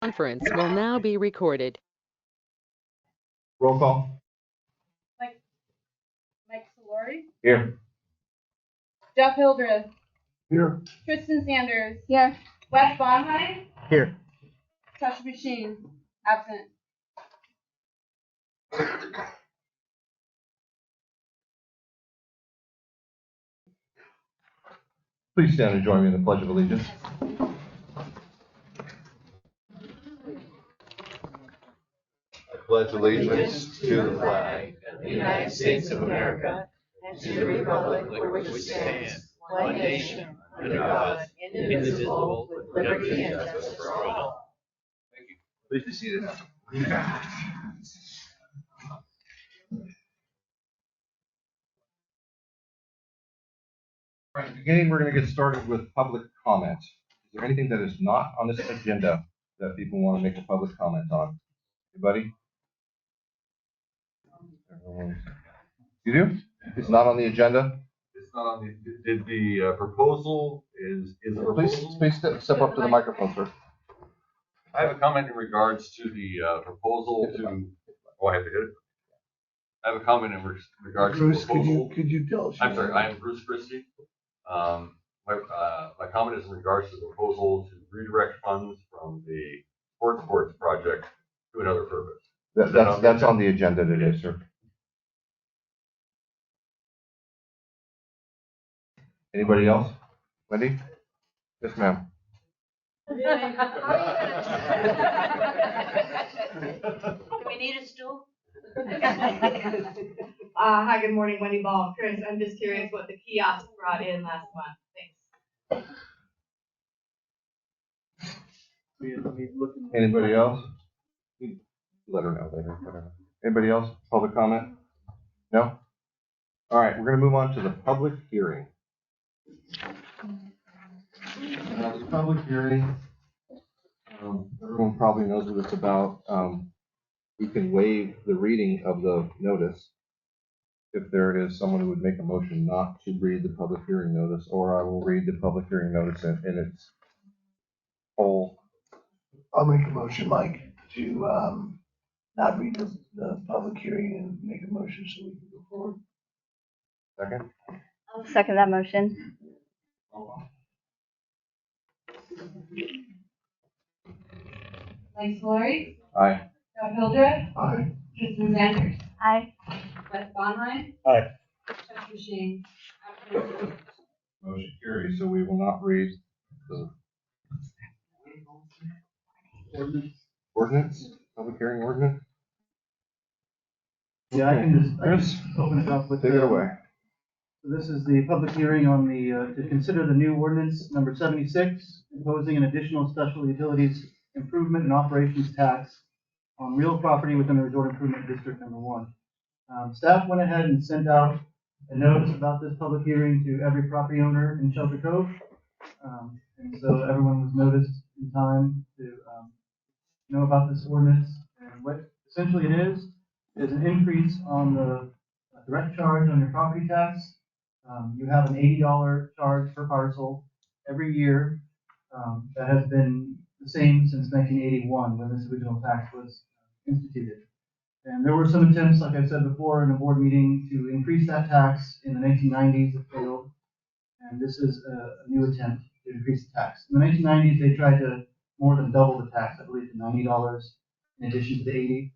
Conference will now be recorded. Roll call. Mike Solori. Here. Jeff Hildreth. Here. Tristan Sanders. Here. Wes Bonheim. Here. Tasha Machine. Absent. Please stand and join me in the Pledge of Allegiance. I pledge allegiance to the flag of the United States of America and to the republic for which it stands, one nation, under God, indivisible, with liberty and justice for all. Thank you. Please be seated. All right, in the beginning, we're going to get started with public comment. Is there anything that is not on this agenda that people want to make a public comment on? Anybody? You do? It's not on the agenda? It's not on the, did the proposal is a proposal? Please step up to the microphone, sir. I have a comment in regards to the proposal to, oh, I have to hit it? I have a comment in regards to the proposal. Could you tell us? I'm sorry, I am Bruce Christie. My comment is in regards to the proposal to redirect funds from the sports project to another purpose. That's on the agenda today, sir. Anybody else? Wendy? Yes, ma'am. Do we need a stool? Hi, good morning, Wendy Ball. Chris, I'm just curious what the kiosk brought in last month. Thanks. Anybody else? Let her know later. Anybody else? Public comment? No? All right, we're going to move on to the public hearing. The public hearing, everyone probably knows what it's about. We can waive the reading of the notice if there is someone who would make a motion not to read the public hearing notice, or I will read the public hearing notice in its whole. I'll make a motion, Mike, to not read the public hearing and make a motion so we can go forward. Second? I'll second that motion. Mike Solori. Aye. Jeff Hildreth. Aye. Tristan Sanders. Aye. Wes Bonheim. Aye. Tasha Machine. Absent. Motion carries, so we will not read the ordinance, public hearing ordinance. Yeah, I can just Chris, open it up with. take it away. So this is the public hearing on the, to consider the new ordinance number 76, imposing an additional special utilities improvement and operations tax on real property within the resort improvement district number 1. Staff went ahead and sent out a notice about this public hearing to every property owner in Shelter Cove. And so everyone was noticed in time to know about this ordinance. And what essentially it is an increase on the direct charge on your property tax. You have an $80 charge per parcel every year. That has been the same since 1981 when this original tax was instituted. And there were some attempts, like I said before, in a board meeting to increase that tax in the 1990s. It failed. And this is a new attempt to increase the tax. In the 1990s, they tried to more than double the tax, I believe, to $90 in addition to the $80.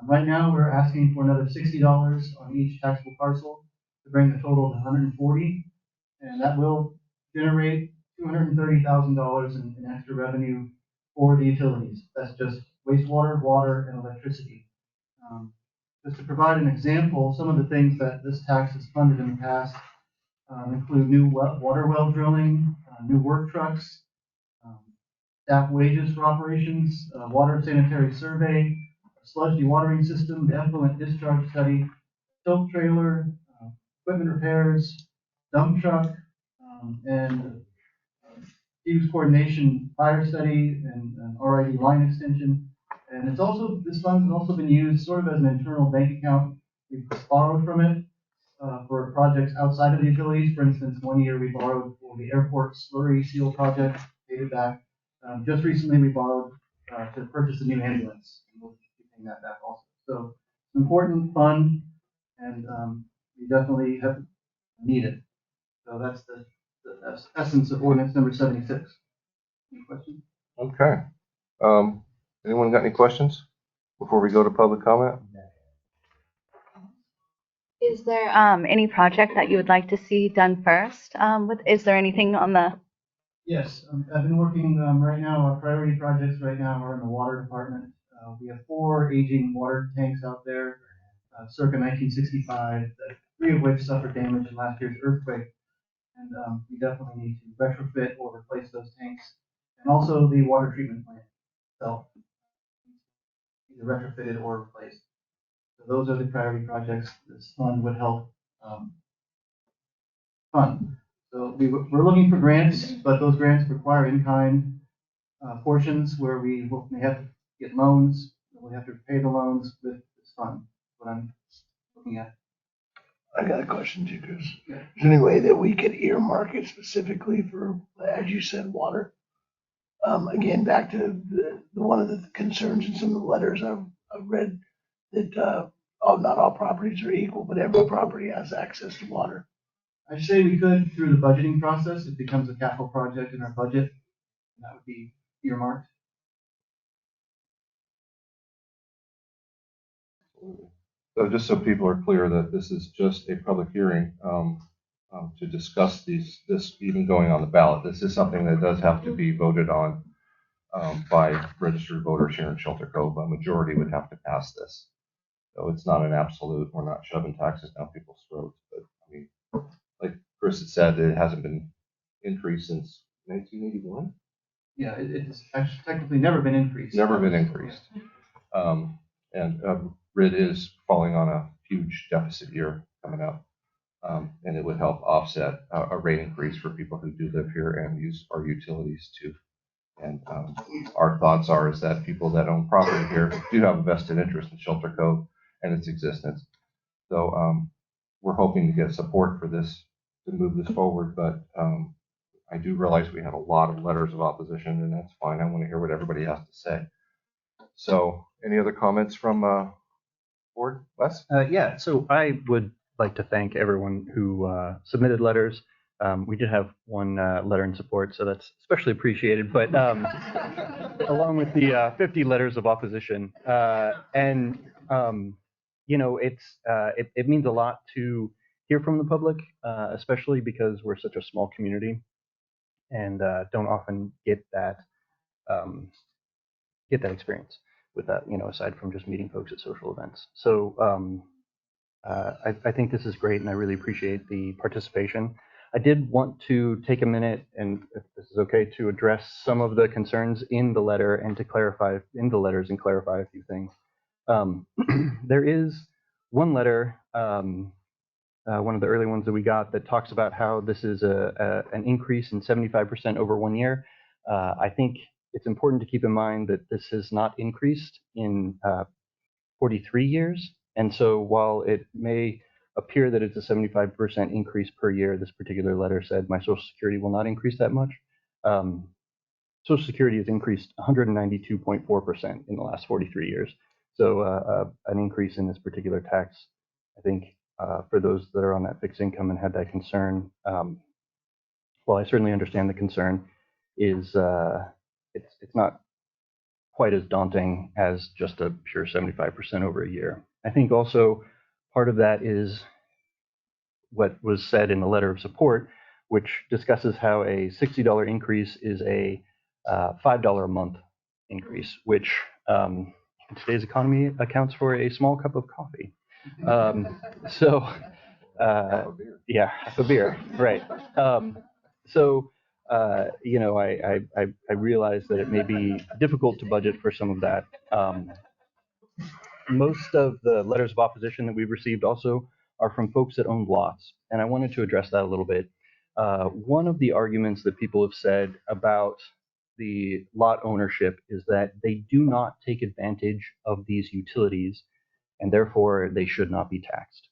Right now, we're asking for another $60 on each taxable parcel to bring the total to $140, and that will generate $230,000 in extra revenue for the utilities. That's just wastewater, water, and electricity. Just to provide an example, some of the things that this tax has funded in the past include new water well drilling, new work trucks, staff wages for operations, water sanitary survey, sludge dewatering system, the effluent discharge study, tilt trailer, equipment repairs, dump truck, and Steve's coordination fire study and RID line extension. And it's also, this fund has also been used sort of as an internal bank account. We've borrowed from it for projects outside of the utilities. For instance, one year we borrowed for the airport slurry seal project, paid it back. Just recently we borrowed to purchase a new ambulance. And we'll be paying that back also. So it's an important fund, and we definitely have need it. So that's the essence of ordinance number 76. Any questions? Okay. Anyone got any questions before we go to public comment? Is there any project that you would like to see done first? Is there anything on the? Yes, I've been working right now. Our priority projects right now are in the water department. We have 4 aging water tanks out there, circa 1965, 3 of which suffered damage in last year's earthquake. And we definitely need to retrofit or replace those tanks. And also the water treatment plant itself, either retrofitted or replaced. So those are the priority projects this fund would help fund. So we're looking for grants, but those grants require in-kind portions where we may have to get loans. We have to pay the loans with this fund. What I'm looking at. I got a question too, Chris. Is there any way that we could earmark it specifically for, as you said, water? Again, back to one of the concerns in some of the letters I've read that, not all properties are equal, but every property has access to water. I'd say we could through the budgeting process. It becomes a capital project in our budget. And that would be earmarked. So just so people are clear that this is just a public hearing to discuss this even going on the ballot. This is something that does have to be voted on by registered voters here in Shelter Cove. A majority would have to pass this. So it's not an absolute. We're not shoving taxes down people's throats. But I mean, like Chris had said, it hasn't been increased since 1981. Yeah, it's actually technically never been increased. Never been increased. And RID is falling on a huge deficit year coming up. And it would help offset a rate increase for people who do live here and use our utilities too. And our thoughts are is that people that own property here do have a vested interest in Shelter Cove and its existence. So we're hoping to get support for this to move this forward. But I do realize we had a lot of letters of opposition, and that's fine. I want to hear what everybody has to say. So any other comments from board? Wes? Yeah, so I would like to thank everyone who submitted letters. We did have one letter in support, so that's especially appreciated. But along with the 50 letters of opposition, you know, it means a lot to hear from the public, especially because we're such a small community and don't often get that experience with that. You know, aside from just meeting folks at social events. So I think this is great, and I really appreciate the participation. I did want to take a minute, and if this is okay, to address some of the concerns in the letter and to clarify in the letters and clarify a few things. There is one letter, one of the early ones that we got, that talks about how this is an increase in 75% over 1 year. I think it's important to keep in mind that this has not increased in 43 years. And so while it may appear that it's a 75% increase per year, this particular letter said my Social Security will not increase that much. Social Security has increased 192.4% in the last 43 years. So an increase in this particular tax, I think, for those that are on that fixed income and had that concern, well, I certainly understand the concern, is it's not quite as daunting as just a pure 75% over a year. I think also part of that is what was said in the letter of support, which discusses how a $60 increase is a $5 a month increase, which in today's economy accounts for a small cup of coffee. Yeah, half a beer, right. You know, I realize that it may be difficult to budget for some of that. Most of the letters of opposition that we've received also are from folks that own lots, and I wanted to address that a little bit. One of the arguments that people have said about the lot ownership is that they do not take advantage of these utilities, and therefore they should not be taxed.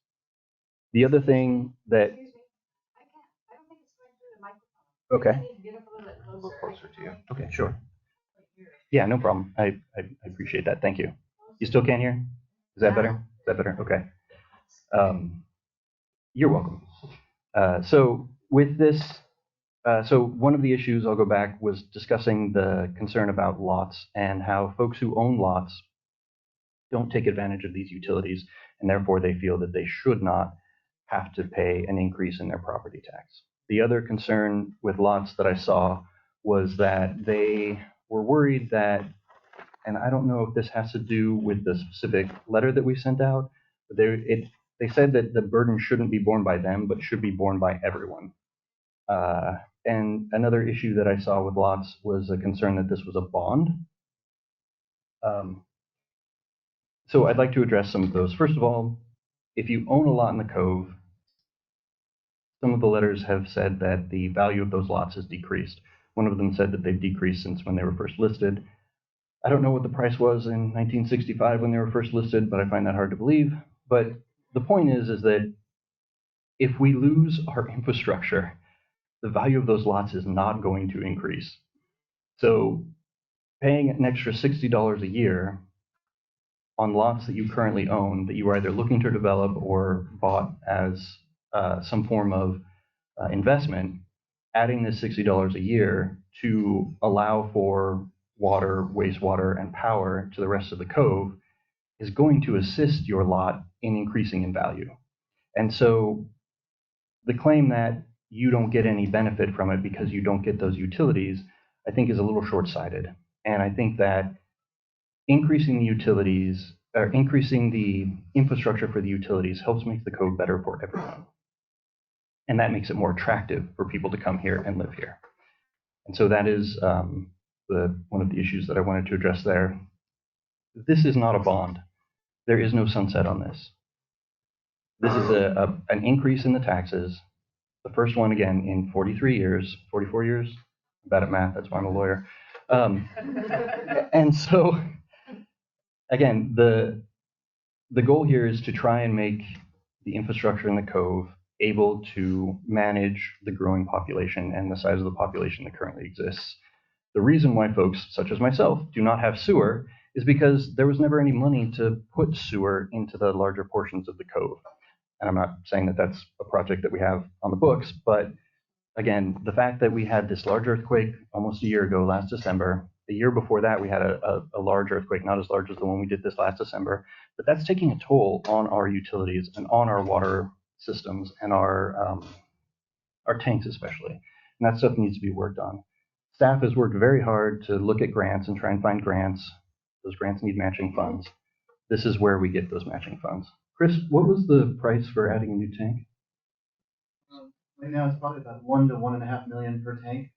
The other thing that... I don't think it's going through the microphone. Okay. Get up a little bit A little closer to you. Okay, sure. Yeah, no problem. I appreciate that. Thank you. You still can't hear? Is that better? Is that better? Okay. You're welcome. So with this, so one of the issues, I'll go back, was discussing the concern about lots and how folks who own lots don't take advantage of these utilities, and therefore they feel that they should not have to pay an increase in their property tax. The other concern with lots that I saw was that they were worried that, and I don't know if this has to do with the specific letter that we sent out, but they said that the burden shouldn't be borne by them, but should be borne by everyone. And another issue that I saw with lots was a concern that this was a bond. So I'd like to address some of those. First of all, if you own a lot in the Cove, some of the letters have said that the value of those lots has decreased. One of them said that they've decreased since when they were first listed. I don't know what the price was in 1965 when they were first listed, but I find that hard to believe. But the point is that if we lose our infrastructure, the value of those lots is not going to increase. So paying an extra $60 a year on lots that you currently own that you are either looking to develop or bought as some form of investment, adding this $60 a year to allow for water, wastewater, and power to the rest of the Cove is going to assist your lot in increasing in value. And so the claim that you don't get any benefit from it because you don't get those utilities, I think is a little short-sighted. And I think that increasing the utilities, or increasing the infrastructure for the utilities, helps make the Cove better for everyone. And that makes it more attractive for people to come here and live here. And so that is one of the issues that I wanted to address there. This is not a bond. There is no sunset on this. This is an increase in the taxes. The first one, again, in 43 years, 44 years. I'm bad at math, that's why I'm a lawyer. And so, again, the goal here is to try and make the infrastructure in the Cove able to manage the growing population and the size of the population that currently exists. The reason why folks such as myself do not have sewer is because there was never any money to put sewer into the larger portions of the Cove. And I'm not saying that that's a project that we have on the books, but again, the fact that we had this large earthquake almost a year ago, last December. The year before that, we had a large earthquake, not as large as the one we did this last December, but that's taking a toll on our utilities and on our water systems and our tanks especially. And that stuff needs to be worked on. Staff has worked very hard to look at grants and try and find grants. Those grants need matching funds. This is where we get those matching funds. Chris, what was the price for adding a new tank? Right now, it's probably about 1 to 1.5 million per tank.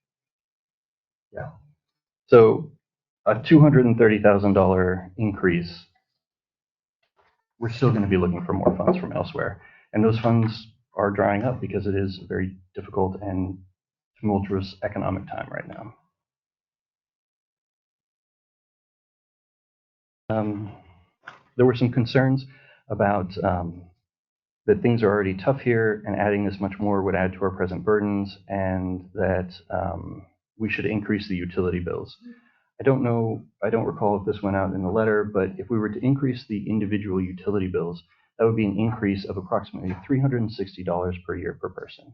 Yeah. So a $230,000 increase, we're still going to be looking for more funds from elsewhere. And those funds are drying up because it is a very difficult and tumultuous economic time right now. There were some concerns about that things are already tough here, and adding this much more would add to our present burdens, and that we should increase the utility bills. I don't recall if this went out in the letter, but if we were to increase the individual utility bills, that would be an increase of approximately $360 per year per person,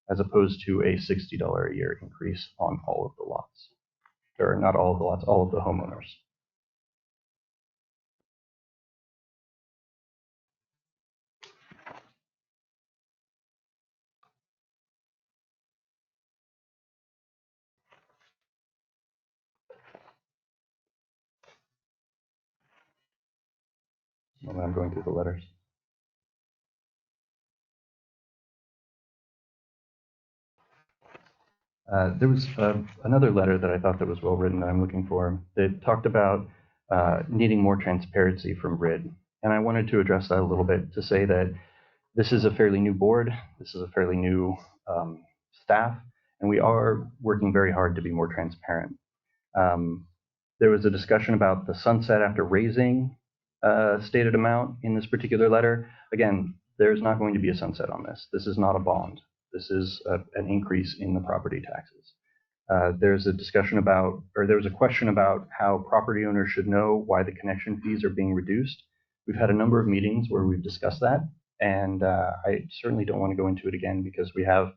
as opposed to a $60 a year increase on all of the lots. Or not all of the lots, all of the homeowners. When I'm going through the letters. There was another letter that I thought that was well written that I'm looking for that talked about needing more transparency from RID. And I wanted to address that a little bit to say that this is a fairly new board, this is a fairly new staff, and we are working very hard to be more transparent. There was a discussion about the sunset after raising stated amount in this particular letter. Again, there's not going to be a sunset on this. This is not a bond. This is an increase in the property taxes. There's a discussion about, or there was a question about how property owners should know why the connection fees are being reduced. We've had a number of meetings where we've discussed that, and I certainly don't want to go into it again because we have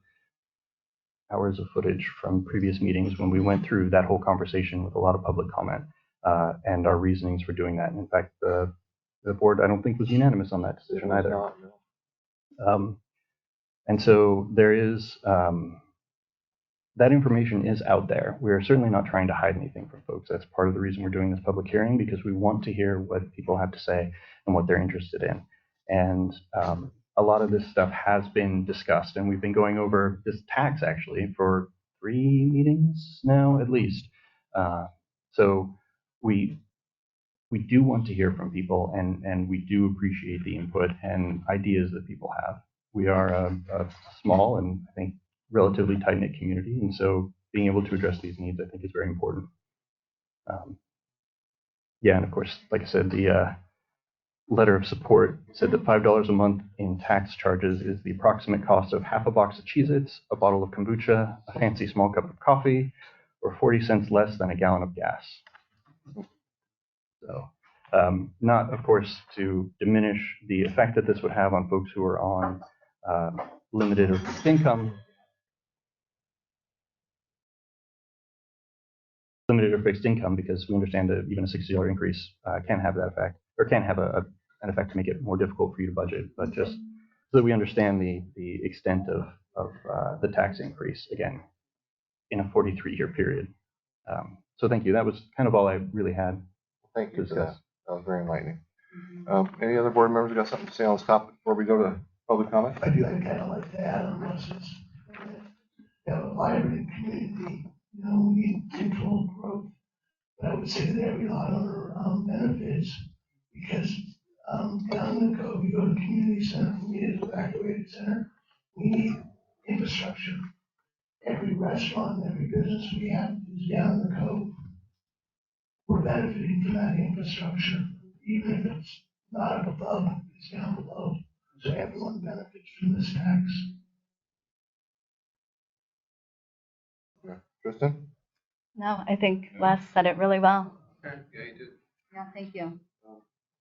hours of footage from previous meetings when we went through that whole conversation with a lot of public comment and our reasonings for doing that. And in fact, the board, I don't think, was unanimous on that decision either. Not, no. And so there is, that information is out there. We're certainly not trying to hide anything from folks. That's part of the reason we're doing this public hearing, because we want to hear what people have to say and what they're interested in. And a lot of this stuff has been discussed, and we've been going over this tax actually for 3 meetings now, at least. So we do want to hear from people, and we do appreciate the input and ideas that people have. We are a small and I think relatively tight-knit community, and so being able to address these needs, I think, is very important. Yeah, and of course, like I said, the letter of support said that $5 a month in tax charges is the approximate cost of half a box of Cheez-Its, a bottle of kombucha, a fancy small cup of coffee, or 40 cents less than a gallon of gas. So, not, of course, to diminish the effect that this would have on folks who are on limited or fixed income. Limited or fixed income, because we understand that even a $60 increase can have that effect, or can have an effect to make it more difficult for you to budget. But just so that we understand the extent of the tax increase, again, in a 43-year period. So thank you. That was kind of all I really had. Thank you for that. That was very enlightening. Any other board members got something to say on this topic before we go to public comment? I do, I'd kind of like to add on this, is we have a vibrant community, you know, we need controlled growth. But I would say that every lot owner benefits, because down in the cove, you go to the community center, we need an evacuated center, we need infrastructure. Every restaurant, every business we have is down in the cove. We're benefiting from that infrastructure, even if it's not up above, it's down below. So everyone benefits from this tax. Yeah. Tristan? No, I think Les said it really well. Yeah, you did. Yeah, thank you.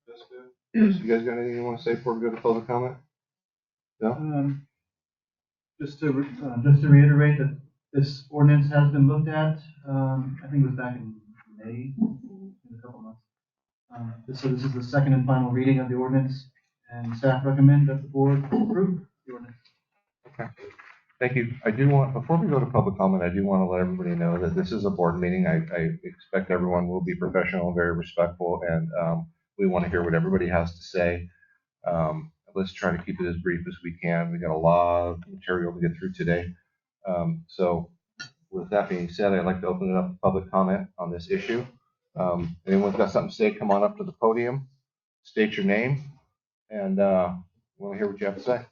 Jessica? You guys got anything you want to say before we go to public comment? No? Just to reiterate that this ordinance has been looked at. I think it was back in May, in a couple months. So this is the second and final reading of the ordinance, and staff recommend that the board approve the ordinance. Okay. Thank you. I do want, before we go to public comment, I do want to let everybody know that this is a board meeting. I expect everyone will be professional and very respectful, and we want to hear what everybody has to say. Let's try to keep it as brief as we can. We got a lot of material to get through today. So with that being said, I'd like to open it up to public comment on this issue. Anyone's got something to say, come on up to the podium, state your name, and we want to hear what you have to say.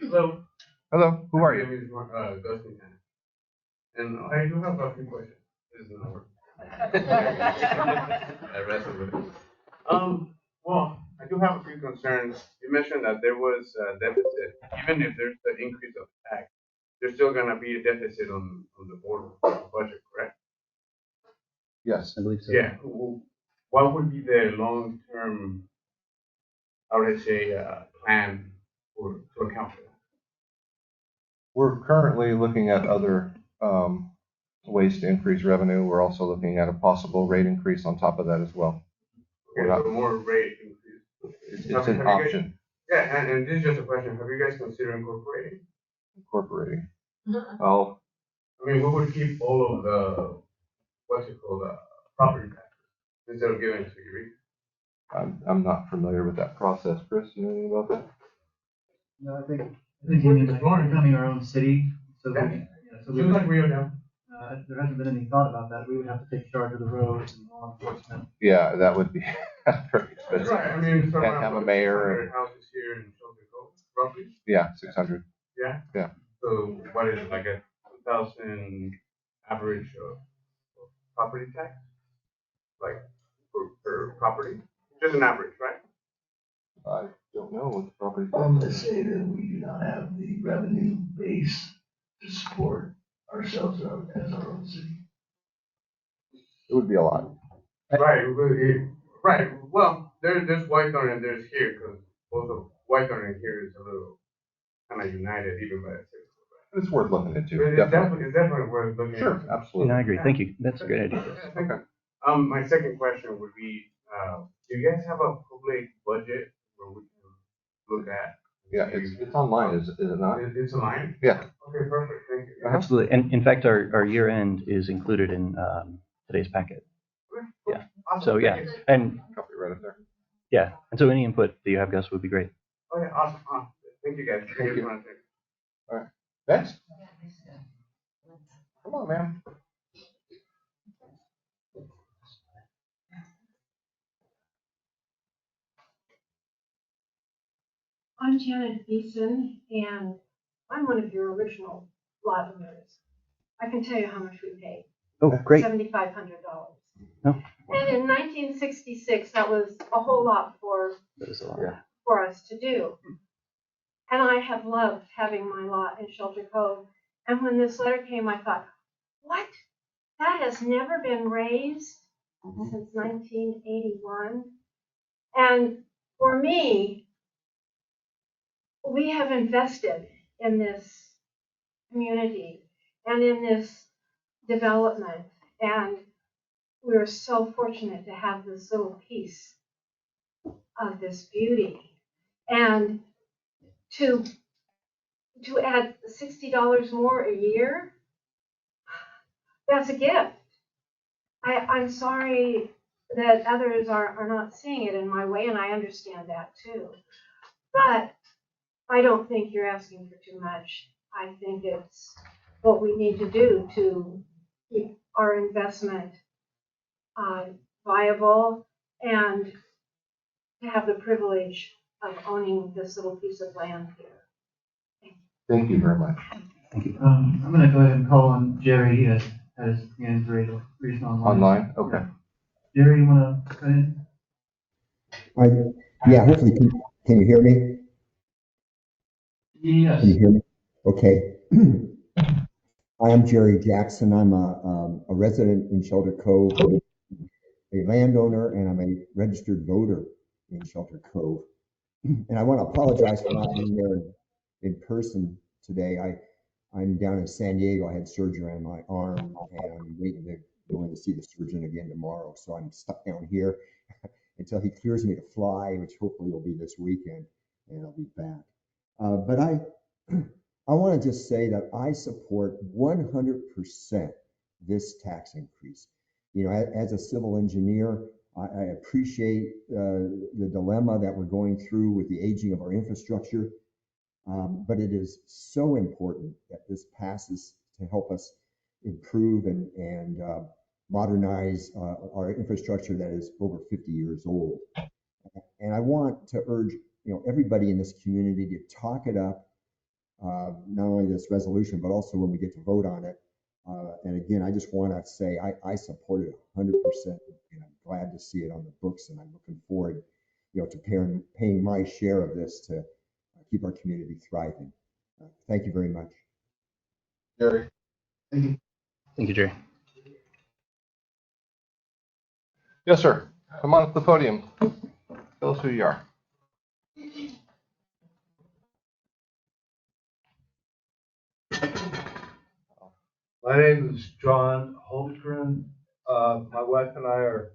Hello. Hello, who are My you? name is Dustin Tanner. And I do have a few questions. This is an hour. I wrestled with it. Well, I do have a few concerns. You mentioned that there was a deficit. Even if there's the increase of tax, there's still gonna be a deficit on the board budget, correct? Yes. I believe so. Yeah. What would be the long-term, how would I say, plan to account for that? We're currently looking at other ways to increase revenue. We're also looking at a possible rate increase on top of that as well. Okay, so more rate increase. It's an option, Yeah, and this is just a question. Have you guys considered incorporating? incorporating. Oh, I mean, we would keep all of the, what's it called, property taxes instead of giving it to you. I'm not familiar with that process. Chris, you know anything about that? No, I think we need to becoming our own city, so Yeah. we Just like Rio now. there hasn't been any thought about that. We would have to take charge of the roads and law enforcement. Yeah, that would be very expensive. Right, I mean, so And have a mayor and- houses here in Shelter Cove, roughly. Yeah, 600. Yeah. Yeah. So what is it, like a 2,000 average of property tax? Like per property? Just an average, right? I don't know what the property. Let's say that we do not have the revenue base to support ourselves as our own city? It would be a lot. Right, right. Well, there's Whitethorn and there's here, because both of Whitethorn and here is a little kind of united even by itself. It's worth looking into. It's definitely worth looking Sure, into. absolutely. Yeah, I agree. Thank you. That's a great idea. Yeah, thank you. Okay. My second question would be, do you guys have a public budget where we can look at? Yeah, it's online, is it not? It's online? Yeah. Okay, perfect, thank you. Absolutely. And in fact, our year end is included in today's packet. Yeah. Awesome, So yeah, thank you. and Copy right up there. yeah, and so any input that you have, Gus, would be great. Oh, yeah, awesome, thank you guys. Thank you. for answering. All right. Next. Come on, man. I'm Janet Beeson, and I'm one of your original lot owners. I can tell you how much we paid. Oh, great. $7,500. Oh. And in 1966, that was a whole lot for That is a lot. Yeah. for us to do. And I have loved having my lot in Shelter Cove. And when this letter came, I thought, what? That has never been raised since 1981. And for me, we have invested in this community and in this development. And we're so fortunate to have this little piece of this beauty. And to add $60 more a year, that's a gift. I'm sorry that others are not seeing it in my way, and I understand that too. But I don't think you're asking for too much. I think it's what we need to do to keep our investment viable and to have the privilege of owning this little piece of land here. Thank you very much. Thank you. I'm gonna go ahead and call on Jerry as hands raised online. Online? Okay. Jerry, you wanna go ahead? Yeah, hopefully, can you hear me? Yes. Can you hear me? Okay. Hi, I'm Jerry Jackson. I'm a resident in Shelter Cove, a landowner, and I'm a registered voter in Shelter Cove. And I want to apologize for not being there in person today. I'm down in San Diego. I had surgery on my arm, and I'm waiting to go in to see the surgeon again tomorrow. So I'm stuck down here until he clears me to fly, which hopefully will be this weekend, and I'll be back. But I want to just say that I support 100% this tax increase. You know, as a civil engineer, I appreciate the dilemma that we're going through with the aging of our infrastructure, but it is so important that this passes to help us improve and modernize our infrastructure that is over 50 years old. And I want to urge, everybody in this community to talk it up, not only this resolution, but also when we get to vote on it. And again, I just want to say I support it 100%, and I'm glad to see it on the books, and I'm looking forward, to paying my share of this to keep our community thriving. Thank you very much. Jerry. Thank you. Thank you, Jerry. Yes, sir. Come on up to the podium. Tell us who you are. My name is John Holmgren. My wife and I are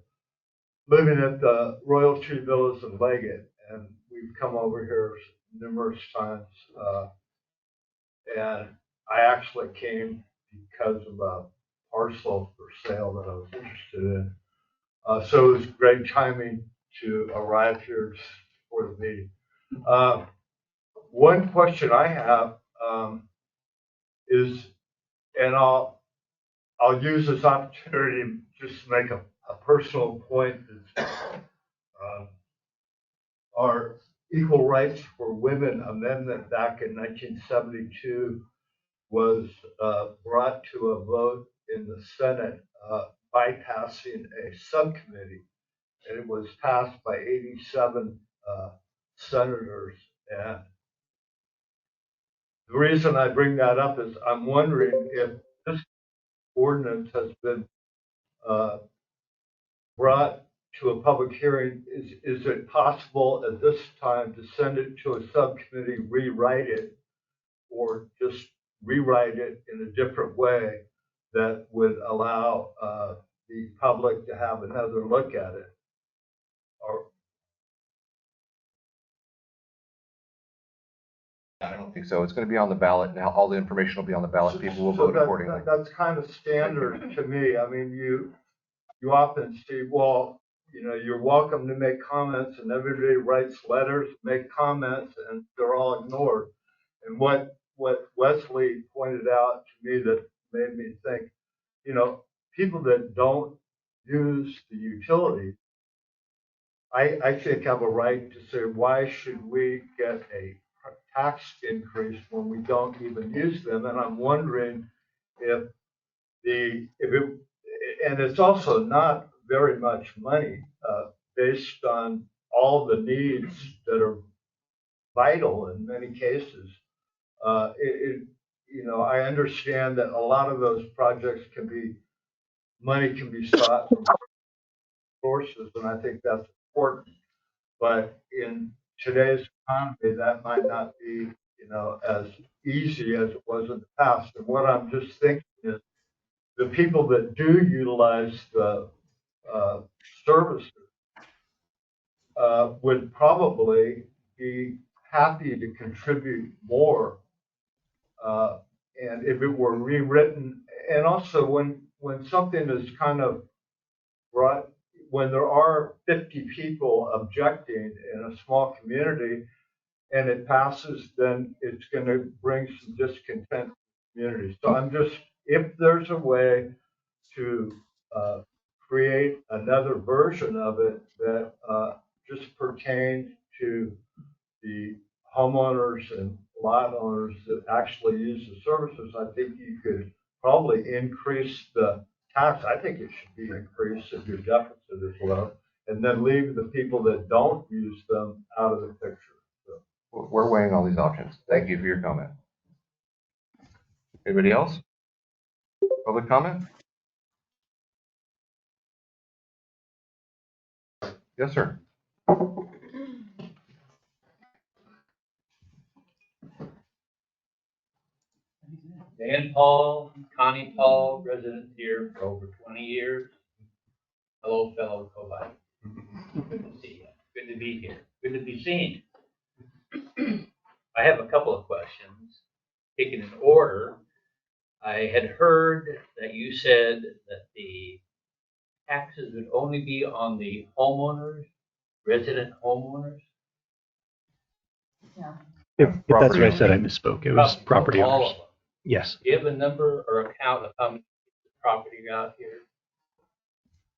living at the Royal Tree Villas in Leggett, and we've come over here numerous times. And I actually came because of a parcel for sale that I was interested in. So it was great timing to arrive here for the meeting. One question I have is, and I'll use this opportunity just to make a personal point, that our Equal Rights for Women Amendment back in 1972 was brought to a vote in the Senate, bypassing a subcommittee, and it was passed by 87 senators. And The reason I bring that up is I'm wondering if this ordinance has been brought to a public hearing. Is it possible at this time to send it to a subcommittee, rewrite it, or just rewrite it in a different way that would allow the public to have another look at it? Or I don't think so. It's going to be on the ballot now. All the information will be on the ballot. People will vote accordingly. That's kind of standard to me. I mean, you often see, well, you're welcome to make comments, and everybody writes letters, make comments, and they're all ignored. And what Wesley pointed out to me that made me think, people that don't use the utility, I think have a right to say, why should we get a tax increase when we don't even use them? And I'm wondering if and it's also not very much money based on all the needs that are vital in many cases. I understand that a lot of those projects money can be sought from sources, and I think that's important. But in today's economy, that might not be, as easy as it was in the past. And what I'm just thinking is the people that do utilize the services would probably be happy to contribute more. And if it were rewritten, and also when something is kind of brought, when there are 50 people objecting in a small community and it passes, then it's going to bring some discontent to the community. So if there's a way to create another version of it that just pertained to the homeowners and lot owners that actually use the services, I think you could probably increase the tax. I think it should be increased if your deficit is low, and then leave the people that don't use them out of the picture. So. We're weighing all these options. Thank you for your comment. Anybody else? Public comment? Yes, sir. Dan Paul, Connie Paul, resident here for over 20 years. Hello, fellow Covites. Good to see you. Good to be here. Good to be seen. I have a couple of questions. Taken in order, I had heard that you said that the taxes would only be on the homeowners, resident homeowners. Yeah. If that's what I said, I misspoke. It was property all owners. of them. Yes. Do you have a number or a count of how many property you got here?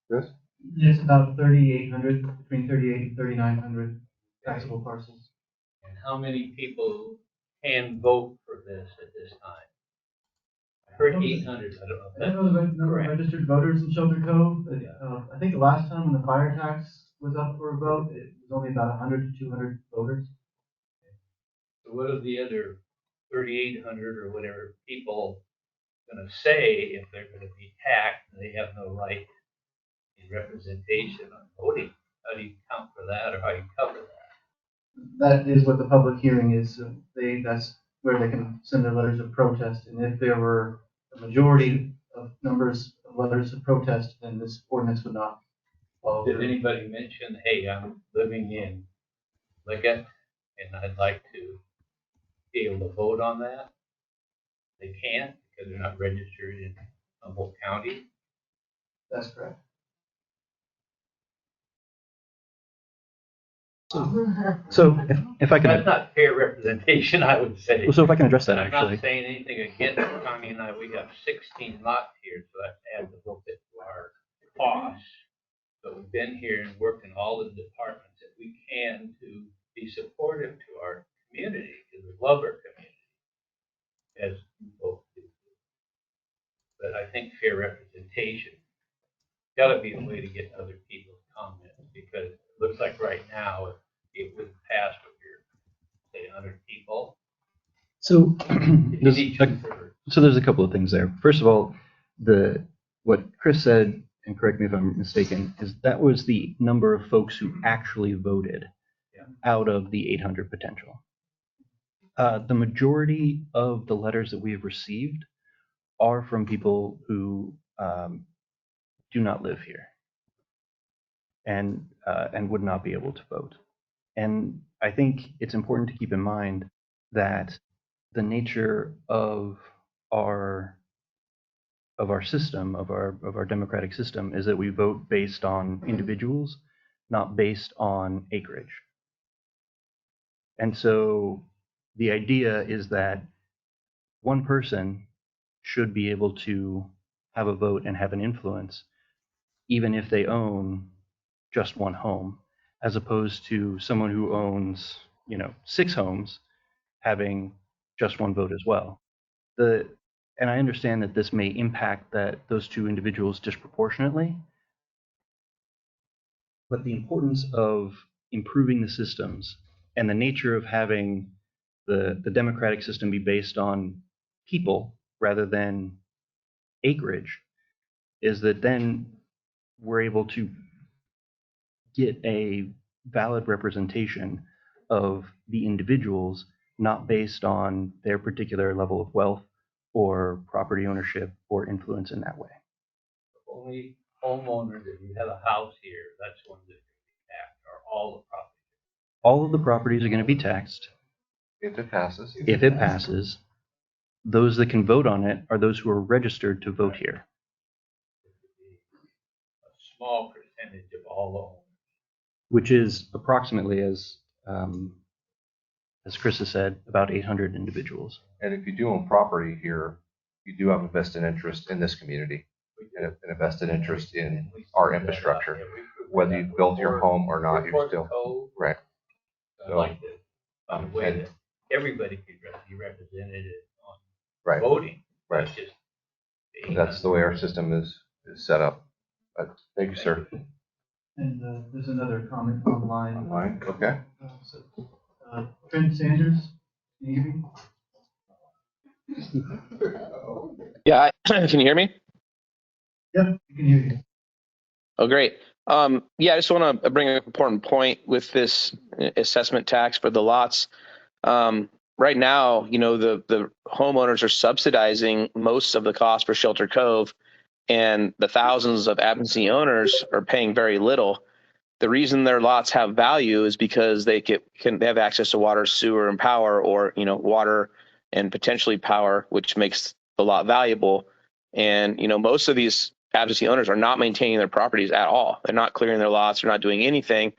Yes. It's about 3,800, between 3,800 and 3,900 taxable parcels. And how many people can vote for this at this time? I heard 800. I don't know. I don't know the number of registered voters in Shelter Cove, but I think the last time when the fire tax was up for a vote, it was only about 100 to 200 voters. So what are the other 3,800 or whatever people going to say if they're going to be taxed and they have no right in representation on voting? How do you count for that, or how do you cover that? That is what the public hearing is. That's where they can send their letters of protest. And if there were a majority of numbers of letters of protest, then this ordinance would not follow. Did anybody mention, hey, I'm living in Liggett and I'd like to be able to vote on that? They can't because they're not registered in Humboldt County. That's correct. So if I can, That's not fair representation, I would say. so if I can address that I'm actually. not saying anything against Connie and I. We have 16 lots here, so that adds a little bit to our costs. But we've been here and worked in all the departments that we can to be supportive to our community, because we love our community, as you both do. But I think fair representation got to be a way to get other people's comments, because it looks like right now it wouldn't pass with your, say, 100 people. So, You need two-thirds. so there's a couple of things there. First of all, what Chris said, and correct me if I'm mistaken, is that was the number of folks who actually voted out of the 800 potential. The majority of the letters that we have received are from people who do not live here and would not be able to vote. And I think it's important to keep in mind that the nature of our system, of our democratic system, is that we vote based on individuals, not based on acreage. And so the idea is that one person should be able to have a vote and have an influence, even if they own just one home, as opposed to someone who owns, 6 homes having just one vote as well. And I understand that this may impact those two individuals disproportionately, but the importance of improving the systems and the nature of having the democratic system be based on people rather than acreage is that then we're able to get a valid representation of the individuals, not based on their particular level of wealth or property ownership or influence in that way. Only homeowners, if you have a house here, that's one that can be taxed, or all the property. All of the properties are going to be taxed. If it passes. If it passes, those that can vote on it are those who are registered to vote here. A small percentage of all the homes. Which is approximately, as Chris has said, about 800 individuals. And if you do own property here, you do have a vested interest in this community and a vested interest in our infrastructure. Whether you built your home or not, you're still right. I like to find a way that everybody could be represented on voting. Right. That's the way our system is set up. Thank you, sir. And there's another comment online. Online, okay. Trent Sanders, can you hear me? Yeah, can you hear me? Yep, we can hear you. Oh, great. Yeah, I just want to bring up an important point with this assessment tax for the lots. Right now, the homeowners are subsidizing most of the cost for Shelter Cove, and the thousands of absentee owners are paying very little. The reason their lots have value is because they have access to water, sewer, and power, or water and potentially power, which makes the lot valuable. And most of these absentee owners are not maintaining their properties at all. They're not clearing their lots. They're not doing anything,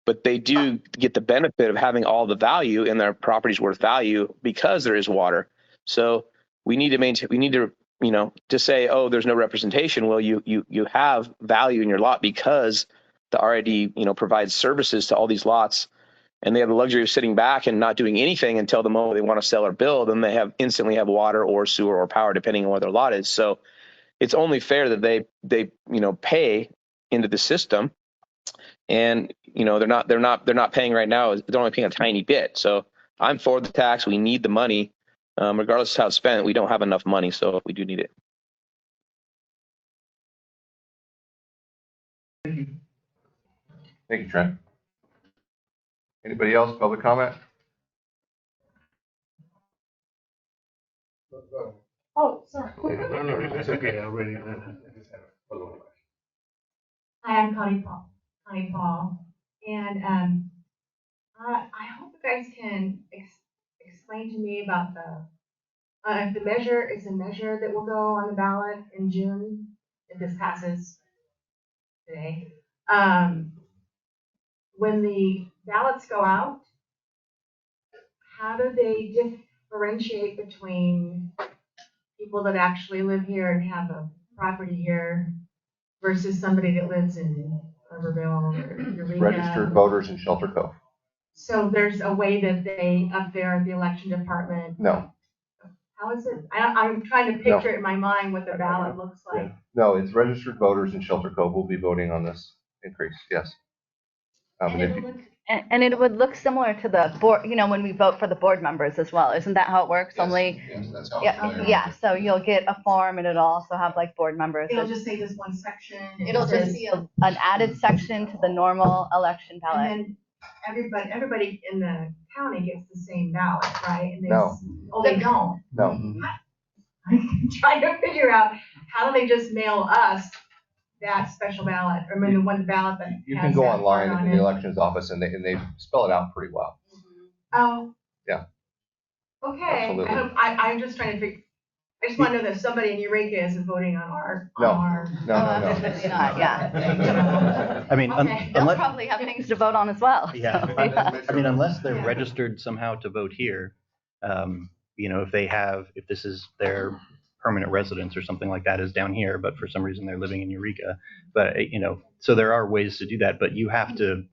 but they do get the benefit of having all the value in their property's worth value because there is water. So we need to maintain. We need to to say, oh, there's no representation. Well, you have value in your lot because the RID, provides services to all these lots, and they have the luxury of sitting back and not doing anything until the moment they want to sell or build, and they instantly have water or sewer or power, depending on where their lot is. So it's only fair that they pay into the system, and they're not paying right now. They're only paying a tiny bit. So I'm for the tax. We need the money, regardless of how it's spent. We don't have enough money, so we do need it. Thank you. Thank you, Trent. Anybody else, public comment? Oh, sorry. No, it's okay, I already. Hi, I'm Connie Paul. And I hope you guys can explain to me about if the measure is a measure that will go on the ballot in June, if this passes today. When the ballots go out, how do they differentiate between people that actually live here and have a property here versus somebody that lives in Riverville or Eureka? Registered voters in Shelter Cove. So there's a way that they up there at the election department? No. How is it? I'm trying to picture it in my mind what the ballot looks like. No, it's registered voters in Shelter Cove will be voting on this increase, yes. And And it would look similar to the board, you know, when we vote for the board members as well. Isn't that how it works? Yes, Only, yes, that's how yeah, familiar. yeah. So you'll get a form and it'll also have like board members. It'll just say this one section. It'll just be an added section to the normal election ballot. And then everybody in the county gets the same ballot, right? And No. Oh, they don't? No. I'm trying to figure out, how do they just mail us that special ballot? I mean, the one ballot that You has can go that online part on in the it? elections office and they spell it out pretty well. Oh. Yeah. Okay. Absolutely. I'm just trying to figure, I just want to know that somebody in Eureka isn't voting on our. No. No. Definitely not, yeah. I mean, Okay. They'll unless, probably have things to vote on as well. yeah, So, yeah. I mean, unless they're Yeah. registered somehow to vote here, you know, if this is their permanent residence or something like that is down here, but for some reason they're living in Eureka. But, you know, so there are ways to do that, but you have to,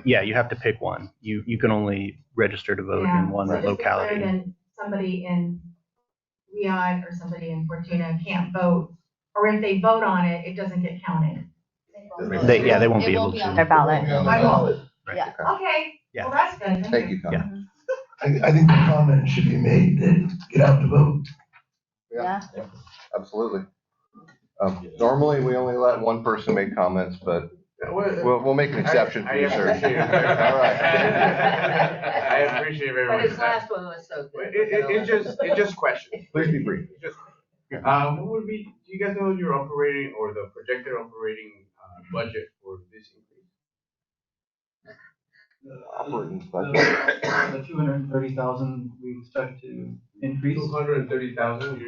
yeah, you have to pick one. You can only register to vote in one So just to be clear, locality. then somebody in Riyadh or somebody in Fortuna can't vote, or if they vote on it, it doesn't get counted. They won't be able on their to. ballot. I won't. Yeah. Okay, Yeah. well, that's good. Thank you, Connie. Yeah. I think the comment should be made that get out to vote. Yeah. Absolutely. Normally, we only let one person make comments, but we'll make an exception for you, sir. appreciate it. All right. I appreciate very But much. his last one was so good. It's just questions. Please be brief. What would be, do you guys know your operating or the projected operating budget for this increase? Operating budget. The 230,000 we expect to increase. 230,000,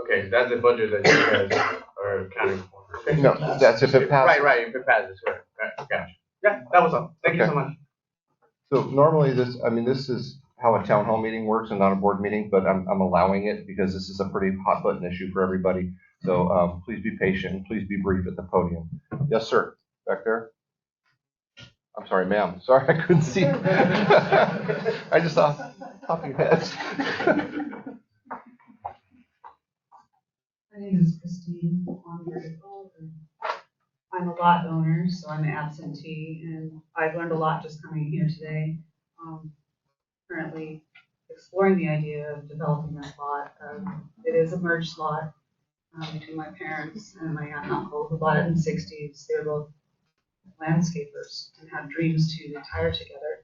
okay, that's the budget that you guys are accounting for. No, that's if it passes. Right, if it passes, right, gotcha. Yeah, that was all, thank you so much. So normally this is how a town hall meeting works and not a board meeting, but I'm allowing it because this is a pretty hot button issue for everybody. So please be patient, please be brief at the podium. Yes, sir, back there. I'm sorry, ma'am. Sorry, I couldn't see. I just saw top of your head. My name is Christine. I'm a lot owner, so I'm an absentee, and I've learned a lot just coming here today. Currently exploring the idea of developing this lot. It is a merged lot between my parents and my aunt and uncle who bought it in the 60s. They were both landscapers and had dreams to retire together.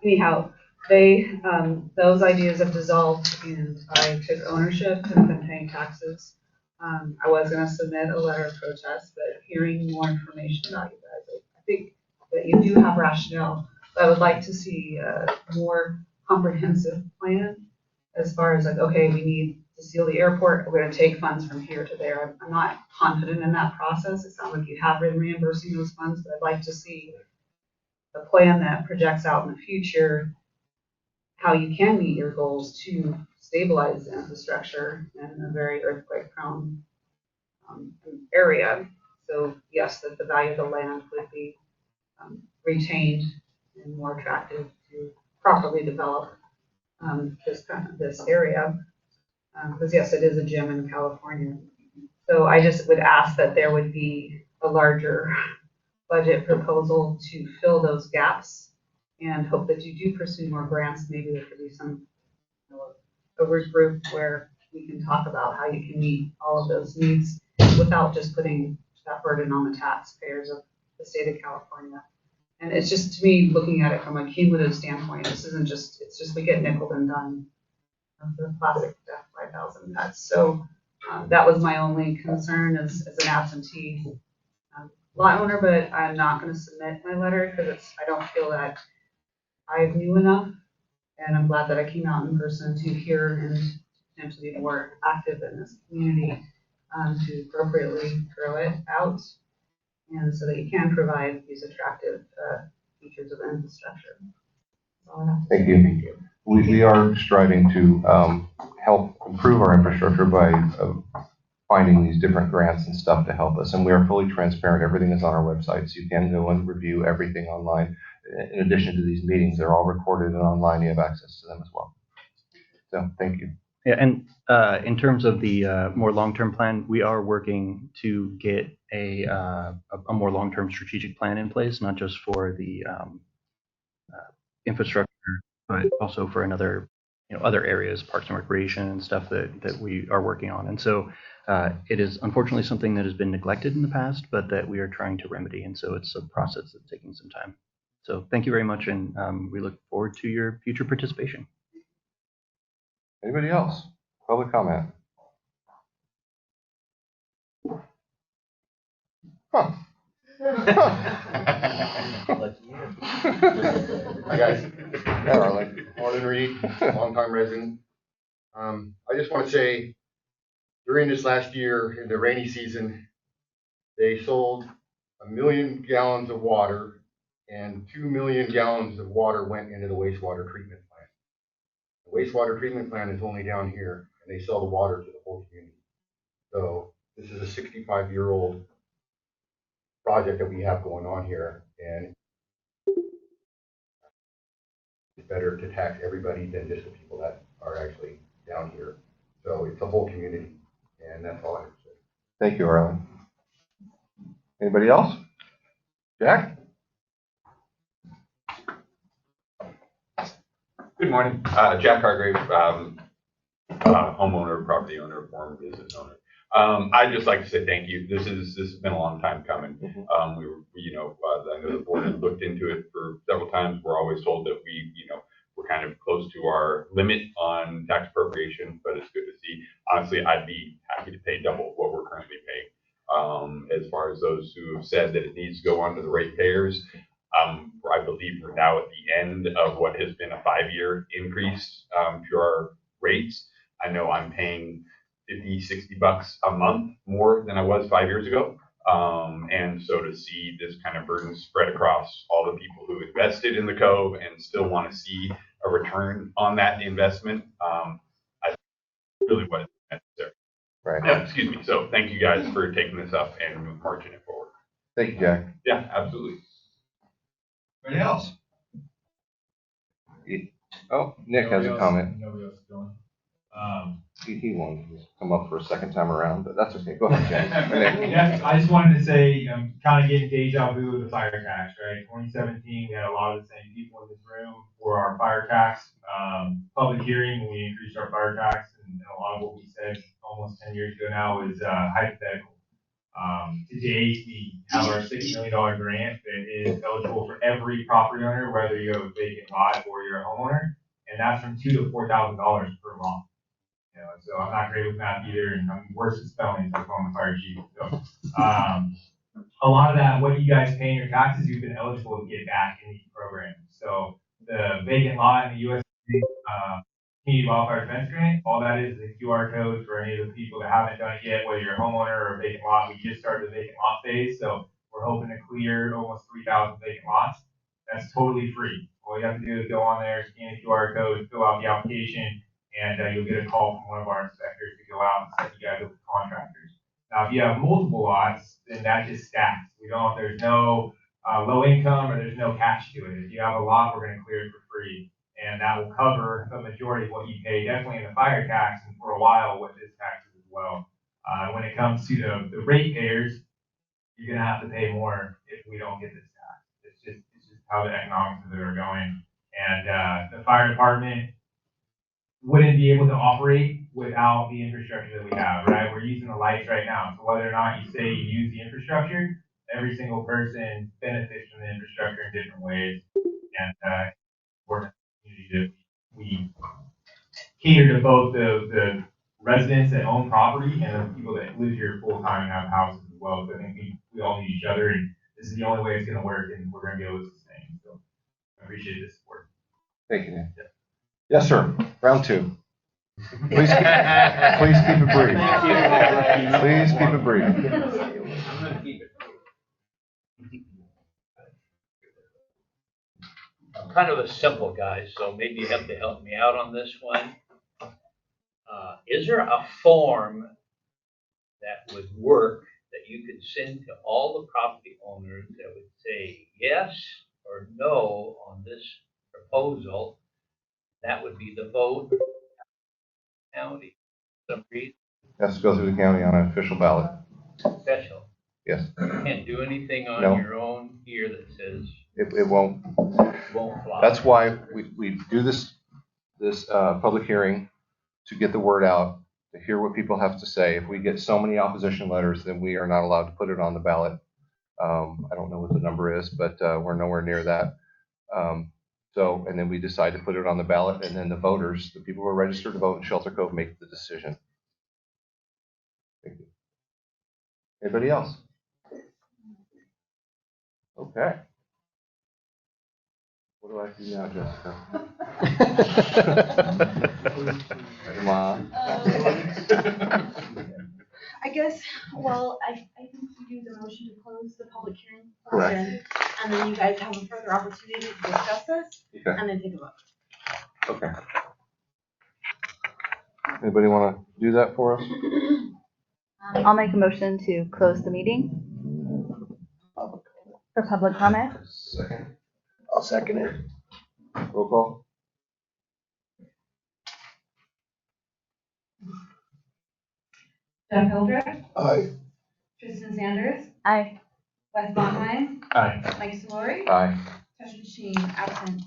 Anyhow, those ideas have dissolved, and I took ownership and have been paying taxes. I was going to submit a letter of protest, but hearing more information about you guys, I think that you do have rationale. But I would like to see a more comprehensive plan as far as like, okay, we need to seal the airport. We're going to take funds from here to there. I'm not confident in that process. It sounds like you have been reimbursing those funds, but I'd like to see a plan that projects out in the future how you can meet your goals to stabilize the infrastructure in a very earthquake-prone area. So yes, that the value of the land would be retained and more attractive to properly develop this area. Because yes, it is a gem in California. So I just would ask that there would be a larger budget proposal to fill those gaps, and hope that you do pursue more grants. Maybe there could be some a group where we can talk about how you can meet all of those needs without just putting that burden on the taxpayers of the state of California. And it's just, to me, looking at it from a cumulative standpoint, this isn't just, it's just we get nickel and dime for the classic death 5,000 cuts. So that was my only concern as an absentee lot owner, but I'm not going to submit my letter because I don't feel that I knew enough. And I'm glad that I came out in person to hear and potentially be more active in this community to appropriately grow it out, and so that you can provide these attractive features of infrastructure. That's all I have to say. Thank you. We are striving to help improve our infrastructure by finding these different grants and stuff to help us. And we are fully transparent. Everything is on our website, so you can go and review everything online. In addition to these meetings, they're all recorded and online. You have access to them as well. So thank you. Yeah, and in terms of the more long-term plan, we are working to get a more long-term strategic plan in place, not just for the infrastructure, but also for another, other areas, parks and recreation and stuff that we are working on. And so it is unfortunately something that has been neglected in the past, but that we are trying to remedy. And so it's a process that's taking some time. So thank you very much, and we look forward to your future participation. Anybody else? Public comment? Huh. Hi guys. Yeah, Arlen. Arlen Reed, longtime resident. I just want to say, during this last year in the rainy season, they sold 1 million gallons of water, and 2 million gallons of water went into the wastewater treatment plant. The wastewater treatment plant is only down here, and they sell the water to the whole community. So this is a 65-year-old project that we have going on here, and it's better to tax everybody than just the people that are actually down here. So it's a whole community, and that's all I have to say. Thank you, Arlen. Anybody else? Jack? Good morning. Jack Hargrave, homeowner, property owner, former business owner. I'd just like to say thank you. This has been a long time coming. We were, I know the board had looked into it for several times. We're always told that we're kind of close to our limit on tax appropriation, but it's good to see. Honestly, I'd be happy to pay double what we're currently paying. As far as those who have said that it needs to go on to the ratepayers, I believe we're now at the end of what has been a 5-year increase to our rates. I know I'm paying $50-$60 a month more than I was 5 years ago. And so to see this kind of burden spread across all the people who invested in the Cove and still want to see a return on that investment, I think really what is necessary. Right. Yeah, excuse me. So thank you guys for taking this up and marching it forward. Thank you, Jack. Yeah, absolutely. Anybody else? Oh, Nick has a comment. Nobody else is going. He wanted to come up for a second time around, but that's okay. Go ahead, Jack. Yeah, I just wanted to say, I'm kind of getting deja vu with the fire tax, right? 2017, we had a lot of the same people in this room for our fire tax public hearing when we increased our fire tax, and a lot of what we said almost 10 years ago now is hypothetical. Today, we have our $6 million grant that is eligible for every property owner, whether you have a vacant lot or you're a homeowner, and that's from $2,000 to $4,000 per month. So I'm not great with math either, and I'm worse at spelling, so I'm calling the fire chief. So, a lot of that, what you guys pay in your taxes, you've been eligible to get back in these programs. So the vacant lot in the U.S. Community Wildfire Defense Grant, all that is a QR code for any of the people that haven't done it yet, whether you're a homeowner or a vacant lot. We just started the vacant lot phase, so we're hoping to clear almost 3,000 vacant lots. That's totally free. All you have to do is go on there, scan the QR code, fill out the application, and you'll get a call from one of our inspectors to go out and set you guys up with contractors. Now, if you have multiple lots, then that just stacks. There's no low income or there's no catch to it. If you have a lot, we're going to clear it for free, and that will cover the majority of what you pay, definitely in the fire tax, and for a while with this taxes as well. When it comes to the ratepayers, you're going to have to pay more if we don't get this tax. It's just how the economics of it are going, and the fire department wouldn't be able to operate without the infrastructure that we have, right? We're using the lights right now. So whether or not you say you use the infrastructure, every single person benefits from the infrastructure in different ways. And we're we cater to both the residents that own property and the people that live here full time and have houses as well. So I think we all need each other, and this is the only way it's going to work, and we're going to be able to sustain. So I appreciate this support. Thank you, Nick. Yes, sir. Round two. Please keep it brief. Please keep it brief. I'm gonna keep it. I'm kind of a simple guy, so maybe you have to help me out on this one. Is there a form that would work that you could send to all the property owners that would say yes or no on this proposal? That would be the vote. County. Some reason. Has to go through the county on an official ballot. Special. Yes. You can't do anything on No. your own here that says It won't. Won't fly. That's why we do this public hearing to get the word out, to hear what people have to say. If we get so many opposition letters, then we are not allowed to put it on the ballot. I don't know what the number is, but we're nowhere near that. And then we decide to put it on the ballot, and then the voters, the people who are registered to vote in Shelter Cove, make the decision. Thank you. Anybody else? Okay. What do I do now, Jessica? Come on. I guess, well, I think we do the motion to close the public hearing Correct. portion, and then you guys have a further opportunity to discuss this, Okay. and then take a vote. Okay. Anybody want to do that for us? I'll make a motion to close the meeting for public comment. Second. I'll second it. Roll call. Jeff Hildreth, Aye. Tristan Sanders, Aye. Wes Bonheim, Aye. Mike Solori, Aye. Joshua Sheen, absent.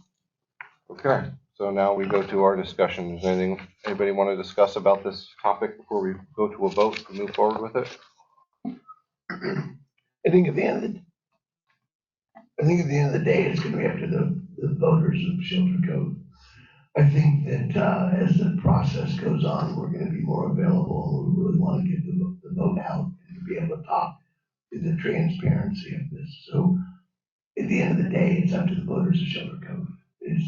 Okay. So now we go to our discussion. Is anything anybody want to discuss about this topic before we go to a vote to move forward with it? I think at the end of the day, it's going to be up to the voters of Shelter Cove. I think that as the process goes on, we're going to be more available, and we really want to get the vote out and to be able to talk to the transparency of this. So at the end of the day, it's up to the voters of Shelter Cove. It's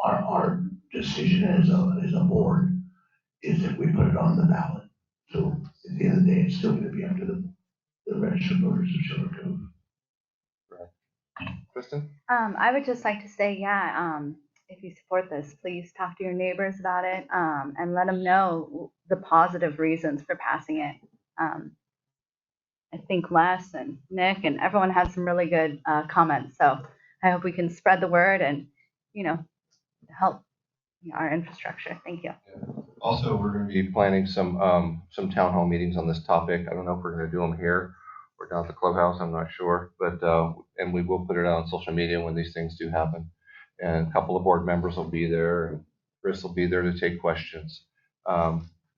our decision as a board is that we put it on the ballot. So at the end of the day, it's still going to be up to the registered voters of Shelter Cove. Kristen? I would just like to say, if you support this, please talk to your neighbors about it, and let them know the positive reasons for passing it. I think Les and Nick and everyone had some really good comments, so I hope we can spread the word and, help our infrastructure. Thank you. Also, we're going to be planning some town hall meetings on this topic. I don't know if we're going to do them here or down at the clubhouse. I'm not sure, but and we will put it out on social media when these things do happen. And a couple of board members will be there, and Chris will be there to take questions.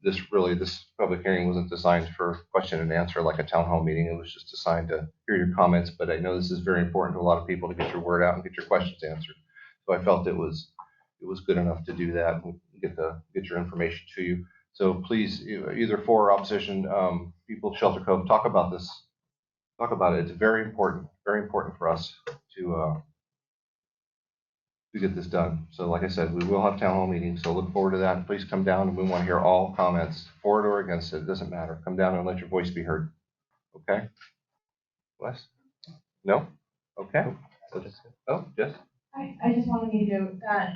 This public hearing wasn't designed for question and answer like a town hall meeting. It was just designed to hear your comments. But I know this is very important to a lot of people to get your word out and get your questions answered. So I felt it was good enough to do that and get your information to you. So please, either for or opposition, people of Shelter Cove, talk about this. Talk about it. It's very important for us to get this done. So like I said, we will have town hall meetings, so look forward to that. Please come down, and we want to hear all comments, for it or against it. It doesn't matter. Come down and let your voice be heard. Okay? Wes? No? Okay. Oh, Jess? I just wanted to note that,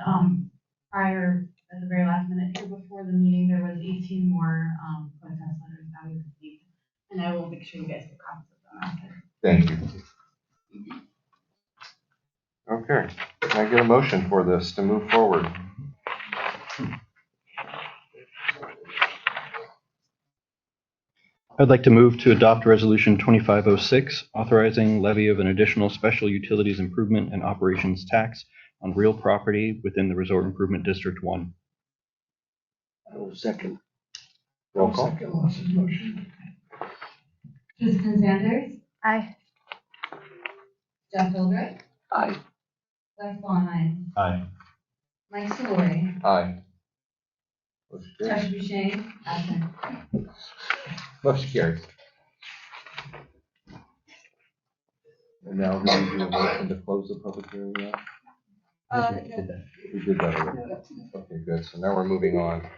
prior, at the very last minute here before the meeting, there was 18 more, protest letters that we received. And I will make sure you guys get copies of them after. Thank you. Okay. Can I get a motion for this to move forward? I'd like to move to adopt Resolution 2506, authorizing levy of an additional special utilities improvement and operations tax on real property within the Resort Improvement District 1. I will second. Roll call. Second Les's motion. Tristan Sanders, Aye. Jeff Hildreth, Aye. Wes Bonheim, Aye. Mike Solori, Aye. Motion carries. Joshua Sheen, absent. Motion carries. And now do we do a motion to close the public hearing now? We did that already. Okay, good. So now we're moving on.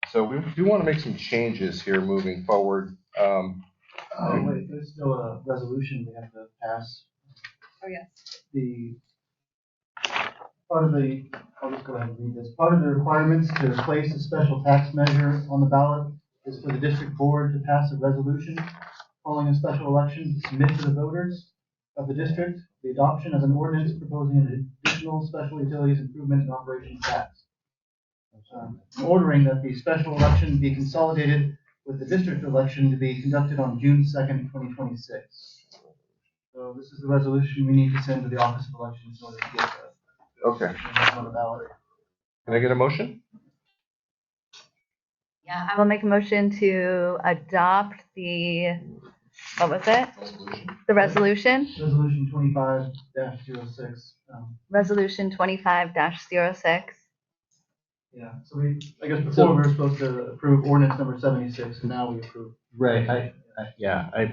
So we do want to make some changes here moving forward. Wait, there's still a resolution we have to pass. Oh, yes. I'll just go ahead and read this. Part of the requirements to place a special tax measure on the ballot is for the district board to pass a resolution calling a special election to submit to the voters of the district the adoption of an ordinance proposing an additional special utilities improvement and operations tax. Ordering that the special election be consolidated with the district election to be conducted on June 2nd, 2026. So this is the resolution we need to send to the Office of Elections in order to get Okay. on the ballot. Can I get a motion? Yeah, I will make a motion to adopt the, what was it? The resolution? Resolution 25-06. Resolution 25-06. Yeah, so I guess before we were supposed to approve ordinance number 76, and now we approve. Right.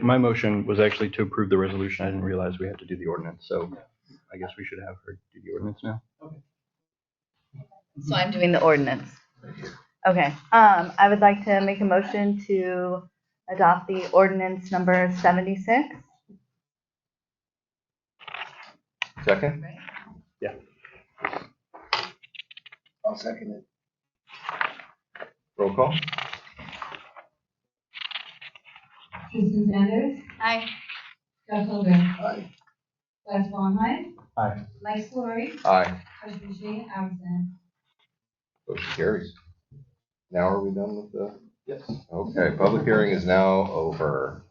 My motion was actually to approve the resolution. I didn't realize we had to do the ordinance, so I guess we should have her do the ordinance now. So I'm doing the ordinance. Okay, I would like to make a motion to adopt the ordinance number 76. Second? Yeah. I'll second it. Roll call? Kristen Sanders. Aye. Jeff Hogan. Aye. Wes Bonheim. Aye. Mike Solari. Aye. Trustee Shane absent. Motion carries. Now are we done with the? Yes. Okay, public hearing is now over.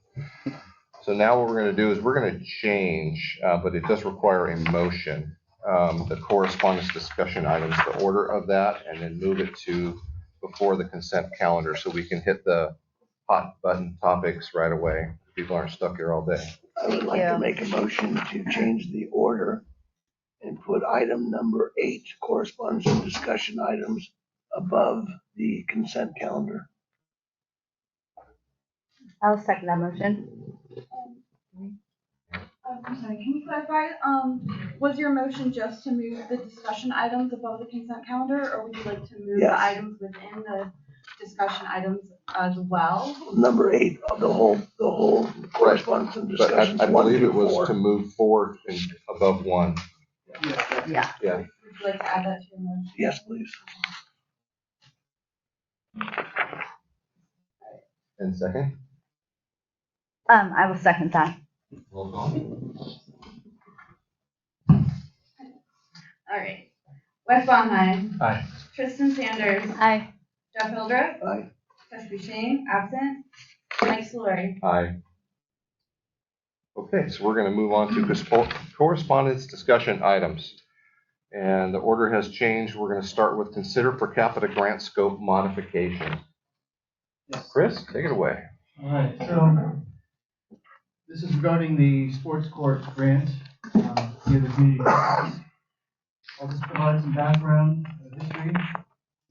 So now what we're going to do is we're going to change, but it does require a motion, the correspondence discussion items, the order of that, and then move it to before the consent calendar so we can hit the hot button topics right away. People aren't stuck here all day. I would like to make a motion to change the order and put item number 8, correspondence and discussion items, above the consent calendar. I'll second that motion. I'm sorry, can you clarify, was your motion just to move the discussion items above the consent calendar, or would you like to move Yes. the items within the discussion items as well? Number 8, the whole correspondence and But discussions. I 1 believe through it was 4. to move 4 and above 1. Yeah. Yeah. Would you like to add that to your motion? Yes, please. And second? I will second that. Roll call. All right. Wes Bonheim. Aye. Tristan Sanders. Aye. Jeff Hildreth. Aye. Trustee Shane absent. Mike Solari. Aye. Okay, so we're going to move on to correspondence discussion items. And the order has changed. We're going to start with consider per capita grant scope modification. Yes. Chris, take it away. All right, so this is regarding the sports court grant via the community. I'll just provide some background history.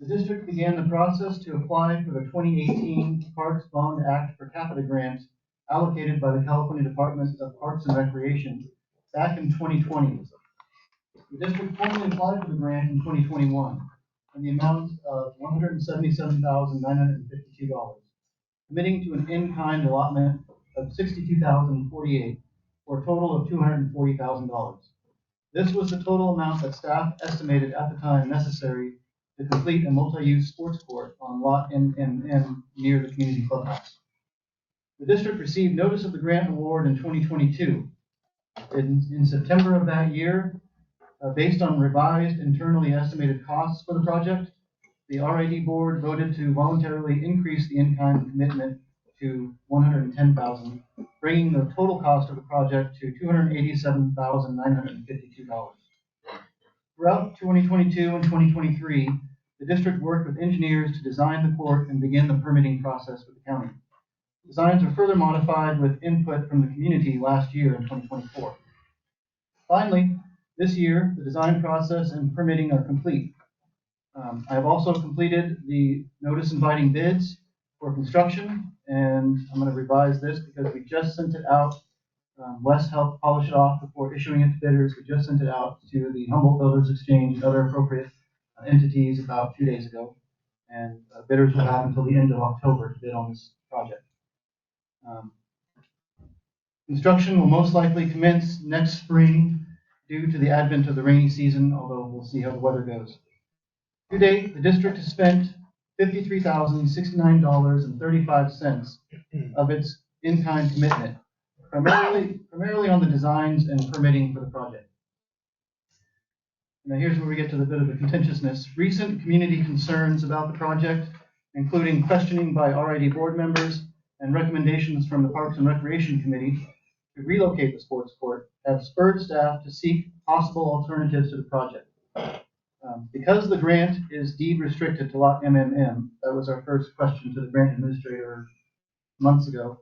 The district began the process to apply for the 2018 Parks Bond Act per capita grant allocated by the California Department of Parks and Recreation back in 2020. The district formally applied for the grant in 2021 in the amount of $177,952, committing to an in-kind allotment of $62,048 for a total of $240,000. This was the total amount that staff estimated at the time necessary to complete a multi-use sports court on lot NNN near the community clubhouse. The district received notice of the grant award in 2022. In September of that year, based on revised internally estimated costs for the project, the RID board voted to voluntarily increase the in-kind commitment to $110,000, bringing the total cost of the project to $287,952. Throughout 2022 and 2023, the district worked with engineers to design the court and begin the permitting process with the county. Designs were further modified with input from the community last year in 2024. Finally, this year, the design process and permitting are complete. I have also completed the notice inviting bids for construction, and I'm going to revise this because we just sent it out. Wes helped polish it off before issuing it to bidders. We just sent it out to the Humboldt Builders Exchange and other appropriate entities about 2 days ago, and bidders will have until the end of October to bid on this project. Construction will most likely commence next spring due to the advent of the rainy season, although we'll see how the weather goes. To date, the district has spent $53,069.35 of its in-kind commitment, primarily on the designs and permitting for the project. Now here's where we get to the bit of the contentiousness. Recent community concerns about the project, including questioning by RID board members and recommendations from the Parks and Recreation Committee, to relocate the sports court have spurred staff to seek possible alternatives to the project. Because the grant is deed restricted to lot MMM, that was our first question to the grant administrator months ago.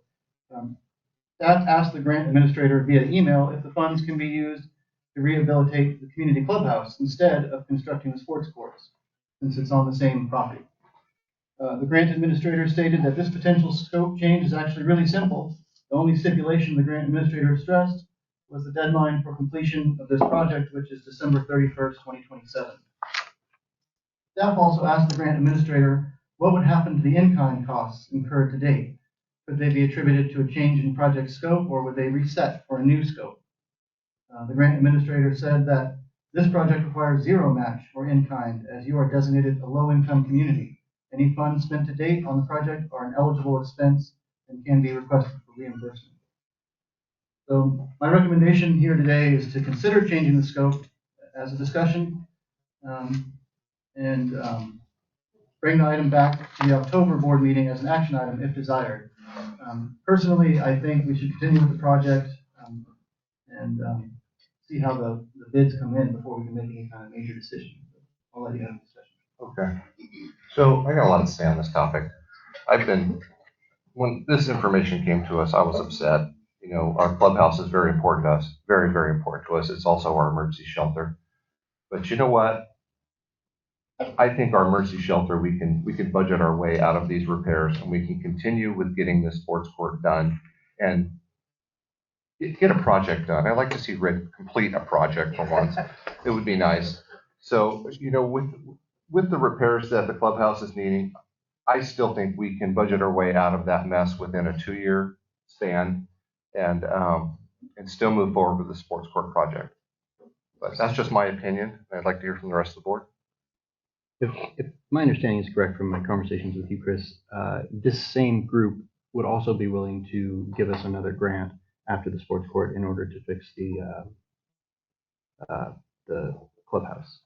Staff asked the grant administrator via email if the funds can be used to rehabilitate the community clubhouse instead of constructing the sports courts, since it's on the same property. The grant administrator stated that this potential scope change is actually really simple. The only stipulation the grant administrator stressed was the deadline for completion of this project, which is December 31st, 2027. Staff also asked the grant administrator what would happen to the in-kind costs incurred to date. Could they be attributed to a change in project scope, or would they reset for a new scope? The grant administrator said that this project requires zero match or in-kind, as you are designated a low-income community. Any funds spent to date on the project are an eligible expense and can be requested for reimbursement. So my recommendation here today is to consider changing the scope as a discussion and bring the item back to the October board meeting as an action item if desired. Personally, I think we should continue with the project and see how the bids come in before we can make any kind of major decision. I'll let you have the discussion. Okay. So I got a lot to say on this topic. When this information came to us, I was upset. You know, our clubhouse is very important to us, very, very important to us. It's also our emergency shelter. But you know what? I think our emergency shelter, we can budget our way out of these repairs, and we can continue with getting this sports court done and get a project done. I'd like to see Rick complete a project for once. It would be nice. So, you know, with the repairs that the clubhouse is needing, I still think we can budget our way out of that mess within a 2-year span and still move forward with the sports court project. But that's just my opinion. I'd like to hear from the rest of the board. If my understanding is correct from my conversations with you, Chris, this same group would also be willing to give us another grant after the sports court in order to fix the clubhouse.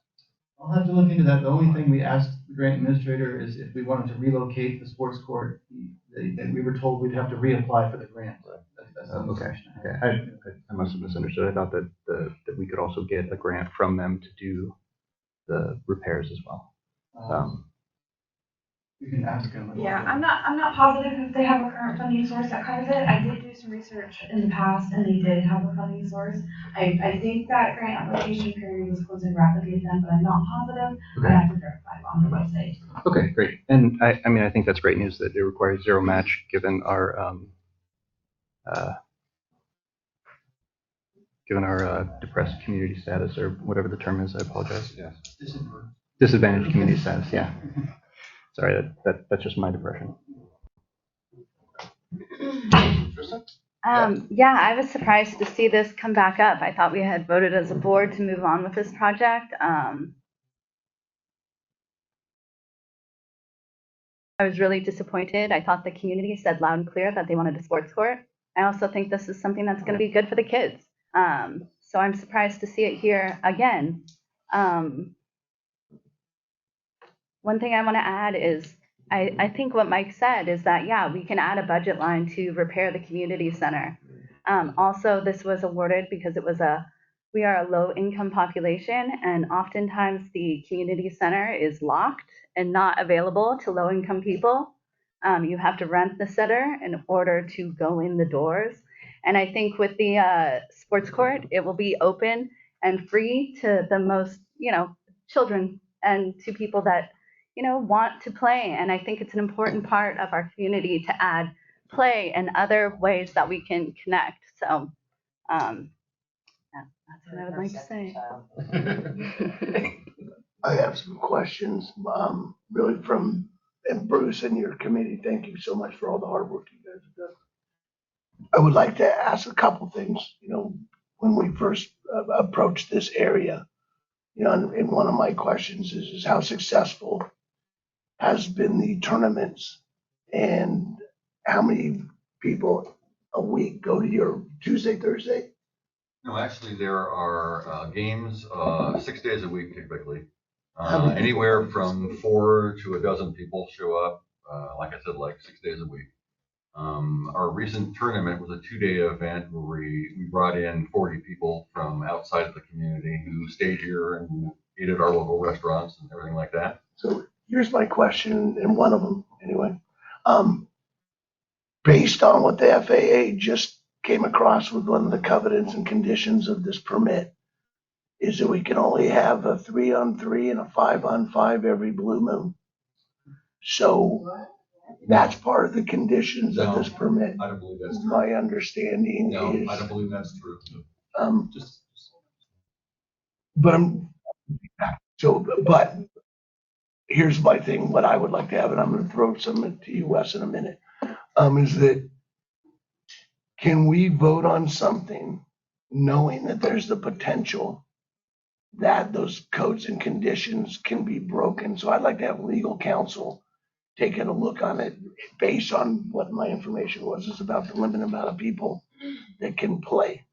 I'll have to look into that. The only thing we asked the grant administrator is if we wanted to relocate the sports court, that we were told we'd have to reapply for the grant. Okay. I must have misunderstood. I thought that we could also get a grant from them to do the repairs as well. You can ask them. Yeah, I'm not positive if they have a current funding source that covers it. I did do some research in the past, and they did have a funding source. I think that grant application period was closing rapidly then, but I'm not positive. Okay. I have to verify on the website. Okay, great. And I mean, I think that's great news that it requires zero match given our depressed community status, or whatever the term is. I apologize. Yes. Disadvantaged community status. Yeah. Sorry, that's just my depression. Yeah, I was surprised to see this come back up. I thought we had voted as a board to move on with this project. I was really disappointed. I thought the community said loud and clear that they wanted a sports court. I also think this is something that's going to be good for the kids. So I'm surprised to see it here again. One thing I want to add is I think what Mike said is that, yeah, we can add a budget line to repair the community center. Also, this was awarded because we are a low income population, and oftentimes the community center is locked and not available to low income people. You have to rent the center in order to go in the doors. And I think with the sports court, it will be open and free to the most, children and to people that, want to play. And I think it's an important part of our community to add play and other ways that we can connect. So that's what I would like to say. I have some questions, really from Bruce and your committee. Thank you so much for all the hard work you guys have done. I would like to ask a couple things. When we first approached this area, and one of my questions is how successful has been the tournaments, and how many people a week go to your Tuesday, Thursday? No, actually, there are games 6 days a week typically. Anywhere from 4 to a dozen people show up. Like I said, like 6 days a week. Our recent tournament was a 2-day event where we brought in 40 people from outside of the community who stayed here and ate at our local restaurants and everything like that. So here's my question, and one of them anyway. Based on what the FAA just came across with one of the covenants and conditions of this permit, is that we can only have a 3-on-3 and a 5-on-5 every blue moon. So that's part of the conditions of this permit. I don't believe that's true. My understanding No, is. I don't believe that's true. But here's my thing, what I would like to have, and I'm gonna throw something to you, Wes, in a minute, is that can we vote on something knowing that there's the potential that those codes and conditions can be broken? So I'd like to have legal counsel taking a look on it based on what my information was, is about the limited amount of people that can play.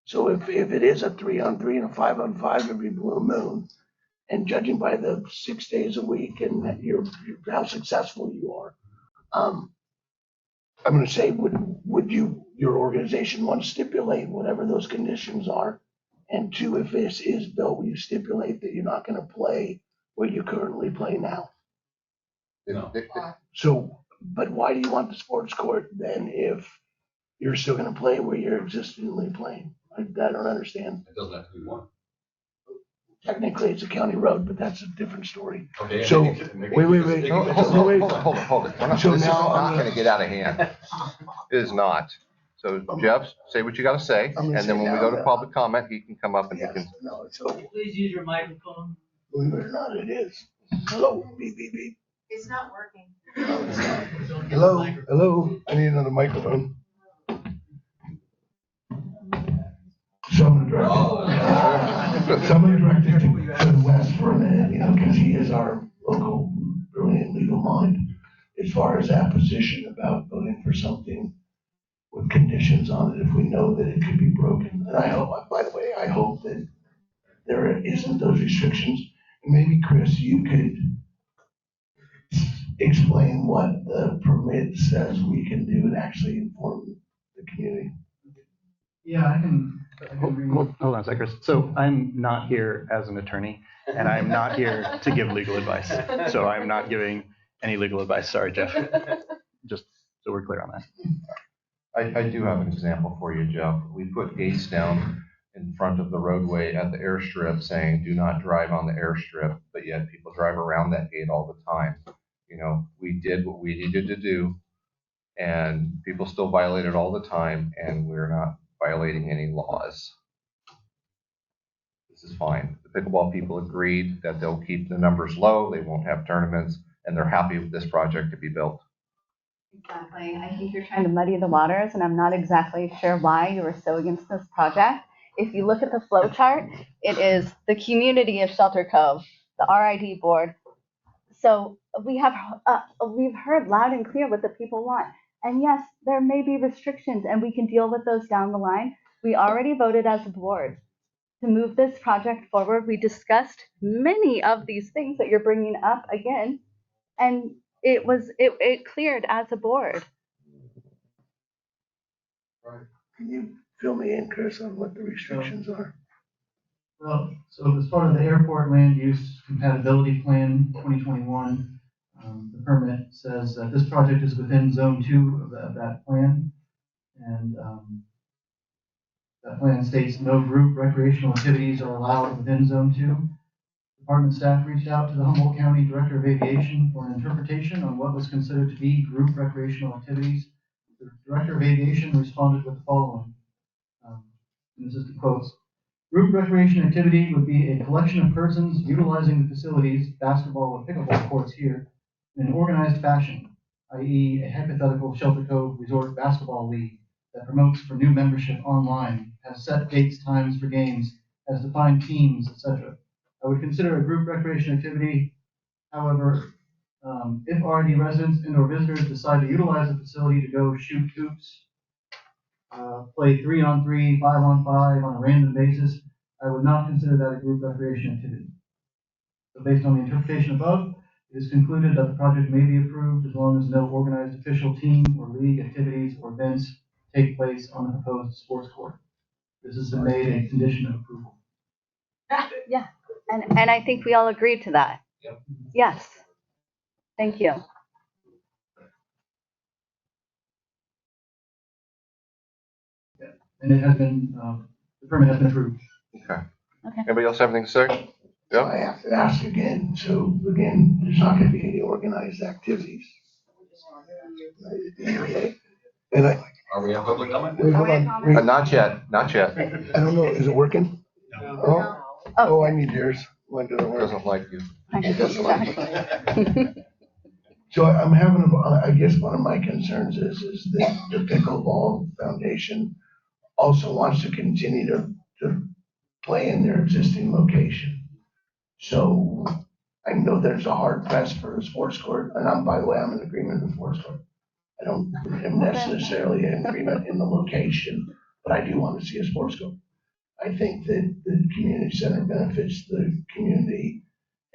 So if it is a 3-on-3 and a 5-on-5 every blue moon, and judging by the 6 days a week and how successful you are, I'm going to say, would your organization want to stipulate whatever those conditions are? And 2, if this is built, will you stipulate that you're not going to play where you currently play now? No. So, but why do you want the sports court then if you're still going to play where you're existingly playing? I don't understand. It doesn't have to be one. Technically, it's a county road, but that's a different story. Okay. So, wait. Hold it. So this is not going to get out of hand. It is not. So Jeff, say what you got to say, and then when we go to public comment, he can come up and he can. No, so Please use your microphone. believe it or not, it is. Hello, beep, beep, beep. It's not working. Hello. I need another microphone. Someone directed to Wes for a minute, because he is our local brilliant legal mind. As far as that position about voting for something with conditions on it, if we know that it could be broken. And I hope, by the way, that there isn't those restrictions. And maybe Chris, you could explain what the permit says we can do and actually inform the community. Yeah, I can Hold on a sec, Chris. So I'm not here as an attorney, and I'm not here to give legal advice. So I'm not giving any legal advice. Sorry, Jeff. Just so we're clear on that. I do have an example for you, Jeff. We put gates down in front of the roadway at the airstrip saying, do not drive on the airstrip, but yet people drive around that gate all the time. We did what we needed to do, and people still violate it all the time, and we're not violating any laws. This is fine. The pickleball people agreed that they'll keep the numbers low, they won't have tournaments, and they're happy with this project to be built. Exactly. I think you're trying to muddy the waters, and I'm not exactly sure why you were so against this project. If you look at the flow chart, it is the community of Shelter Cove, the RID board. So we've heard loud and clear what the people want. And yes, there may be restrictions, and we can deal with those down the line. We already voted as a board to move this project forward. We discussed many of these things that you're bringing up again, and it cleared as a board. Right. Can you fill me in, Chris, on what the restrictions are? Well, so as part of the airport land use compatibility plan 2021, the permit says that this project is within zone 2 of that plan. And that plan states no group recreational activities are allowed within zone 2. Department staff reached out to the Humboldt County Director of Aviation for an interpretation on what was considered to be group recreational activities. The Director of Aviation responded with the following. And this is the quotes. Group recreation activity would be a collection of persons utilizing the facilities, basketball or pickleball courts here, in an organized fashion, i.e. a hypothetical Shelter Cove Resort Basketball League that promotes for new membership online, has set dates, times for games, has defined teams, etc. I would consider a group recreation activity, however, if RD residents and or visitors decide to utilize the facility to go shoot hoops, play 3-on-3, 5-on-5 on a random basis, I would not consider that a group recreation activity. So based on the interpretation above, It is concluded that the project may be approved as long as no organized official team or league activities or events take place on the proposed sports court. This has been made a condition of approval. Yeah, and I think we all agreed to that. Yep. Yes. Thank you. And it has been, the permit has been approved. Okay. Okay. Anybody else have anything to say? Yep. I have to ask again, so again, there's not gonna be any organized activities. And Are we on public comment? wait, hold on, wait, Not yet, not yet. I don't know, is it working? Oh, I need yours. Mine doesn't work. Doesn't like you. It doesn't like me. So I'm having, I guess one of my concerns is that the Pickleball Foundation also wants to continue to play in their existing location. So I know there's a hard press for a sports court, and by the way, I'm in agreement with the sports court. I don't am necessarily in agreement in the location, but I do want to see a sports court. I think that the community center benefits the community,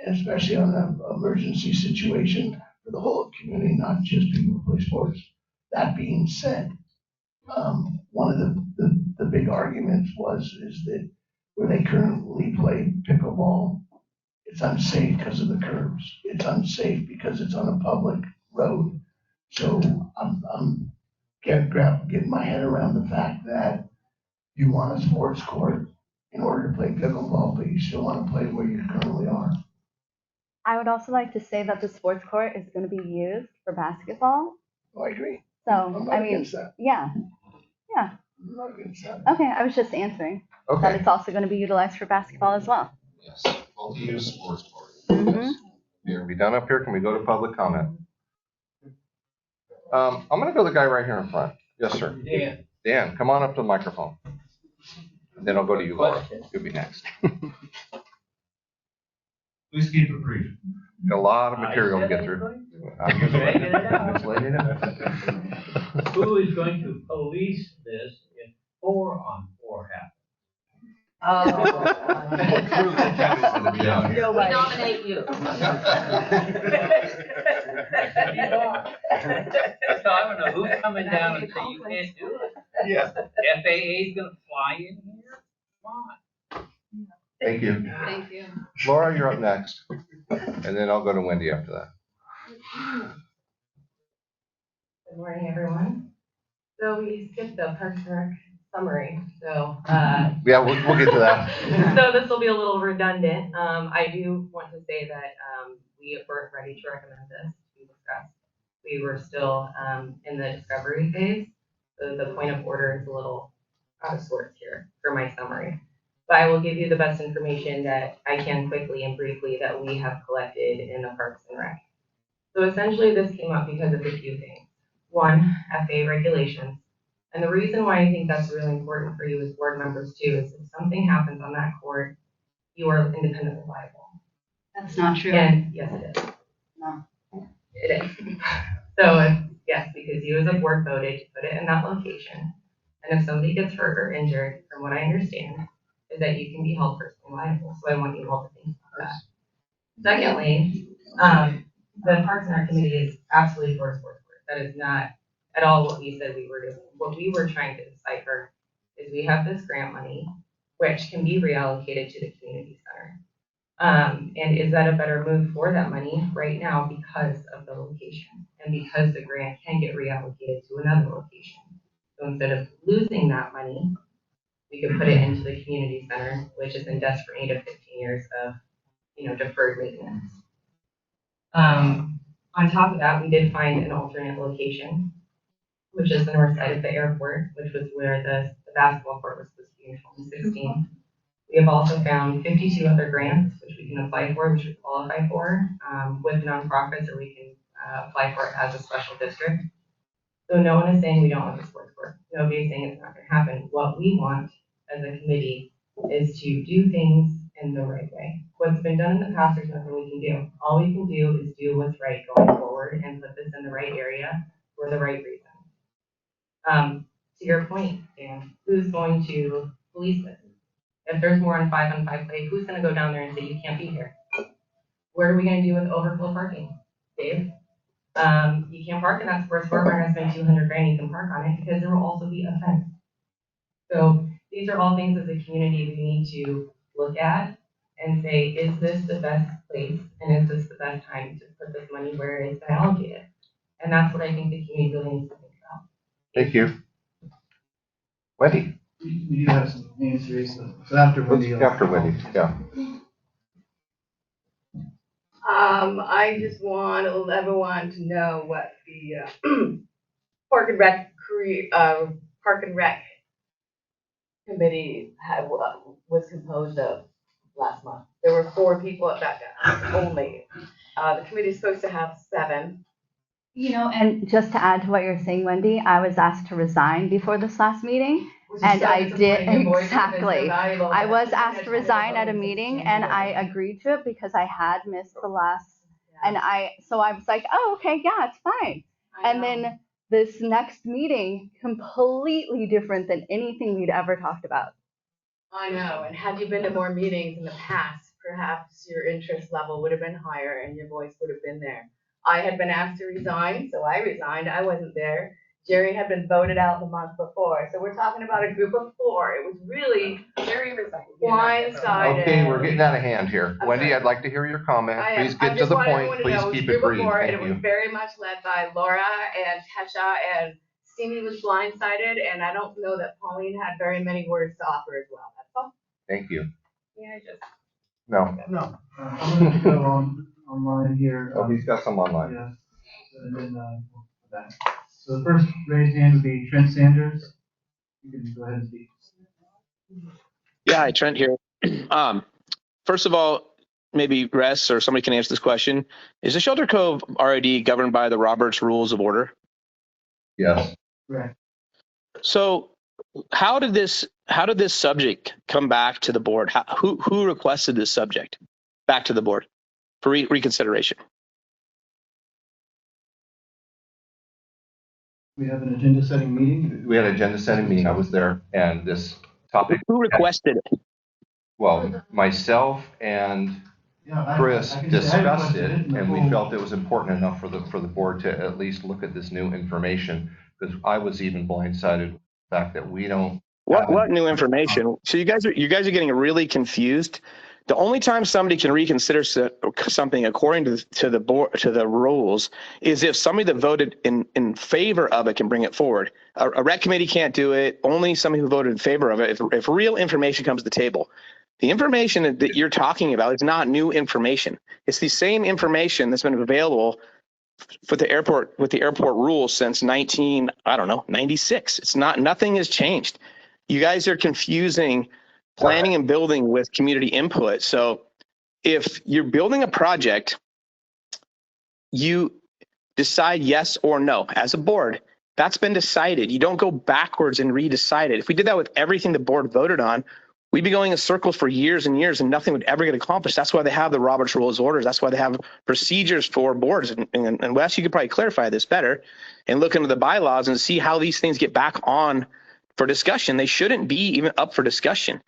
especially on an emergency situation for the whole community, not just people who play sports. That being said, one of the big arguments is that where they currently play pickleball, it's unsafe because of the curbs. It's unsafe because it's on a public road. So I'm getting my head around the fact that you want a sports court in order to play pickleball, but you still want to play where you currently are. I would also like to say that the sports court is going to be used for basketball. Oh, I agree. So, I'm not I mean, against that. yeah. Yeah. I'm not against that. Okay, I was just answering that Okay. it's also going to be utilized for basketball as well. Yes, multi-use sports park. Mhm. We're gonna be done up here. Can we go to public comment? I'm gonna go to the guy right here in front. Yes, sir. Dan. Dan, come on up to the microphone. And then I'll go to you, Laura. You'll be next. Please keep it brief. Got a lot of material to get through. I'm just letting you know. Who is going to police this if 4-on-4 happens? We nominate you. So I don't know who's coming down and saying you can't do it. Yeah. FAA is gonna fly in here? Come on. Thank you. Thank you. Laura, you're up next. And then I'll go to Wendy after that. Good morning, everyone. So we skipped the Parks and Rec summary, so. Yeah, we'll get to that. So this will be a little redundant. I do want to say that we weren't ready to recommend this to be discussed. We were still in the discovery phase, so the point of order is a little out of sorts here for my summary. But I will give you the best information that I can quickly and briefly that we have collected in the Parks and Rec. So essentially this came up because of a few things. One, FAA regulations. And the reason why I think that's really important for you as board members too is if something happens on that court, you are independently liable. That's not true. And yes, it is. No. It is. So yes, because you as a board voted to put it in that location. And if somebody gets hurt or injured, from what I understand, is that you can be held personally liable. So I want you all to think about that. Secondly, the Parks and Rec Committee is absolutely for sports court. That is not at all what we said we were doing. What we were trying to decipher is we have this grant money, which can be reallocated to the community center. And is that a better move for that money right now because of the location and because the grant can get reallocated to another location? So instead of losing that money, we could put it into the community center, which is in desperate need of 15 years of, deferred maintenance. On top of that, we did find an alternate location, which is the north side of the airport, which was where the basketball court was supposed to be in 2016. We have also found 52 other grants, which we can apply for, which we qualify for, with nonprofits, or we can apply for it as a special district. So no one is saying we don't want the sports court. Nobody is saying it's not going to happen. What we want as a committee is to do things in the right way. What's been done in the past, there's nothing we can do. All we can do is do what's right going forward and put this in the right area for the right reason. To your point, Dan, who's going to police this? If there's more on 5-on-5 play, who's going to go down there and say you can't be here? What are we gonna do with overflow parking, Dave? You can't park in that sports bar, we're gonna spend 200 grand, you can park on it, because there will also be a fence. So these are all things as a community we need to look at and say, is this the best place? And is this the best time to put this money where it's been allocated? And that's what I think the community really needs to think about. Thank you. Wendy? We do have some hands raised, so after Wendy. After Wendy, yeah. I just want everyone to know what the Park and Rec committee was composed of last month. There were 4 people at that time only. The committee is supposed to have 7. You know, and just to add to what you're saying, Wendy, I was asked to resign before this last meeting. And I did, exactly. I was asked to resign at a meeting and I agreed to it because I had missed the last, so I was like, oh, okay, yeah, it's fine. And then this next meeting, completely different than anything we'd ever talked about. I know, and had you been to more meetings in the past, perhaps your interest level would have been higher and your voice would have been there. I had been asked to resign, so I resigned. I wasn't there. Jerry had been voted out the month before. So we're talking about a group of 4. It was really very blindsided. Okay, we're getting out of hand here. Wendy, I'd like to hear your comment. Please get to the point. Please keep it brief. Thank it was you. very much led by Laura and Tesha, and Stevie was blindsided, and I don't know that Pauline had very many words to offer as well. That's all. Thank you. Yeah, just. No. No. I'm going to go online here. Oh, he's got some online. Yeah. And then we'll go back. So the first raised hand would be Trent Sanders. You can go ahead and speak. Yeah, hi, Trent here. First of all, maybe Russ or somebody can answer this question. Is the Shelter Cove RID governed by the Roberts Rules of Order? Yes. Right. So how did this subject come back to the board? Who requested this subject back to the board for reconsideration? We have an agenda setting meeting. We had an agenda setting meeting. I was there, and this topic. Who requested it? Well, myself and Chris discussed it, and we felt it was important enough for the board to at least look at this new information, because I was even blindsided with the fact that we don't. What new information? So you guys are getting really confused. The only time somebody can reconsider something according to the board, to the rules, is if somebody that voted in favor of it can bring it forward. A rec committee can't do it. Only somebody who voted in favor of it. If real information comes to the table, the information that you're talking about is not new information. It's the same information that's been available for the airport with the airport rules since 96. It's not. Nothing has changed. You guys are confusing planning and building with community input. So if you're building a project, you decide yes or no as a board. That's been decided. You don't go backwards and redecide it. If we did that with everything the board voted on, we'd be going in circles for years and years and nothing would ever get accomplished. That's why they have the Roberts Rules of Orders. That's why they have procedures for boards. And Wes, you could probably clarify this better and look into the bylaws and see how these things get back on for discussion. They shouldn't be even up for discussion.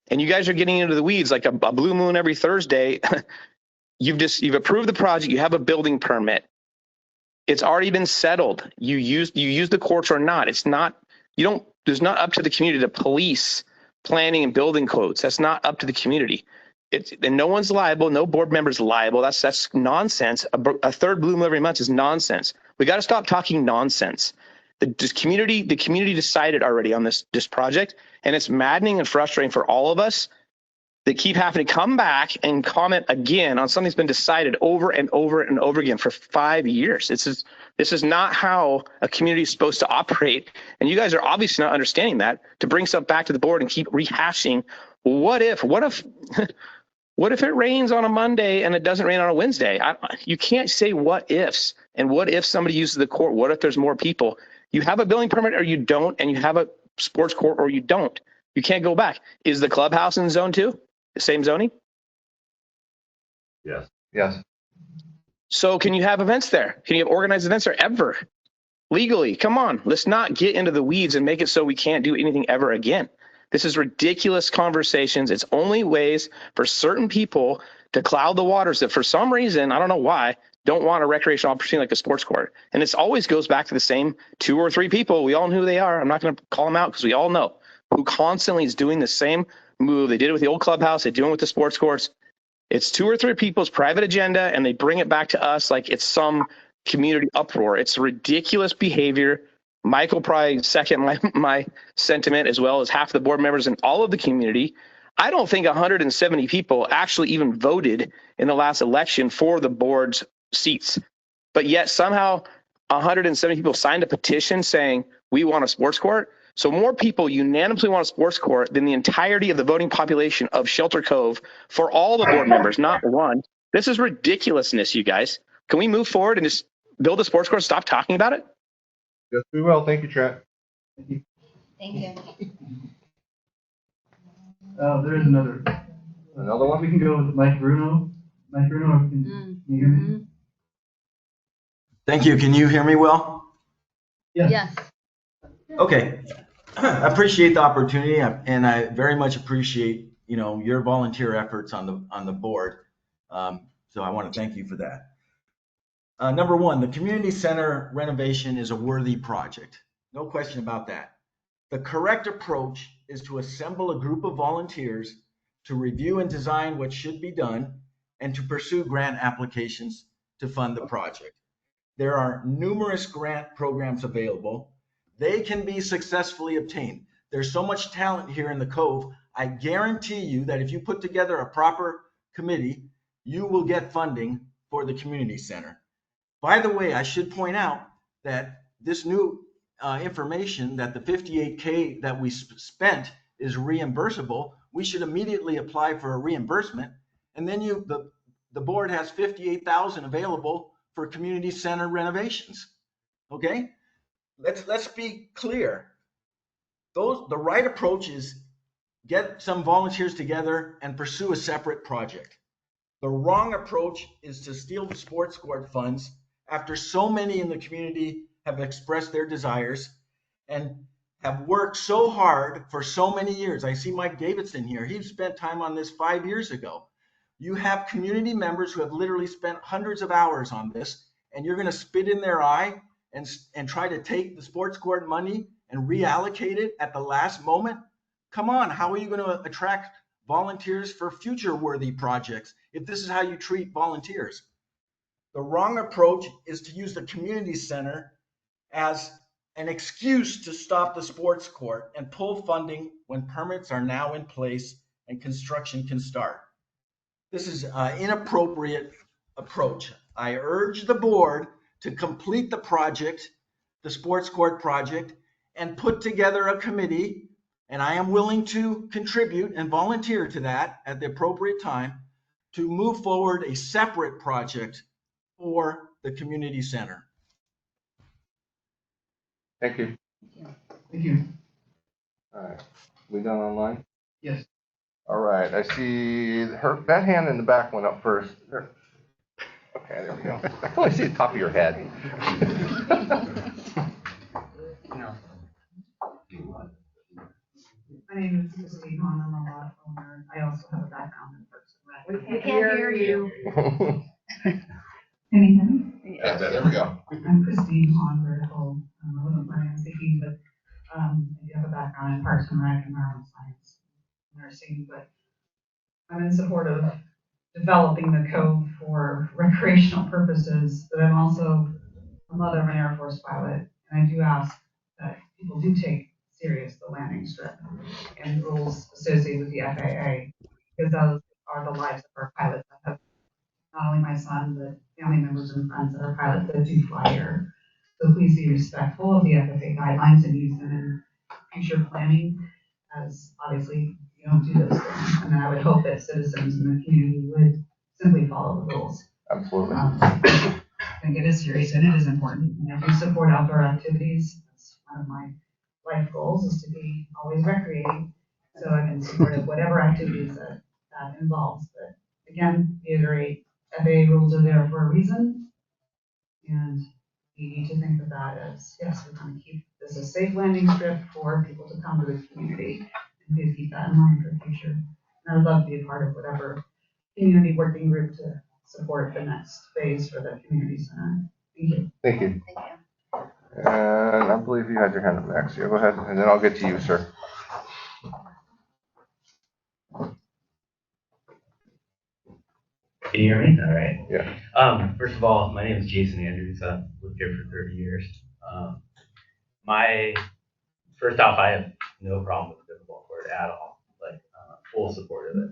And you guys are getting into the weeds like a blue moon every Thursday. You've approved the project. You have a building permit. It's already been settled. You use the courts or not. It's not not up to the community to police planning and building codes. That's not up to the community. And no one's liable. No board member's liable. That's nonsense. A third blue moon every month is nonsense. We got to stop talking nonsense. The community decided already on this project, and it's maddening and frustrating for all of us that keep having to come back and comment again on something that's been decided over and over and over again for 5 years. This is not how a community is supposed to operate, and you guys are obviously not understanding that. To bring stuff back to the board and keep rehashing, what if it rains on a Monday and it doesn't rain on a Wednesday? You can't say what ifs. And what if somebody uses the court? What if there's more people? You have a building permit or you don't, and you have a sports court or you don't. You can't go back. Is the clubhouse in zone 2? The same zoning? Yes. Yes. So can you have events there? Can you have organized events there ever? Legally, come on. Let's not get into the weeds and make it so we can't do anything ever again. This is ridiculous conversations. It's only ways for certain people to cloud the waters that for some reason, I don't know why, don't want a recreational opportunity like a sports court. And it always goes back to the same 2 or 3 people. We all know who they are. I'm not going to call them out because we all know who constantly is doing the same move. They did it with the old clubhouse. They do it with the sports courts. It's 2 or 3 people's private agenda, and they bring it back to us like it's some community uproar. It's ridiculous behavior. Michael probably second my sentiment, as well as half the board members and all of the community. I don't think 170 people actually even voted in the last election for the board's seats. But yet somehow 170 people signed a petition saying we want a sports court. So more people unanimously want a sports court than the entirety of the voting population of Shelter Cove for all the board members, not one. This is ridiculousness, you guys. Can we move forward and just build a sports court, stop talking about it? Yes, we will. Thank you, Trent. Thank you. There is another. Another one? We can go with Mike Bruno. Mike Bruno, can you hear me? Thank you. Can you hear me well? Yes. Yes. Okay. I appreciate the opportunity, and I very much appreciate, your volunteer efforts on the board. So I want to thank you for that. Number one, the community center renovation is a worthy project. No question about that. The correct approach is to assemble a group of volunteers to review and design what should be done and to pursue grant applications to fund the project. There are numerous grant programs available. They can be successfully obtained. There's so much talent here in the Cove. I guarantee you that if you put together a proper committee, you will get funding for the community center. By the way, I should point out that this new information that the $58K that we spent is reimbursable. We should immediately apply for a reimbursement, and then the board has $58,000 available for community center renovations. Okay, let's be clear. The right approach is get some volunteers together and pursue a separate project. The wrong approach is to steal the sports court funds after so many in the community have expressed their desires and have worked so hard for so many years. I see Mike Davidson here. He spent time on this 5 years ago. You have community members who have literally spent hundreds of hours on this, and you're going to spit in their eye and try to take the sports court money and reallocate it at the last moment? Come on, how are you going to attract volunteers for future worthy projects if this is how you treat volunteers? The wrong approach is to use the community center as an excuse to stop the sports court and pull funding when permits are now in place and construction can start. This is an inappropriate approach. I urge the board to complete the project, the sports court project, and put together a committee, and I am willing to contribute and volunteer to that at the appropriate time to move forward a separate project for the community center. Thank you. Thank you. All right. We done online? Yes. All right. I see that hand in the back went up first. There. Okay, there we go. I can only see the top of your head. My name is Christine Hahn. I'm a lot owner. I also have a background in Parks and Rec. We can't hear you. Can you hear me? Yeah, there we go. I'm Christine Hahn, vertical. I wasn't planning on speaking, but I do have a background in Parks and Rec, environmental science, nursing, but I'm in support of developing the Cove for recreational purposes, but I'm also a mother of an Air Force pilot, and I do ask that people do take serious the landing strip and rules associated with the FAA, because those are the lives of our pilots. I have not only my son, but family members and friends that are pilots that do fly here. So please be respectful of the FAA guidelines and use them in future planning, as obviously you don't do those things. And I would hope that citizens in the community would simply follow the rules. Absolutely. I think it is serious and it is important. And I do support outdoor activities. That's one of my life goals, is to be always recreating. So I'm in support of whatever activities that involves. But again, reiterate, FAA rules are there for a reason. And you need to think of that as, yes, we're going to keep this a safe landing strip for people to come to the community. And please keep that in mind for the future. And I would love to be a part of whatever community working group to support the next phase for the community center. Thank you. Thank you. And I believe you had your hand up next. Yeah, go ahead, and then I'll get to you, sir. Can you hear me? All right. Yeah. First of all, my name is Jason Andrews. I've lived here for 30 years. First off, I have no problem with the pickleball court at all. Like, full support of it.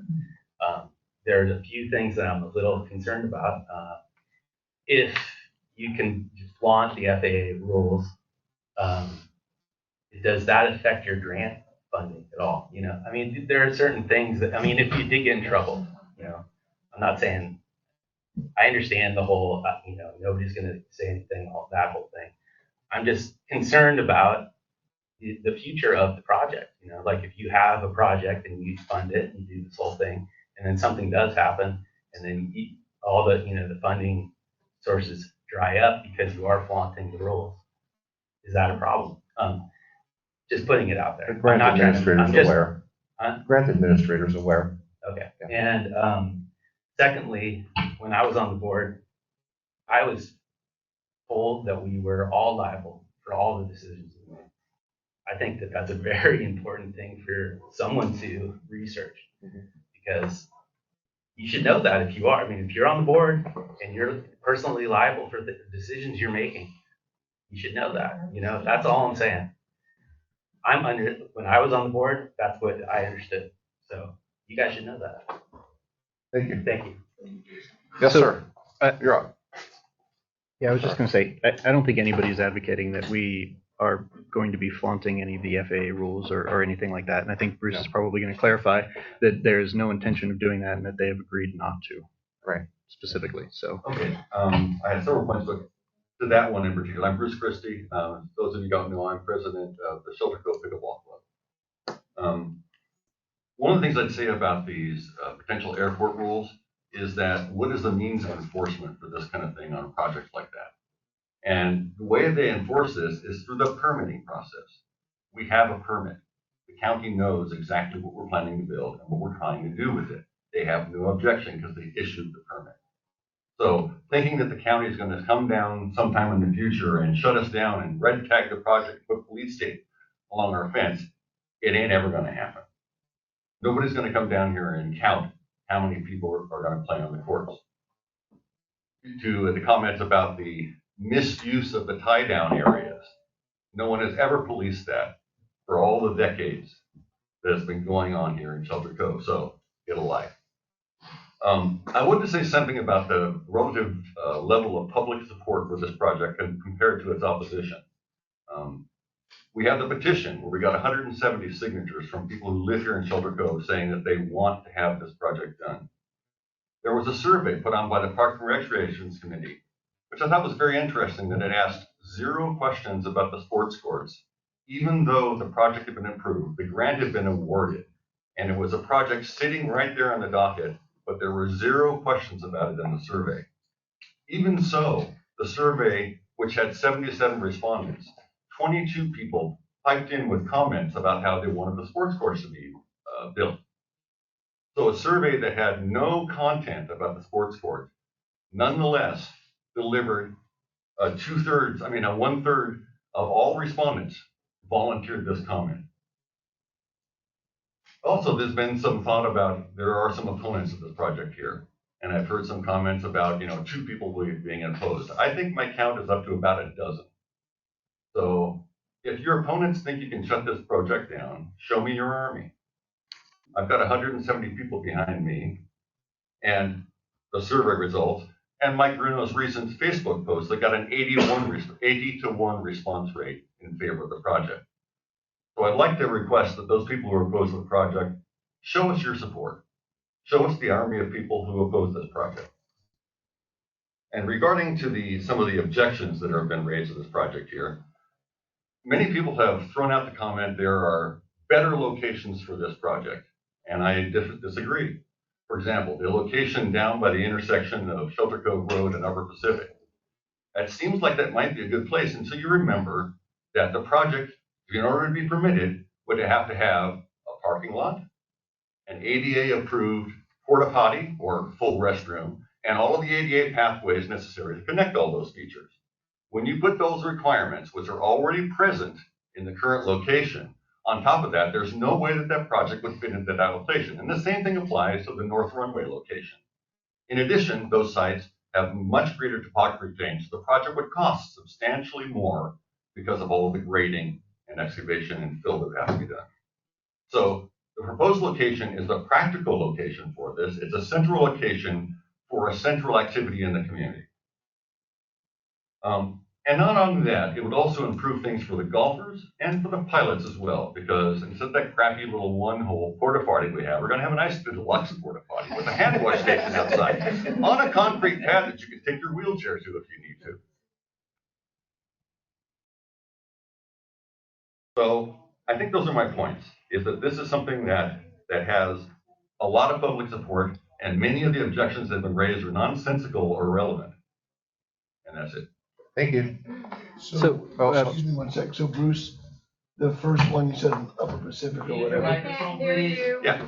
There's a few things that I'm a little concerned about. If you can just flaunt the FAA rules, does that affect your grant funding at all? You know, I mean, there are certain things that, I mean, if you did get in trouble, you know, I'm not saying, I understand the whole, you know, nobody's going to say anything, all that whole thing. I'm just concerned about the future of the project. You know, like if you have a project and you fund it and you do this whole thing, and then something does happen, and then all the, you know, the funding sources dry up because you are flaunting the rules. Is that a problem? Just putting it out there. The grant administrator's aware. Huh? Grant administrator's aware. Okay. Yeah. And secondly, when I was on the board, I was told that we were all liable for all the decisions we made. I think that that's a very important thing for someone to research, because you should know that if you are. I mean, if you're on the board and you're personally liable for the decisions you're making, you should know that. You know, that's all I'm saying. When I was on the board, that's what I understood. So you guys should know that. Thank you. Thank you. Yes, sir. You're on. Yeah, I was just going to say, I don't think anybody's advocating that we are going to be flaunting any of the FAA rules or anything like that. And I think Bruce is probably going to clarify that there's no intention of doing that and that they have agreed not to. Right. Specifically. So. Okay. I had several points, but to that one in particular, I'm Bruce Christie. Those of you who don't know, I'm president of the Shelter Cove Pickleball Club. One of the things I'd say about these potential airport rules is that what is the means of enforcement for this kind of thing on a project like that? And the way they enforce this is through the permitting process. We have a permit. The county knows exactly what we're planning to build and what we're trying to do with it. They have no objection because they issued the permit. So thinking that the county is going to come down sometime in the future and shut us down and red tag the project, put police tape along our fence, it ain't ever going to happen. Nobody's going to come down here and count how many people are going to play on the courts. To the comments about the misuse of the tie-down areas, no one has ever policed that for all the decades that has been going on here in Shelter Cove. So get a life. I wanted to say something about the relative level of public support for this project compared to its opposition. We have the petition where we got 170 signatures from people who live here in Shelter Cove saying that they want to have this project done. There was a survey put on by the Parks and Recreations Committee, which I thought was very interesting, that it asked 0 questions about the sports courts, even though the project had been approved, the grant had been awarded, and it was a project sitting right there on the docket, but there were 0 questions about it in the survey. Even so, the survey, which had 77 respondents, 22 people piped in with comments about how they wanted the sports courts to be built. So a survey that had no content about the sports court, nonetheless delivered 1/3 of all respondents volunteered this comment. Also, there's been some thought about, there are some opponents of this project here. And I've heard some comments about, 2 people being opposed. I think my count is up to about a dozen. So if your opponents think you can shut this project down, show me your army. I've got 170 people behind me, and the survey results, and Mike Bruno's recent Facebook post that got an 80-to-1 response rate in favor of the project. So I'd like to request that those people who are opposed to the project, show us your support. Show us the army of people who oppose this project. And regarding to some of the objections that have been raised to this project here, many people have thrown out the comment there are better locations for this project, and I disagree. For example, the location down by the intersection of Shelter Cove Road and Upper Pacific. It seems like that might be a good place until you remember that the project, in order to be permitted, would have to have a parking lot, an ADA approved porta potty or full restroom, and all of the ADA pathways necessary to connect all those features. When you put those requirements, which are already present in the current location, on top of that, there's no way that that project would fit into that location. And the same thing applies to the North Runway location. In addition, those sites have much greater topography change. The project would cost substantially more because of all of the grading and excavation and fill that has to be done. So the proposed location is a practical location for this. It's a central location for a central activity in the community. And not only that, it would also improve things for the golfers and for the pilots as well, because instead of that crappy little one-hole porta potty we have, we're going to have a nice deluxe porta potty with a hand wash station outside on a concrete pad that you can take your wheelchair to if you need to. So I think those are my points, is that this is something that has a lot of public support, and many of the objections that have been raised are nonsensical or irrelevant. And that's it. Thank you. So, excuse me one sec. So Bruce, the first one you said in Upper Pacific or whatever. Microphone, please. Yeah.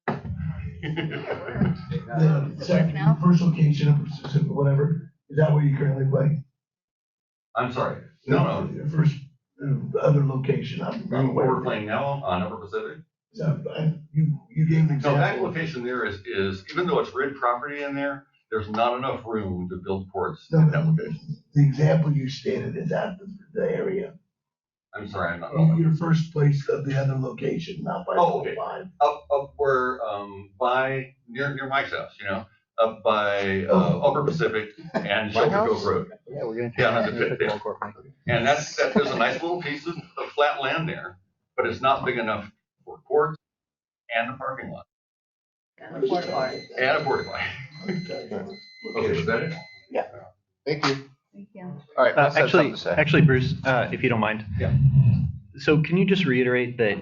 The second, the first location, Upper Pacific or whatever, is that where you currently play? I'm sorry. No. The first, the other location. Where we're playing now on Upper Pacific? You gave an example. No, that location there is even though it's red property in there, there's not enough room to build courts in that location. The example you stated is at the area. I'm sorry, I'm not. Your first place of the other location, not by okay. 5. Up where by near Mike's house, up by Upper Pacific and Shelter Cove Road. Yeah, we're gonna down at the pit there. And that's there's a nice little piece of flat land there, but it's not big enough for courts and a parking lot. And a porta potty. And a porta potty. Okay, is that it? Yeah. Thank you. Thank you. All right. Wes has something to say. Actually, Bruce, if you don't mind. Yeah. So can you just reiterate that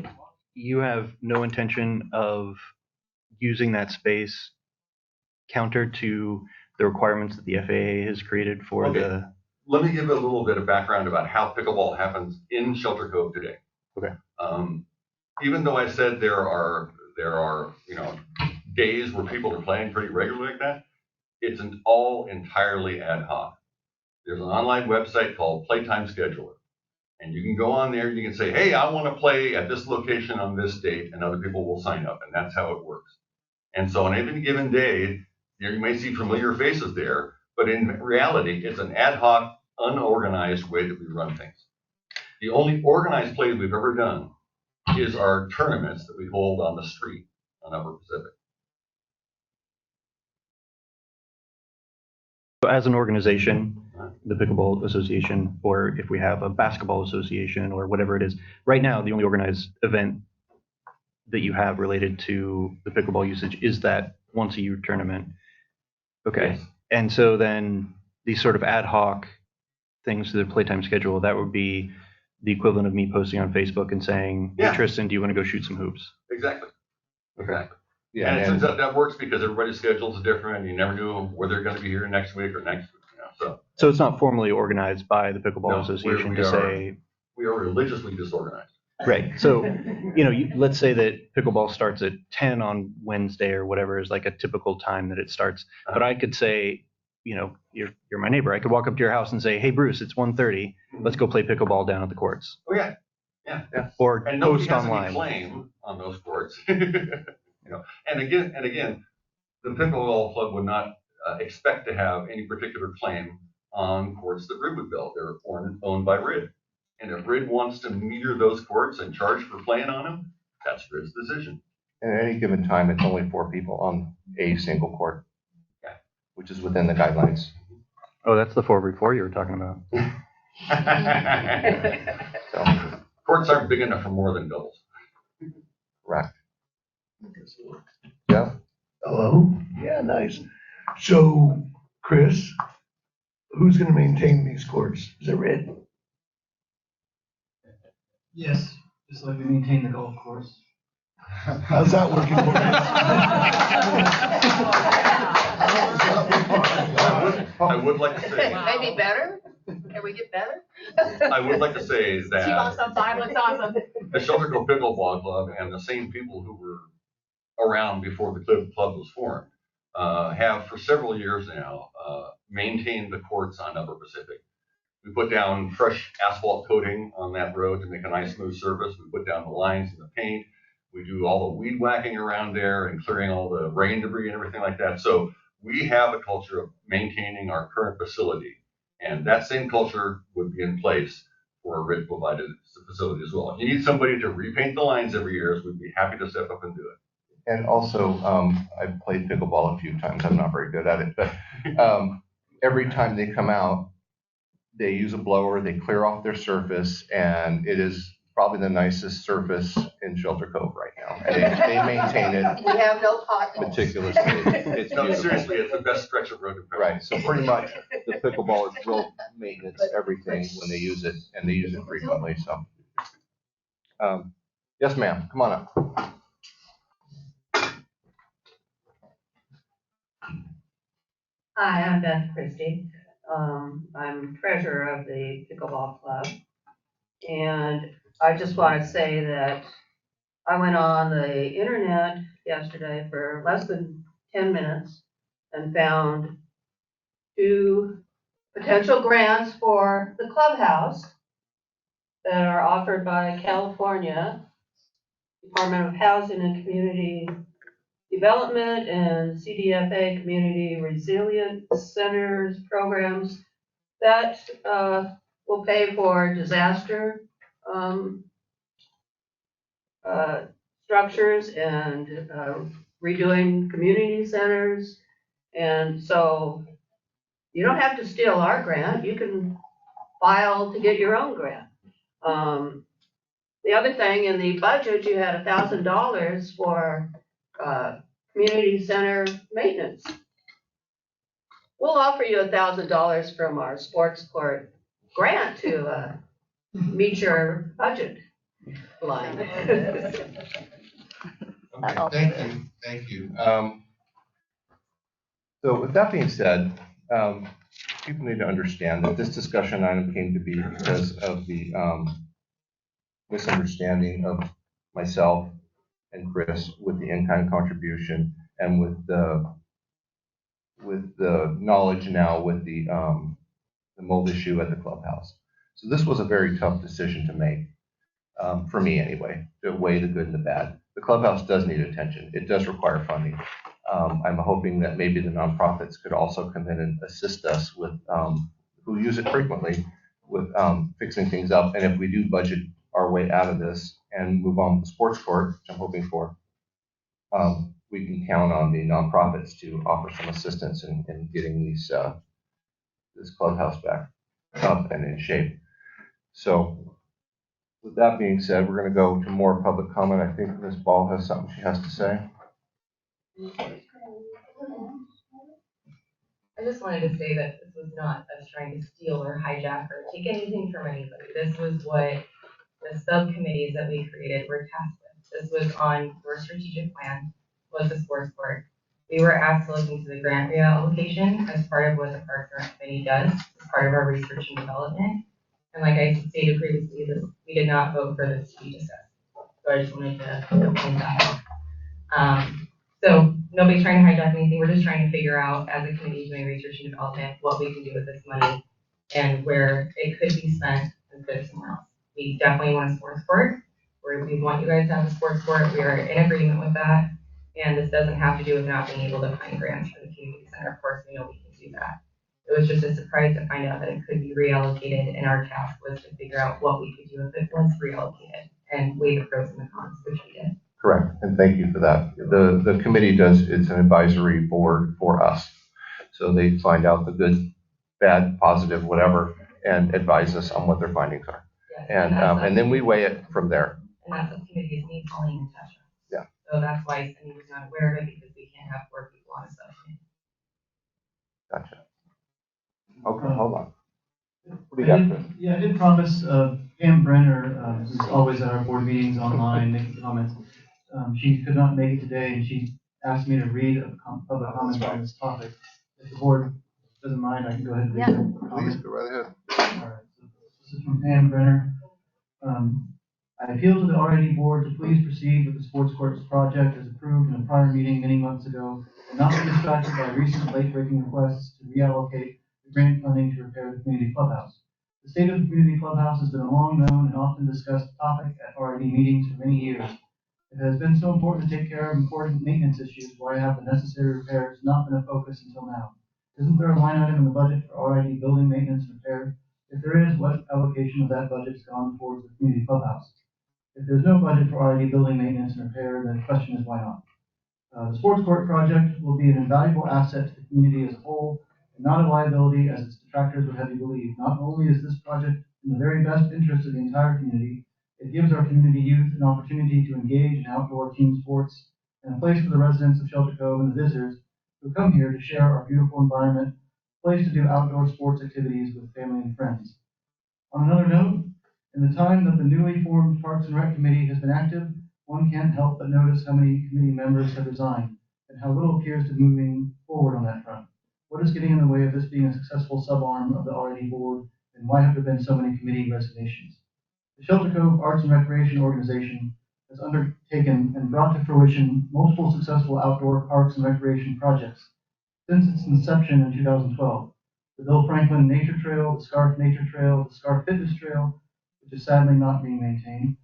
you have no intention of using that space counter to the requirements that the FAA has created for the? Let me give a little bit of background about how pickleball happens in Shelter Cove today. Okay. Even though I said there are days where people are playing pretty regularly like that, it's all entirely ad hoc. There's an online website called Playtime Scheduler. And you can go on there and you can say, hey, I want to play at this location on this date, and other people will sign up. And that's how it works. And so on any given day, you may see familiar faces there, but in reality, it's an ad hoc, unorganized way that we run things. The only organized play we've ever done is our tournaments that we hold on the street on Upper Pacific. So as an organization, the Pickleball Association, or if we have a basketball association or whatever it is, right now, the only organized event that you have related to the pickleball usage is that once a year tournament. Okay. Yes. And so then these sort of ad hoc things to the playtime schedule, that would be the equivalent of me posting on Facebook and saying, hey, Tristan, do you want to go shoot some hoops? Exactly. Yeah, and it turns out that works because everybody's schedule is different. You never knew whether they're going to be here next week or next week. So it's not formally organized by the Pickleball Association to say. We are religiously disorganized. Right. So, let's say that pickleball starts at 10 on Wednesday or whatever is like a typical time that it starts. But I could say, you're my neighbor. I could walk up to your house and say, hey, Bruce, it's 1:30. Let's go play pickleball down at the courts. Oh, yeah. Or and nobody post has online. Any claim on those courts. And again, the pickleball club would not expect to have any particular claim on courts that RID would build. They're owned by RID. And if RID wants to meter those courts and charge for playing on them, that's RID's decision. And at any given time, it's only 4 people on a single court, which is within the guidelines. Oh, that's the 4x4 you were talking about. So, courts aren't big enough for more than doubles. Correct. Yeah. Hello? Yeah, nice. So, Chris, who's going to maintain these courts? Is it RID? Yes, just like we maintain the golf course. How's that working for I would like to say. Maybe better? Can we get better? I would like to say that Keep on some time, looks awesome. the Shelter Cove Pickleball Club and the same people who were around before the club was formed, have for several years now maintained the courts on Upper Pacific. We put down fresh asphalt coating on that road to make a nice smooth surface. We put down the lines and the paint. We do all the weed whacking around there and clearing all the rain debris and everything like that. So we have a culture of maintaining our current facility. And that same culture would be in place for a RIT provided facility as well. If you need somebody to repaint the lines every year, we'd be happy to step up and do it. And also, I've played pickleball a few times. I'm not very good at it, but every time they come out, they use a blower, they clear off their surface, and it is probably the nicest surface in Shelter Cove right now. And they maintain it We have no potholes. meticulously. It's No, beautiful. seriously, it's the best stretch of road in Paris. Right, so pretty much the pickleballers will maintenance everything when they use it, and they use it frequently, so. Yes, ma'am, come on up. Hi, I'm Beth Christie. I'm treasurer of the pickleball club. And I just want to say that I went on the internet yesterday for less than 10 minutes and found 2 potential grants for the clubhouse that are offered by California Department of Housing and Community Development and CDFA Community Resilience Centers programs that will pay for disaster structures and redoing community centers. And so you don't have to steal our grant. You can file to get your own grant. The other thing, in the budget, you had $1,000 for community center maintenance. We'll offer you $1,000 from our sports court grant to meet your budget line. Okay, thank you. So with that being said, people need to understand that this discussion item came to be because of the misunderstanding of myself and Chris with the in-kind contribution and with the knowledge now with the mold issue at the clubhouse. So this was a very tough decision to make, for me anyway, to weigh the good and the bad. The clubhouse does need attention. It does require funding. I'm hoping that maybe the nonprofits could also come in and assist us with, who use it frequently, with fixing things up. And if we do budget our way out of this and move on to the sports court, which I'm hoping for, we can count on the nonprofits to offer some assistance in getting these this clubhouse back up and in shape. So with that being said, we're going to go to more public comment. I think Ms. Ball has something she has to say. I just wanted to say that this was not us trying to steal or hijack or take anything from anybody. This was what the subcommittees that we created were tasked with. This was on your strategic plan, was the sports court. We were asked to look into the grant reallocation as part of what the Parks and Rec Committee does, as part of our research and development. And like I stated previously, we did not vote for this to be discussed. So I just wanted to point that out. So nobody's trying to hijack anything. We're just trying to figure out, as a committee doing research and development, what we can do with this money and where it could be spent and put it somewhere else. We definitely want a sports court. We want you guys to have a sports court. We are in agreement with that. And this doesn't have to do with not being able to find grants for the community center. Of course, we know we can do that. It was just a surprise to find out that it could be reallocated, and our task was to figure out what we could do if it was reallocated and weigh the pros and the cons, which we did. Correct, and thank you for that. The committee it's an advisory board for us. So they find out the good, bad, positive, whatever, and advise us on what their findings are. Yes, and then we weigh it from there. And that's what committees need, Pauline and Tasha. Yeah. So that's why Cindy was not aware of it, because we can't have 4 people on a subcommittee. Gotcha. Okay, hold on. What do you got, Chris? Yeah, I did promise Pam Brenner, who's always at our board meetings online making comments. She could not make it today, and she asked me to read a public comment on this topic. If the board doesn't mind, I can go ahead and read it. Please, go right ahead. All right, so this is from Pam Brenner. I appeal to the RID board to please proceed with the sports courts project as approved in a prior meeting many months ago, and not be distracted by recent late-breaking requests to reallocate the grant funding to repair the community clubhouse. The state of the community clubhouse has been a long-known and often discussed topic at RID meetings for many years. It has been so important to take care of important maintenance issues where I have the necessary repairs not been a focus until now. Isn't there a line item in the budget for RID building maintenance and repair? If there is, what allocation of that budget has gone towards the community clubhouse? If there's no budget for RID building maintenance and repair, then the question is why not? The sports court project will be an invaluable asset to the community as a whole, and not a liability as its detractors would have you believe. Not only is this project in the very best interest of the entire community, it gives our community youth an opportunity to engage in outdoor team sports and a place for the residents of Shelter Cove and the visitors who come here to share our beautiful environment, a place to do outdoor sports activities with family and friends. On another note, in the time that the newly formed Parks and Rec Committee has been active, one can't help but notice how many committee members have resigned and how little appears to be moving forward on that front. What is getting in the way of this being a successful subarm of the RID board, and why have there been so many committee resignations? The Shelter Cove Arts and Recreation Organization has undertaken and brought to fruition multiple successful outdoor parks and recreation projects since its inception in 2012. The Bill Franklin Nature Trail, the Scarf Nature Trail, the Scarf Fitness Trail, which is sadly not being maintained,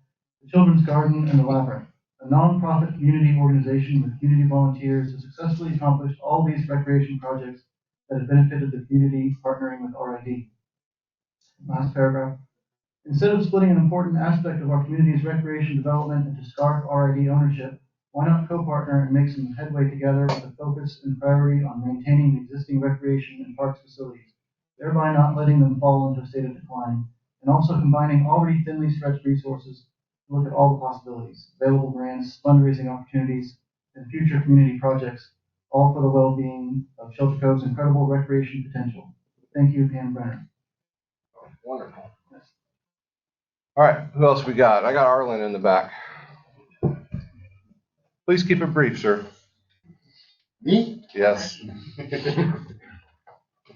the Children's Garden, and the Labyrinth. A nonprofit community organization with community volunteers has successfully accomplished all these recreation projects that have benefited the community partnering with RID. Last paragraph. Instead of splitting an important aspect of our community's recreation development into Scarf RID ownership, why not co-partner and make some headway together with a focus and priority on maintaining the existing recreation and parks facilities, thereby not letting them fall into a state of decline, and also combining already thinly stretched resources to look at all the possibilities, available grants, fundraising opportunities, and future community projects, all for the well-being of Shelter Cove's incredible recreation potential. Thank you, Pam Brenner. Wonderful. All right, who else we got? I got Arlen in the back. Please keep it brief, sir. Me? Yes.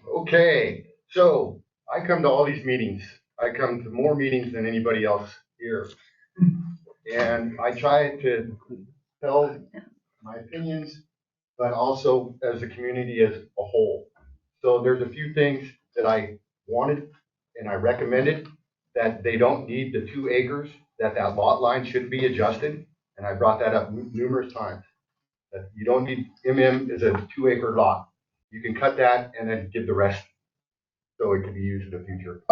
Okay, so I come to all these meetings. I come to more meetings than anybody else here. And I try to tell my opinions, but also as a community as a whole. So there's a few things that I wanted and I recommended, that they don't need the 2 acres, that lot line should be adjusted. And I brought that up numerous times, that you don't need, is a 2 acre lot. You can cut that and then give the rest so it can be used in the future.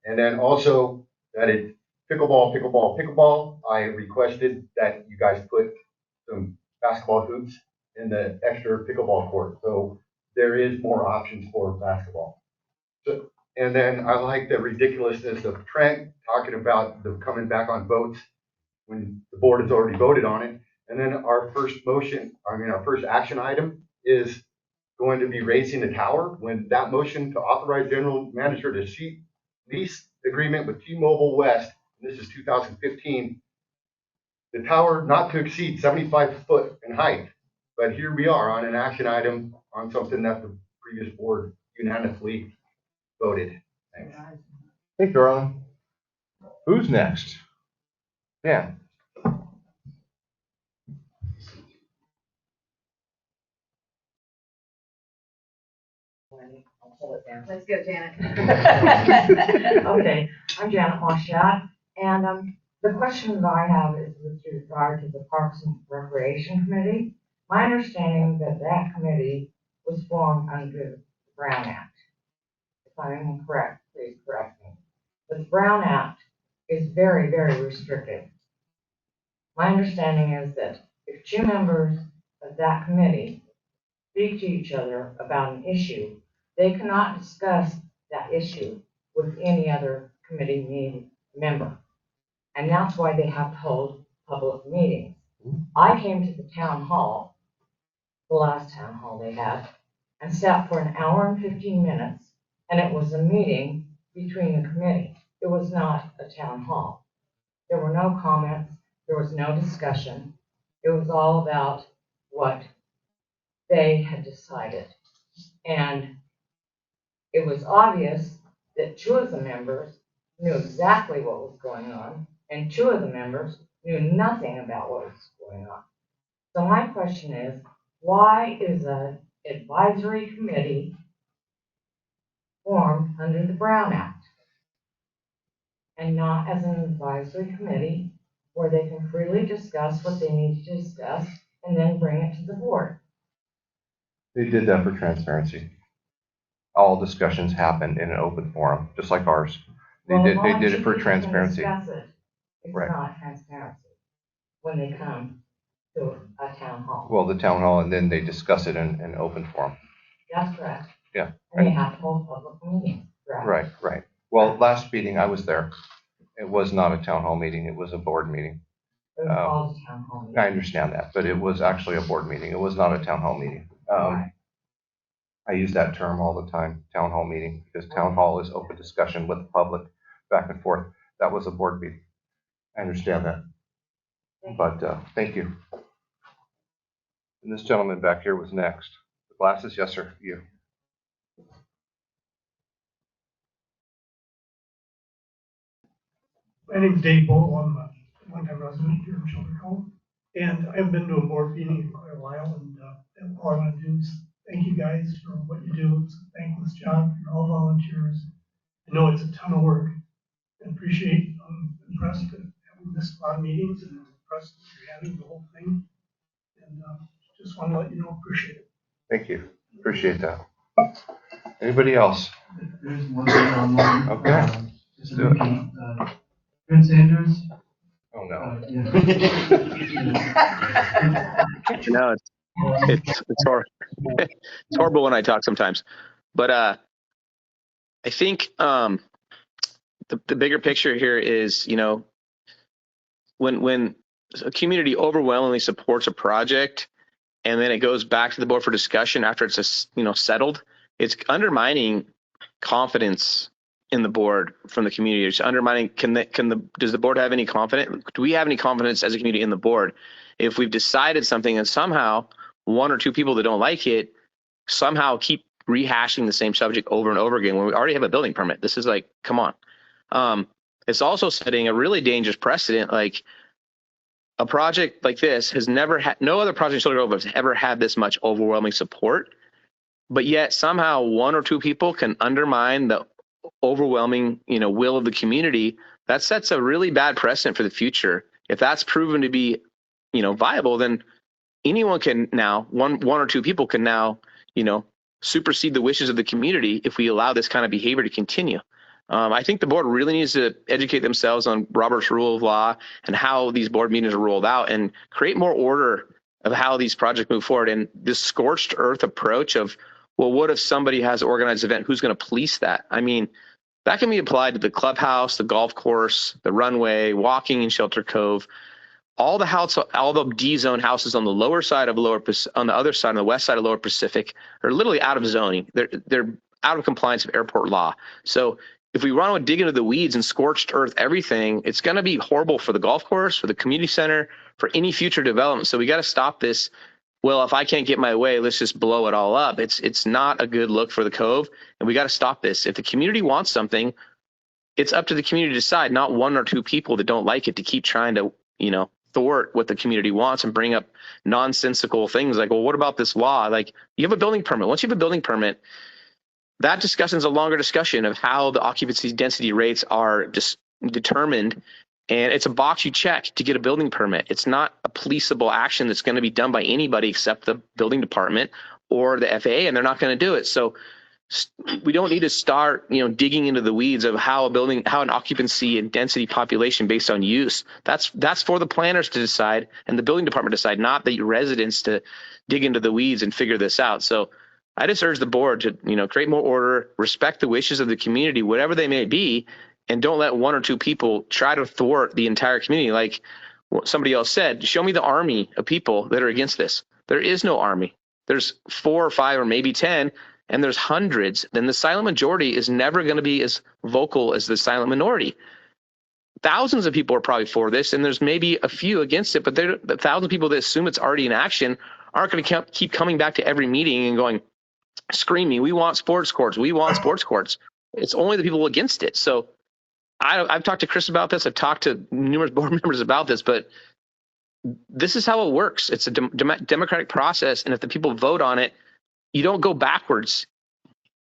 And then also that it's pickleball. I requested that you guys put some basketball hoops in the extra pickleball court. So there is more options for basketball. So, and then I like the ridiculousness of Trent talking about the coming back on boats when the board has already voted on it. And then our first action item is going to be raising the tower, when that motion to authorize general manager to lease agreement with T-Mobile West, and this is 2015, the tower not to exceed 75 foot in height. But here we are on an action item on something that the previous board unanimously voted. Thanks. Thank you, Arlen. Who's next? Dan. Let's go, Janet. Okay, I'm Janet Washad, and the question that I have is with regard to the Parks and Recreation Committee. My understanding that that committee was formed under the Brown Act. If I'm incorrect, please correct me. But the Brown Act is very, very restrictive. My understanding is that if 2 members of that committee speak to each other about an issue, they cannot discuss that issue with any other committee member. And that's why they have to hold public meetings. I came to the town hall, the last town hall they had, and sat for 1 hour and 15 minutes, and it was a meeting between the committee. It was not a town hall. There were no comments, there was no discussion. It was all about what they had decided. And it was obvious that 2 of the members knew exactly what was going on, and 2 of the members knew nothing about what was going on. So my question is, why is an advisory committee formed under the Brown Act and not as an advisory committee where they can freely discuss what they need to discuss and then bring it to the board? They did that for transparency. All discussions happen in an open forum, just like ours. They did it for transparency. It's Right. not transparency when they come to a town hall. Well, the town hall, and then they discuss it in an open forum. That's correct. Yeah. And they have to hold public meetings, correct? Right. Well, last meeting I was there. It was not a town hall meeting. It was a board meeting. It was called a town hall meeting. I understand that, but it was actually a board meeting. It was not a town hall meeting. I use that term all the time, town hall meeting, because town hall is open discussion with the public back and forth. That was a board meeting. I understand that. But thank you. And this gentleman back here was next. The glasses, yes, sir, you. My name's Dave Bull. I'm a one-time resident here in Shelter Cove. And I haven't been to a board meeting in quite a while. And all I want to do is thank you guys for what you do. It's a thankless job. You're all volunteers. I know it's a ton of work. I appreciate, I'm impressed that having missed a lot of meetings and I'm impressed that you're having the whole thing. And just want to let you know, appreciate it. Thank you. Appreciate that. Anybody else? There's one thing online. Okay. Just do it. Prince Sanders. Oh, no. No, it's it's horrible when I talk sometimes, but I think the bigger picture here is, when a community overwhelmingly supports a project and then it goes back to the board for discussion after it's settled, it's undermining confidence in the board from the community. It's undermining. Does the board have any confidence? Do we have any confidence as a community in the board if we've decided something and somehow 1 or 2 people that don't like it somehow keep rehashing the same subject over and over again when we already have a building permit? This is like, come on. It's also setting a really dangerous precedent. Like, a project like this has never had, no other project in Shelter Cove has ever had this much overwhelming support, but yet somehow 1 or 2 people can undermine the overwhelming, will of the community. That sets a really bad precedent for the future. If that's proven to be, viable, then anyone can now, one or 2 people can now, supersede the wishes of the community if we allow this kind of behavior to continue. I think the board really needs to educate themselves on Robert's Rule of Law and how these board meetings are rolled out and create more order of how these projects move forward. And this scorched earth approach of, well, what if somebody has an organized event? Who's going to police that? I mean, that can be applied to the clubhouse, the golf course, the runway, walking in Shelter Cove. All the D-zone houses on the lower side of on the other side, on the west side of Lower Pacific, are literally out of zoning. They're out of compliance with airport law. So if we want to dig into the weeds and scorched earth everything, it's going to be horrible for the golf course, for the community center, for any future development. So we got to stop this. Well, if I can't get my way, let's just blow it all up. It's not a good look for the Cove, and we got to stop this. If the community wants something, it's up to the community to decide, not 1 or 2 people that don't like it to keep trying to, thwart what the community wants and bring up nonsensical things like, well, what about this law? Like, you have a building permit. Once you have a building permit, that discussion is a longer discussion of how the occupancy density rates are just determined. And it's a box you check to get a building permit. It's not a policeable action that's going to be done by anybody except the building department or the FAA, and they're not going to do it. So we don't need to start, digging into the weeds of how an occupancy and density population based on use. That's for the planners to decide and the building department to decide, not the residents to dig into the weeds and figure this out. So I just urge the board to, create more order, respect the wishes of the community, whatever they may be, and don't let 1 or 2 people try to thwart the entire community. Like what somebody else said, show me the army of people that are against this. There is no army. There's 4 or 5 or maybe 10, and there's hundreds. Then the silent majority is never going to be as vocal as the silent minority. Thousands of people are probably for this, and there's maybe a few against it, but the thousands of people that assume it's already in action aren't going to keep coming back to every meeting and going, screaming, we want sports courts, we want sports courts. It's only the people against it. So I've talked to Chris about this. I've talked to numerous board members about this, but this is how it works. It's a democratic process. And if the people vote on it, you don't go backwards.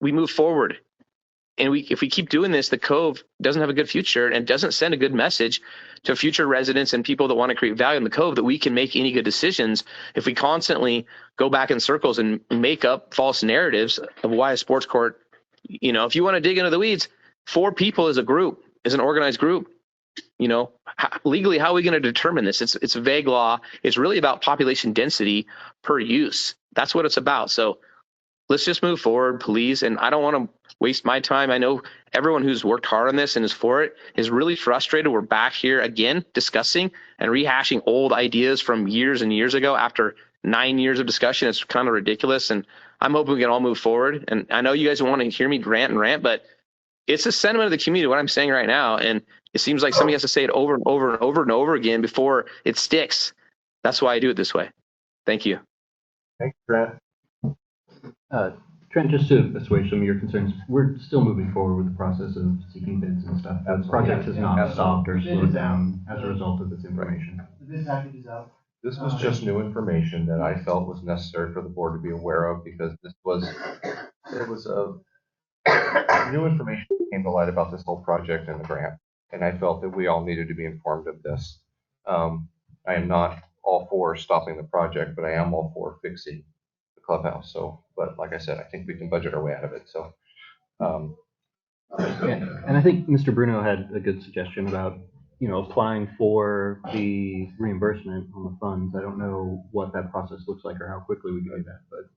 We move forward. And if we keep doing this, the Cove doesn't have a good future and doesn't send a good message to future residents and people that want to create value in the Cove that we can make any good decisions if we constantly go back in circles and make up false narratives of why a sports court, if you want to dig into the weeds, 4 people as a group, as an organized group, legally, how are we going to determine this? It's a vague law. It's really about population density per use. That's what it's about. So let's just move forward, please. And I don't want to waste my time. I know everyone who's worked hard on this and is for it is really frustrated. We're back here again discussing and rehashing old ideas from years and years ago after 9 years of discussion. It's kind of ridiculous. And I'm hoping we can all move forward. And I know you guys want to hear me rant, but it's a sentiment of the community, what I'm saying right now. And it seems like somebody has to say it over and over and over and over again before it sticks. That's why I do it this way. Thank you. Thanks, Trent. Trent, just to assuage some of your concerns, we're still moving forward with the process of seeking bids and stuff. The project has not stopped or slowed down as a result of this information. The bid package is out. This was just new information that I felt was necessary for the board to be aware of because it was new information that came to light about this whole project and the grant. And I felt that we all needed to be informed of this. I am not all for stopping the project, but I am all for fixing the clubhouse. So, but like I said, I think we can budget our way out of it. So, and I think Mr. Bruno had a good suggestion about, applying for the reimbursement on the funds. I don't know what that process looks like or how quickly we can do that, but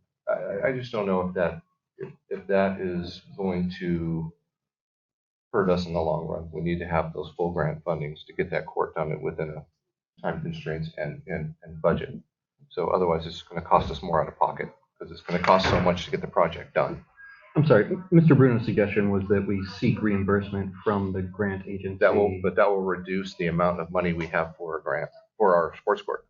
I just don't know if that is going to hurt us in the long run. We need to have those full grant fundings to get that court done within a time constraints and budget. So otherwise it's going to cost us more out of pocket because it's going to cost so much to get the project done. I'm sorry, Mr. Bruno's suggestion was that we seek reimbursement from the grant agency. That will reduce the amount of money we have for a grant for our sports court.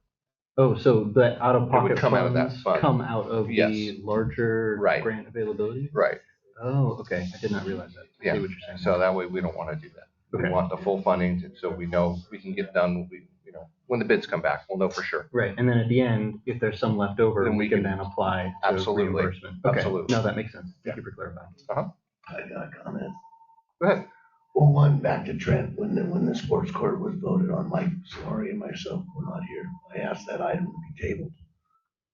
Oh, so the out-of-pocket come out of that fund. Come out of the larger grant availability? Right. Oh, okay. I did not realize that. I see what you're saying. So that way we don't want to do that. Okay. We want the full funding so we know we can get done. When the bids come back, we'll know for sure. Right. And then at the end, if there's some left over, then we can apply to reimbursement. Okay. Absolutely. No, that makes sense. Thank you for clarifying. I got a comment. Go ahead. Well, one, back to Trent, when the sports court was voted on, Mike Solari and myself were not here. I asked that item to be tabled.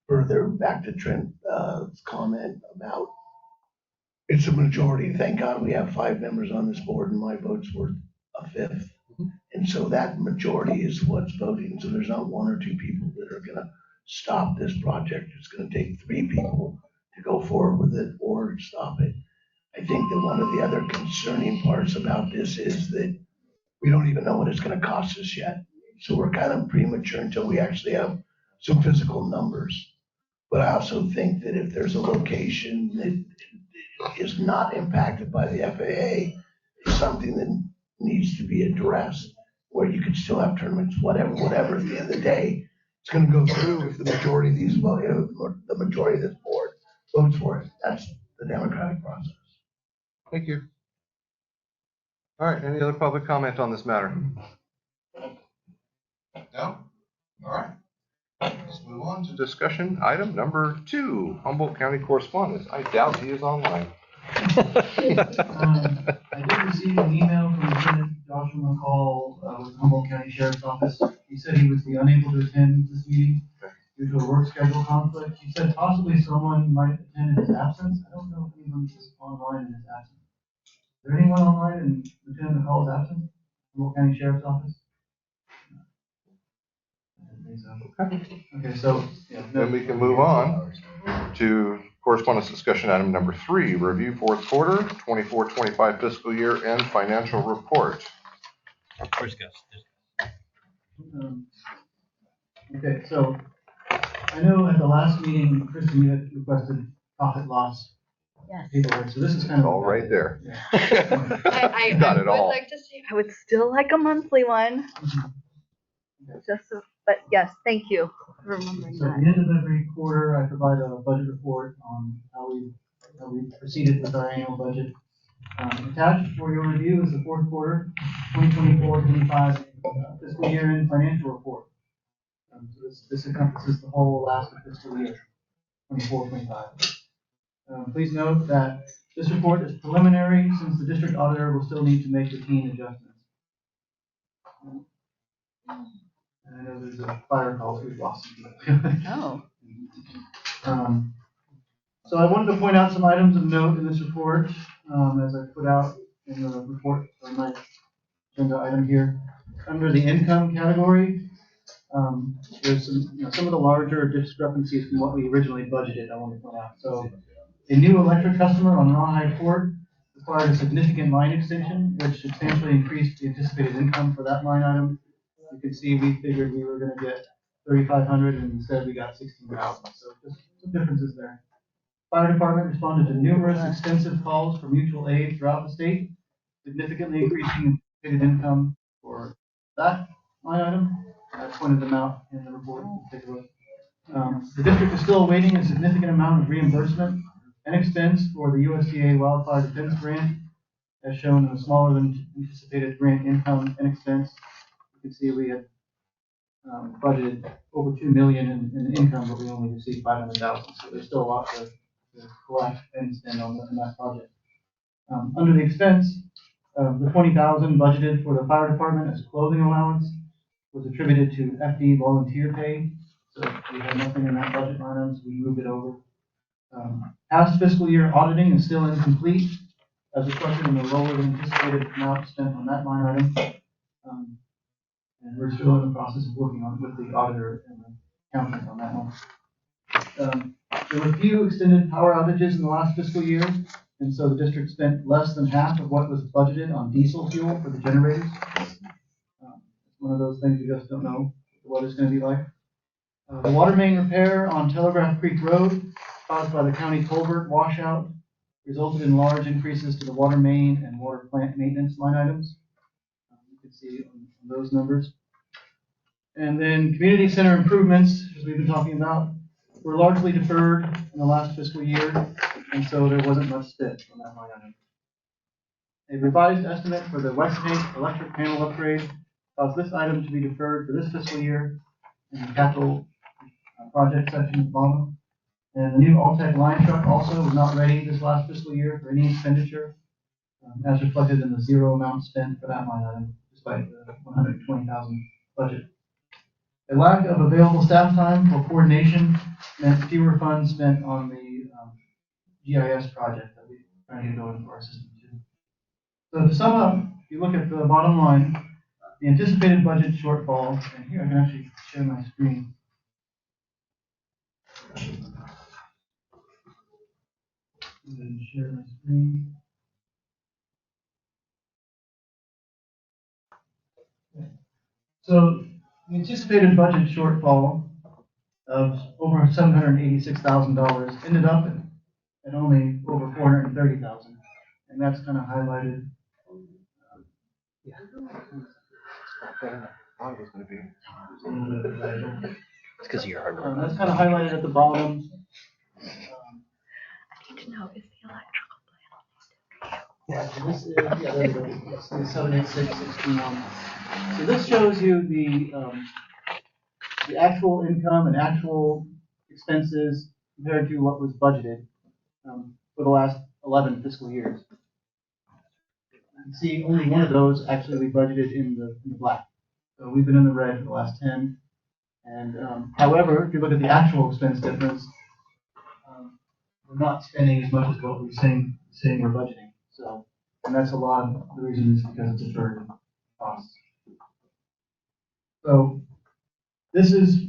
Further, back to Trent's comment about it's a majority. Thank God we have 5 members on this board and my vote's worth a 5th. And so that majority is what's voting. So there's not 1 or 2 people that are gonna stop this project. It's gonna take 3 people to go forward with it or stop it. I think that one of the other concerning parts about this is that we don't even know what it's gonna cost us yet. So we're kind of premature until we actually have some physical numbers. But I also think that if there's a location that is not impacted by the FAA, it's something that needs to be addressed, where you could still have tournaments, whatever, at the end of the day, it's gonna go through if the majority of these vote, the majority of this board votes for it. That's the democratic process. Thank you. All right, any other public comment on this matter? No? All right. Let's move on to discussion item number 2, Humboldt County correspondence. I doubt he is online. I did receive an email from Lieutenant Joshua McCall with the Humboldt County Sheriff's Office. He said he was unable to attend this meeting due to a work schedule conflict. He said possibly someone might attend in his absence. I don't know if anyone's online in his absence. Is there anyone online in Lieutenant McCall's absence? Humboldt County Sheriff's Office? I didn't think so. Okay, so Then we can move on to correspondence discussion item number 3, review fourth quarter 24-25 fiscal year end financial report. Okay, so I know at the last meeting, Kristen, you had requested profit loss paperwork, so this is kind of all right there. Yeah. I got it would all. like to say I would still like a monthly one. But yes, thank you for remembering So at that. the end of every quarter, I provide a budget report on how we proceeded with our annual budget. Attached for your review is the fourth quarter 2024-25 fiscal year end financial report. So this encompasses the whole last fiscal year, 24-25. Please note that this report is preliminary since the district auditor will still need to make routine adjustments. I know there's a fire call, so we've lost some people. Oh. So I wanted to point out some items of note in this report, as I put out in the report on my agenda item here. Under the income category, there's some of the larger discrepancies from what we originally budgeted, I want to point out. So a new electric customer on Rawhide Court required a significant line extension, which substantially increased the anticipated income for that line item. You can see we figured we were going to get 3,500 and instead we got 16,000. So just some differences there. Fire department responded to numerous extensive calls for mutual aid throughout the state, significantly increasing anticipated income for that line item. I pointed them out in the report. Take a look. The district is still awaiting a significant amount of reimbursement and expense for the USDA Wildfire Defense Grant, as shown in the smaller than anticipated grant income and expense. You can see we had budgeted over $2 million in income, but we only received 500,000. So there's still a lot to collect and spend on that project. Under the expense, the 20,000 budgeted for the fire department as clothing allowance was attributed to FD volunteer pay. So we had nothing in that budget line item, so we moved it over. Past fiscal year auditing is still incomplete, as reflected in the lower than anticipated amount spent on that line item. And we're still in the process of working on with the auditor and the accountant on that one. There were a few extended power outages in the last fiscal year, and so the district spent less than half of what was budgeted on diesel fuel for the generators. It's one of those things you just don't know what it's going to be like. The water main repair on Telegraph Creek Road caused by the county culvert washout resulted in large increases to the water main and water plant maintenance line items. You can see on those numbers. And then community center improvements, as we've been talking about, were largely deferred in the last fiscal year, and so there wasn't much spent on that line item. A revised estimate for the West Tank electric panel upgrade caused this item to be deferred for this fiscal year in the capital project section at the bottom. And the new Altec line truck also was not ready this last fiscal year for any expenditure, as reflected in the zero amount spent for that line item, despite the 120,000 budget. A lack of available staff time for coordination meant fewer funds spent on the GIS project that we're trying to go into our system too. So to sum up, if you look at the bottom line, the anticipated budget shortfall, and here I can actually share my screen. Share my screen. Okay. So the anticipated budget shortfall of over $786,000 ended up at only over $430,000, and that's kind of highlighted. Yeah. It's because of your hard work. That's kind of highlighted at the bottom. I need to know, is the electrical plan? Yeah, so this is, yeah, there we go. It's the 78661. So this shows you the actual income and actual expenses compared to what was budgeted for the last 11 fiscal years. You can see only one of those actually we budgeted in the black. So we've been in the red for the last 10. And however, if you look at the actual expense difference, we're not spending as much as what we're saying we're budgeting. So, and that's a lot of the reason is because it's deferred costs. So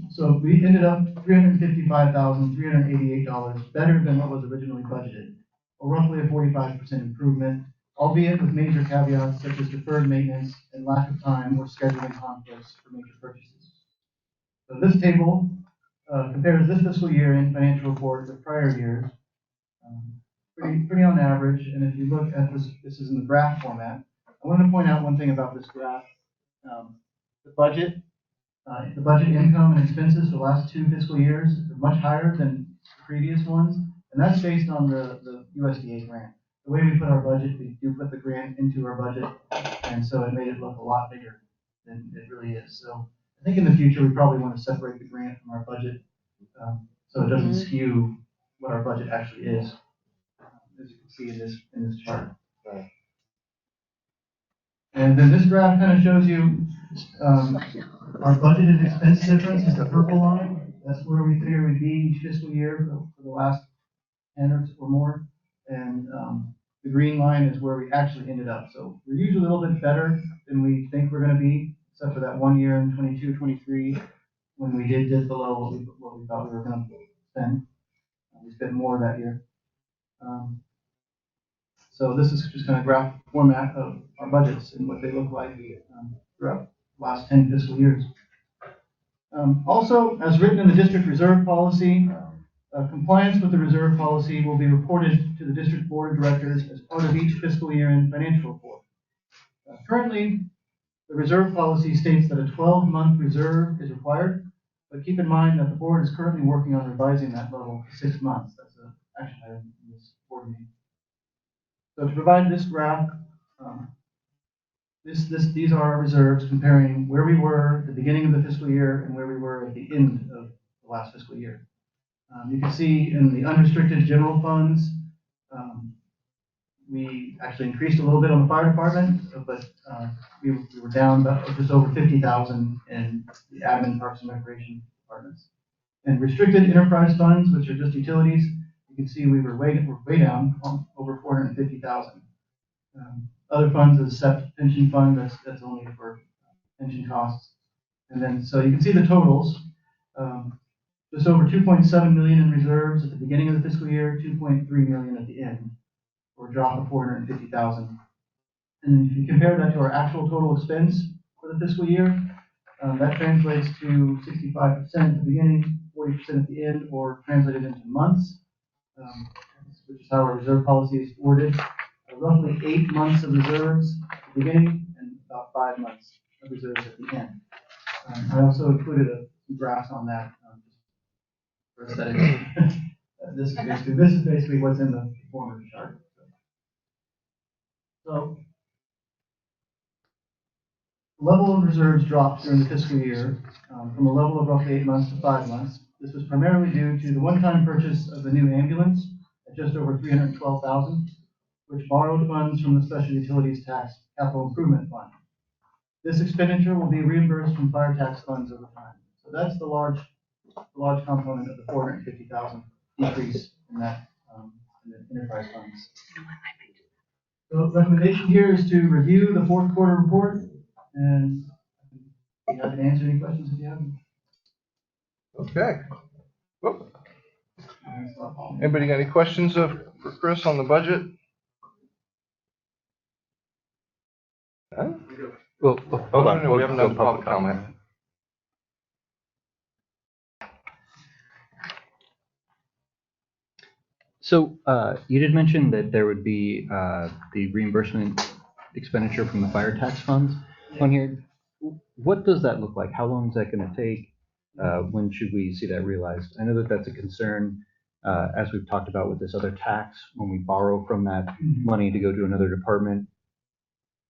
so we ended up $355,388 better than what was originally budgeted, or roughly a 45% improvement, albeit with major caveats such as deferred maintenance and lack of time or scheduling conflicts for major purchases. So this table compares this fiscal year in financial report with prior years, pretty on average. And if you look at this is in the graph format. I want to point out one thing about this graph. The budget income and expenses for the last 2 fiscal years are much higher than the previous ones, and that's based on the USDA grant. the way we put our budget, we do put the grant into our budget, and so it made it look a lot bigger than it really is. So I think in the future, we probably want to separate the grant from our budget, so it doesn't skew what our budget actually is, as you can see in this chart. Right. And then this graph kind of shows you our budgeted expense difference is the purple line. That's where we figure we'd be each fiscal year for the last 10 or more. And the green line is where we actually ended up. So we're usually a little bit better than we think we're going to be, except for that 1 year in 22, 23, when we did below what we thought we were going to spend. We spent more that year. So this is just kind of graph format of our budgets and what they look like throughout the last 10 fiscal years. Also, as written in the district reserve policy, compliance with the reserve policy will be reported to the district board of directors as part of each fiscal year-end financial report. Currently, the reserve policy states that a 12-month reserve is required, but keep in mind that the board is currently working on revising that level to 6 months. That's an action item in this board meeting. So to provide this graph, these are our reserves comparing where we were at the beginning of the fiscal year and where we were at the end of the last fiscal year. You can see in the unrestricted general funds, we actually increased a little bit on the fire department, but we were down about just over 50,000 in the admin, parks and recreation departments. And restricted enterprise funds, which are just utilities, you can see we were way down, over 450,000. Other funds, the SEP pension fund, that's only for pension costs. And then, so you can see the totals. Just over 2.7 million in reserves at the beginning of the fiscal year, 2.3 million at the end, or a drop of 450,000. And if you compare that to our actual total expense for the fiscal year, that translates to 65% at the beginning, 40% at the end, or translated into months, which is how our reserve policy is worded. Roughly 8 months of reserves at the beginning and about 5 months of reserves at the end. I also included some graphs on that for aesthetic. This is basically what's in the former chart. So, the level of reserves dropped during the fiscal year from a level of roughly 8 months to 5 months. This was primarily due to the one-time purchase of the new ambulance at just over $312,000, which borrowed funds from the Special Utilities Tax Capital Improvement Fund. This expenditure will be reimbursed from fire tax funds over time. So that's the large component of the 450,000 decrease in that in the enterprise funds. So the recommendation here is to review the fourth quarter report, and I'm happy to answer any questions if you have them. Okay. Whoop. Anybody got any questions for Chris on the budget? Huh? Well, hold on. No, we haven't done public comment. So you did mention that there would be the reimbursement expenditure from the fire tax funds on here. What does that look like? How long is that going to take? When should we see that realized? I know that that's a concern, as we've talked about with this other tax, when we borrow from that money to go to another department.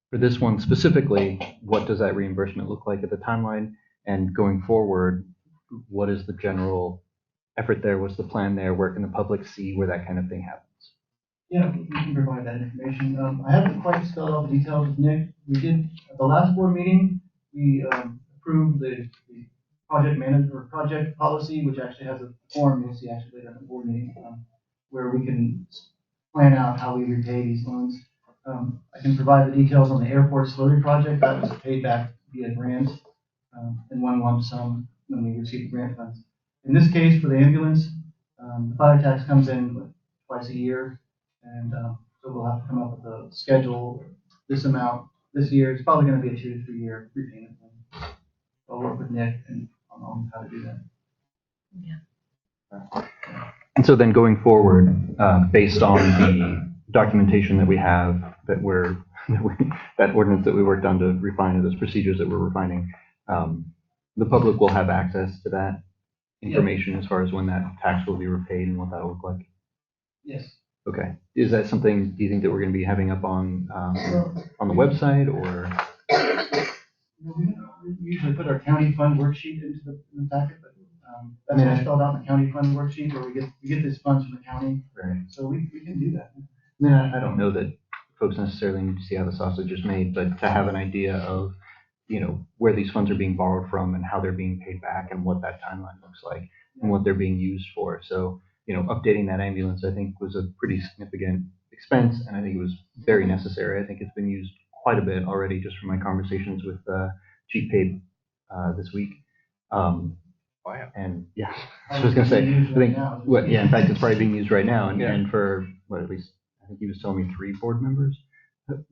For this one specifically, what does that reimbursement look like at the timeline? And going forward, what is the general effort there? What's the plan there? Where can the public see where that kind of thing happens? Yeah, we can provide that information. I haven't quite spelled out the details with Nick. We did, at the last board meeting, we approved the project manager or project policy, which actually has a form you'll see actually later at the board meeting, where we can plan out how we repay these loans. I can provide the details on the airport slurry project that was paid back via grant in one lump sum when we received grant funds. In this case, for the ambulance, the fire tax comes in twice a year, and so we'll have to come up with a schedule. This amount this year, it's probably going to be a 2 to 3 year repayment plan. I'll work with Nick and on how to do that. Yeah. And so then going forward, based on the documentation that we have, that ordinance that we worked on to refine, or those procedures that we're refining, the public will have access to that information as far as when that tax will be repaid and what that will look like. Yes. Okay. Is that something, do you think that we're going to be having up on the website or? We usually put our county fund worksheet into the packet, but that's all spelled out in the county fund worksheet where we get these funds from the county. Right. So we can do that. I mean, I don't know that folks necessarily need to see how the sausage is made, but to have an idea of, where these funds are being borrowed from and how they're being paid back and what that timeline looks like and what they're being used for. So, updating that ambulance, I think, was a pretty significant expense, and I think it was very necessary. I think it's been used quite a bit already just from my conversations with Chief Pape this week. And yeah, I was going to say, I think, in fact, it's probably being used right now. And for, at least, I think he was telling me 3 board members,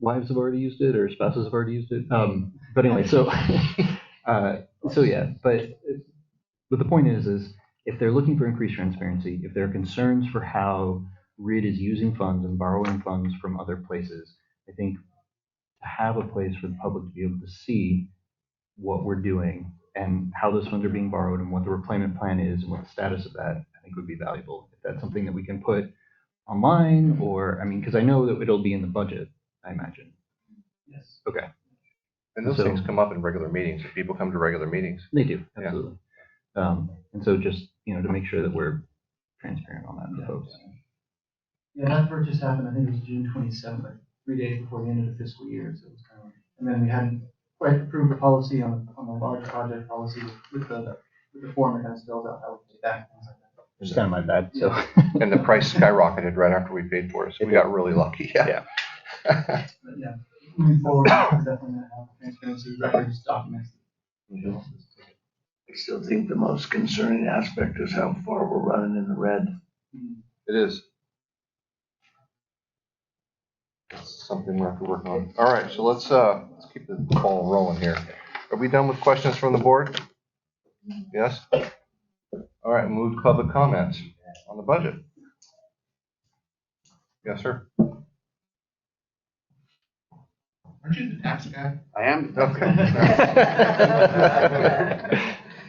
wives have already used it or spouses have already used it. But anyway, so yeah, but the point is if they're looking for increased transparency, if there are concerns for how RID is using funds and borrowing funds from other places, I think to have a place for the public to be able to see what we're doing and how those funds are being borrowed and what the repayment plan is and what the status of that, I think would be valuable. If that's something that we can put online or, because I know that it'll be in the budget, I imagine. Yes. Okay. And those things come up in regular meetings. If people come to regular meetings. They do, absolutely. And so just, to make sure that we're transparent on that to folks. Yeah, that purchase happened, I think it was June 27th, like 3 days before the end of the fiscal year. So it was kind of, and then we hadn't quite approved the policy on the large project policy with the form that kind of spells out how we do that. It's kind of my bad. So. And the price skyrocketed right after we paid for it. So we got really lucky. Yeah. But yeah, moving forward, we're definitely going to have transparency records, documents. I still think the most concerning aspect is how far we're running in the red. It is. That's something we have to work on. All right, so let's keep the ball rolling here. Are we done with questions from the board? Yes? All right, move to public comments on the budget. Yes, sir. Aren't you the tax guy? I am. Okay.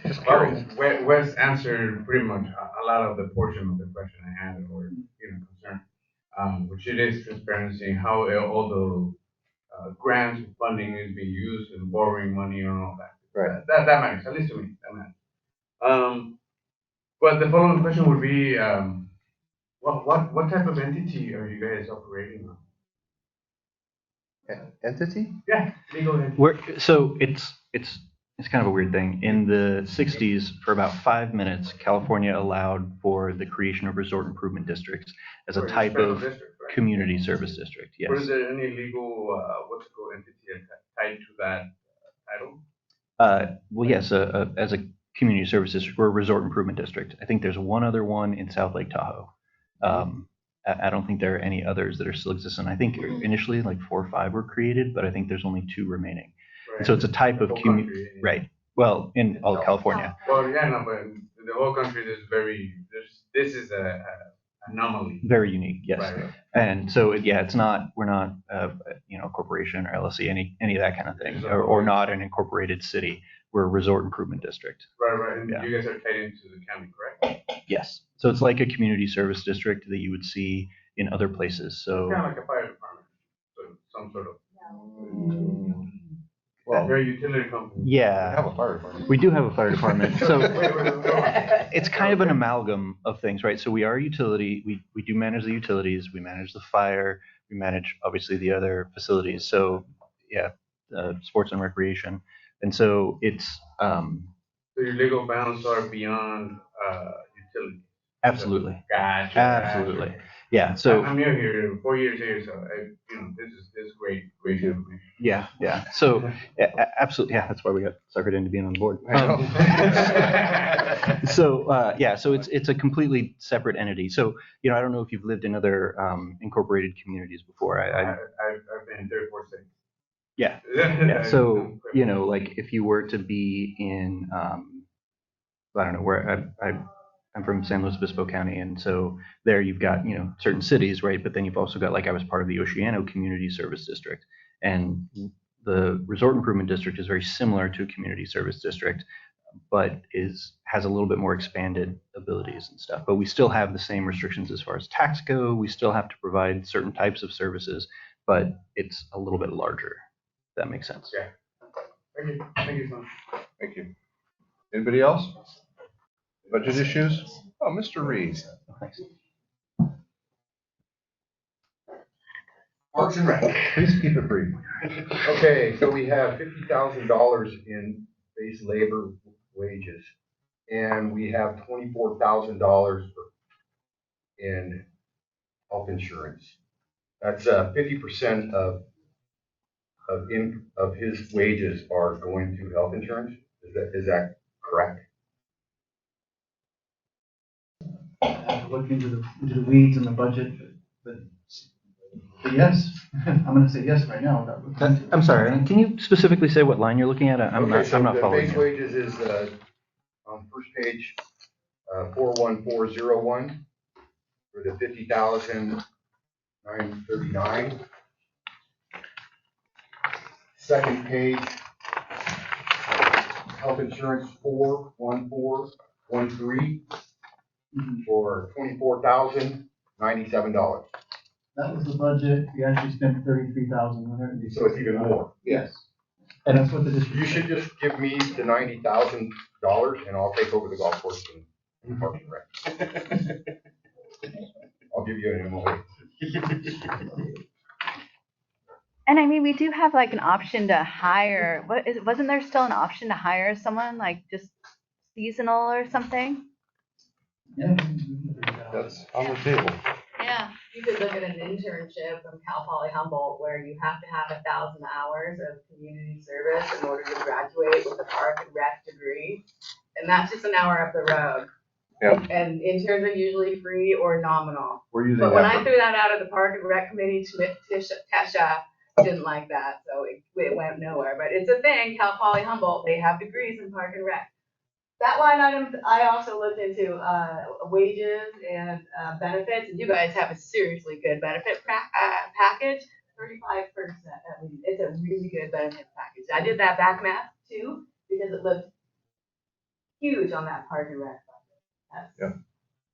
Just curious. Wes answered pretty much a lot of the portion of the question I had or concern, which it is transparency, how all the grants and funding is being used and borrowing money and all that. Right. That matters, at least to me. That matters. But the following question would be, what type of entity are you guys operating on? Entity? Yeah, legal entity. So it's kind of a weird thing. In the 60s, for about 5 minutes, California allowed for the creation of resort improvement districts as a type of community service district. Yes. Or is there any legal, entity tied to that title? Well, yes, as a community service district, we're a resort improvement district. I think there's one other one in South Lake Tahoe. I don't think there are any others that are still existing. I think initially like 4 or 5 were created, but I think there's only 2 remaining. Right. So it's a type of community, right? Well, in all of California. Well, yeah, no, but the whole country is this is a anomaly. Very unique, yes. Right. And so, we're not, a corporation or LLC, any of that kind of thing, or not an incorporated city. We're a resort improvement district. Right. And you guys are tied into the county, correct? Yes. So it's like a community service district that you would see in other places. So kind of like a fire department, so some sort of. Well, very utility company. Yeah. We have a fire department. We do have a fire department. So it's kind of an amalgam of things, right? So we are a utility. We do manage the utilities. We manage the fire. We manage, obviously, the other facilities. So, yeah, sports and recreation. And so it's. So your legal bounds are beyond utility. Absolutely. Gotcha. Absolutely. Yeah. So I'm new here, 4 years here, so this is great information. Yeah. So absolutely, yeah. That's why we got suckered into being on the board. So it's a completely separate entity. So I don't know if you've lived in other incorporated communities before. I've been in 34 states. Yeah. So like if you were to be in, I don't know where I'm from San Luis Obispo County, and so there you've got certain cities, right? But then you've also got, like, I was part of the Oceano Community Service District, and the Resort Improvement District is very similar to a community service district, but has a little bit more expanded capabilities and stuff, but we still have the same restrictions as far as tax go. We still have to provide certain types of services, but it's a little bit larger. If that makes sense. Yeah. Thank you. Thank you so much. Thank you. Anybody else? Budget issues? Oh, Mr. Reed. Thanks. Parks and Rec. Please keep it brief. Okay, so we have $50,000 in base labor wages, and we have $24,000 in health insurance. That's 50% of his wages are going to health insurance. Is that correct? I have to look into the weeds and the budget, but yes, I'm gonna say yes right now. without looking into it. I'm sorry, can you specifically say what line you're looking at? I'm not The following base you. wages is on first page 41401 for the 50,939. Second page, health insurance 41413 for $24,097. That was the budget. We actually spent 33,100. So it's even more. Yes. And that's what the district. You should just give me the $90,000 and I'll take over the golf course and park and rec. I'll give you an MOA. And I mean, we do have like an option to hire, wasn't there still an option to hire someone like just seasonal or something? Yeah. That's on the table. Yeah, you could look at an internship from Cal Poly Humboldt where you have to have 1,000 hours of community service in order to graduate with a park and rec degree. And that's just an hour up the road. Yep. And interns are usually free or nominal. We're using But when that I for- threw that out of the park and rec committee, Tesha didn't like that, so it went nowhere. But it's a thing, Cal Poly Humboldt, they have degrees in park and rec. That line item, I also looked into wages and benefits, and you guys have a seriously good benefit package, 35%. I mean, it's a really good benefit package. I did that back math too, because it looked huge on that park and rec budget.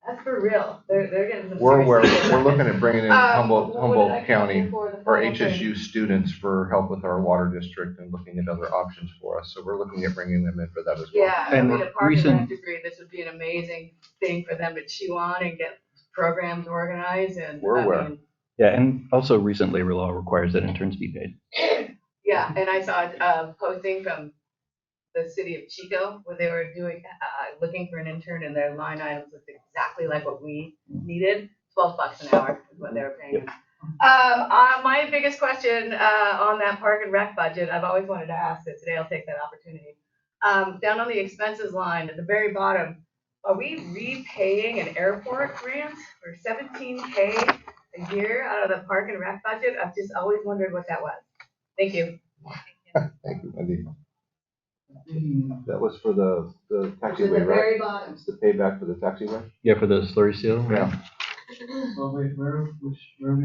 That's for real. They're getting some We're aware, seriously good we're looking at bringing in Humboldt what did I County come for the or final thing? HSU students for help with our water district and looking at other options for us. So we're looking at bringing them in for that as well. Yeah, I And mean, a park and recent- rec degree, this would be an amazing thing for them to chew on and get programs organized and. We're I aware. mean, Yeah, and also recent labor law requires that interns be paid. Yeah, and I saw a posting from the city of Chico where they were doing, looking for an intern and their line items looked exactly like what we needed. $12 an hour is what they were paying. My biggest question on that park and rec budget, I've always wanted to ask it, today I'll take that opportunity. Down on the expenses line at the very bottom, are we repaying an airport grant for $17K a year out of the park and rec budget? I've just always wondered what that was. Thank you. Thank you, Wendy. That was for the Which is taxiway, the right? very bottom. It's the payback for the taxiway? Yeah, for the slurry seal. Yeah. So wait, where are we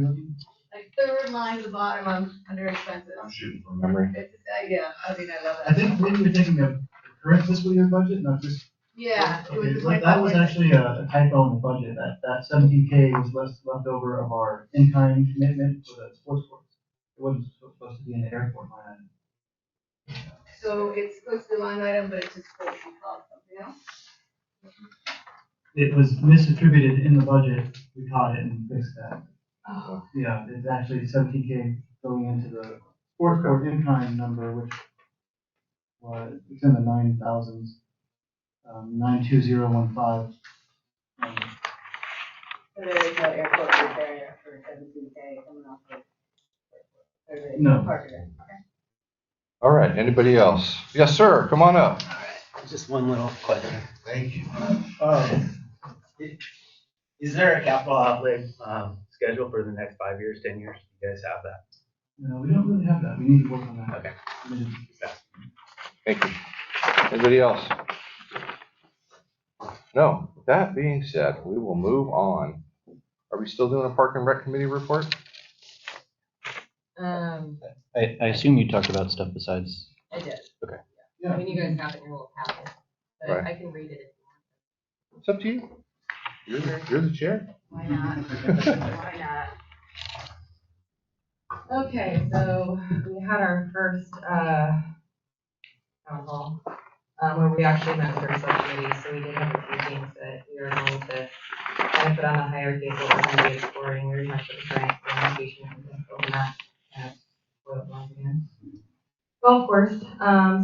looking? Like third line at the bottom under expenses. I'm shooting from memory. It's, yeah, I mean, I love that. I think maybe we're taking the current fiscal year budget, not this. Yeah, it was Okay, the so that was 25. actually a typo in the budget. That 17K was left over of our in-kind commitment for the sports courts. It wasn't supposed to be in the airport line item. So it's supposed to be line item, but it's just supposed to be called something else? It was misattributed in the budget. We caught it and fixed that. Oh. Yeah, it's actually 17K going into the sports court in-kind number, which was, it's in the 9,000s, 92015. So there is no airport repair for 17K coming off of. No. Park and Rec. Okay. All right, anybody else? Yes, sir, come on up. Just one little question. Thank you. Is there a capital outlay schedule for the next 5 years, 10 years? You guys have that? No, we don't really have that. We need to work on that. Okay. Thank you. Anybody else? No, with that being said, we will move on. Are we still doing a Park and Rec Committee report? I assume you talked about stuff besides. I did. Okay. I mean, you guys have it in your little packet, but Right. I can read it if It's up to you. You're the chair. Why not? Why not? Okay, so we had our first town hall, where we actually met with our subcommittee, so we did have a few things that we are going to kind of put on the hierarchy of what we're going to be exploring. We met with the grant communication and open that kind of boiled once again. Golf course,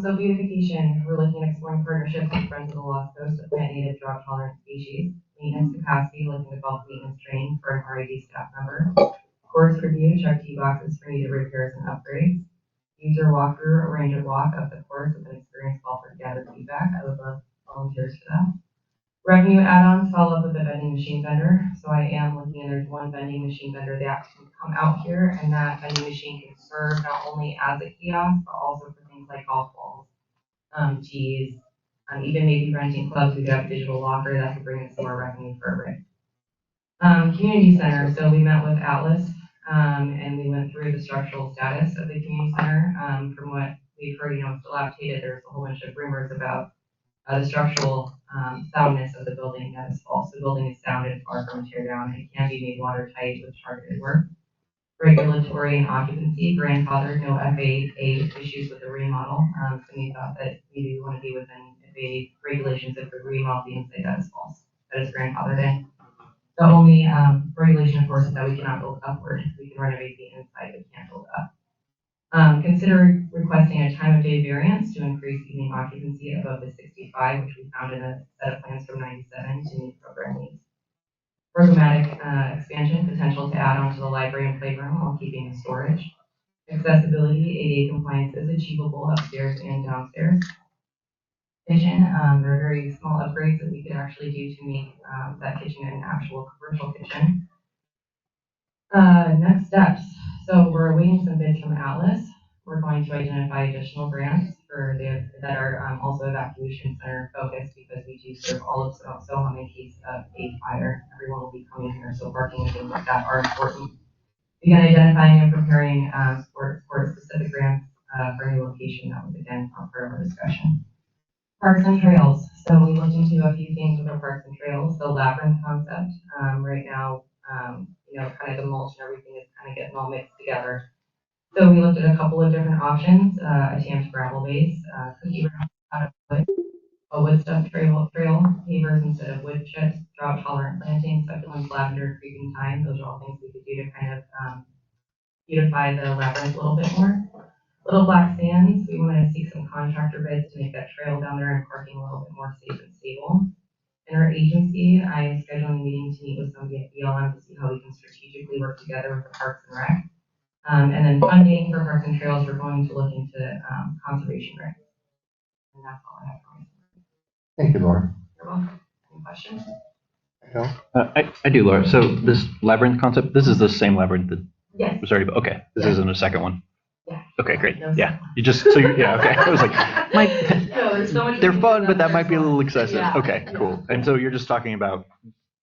so beautification, we're looking at exploring partnerships with Friends of the Lost Coast to plant native drought tolerant species. Maintenance capacity, looking at golf maintenance training for an RID staff member. Course review, check tee boxes for needed repairs and upgrades. User walkthrough, arrange a walk of the course with an experienced golfer to gather feedback. I would love volunteers for that. Revenue add-ons, follow up with a vending machine vendor. So I am looking, and there's one vending machine vendor that can come out here, and that vending machine can serve not only as a kiosk, but also for things like golf balls, tees, even maybe renting clubs. We could have a digital locker that could bring in some more revenue for a rig. Community center, so we met with Atlas, and we went through the structural status of the community center. From what we've heard, it's dilapidated. There's a whole bunch of rumors about the structural soundness of the building. That is false. The building is sound and far from tear down. It can be made watertight with targeted work. Regulatory and occupancy, grandfathered, no FAA issues with the remodel. So we thought that maybe we want to be within FAA regulations if we remodel the inside. That is false. That is grandfathered in. The only regulation, of course, is that we cannot build upward. We can renovate the inside, but can't build up. Consider requesting a time of day variance to increase evening occupancy above the 65, which we found in a set of plans from 97 to meet program needs. Programmatic expansion, potential to add on to the library and playground while keeping the storage. Accessibility, ADA compliance is achievable upstairs and downstairs. Kitchen, there are very small upgrades that we could actually do to make that kitchen an actual commercial kitchen. Next steps. So we're awaiting some bids from Atlas. We're going to identify additional grants that are also evacuation center focused, because we do serve all of Soham in case of a fire. Everyone will be coming here, so parking and things like that are important. Begin identifying and preparing for specific grants for a new location. That was again part of our discussion. Parks and trails. So we looked into a few things with our parks and trails. The labyrinth concept. Right now, kind of the mulch and everything is kind of getting all mixed together. So we looked at a couple of different options. A tamped gravel base, cookie wrap out of wood, a wood stuff trail, pavers instead of wood chips, drought tolerant planting, succulents, lavender, creeping thyme. Those are all things we could do to kind of beautify the labyrinth a little bit more. Little black sands, we wanted to see some contractor bids to make that trail down there and parking a little bit more safe and stable. In our agency, I am scheduling a meeting to meet with somebody at BLM to see how we can strategically work together with the Parks and Rec. And then funding for Parks and Trails, we're going to look into conservation grants. And that's all I have for you. Thank you, Laura. You're welcome. Any questions? I do, Laura. So this labyrinth concept, this is the same labyrinth that Yes. was already, okay, this isn't a second one. Yeah. Okay, great. Yeah. Yeah, okay. I was like, No, there's so much they're fun, but that might be a little excessive. Yeah. Okay, cool. And so you're just talking about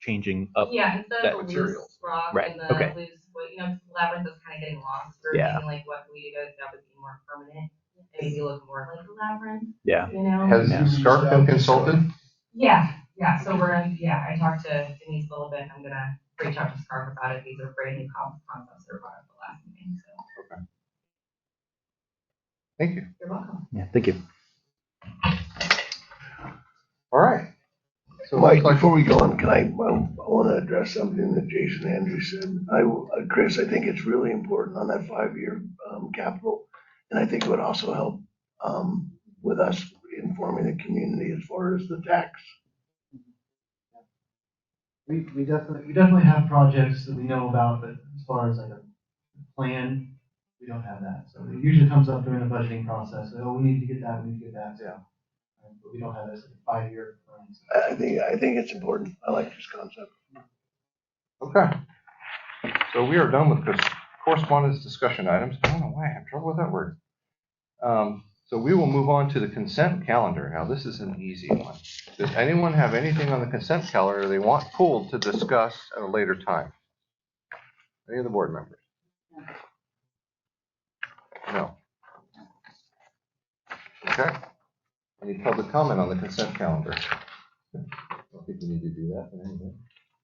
changing up instead that of the material. loose rock Right, and the okay. loose, labyrinth is kind of getting lost. We're Yeah. thinking like what we do that would be more permanent. Maybe look more like a labyrinth. Yeah. Has Scarf been consulted? Yeah. So I talked to Denise a little bit. I'm gonna reach out to Scarf about it. These are brand new concepts that were brought up the last meeting. So. Okay. Thank you. You're welcome. Yeah, thank you. All right. So Mike, before we go on, I want to address something that Jason Andrews said. Chris, I think it's really important on that 5-year capital, and I think it would also help with us informing the community as far as the tax. We definitely have projects that we know about, but as far as like a plan, we don't have that. So it usually comes up during the budgeting process. Oh, we need to get that. We need to get that. Yeah. But we don't have this like 5-year plan. I think it's important. I like this concept. Okay. So we are done with correspondence discussion items. I don't know why I have trouble with that word. So we will move on to the consent calendar. Now this is an easy one. Does anyone have anything on the consent calendar they want pulled to discuss at a later time? Any of the board members? No. Okay. Any public comment on the consent calendar? don't think we need to do that, but anyway.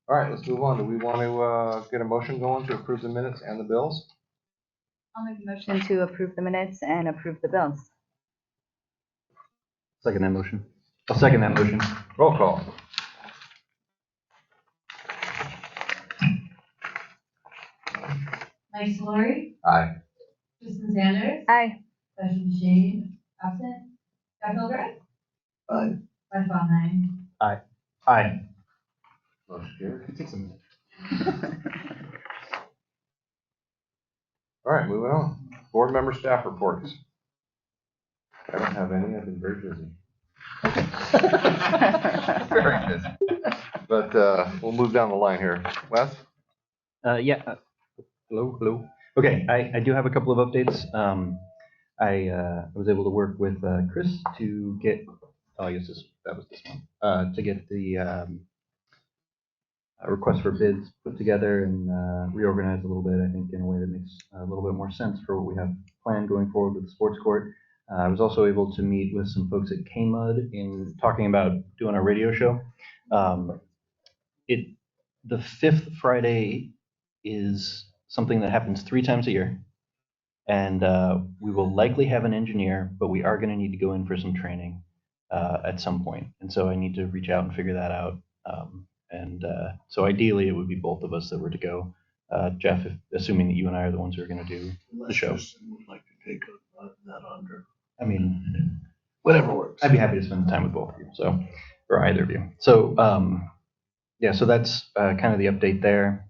All right, let's move on. Do we want to get a motion going to approve the minutes and the bills? I'll make a motion to approve the minutes and approve the bills. Second that motion. I'll second that motion. Roll call. Mike Solari, Aye. Kristen Sanders, Aye. Session Shane, absent. Jeff Hilgren, Aye. Beth Valentine. Aye. Aye. Motion carried. It takes a minute. All right, moving on. Board member staff reports. I don't have any. I've been very busy. Very busy. But we'll move down the line here. Wes? Yeah. Hello. Okay, I do have a couple of updates. I was able to work with Chris to get, I guess that was this one, to get the request for bids put together and reorganized a little bit, I think, in a way that makes a little bit more sense for what we have planned going forward with the sports court. I was also able to meet with some folks at KMUD in talking about doing a radio show. The fifth Friday is something that happens 3 times a year. And we will likely have an engineer, but we are going to need to go in for some training at some point. And so I need to reach out and figure that out. So ideally, it would be both of us that were to go. Jeff, assuming that you and I are the ones who are going to do the show. Would like to take that under. I mean, whatever works. I'd be happy to spend the time with both of you, so, or either of you. So, yeah, so that's kind of the update there.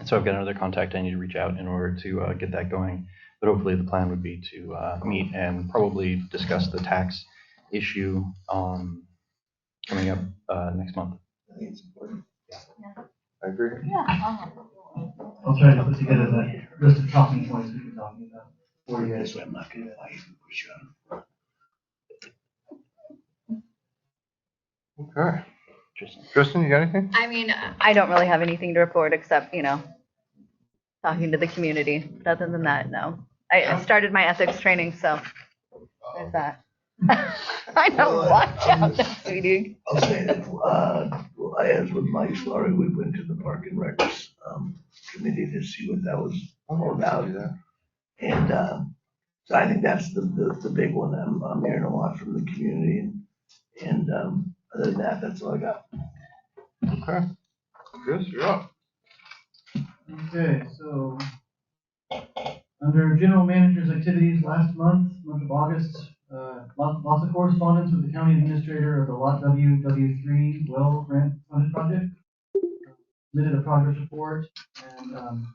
So I've got another contact I need to reach out in order to get that going. But hopefully the plan would be to meet and probably discuss the tax issue coming up next month. I think it's important. Yeah. I agree. Yeah. I'll try to put together that list of talking points we've been talking about for you guys. That's why I'm not going to fight and push you on. Okay. Tristan, you got anything? I mean, I don't really have anything to report except, talking to the community. But other than that, no. I started my ethics training, so there's that. I know, watch out, sweetie. I'll say that, as with Mike Solari, we went to the Park and Recs committee to see what that was all about. And so I think that's the big one. I'm hearing a lot from the community, and other than that, that's all I got. Okay. Chris, you're up. Okay, so under general manager's activities last month of August, lots of correspondence with the county administrator of the Lot W3 well grant funded project. Submitted a progress report, and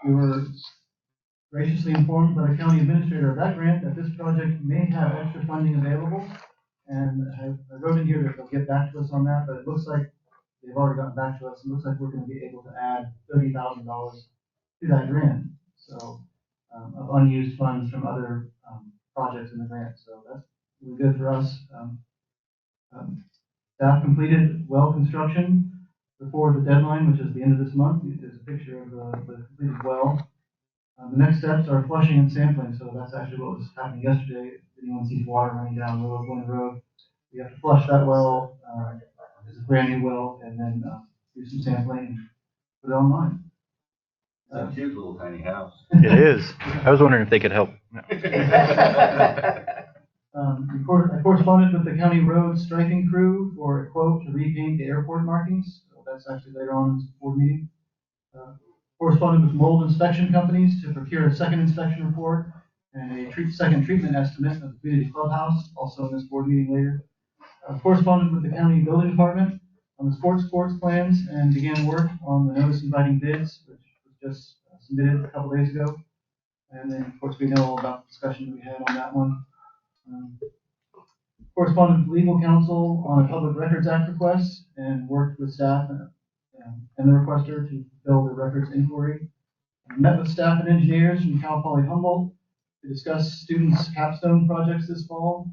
we were graciously informed by the county administrator of that grant that this project may have extra funding available. And I wrote in here that they'll get back to us on that, but it looks like they've already gotten back to us. It looks like we're going to be able to add $30,000 to that grant. So of unused funds from other projects in the grant. So that's really good for us. Staff completed well construction before the deadline, which is the end of this month. There's a picture of the completed well. The next steps are flushing and sampling. So that's actually what was happening yesterday. If anyone sees water running down the road, we have to flush that well. It's a brand new well, and then do some sampling and put it online. It's a cute little tiny house. It is. I was wondering if they could help. I corresponded with the county road striping crew for a quote to repaint the airport markings. So that's actually later on in this board meeting. Corresponded with mold inspection companies to procure a second inspection report and a second treatment estimate of the community clubhouse, also in this board meeting later. Corresponded with the county building department on the sports courts plans and began work on the notice inviting bids, which was just submitted a couple days ago. And then, of course, we know all about the discussion that we had on that one. Corresponded with legal counsel on a Public Records Act request and worked with staff and the requester to fulfill the records inquiry. Met with staff and engineers from Cal Poly Humboldt to discuss students' capstone projects this fall.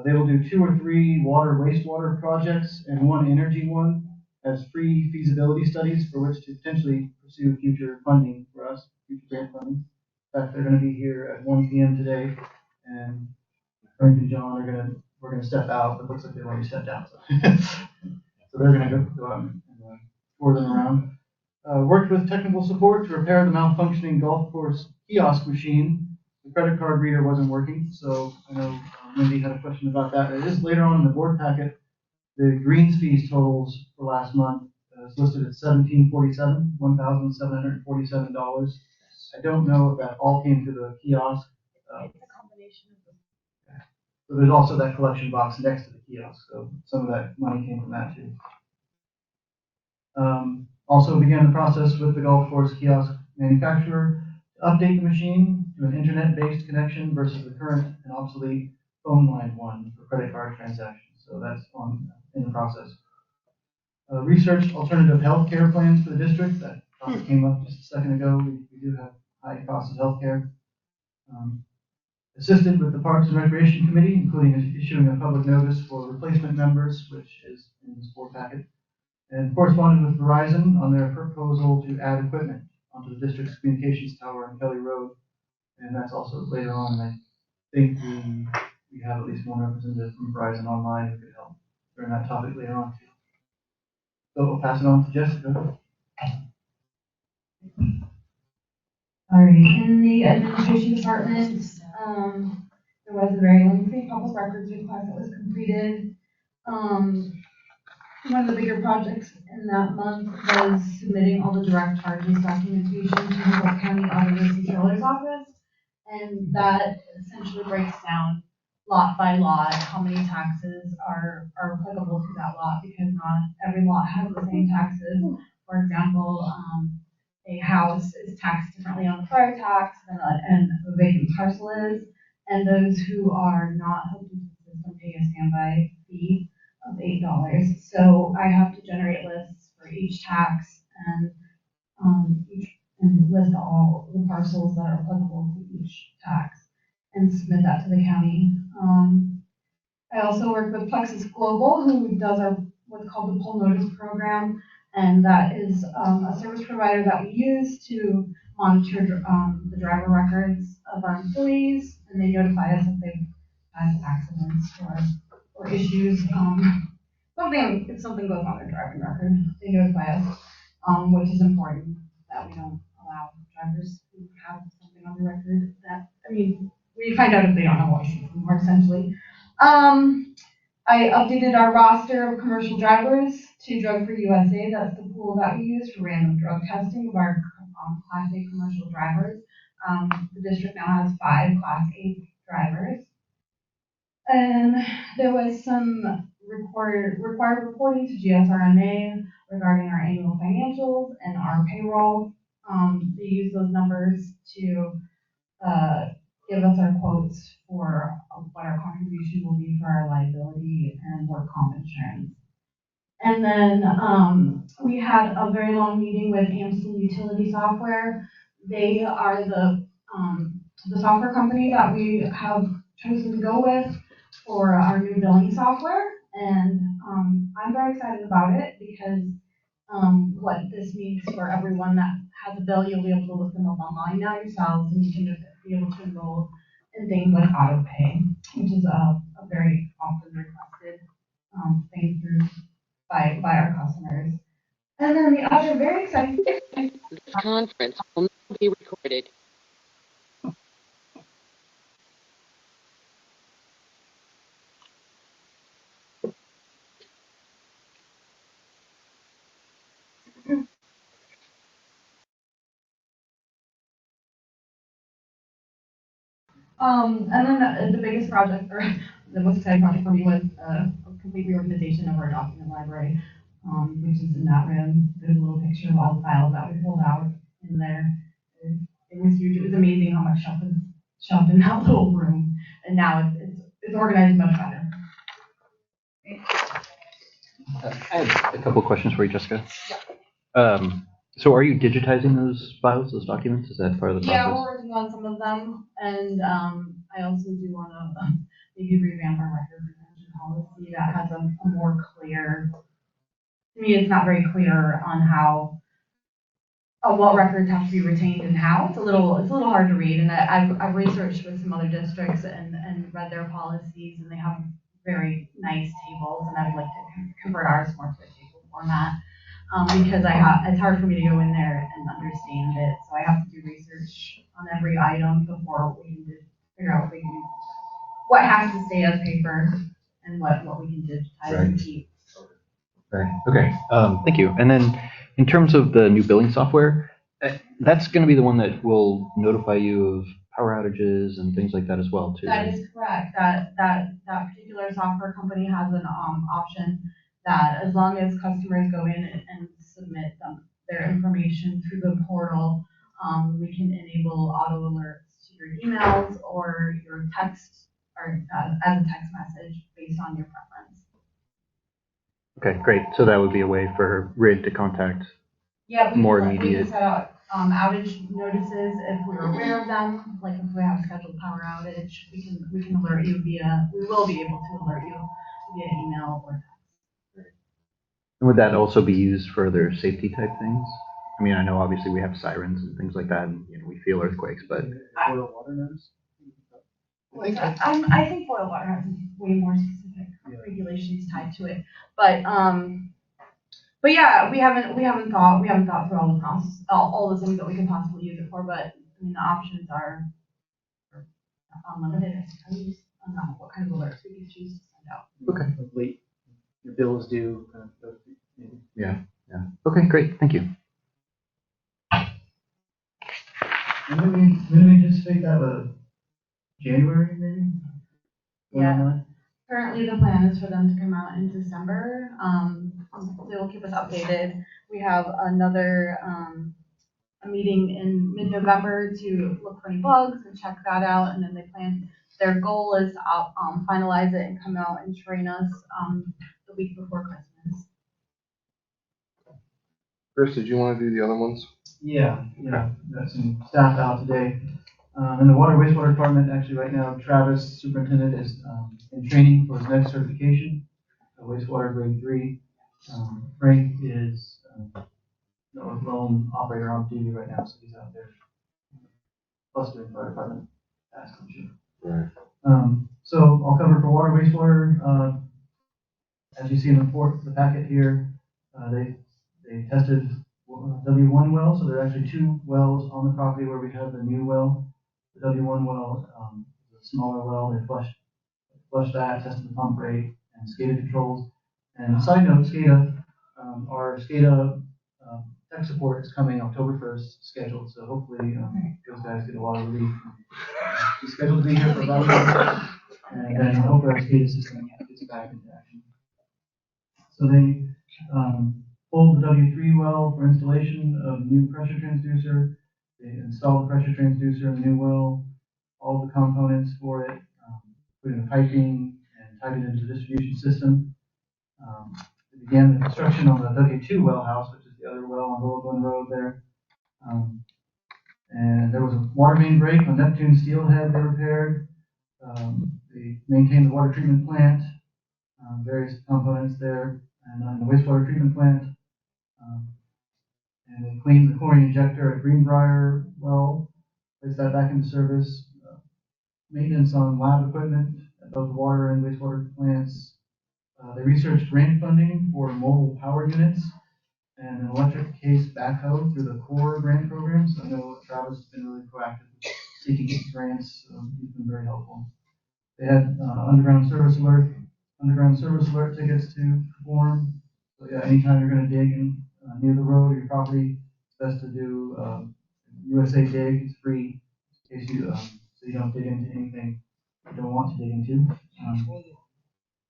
They will do 2 or 3 water wastewater projects and 1 energy one as free feasibility studies for which to potentially pursue future funding for us, future grant funding. In fact, they're going to be here at 1 p.m. today, and Frank and John are going to were gonna step out, but it looks like they've already stepped out. So, so they're gonna go out and tour them around. Worked with technical support to repair the malfunctioning golf course kiosk machine. The credit card reader wasn't working, so I know Wendy had a question about that. It is later on in the board packet. The greens fees totals for last month is listed at $1,747. I don't know if that all came to the kiosk. It's a combination of them. So there's also that collection box next to the kiosk, so some of that money came from that too. Also began the process with the golf course kiosk manufacturer to update the machine to an internet-based connection versus the current and obsolete phone line one for credit card transactions. So that's in the process. Researched alternative health care plans for the district. That topic came up just a second ago. We do have high costs of health care. Assisted with the Parks and Recreation Committee, including issuing a public notice for replacement members, which is in this board packet, and corresponded with Verizon on their proposal to add equipment onto the district's communications tower on Kelly Road. And that's also later on, and I think we have at least one representative from Verizon online who could help during that topic later on too. So we'll pass it on to Jessica. Alrighty, in the administration department, there was a very lengthy public records request that was completed. One of the bigger projects in that month was submitting all the direct charges documentation to the Humboldt County Auditor's Controller's Office. And that essentially breaks down lot by lot how many taxes are applicable to that lot, because not every lot has the same taxes. For example, a house is taxed differently on the fire tax than a vacant parcel is. And those who are not hooked into the system pay a standby fee of $8. So I have to generate lists for each tax and list all the parcels that are applicable to each tax and submit that to the county. I also work with Plexus Global, who does our what's called the Pull Notice program, and that is a service provider that we use to monitor the driver records of our employees, and they notify us if they've had accidents or issues. If something goes on their driving record, they notify us, which is important that we don't allow drivers who have something on the record we find out if they don't have license anymore, essentially. I updated our roster of commercial drivers to Drug Free USA. That's the pool that we use for random drug testing of our Class A commercial drivers. The district now has 5 Class A drivers. And there was some required reporting to GSRMA regarding our annual financials and our payroll. They use those numbers to give us our quotes for what our contribution will be for our liability and work comp insurance. And then we had a very long meeting with Amstel Utility Software. They are the software company that we have chosen to go with for our new billing software. And I'm very excited about it because what this means for everyone that has a bill, you'll be able to look them up online now yourselves, and you can be able to enroll in things like auto pay, which is a very often requested thing by our customers. And then the other very exciting This conference will not be recorded. And then the biggest project, or the most exciting project for me, was a complete reorganization of our document library, which is in that room. There's a little picture of all the files that we pulled out in there. It was huge. It was amazing how much stuff was shoved in that little room, and now it's organized much better. I have a couple of questions for you, Jessica. So are you digitizing those files, those documents? Is that part of the process? Yeah, we're working on some of them, and I also do want to maybe revamp our record retention policy that has a more clear. To me, it's not very clear on how what records have to be retained and how. It's a little hard to read, and I've researched with some other districts and read their policies, and they have very nice tables, and I would like to convert ours more to a table format. Because it's hard for me to go in there and understand it, so I have to do research on every item before we can figure out what has to stay as paper and what we can digitize and keep. Right. Okay. Thank you. And then in terms of the new billing software, that's going to be the one that will notify you of power outages and things like that as well, too. That is correct. That particular software company has an option that as long as customers go in and submit their information through the portal, we can enable auto alerts to your emails or your text or as a text message based on your preference. Okay, great. So that would be a way for RID to contact more immediate. We can set out outage notices if we're aware of them. Like if we have a scheduled power outage, we can alert you we will be able to alert you via email or text. And would that also be used for other safety type things? I mean, I know obviously we have sirens and things like that, and we feel earthquakes, but Boil water notice? I think boil water has way more specific regulations tied to it, but yeah, we haven't thought through all the process, all the things that we can possibly use it for. But I mean, the options are unlimited, I suppose, on what kind of alerts we can choose to send out. Okay. Late, your bill is due. Yeah. Okay, great. Thank you. When do we anticipate that? January, maybe? Yeah. Currently, the plan is for them to come out in December. They will keep us updated. We have another a meeting in mid-November to look for any bugs and check that out, and then their goal is to finalize it and come out and train us the week before Christmas. Chris, did you want to do the other ones? Yeah. Got some staff out today. In the water wastewater department, actually right now, Travis, superintendent, is in training for his next certification, wastewater grade 3. Frank is lone operator on duty right now, so he's out there. Plus doing fire department tasks, I'm sure. Right. So I'll cover for water wastewater. As you see in the packet here, they tested W1 well, so there are actually 2 wells on the property where we have the new well. The W1 well is a smaller well. They flushed that, tested the pump rate and SCADA controls. And side note, our SCADA tech support is coming October 1st, scheduled. So hopefully those guys get a lot of relief. He's scheduled to be here for about a month, and then hopefully our SCADA system gets back into action. So they pulled the W3 well for installation of new pressure transducer. They installed the pressure transducer in the new well, all the components for it, put in the piping and tied it into the distribution system. They began the construction on the W2 well house, which is the other well on Humboldt Road there. And there was a water main break on Neptune steelhead they repaired. They maintained the water treatment plant, various components there, and on the wastewater treatment plant. And they cleaned the chlorine injector at Greenbrier well, placed that back into service. Maintenance on lab equipment at both water and wastewater plants. They researched grant funding for mobile power units and an electric case backhoe through the core grant program. So I know Travis has been really proactive seeking these grants. So he's been very helpful. They had underground service alert tickets to perform. So yeah, anytime you're going to dig in near the road or your property, it's best to do USA Dig. It's free in case you so you don't dig into anything you don't want to dig into.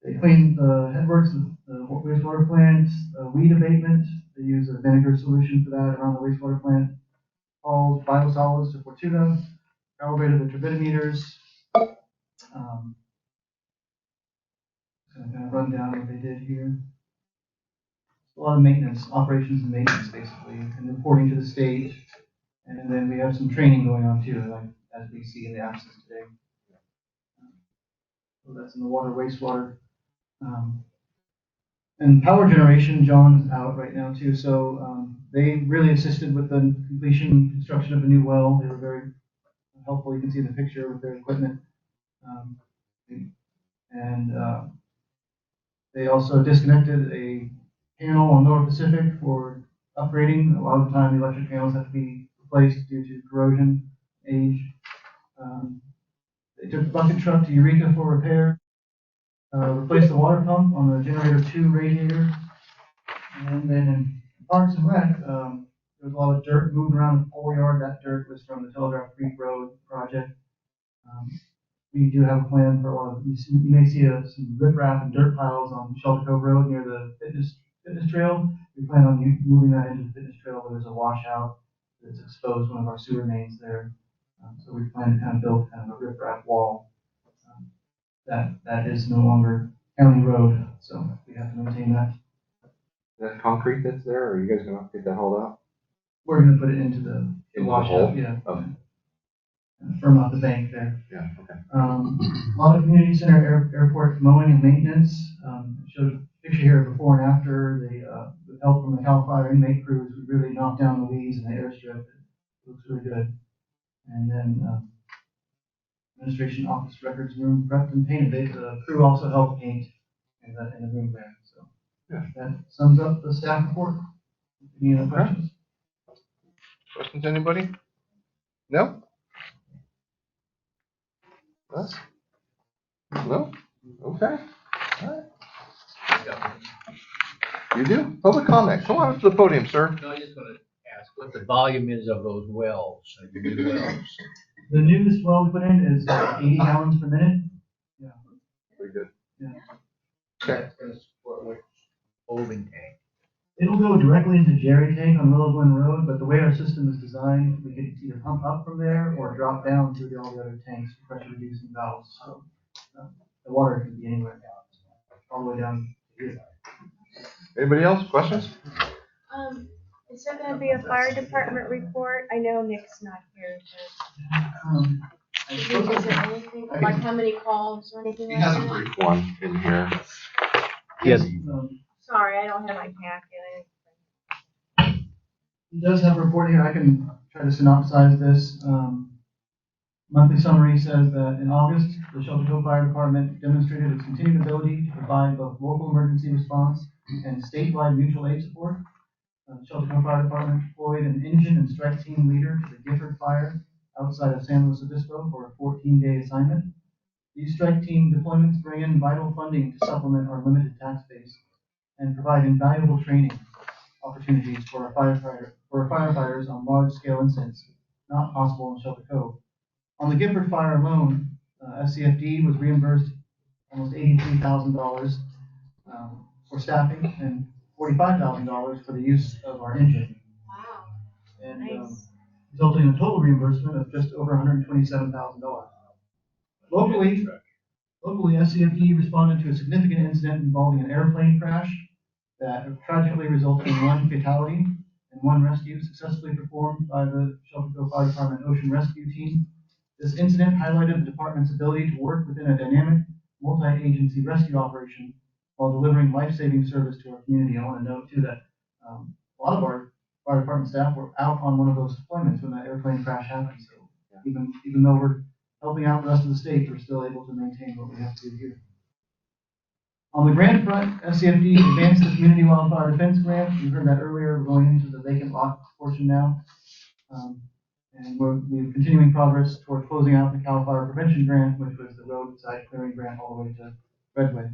They cleaned the headworks of the wastewater plant, weed abatement. They use a vinegar solution for that around the wastewater plant. Hauled biosolids to Fortuna, calibrated the turbidimeters. Kind of run down what they did here. A lot of maintenance, operations and maintenance basically, and reporting to the state. And then we have some training going on too, like as we see in the absence today. So that's in the water, wastewater. And power generation, John's out right now too. So they really assisted with the construction of a new well. They were very helpful. You can see the picture with their equipment. They also disconnected a panel on North Pacific for upgrading. A lot of the time, the electric panels have to be replaced due to corrosion, age. They took the bucket truck to Eureka for repair, replaced the water pump on the generator 2 radiator, and then in Parks and Rec, there was a lot of dirt moved around the pole yard. That dirt was from the Telegraph Creek Road project. We do have a plan for a lot of, you may see some riprap and dirt piles on Shelter Cove Road near the fitness trail. We plan on moving that into the fitness trail where there's a washout that's exposed one of our sewer mains there. So we plan to kind of build kind of a riprap wall. That is no longer county road, so we have to maintain that. That concrete that's there, or are you guys gonna get that hauled out? We're gonna put it into the washout, hole? yeah. Oh. Firm out the bank there. Yeah, okay. A lot of community center airport mowing and maintenance. Showed a picture here before and after. With help from the CAL FIRE inmate crews, we really knocked down the weeds and the airstrip. It looks really good. And then administration office records room prepped and painted. The crew also helped paint in the room there. So yeah. That sums up the staff report. Any other questions? Questions, anybody? No? Us? No? Okay. All right. You do? Public comment. Come on up to the podium, sir. No, I just want to ask what the volume is of those wells, the new wells. The newest well we put in is 80 gallons per minute. Yeah. Pretty good. Yeah. Okay. That's going to support which holding tank? It'll go directly into Jerry Tank on Willow Glen Road, but the way our system is designed, we can either pump up from there or drop down to all the other tanks for pressure reducing valves. So the water can be anywhere down, all the way down to here. Anybody else? Questions? Is there gonna be a fire department report? I know Nick's not here, but is there anything, like how many calls or anything He like has a that? brief one in here. Yes. Sorry, I don't have my packet. He does have a report here. I can try to synopsize this. Monthly summary says that in August, the Shelter Cove Fire Department demonstrated its continued ability to provide both local emergency response and statewide mutual aid support. The Shelter Cove Fire Department deployed an engine and strike team leader to the Gifford Fire outside of San Luis Obispo for a 14-day assignment. These strike team deployments bring in vital funding to supplement our limited tax base and provide invaluable training opportunities for our firefighters on large-scale incidents not possible in Shelter Cove. On the Gifford Fire alone, SCFD was reimbursed almost $83,000 for staffing and $45,000 for the use of our engine. Wow. And Nice. resulting in a total reimbursement of just over $127,000. Locally, SCFD responded to a significant incident involving an airplane crash that tragically resulted in one fatality and one rescue successfully performed by the Shelter Cove Fire Department Ocean Rescue Team. This incident highlighted the department's ability to work within a dynamic, multi-agency rescue operation while delivering life-saving service to our community. I want to note too that a lot of our fire department staff were out on one of those deployments when that airplane crash happened. So even though we're helping out the rest of the state, we're still able to maintain what we have to do here. On the grant front, SCFD advanced the Community Wildfire Defense Grant. You heard that earlier. We're going into the vacant lot portion now. And we're continuing progress toward closing out the CAL FIRE Prevention Grant, which was the roadside clearing grant all the way to Redway.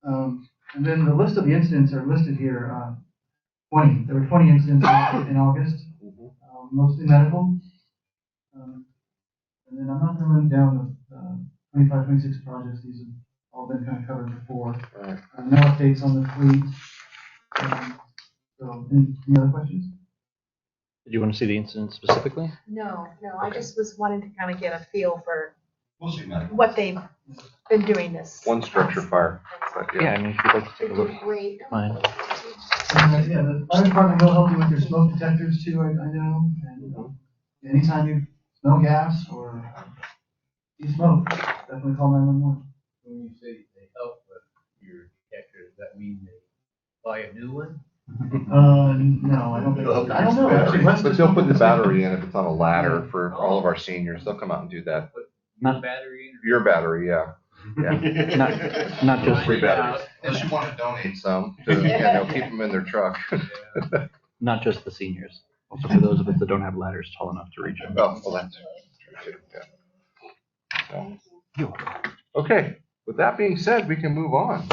And then the list of the incidents are listed here. 20. There were 20 incidents in August, mostly medical. And then I'm not going to run down the 25, 26 projects. These have all been kind of covered before. No updates on the fleet. So, any other questions? Did you want to see the incident specifically? No, I just was wanting to kind of get a feel for Mostly medical. what they've been doing this. One structure fire. But Yeah, I mean, if you'd like to take a look. Great. Fine. Yeah, the fire department will help you with your smoke detectors too, I know. And anytime you smell gas or see smoke, definitely call 911. When you say they help with your detector, does that mean they buy a new one? No, I don't think so. I don't know. Actually, But they'll put the battery in if it's on a ladder for all of our seniors. They'll come out and do that. Your battery in? Your battery, yeah. Yeah, not just free batteries. Unless you want to donate some, to, keep them in their truck. not just the seniors, also for those of us that don't have ladders tall enough to reach them. Oh, well, that's true too. Yeah. Okay, with that being said, we can move on.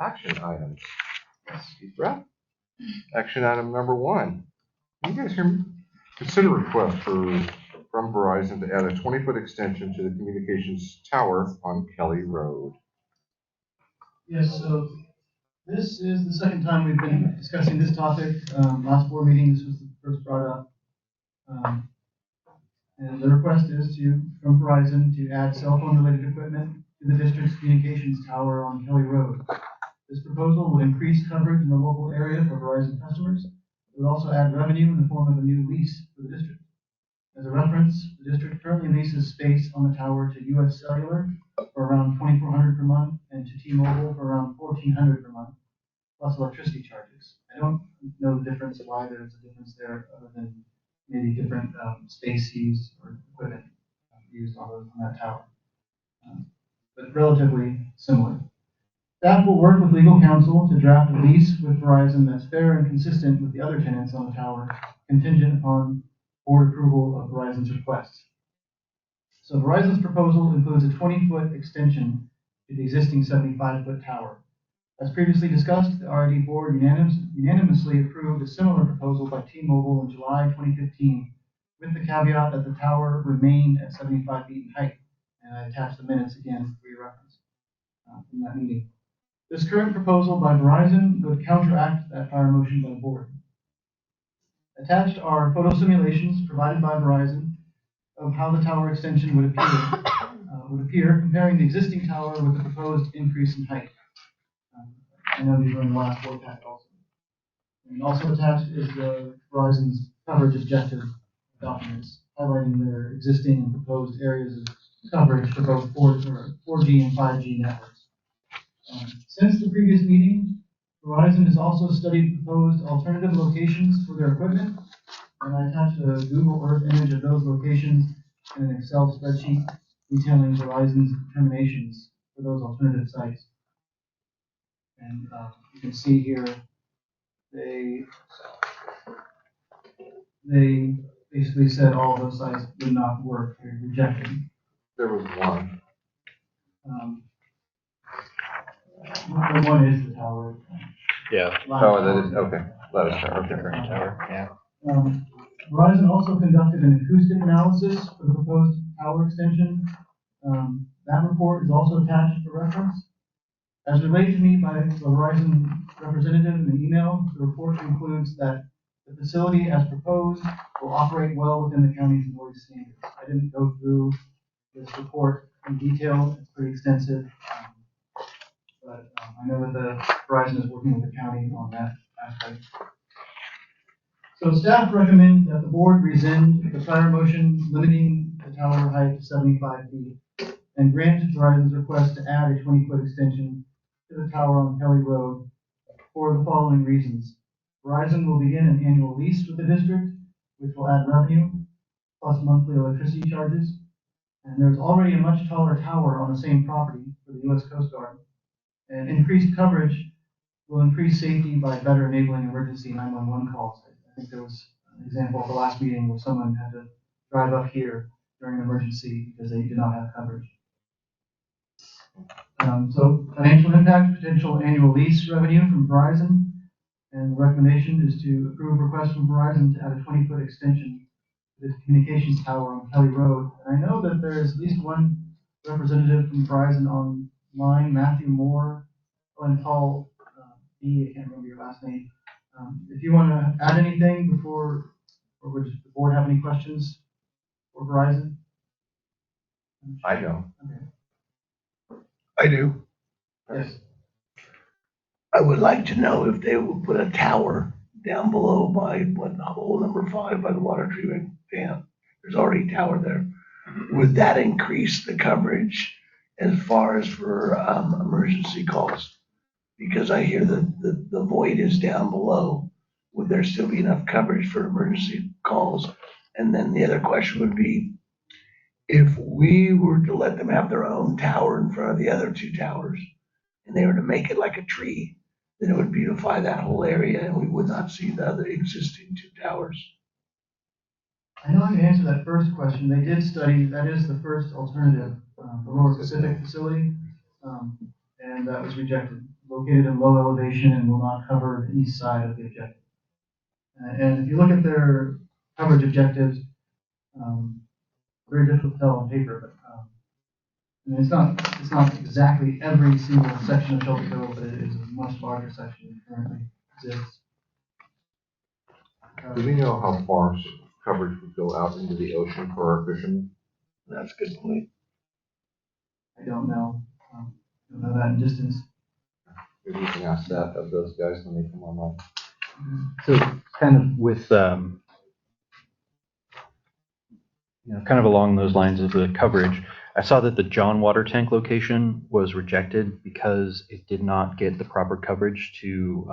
Action items. Deep breath. Action item number 1. Can you guys hear me? Consider request from Verizon to add a 20-foot extension to the communications tower on Kelly Road. Yes, so this is the second time we've been discussing this topic. Last board meeting, this was the first brought up. And the request is from Verizon to add cell phone related equipment to the district's communications tower on Kelly Road. This proposal would increase coverage in the local area for Verizon customers. It would also add revenue in the form of a new lease for the district. As a reference, the district currently leases space on the tower to US Cellular for around $2,400 per month and to T-Mobile for around $1,400 per month, plus electricity charges. I don't know the difference, why there's a difference there, other than maybe different space used or equipment used on that tower. But relatively similar. Staff will work with legal counsel to draft a lease with Verizon that's fair and consistent with the other tenants on the tower, contingent upon board approval of Verizon's request. So Verizon's proposal includes a 20-foot extension to the existing 75-foot tower. As previously discussed, the RID board unanimously approved a similar proposal by T-Mobile in July 2015, with the caveat that the tower remained at 75 feet in height. And I attached the minutes again for your reference from that meeting. This current proposal by Verizon would counteract that prior motion by the board. Attached are photo simulations provided by Verizon of how the tower extension would appear, comparing the existing tower with the proposed increase in height. I know these were in the last board pack also. And also attached is Verizon's coverage objective documents, highlighting their existing and proposed areas of coverage for both 4G and 5G networks. Since the previous meeting, Verizon has also studied proposed alternative locations for their equipment, and I attached a Google Earth image of those locations and an Excel spreadsheet detailing Verizon's determinations for those alternative sites. And you can see here, they basically said all of those sites would not work. They're rejected. There was one. One is the tower. Yeah. Oh, that is, okay. That is a different tower, yeah. Verizon also conducted an acoustic analysis for the proposed tower extension. That report is also attached for reference. As relayed to me by the Verizon representative in an email, the report concludes that the facility as proposed will operate well within the county's noise standards. I didn't go through this report in detail. It's pretty extensive. But I know that the Verizon is working with the county on that aspect. So staff recommends that the board rescind the prior motion limiting the tower height to 75 feet and grant Verizon's request to add a 20-foot extension to the tower on Kelly Road for the following reasons. Verizon will begin an annual lease with the district, which will add revenue plus monthly electricity charges. And there's already a much taller tower on the same property for the U.S. Coast Guard. And increased coverage will increase safety by better enabling emergency 911 calls. I think there was an example of the last meeting where someone had to drive up here during an emergency because they did not have coverage. So financial impact, potential annual lease revenue from Verizon, and the recommendation is to approve request from Verizon to add a 20-foot extension to the communications tower on Kelly Road. And I know that there is at least one representative from Verizon online, Matthew Moore, and Paul B. I can't remember your last name. If you want to add anything before, or would the board have any questions for Verizon? I don't. Okay. I do. Yes. I would like to know if they will put a tower down below by hole number 5 by the water treatment plant. There's already a tower there. Would that increase the coverage as far as for emergency calls? Because I hear that the void is down below. Would there still be enough coverage for emergency calls? And then the other question would be, if we were to let them have their own tower in front of the other two towers, and they were to make it like a tree, then it would beautify that whole area and we would not see the other existing two towers. I know I can answer that first question. They did study, that is the first alternative, the Lower Pacific facility, and that was rejected. Located in low elevation and will not cover the east side of the objective. And if you look at their coverage objectives, very difficult to tell on paper, but I mean, it's not exactly every single section of Shelter Cove, but it is a much larger section than currently exists. Do we know how far coverage would go out into the ocean for our fishermen? That's a good point. I don't know. I don't know that in distance. Maybe we can ask that of those guys when they come online. So kind of with, kind of along those lines of the coverage, I saw that the John water tank location was rejected because it did not get the proper coverage to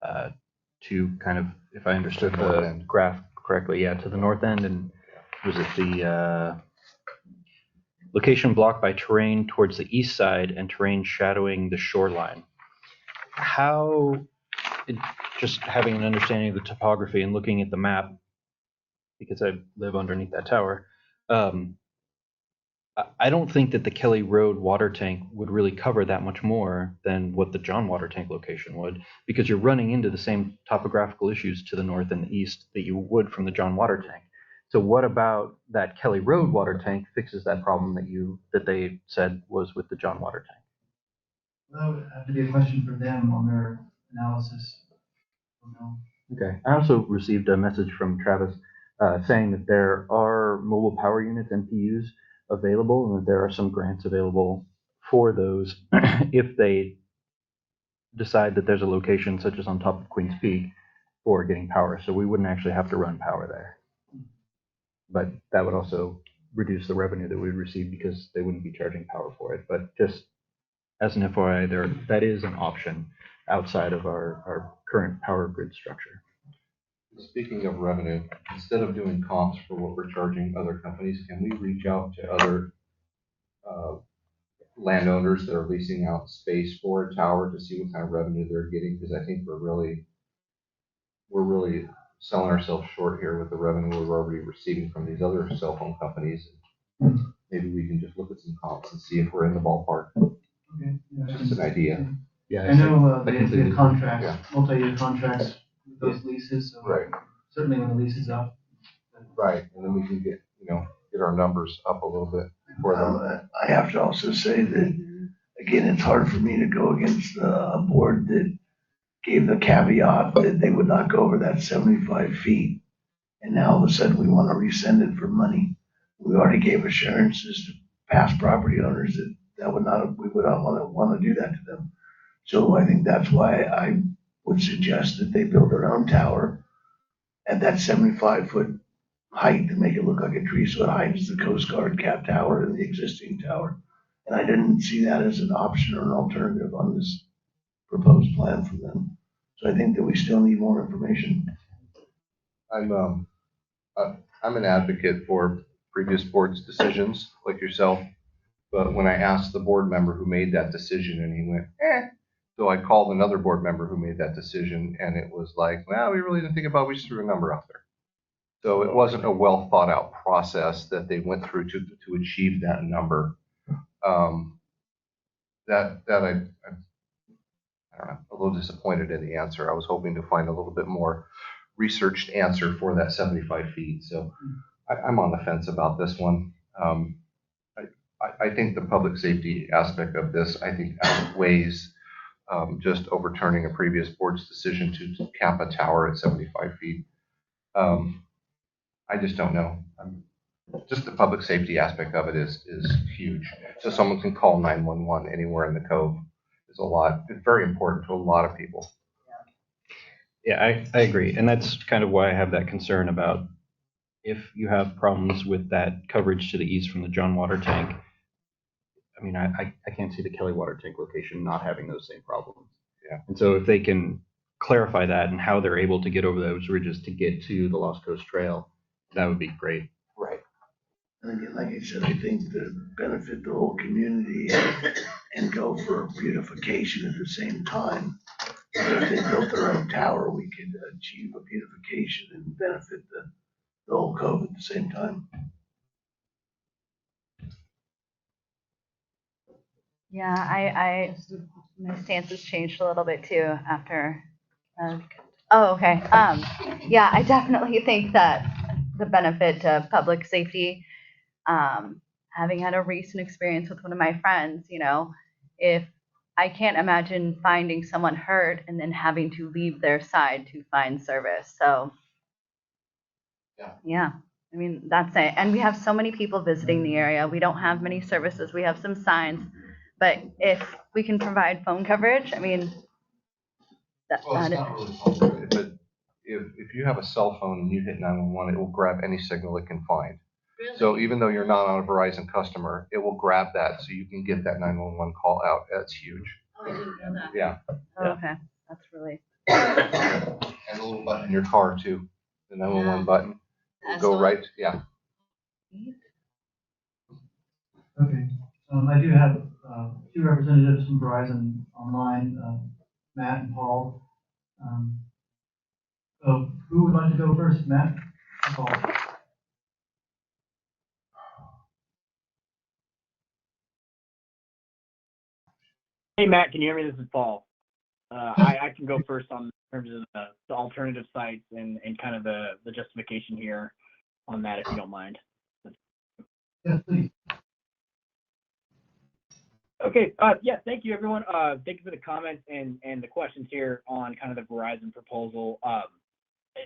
kind of, if I understood the graph correctly, to the north end. And was it the location blocked by terrain towards the east side and terrain shadowing the shoreline? Just having an understanding of the topography and looking at the map, because I live underneath that tower, I don't think that the Kelly Road water tank would really cover that much more than what the John water tank location would, because you're running into the same topographical issues to the north and the east that you would from the John water tank. So what about that Kelly Road water tank fixes that problem that they said was with the John water tank? Well, that would have to be a question for them on their analysis. Okay. I also received a message from Travis saying that there are mobile power units, MPUs, available, and that there are some grants available for those if they decide that there's a location such as on top of Queens Peak for getting power. So we wouldn't actually have to run power there. But that would also reduce the revenue that we would receive because they wouldn't be charging power for it. But just as an FYI, that is an option outside of our current power grid structure. Speaking of revenue, instead of doing comps for what we're charging other companies, can we reach out to other landowners that are leasing out space for a tower to see what kind of revenue they're getting? Because I think we're really selling ourselves short here with the revenue we're already receiving from these other cell phone companies. Maybe we can just look at some comps and see if we're in the ballpark. Okay. Yeah, just an idea. Yeah, I know they have contracts, yeah. Multi-year contracts with those leases. So right. Certainly when the lease is up. Right, and then we can get our numbers up a little bit for them. I have to also say that, again, it's hard for me to go against a board that gave the caveat that they would not go over that 75 feet. And now all of a sudden we want to resend it for money. We already gave assurances to past property owners that we would not want to do that to them. So I think that's why I would suggest that they build their own tower at that 75-foot height to make it look like a tree, so it hides the Coast Guard Cat Tower and the existing tower. And I didn't see that as an option or an alternative on this proposed plan from them. So I think that we still need more information. I'm an advocate for previous board's decisions, like yourself. But when I asked the board member who made that decision, and he went, so I called another board member who made that decision, and it was like, well, we really didn't think about it. We just threw a number out there. So it wasn't a well thought out process that they went through to achieve that number. I'm a little disappointed in the answer. I was hoping to find a little bit more researched answer for that 75 feet. So I'm on the fence about this one. I think the public safety aspect of this, I think, outweighs just overturning a previous board's decision to cap a tower at 75 feet. I just don't know. Just the public safety aspect of it is huge. So someone can call 911 anywhere in the cove is a lot. It's very important to a lot of people. Yeah, I agree. And that's kind of why I have that concern about if you have problems with that coverage to the east from the John water tank. I mean, I can't see the Kelly water tank location not having those same problems. Yeah. And so if they can clarify that and how they're able to get over those ridges to get to the Lost Coast Trail, that would be great. Right. And again, like I said, I think to benefit the whole community and go for beautification at the same time. If they built their own tower, we could achieve a beautification and benefit the whole cove at the same time. Yeah, my stance has changed a little bit too after. Oh, okay. Yeah, I definitely think that the benefit to public safety, having had a recent experience with one of my friends, if I can't imagine finding someone hurt and then having to leave their side to find service. So, yeah, I mean, that's it. And we have so many people visiting the area. We don't have many services. We have some signs, but if we can provide phone coverage, I mean, Well, it's not really phone coverage, but if you have a cell phone and you hit 911, it will grab any signal it can find. Really? So even though you're not on a Verizon customer, it will grab that so you can get that 911 call out. That's huge. Oh, I didn't know that. Yeah. Oh, okay, that's really. And a little button in your car too. The 911 button will go right. Yeah. Okay, I do have, two representatives from Verizon online, Matt and Paul. So who would like to go first, Matt or Paul? Hey, Matt, can you hear me? This is Paul. I can go first on terms of the alternative sites and kind of the justification here on that, if you don't mind. Yes, please. Okay. Yeah. Thank you, everyone. Thank you for the comments and the questions here on kind of the Verizon proposal.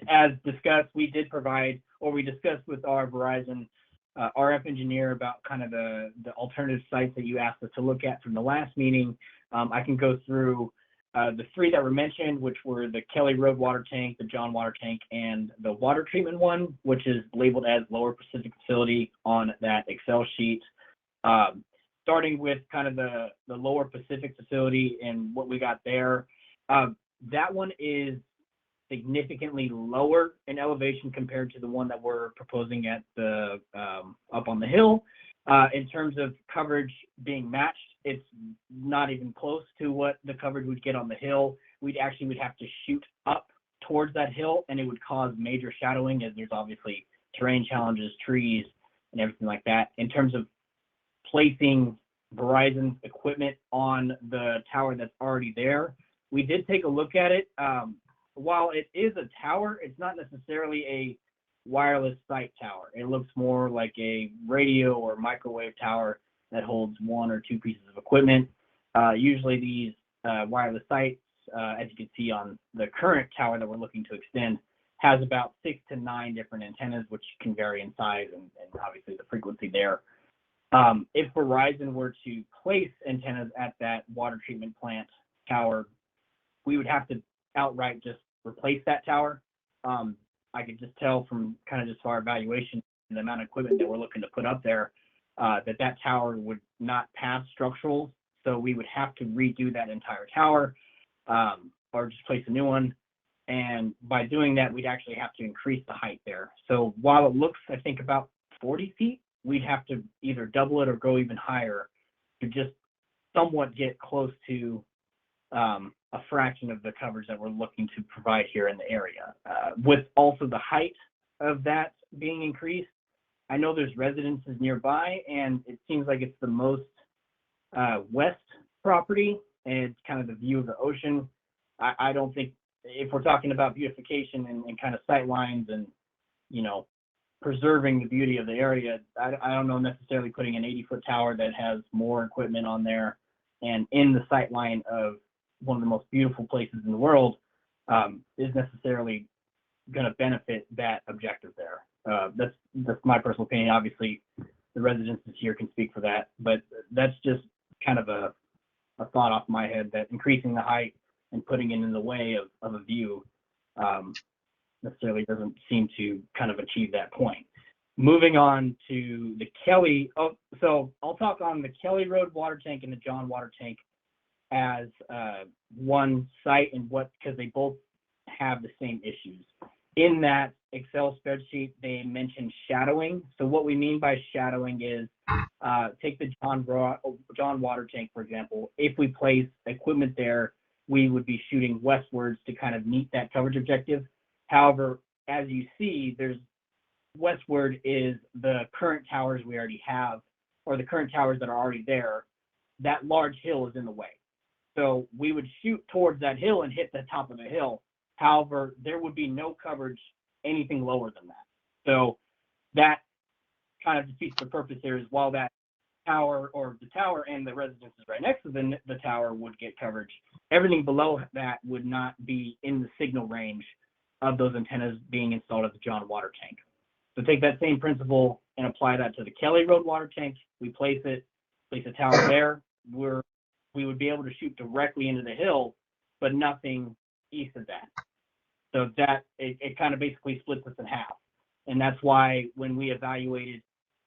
As discussed, we discussed with our Verizon RF engineer about kind of the alternative sites that you asked us to look at from the last meeting. I can go through the three that were mentioned, which were the Kelly Road water tank, the John water tank, and the water treatment one, which is labeled as Lower Pacific Facility on that Excel sheet. Starting with kind of the Lower Pacific Facility and what we got there, that one is significantly lower in elevation compared to the one that we're proposing at the up on the hill. In terms of coverage being matched, it's not even close to what the coverage would get on the hill. Would have to shoot up towards that hill, and it would cause major shadowing, as there's obviously terrain challenges, trees, and everything like that. In terms of placing Verizon's equipment on the tower that's already there, we did take a look at it. While it is a tower, it's not necessarily a wireless site tower. It looks more like a radio or microwave tower that holds one or two pieces of equipment. Usually these wireless sites, as you can see on the current tower that we're looking to extend, has about 6 to 9 different antennas, which can vary in size and obviously the frequency there. If Verizon were to place antennas at that water treatment plant tower, we would have to outright just replace that tower. I could just tell from kind of just our evaluation and the amount of equipment that we're looking to put up there, that tower would not pass structurals. So we would have to redo that entire tower, or just place a new one. And by doing that, we'd actually have to increase the height there. So while it looks, I think, about 40 feet, we'd have to either double it or go even higher to just somewhat get close to a fraction of the coverage that we're looking to provide here in the area. With also the height of that being increased, I know there's residences nearby, and it seems like it's the most west property, and it's kind of the view of the ocean. I don't think, if we're talking about beautification and kind of sight lines and, preserving the beauty of the area, I don't know necessarily putting an 80-foot tower that has more equipment on there and in the sight line of one of the most beautiful places in the world is necessarily going to benefit that objective there. That's my personal opinion. Obviously, the residences here can speak for that, but that's just kind of a thought off my head that increasing the height and putting it in the way of a view necessarily doesn't seem to kind of achieve that point. Moving on to the Kelly, so I'll talk on the Kelly Road water tank and the John water tank as one site, and because they both have the same issues. in that Excel spreadsheet, they mentioned shadowing. So what we mean by shadowing is, take the John water tank, for example. If we place equipment there, we would be shooting westwards to kind of meet that coverage objective. However, as you see, there's westward is the current towers we already have, or the current towers that are already there. That large hill is in the way. So we would shoot towards that hill and hit the top of the hill. However, there would be no coverage anything lower than that. So that kind of defeats the purpose here, is while that tower, or the tower and the residences right next to the tower would get coverage, everything below that would not be in the signal range of those antennas being installed at the John water tank. So take that same principle and apply that to the Kelly Road water tank. We place a tower there. We would be able to shoot directly into the hill, but nothing east of that. So that it kind of basically splits us in half. And that's why when we evaluated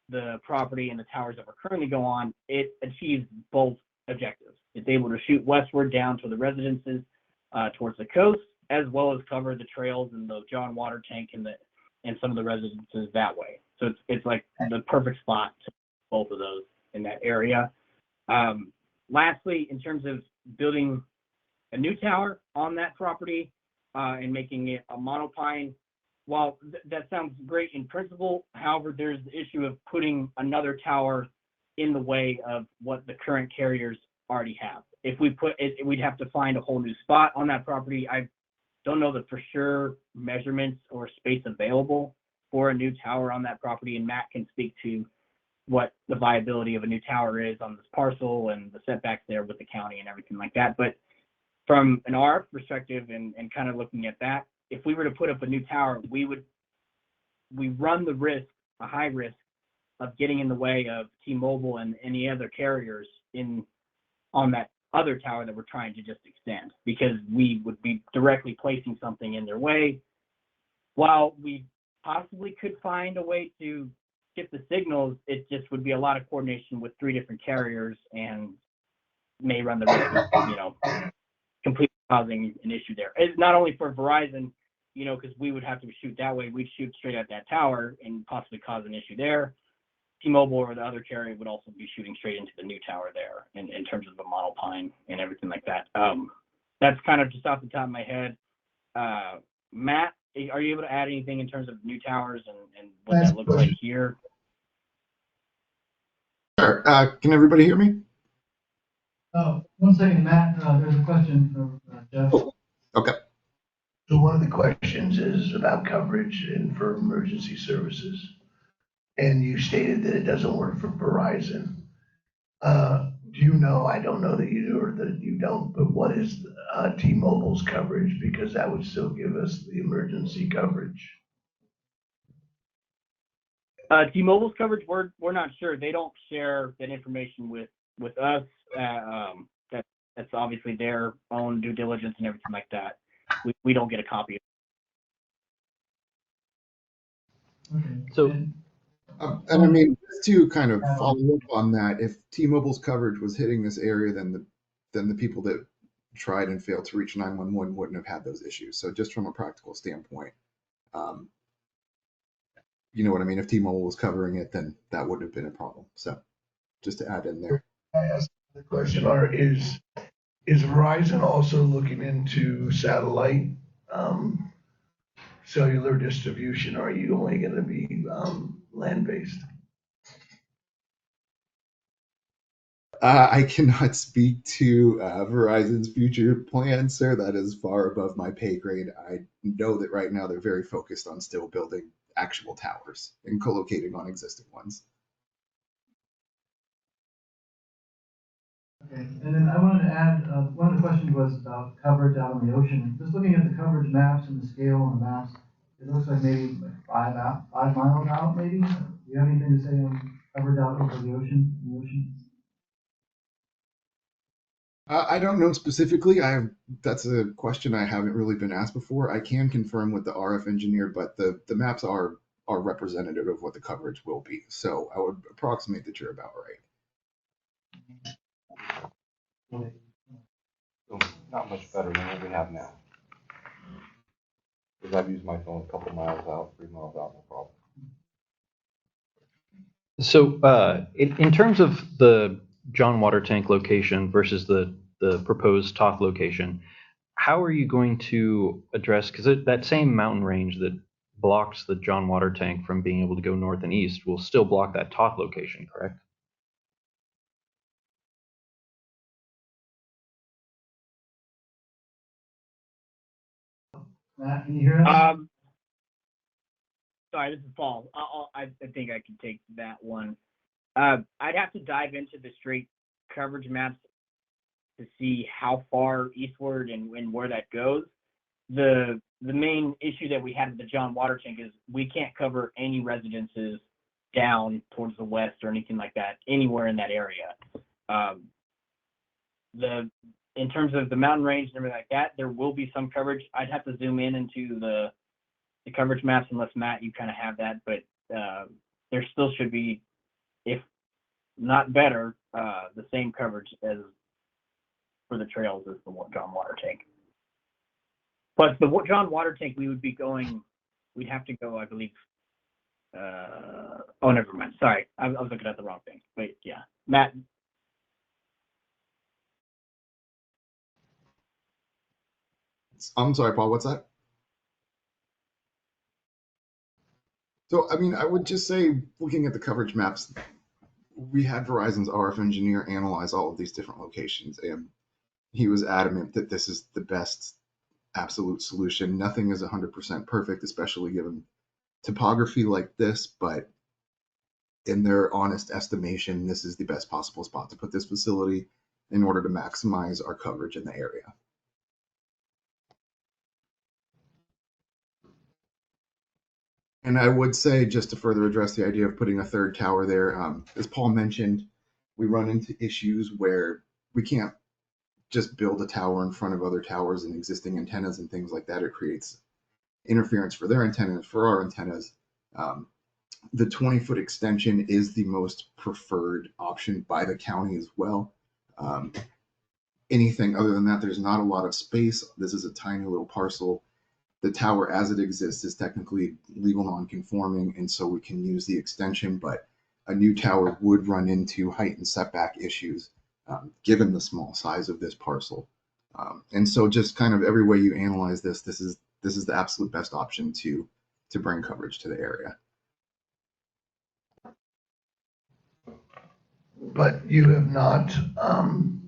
the property and the towers that we're currently go on, it achieves both objectives. It's able to shoot westward down to the residences towards the coast, as well as cover the trails and the John water tank and some of the residences that way. So it's like the perfect spot to both of those in that area. Lastly, in terms of building a new tower on that property and making it a monopine, while that sounds great in principle, however, there's the issue of putting another tower in the way of what the current carriers already have. If we put it, we'd have to find a whole new spot on that property. I don't know the for sure measurements or space available for a new tower on that property, and Matt can speak to what the viability of a new tower is on this parcel and the setbacks there with the county and everything like that. But from an RF perspective and kind of looking at that, if we were to put up a new tower, we run the risk, a high risk, of getting in the way of T-Mobile and any other carriers on that other tower that we're trying to just extend, because we would be directly placing something in their way. While we possibly could find a way to skip the signals, it just would be a lot of coordination with 3 different carriers and may run the risk of, completely causing an issue there. It's not only for Verizon, because we would have to shoot that way, we'd shoot straight at that tower and possibly cause an issue there. T-Mobile or the other carrier would also be shooting straight into the new tower there in terms of the monopine and everything like that. That's kind of just off the top of my head. Matt, are you able to add anything in terms of new towers and what that looks like here? Sure. Can everybody hear me? One second, Matt. There's a question from Jeff. Okay. So one of the questions is about coverage and for emergency services. And you stated that it doesn't work for Verizon. Do you know, I don't know that you do or that you don't, but what is T-Mobile's coverage? Because that would still give us the emergency coverage. T-Mobile's coverage, we're not sure. They don't share that information with us. That's obviously their own due diligence and everything like that. We don't get a copy of it. Okay. So, and I mean, just to kind of follow up on that, if T-Mobile's coverage was hitting this area, then the people that tried and failed to reach 911 wouldn't have had those issues. So just from a practical standpoint, you know what I mean? If T-Mobile was covering it, then that wouldn't have been a problem. So just to add in there. I asked the question, is Verizon also looking into satellite cellular distribution, or are you only going to be land-based? I cannot speak to Verizon's future plans, sir. That is far above my pay grade. I know that right now they're very focused on still building actual towers and co-locating on existing ones. Okay, and then I wanted to add, one of the questions was about coverage out on the ocean. Just looking at the coverage maps and the scale on the maps, it looks like maybe like 5 miles out, maybe. Do you have anything to say on coverage out over the ocean? I don't know specifically. That's a question I haven't really been asked before. I can confirm with the RF engineer, but the maps are representative of what the coverage will be. So I would approximate that you're about right. So not much better than what we have now. because I've used my phone a couple miles out, 3 miles out, no problem. So, in terms of the John Water Tank location versus the proposed Toth location, how are you going to address, because that same mountain range that blocks the John Water Tank from being able to go north and east will still block that Toth location, correct? Matt, can you hear us? Sorry, this is Paul. I think I can take that one. I'd have to dive into the straight coverage maps to see how far eastward and where that goes. The main issue that we had with the John Water Tank is we can't cover any residences down towards the west or anything like that anywhere in that area. In terms of the mountain range and everything like that, there will be some coverage. I'd have to zoom in into the coverage maps unless Matt, you kind of have that, but there still should be, if not better, the same coverage as for the trails as the John Water Tank. But the John Water Tank, we'd have to go, I believe. Oh, never mind. Sorry, I was looking at the wrong thing. Wait, yeah, Matt. I'm sorry, Paul, what's that? So, I mean, I would just say, looking at the coverage maps, we had Verizon's RF engineer analyze all of these different locations, and he was adamant that this is the best absolute solution. Nothing is 100% perfect, especially given topography like this, but in their honest estimation, this is the best possible spot to put this facility in order to maximize our coverage in the area. And I would say, just to further address the idea of putting a third tower there, as Paul mentioned, we run into issues where we can't just build a tower in front of other towers and existing antennas and things like that. It creates interference for their antennas, for our antennas. The 20-foot extension is the most preferred option by the county as well. Anything other than that, there's not a lot of space. This is a tiny little parcel. The tower as it exists is technically legal non-conforming, and so we can use the extension, but a new tower would run into height and setback issues given the small size of this parcel. And so just kind of every way you analyze this, this is the absolute best option to bring coverage to the area. But you have not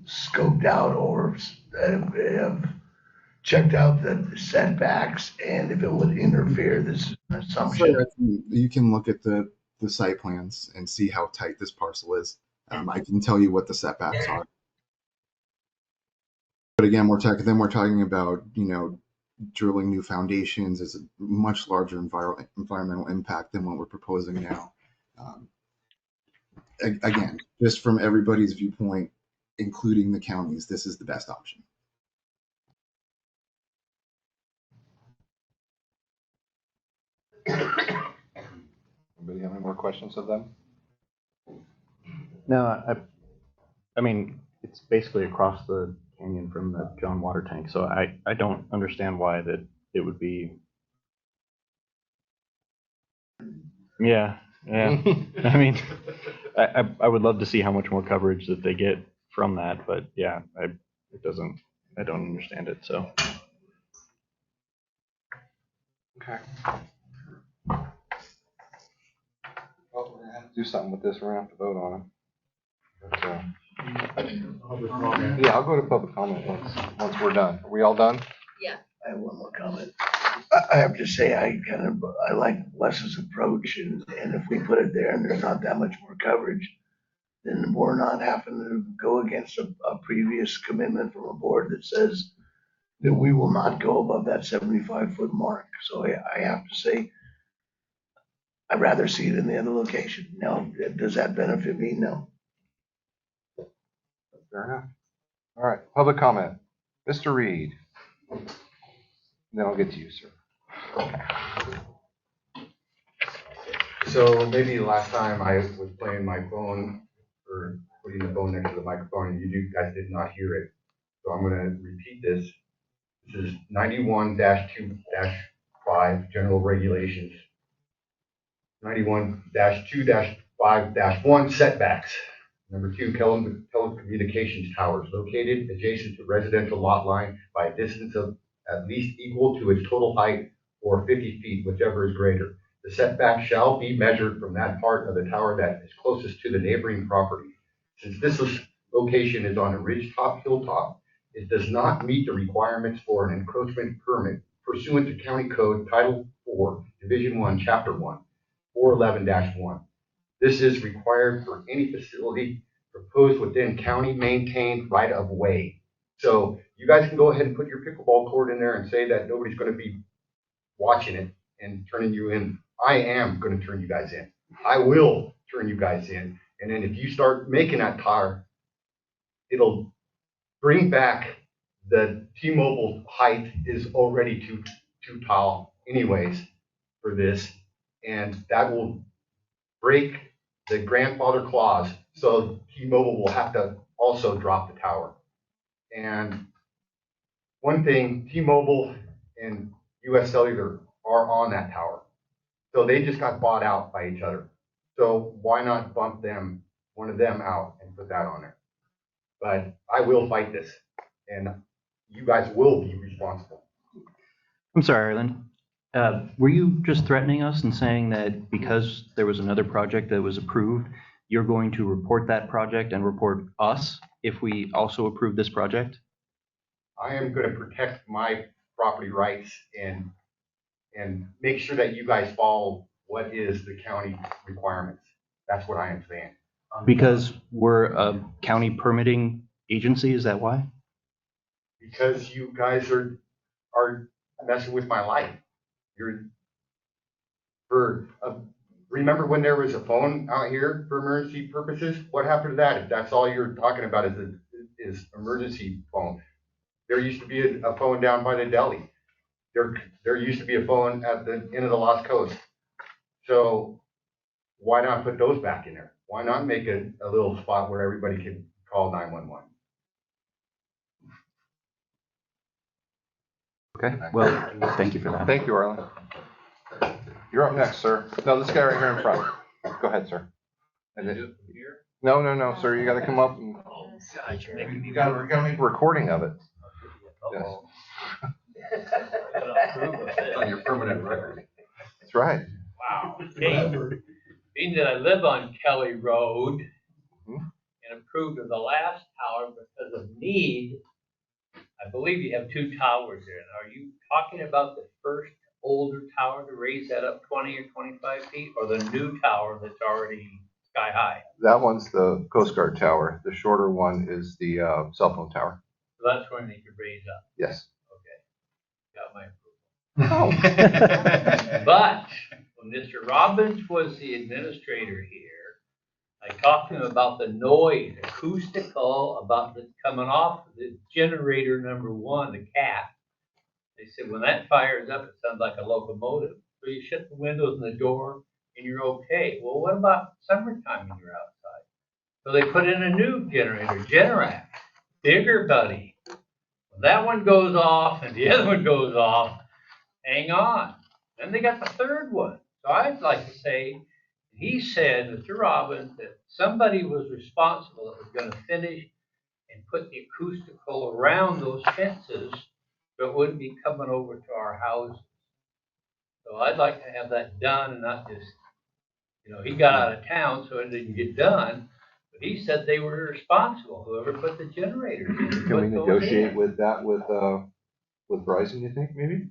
scoped out or have checked out the setbacks and if it would interfere. This is an assumption. So you can look at the site plans and see how tight this parcel is. I can tell you what the setbacks are. But again, we're talking about, drilling new foundations is a much larger environmental impact than what we're proposing now. Again, just from everybody's viewpoint, including the counties, this is the best option. Anybody have any more questions of them? No, I mean, it's basically across the canyon from the John Water Tank, so I don't understand why that it would be. Yeah. I mean, I would love to see how much more coverage that they get from that, but yeah, I don't understand it, so. Okay. Well, we're gonna have to do something with this. We're gonna have to vote on it. But, yeah, I'll go to public comment once we're done. Are we all done? Yeah. I have one more comment. I have to say, I like Wes's approach, and if we put it there and there's not that much more coverage, then we're not having to go against a previous commitment from a board that says that we will not go above that 75-foot mark. So I have to say, I'd rather see it in the other location. Now, does that benefit me? No. Fair enough. All right, public comment. Mr. Reed. Then I'll get to you, sir. So maybe last time I was playing my phone or putting the phone next to the microphone and you guys did not hear it. So I'm going to repeat this. This is 91-2-5 5 General Regulations, 91-2-5-1 setbacks. Number 2, telecommunications towers located adjacent to residential lot line by a distance of at least equal to its total height or 50 feet, whichever is greater. The setback shall be measured from that part of the tower that is closest to the neighboring property. Since this location is on a ridge-top hilltop, it does not meet the requirements for an encroachment permit pursuant to County Code Title 4, Division 1, Chapter 1, 411-1. This is required for any facility proposed within county maintained right of way. So you guys can go ahead and put your pickleball court in there and say that nobody's going to be watching it and turning you in. I am going to turn you guys in. I will turn you guys in. And then if you start making that tower, it'll bring back the T-Mobile height is already too tall anyways for this. And that will break the grandfather clause. So T-Mobile will have to also drop the tower. And one thing, T-Mobile and US Cellular are on that tower. So they just got bought out by each other. So why not bump them, one of them out and put that on there? But I will fight this and you guys will be responsible. I'm sorry, Ireland. Were you just threatening us and saying that because there was another project that was approved, you're going to report that project and report us if we also approve this project? I am going to protect my property rights and make sure that you guys follow what is the county requirements. That's what I am saying. Because we're a county permitting agency, is that why? Because you guys are messing with my life. Remember when there was a phone out here for emergency purposes? What happened to that? If that's all you're talking about is emergency phone. There used to be a phone down by the deli. There used to be a phone at the end of the Lost Coast. So why not put those back in there? Why not make a little spot where everybody can call 911? Okay, well, thank you for that. Thank you, Arlen. You're up next, sir. No, this guy right here in front. Go ahead, sir. And then, no, sir. You got to come up and you got to make a recording of it. Yes. On your permanent record. That's right. Wow. Hey, being that I live on Kelly Road and approved of the last tower because of need, I believe you have 2 towers there. Now, are you talking about the first older tower to raise that up 20 or 25 feet, or the new tower that's already sky high? That one's the Coast Guard tower. The shorter one is the cell phone tower. So that's one they could raise up. Yes. Okay. Got my approval. But when Mr. Robbins was the administrator here, I talked to him about the noise, acoustical, about the coming off the generator number 1, the cat. They said when that fires up, it sounds like a locomotive. So you shut the windows and the door, and you're okay. Well, what about summertime when you're outside? So they put in a new generator, Generac, bigger buddy. When that one goes off and the other one goes off, hang on. Then they got the third one. So I'd like to say, he said, Mr. Robbins, that somebody was responsible that was going to finish and put the acoustical around those fences so it wouldn't be coming over to our houses. So I'd like to have that done and not just, he got out of town so it didn't get done. But he said they were responsible, whoever put the generators in. Can we negotiate with that with Verizon, you think, maybe?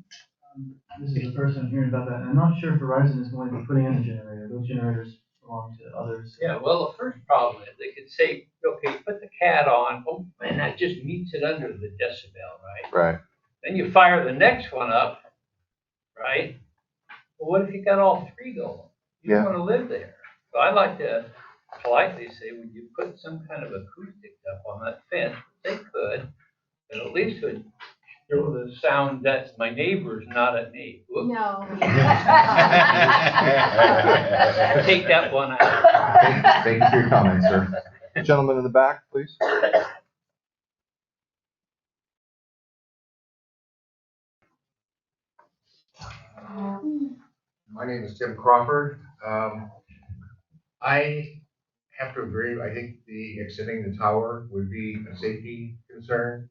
This is the first I'm hearing about that. I'm not sure if Verizon is going to be putting in a generator. Those generators belong to others. Yeah, well, the first problem is they could say, okay, put the cat on. Oh, man, that just meets it under the decibel, right? Right. Then you fire the next one up, right? Well, what if you got all 3 going? You don't want to live there. So I'd like to politely say, would you put some kind of acoustic up on that fence? They could, but at least would throw the sound that's my neighbors, not at me. Whoops. No. Take that one out. Thank you for your comments, sir. Gentleman in the back, please. My name is Tim Crawford. I have to agree. I think the extending the tower would be a safety concern.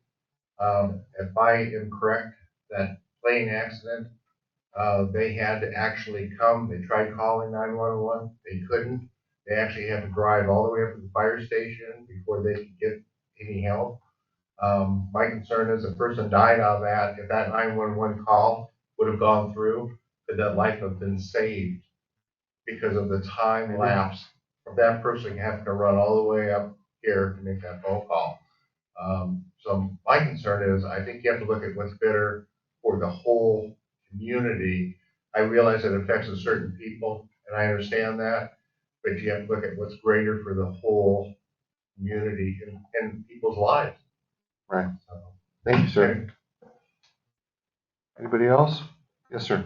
If I am correct, that plane accident, they had to actually come. They tried calling 911. They couldn't. They actually had to drive all the way up to the fire station before they could get any help. My concern is a person died on that. If that 911 call would have gone through, could that life have been saved because of the time lapse of that person having to run all the way up here to make that phone call? So my concern is, I think you have to look at what's better for the whole community. I realize it affects a certain people, and I understand that, but you have to look at what's greater for the whole community and people's lives. Right. Thank you, sir. Anybody else? Yes, sir.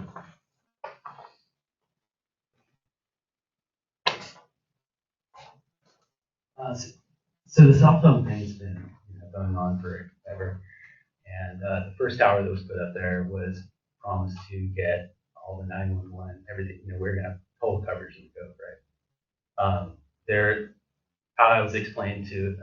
So the cell phone thing's been going on forever. And the first tower that was put up there was promised to get all the 911, everything. We're going to have total coverage in the code, right? How I was explained to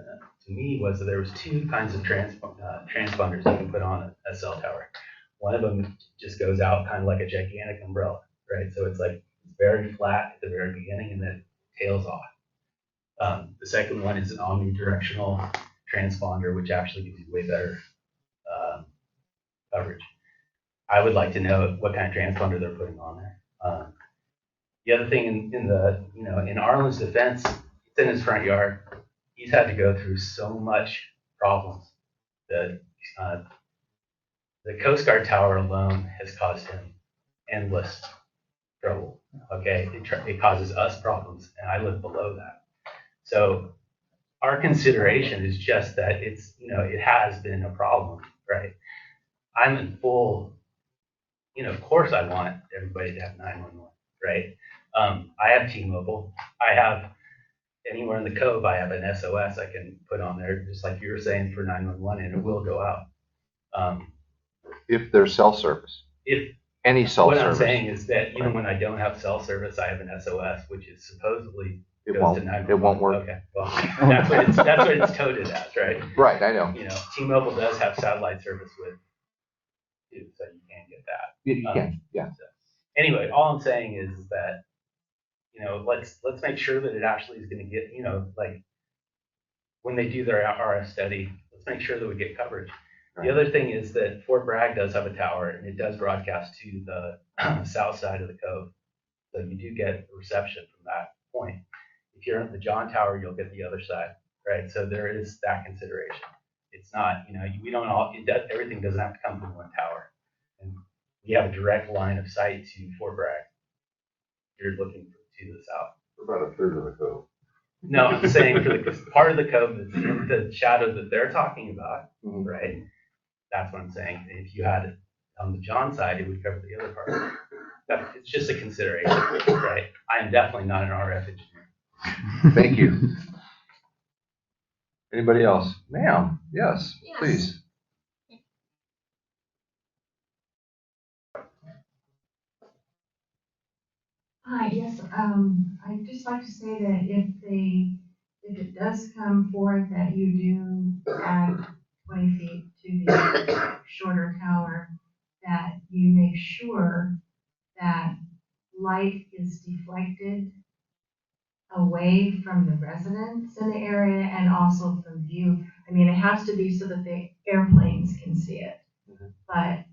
me was that there was two kinds of transponders you can put on a cell tower. One of them just goes out kind of like a gigantic umbrella, right? So it's like very flat at the very beginning and then tails off. The second one is an omnidirectional transponder, which actually gives you way better coverage. I would like to know what kind of transponder they're putting on there. The other thing in Arlen's defense, it's in his front yard. He's had to go through so much problems that the Coast Guard tower alone has caused him endless trouble. Okay, it causes us problems, and I live below that. So our consideration is just that it has been a problem, right? I'm in full, of course I want everybody to have 911, right? I have T-Mobile. I have anywhere in the Cove, I have an SOS I can put on there, just like you were saying for 911, and it will go out. If there's cell service. If any cell what service. I'm saying is that even when I don't have cell service, I have an SOS, which is supposedly goes to 911. It won't work. Okay, well, that's what it's coded as, right? Right, I know. T-Mobile does have satellite service with too, so you can get that. You can, yeah. So, anyway, all I'm saying is that let's make sure that it actually is going to get like when they do their RF study, let's make sure that we get coverage. Right. The other thing is that Fort Bragg does have a tower, and it does broadcast to the south side of the cove, so you do get reception from that point. If you're at the John Tower, you'll get the other side, right? So there is that consideration. It's not, we don't all, everything doesn't have to come from one tower. And we have a direct line of sight to Fort Bragg. You're looking to the south. For about a third of the cove. No, I'm saying for the part of the cove that's in the shadow that they're talking about, right? That's what I'm saying. If you had it on the John side, it would cover the other part. It's just a consideration, right? I am definitely not an RF engineer. Thank you. Anybody else? Ma'am, yes, please. Hi, yes, I'd just like to say that if it does come forth that you do add 20 feet to the shorter tower, that you make sure that light is deflected away from the residents in the area and also from view. I mean, it has to be so that the airplanes can see it. But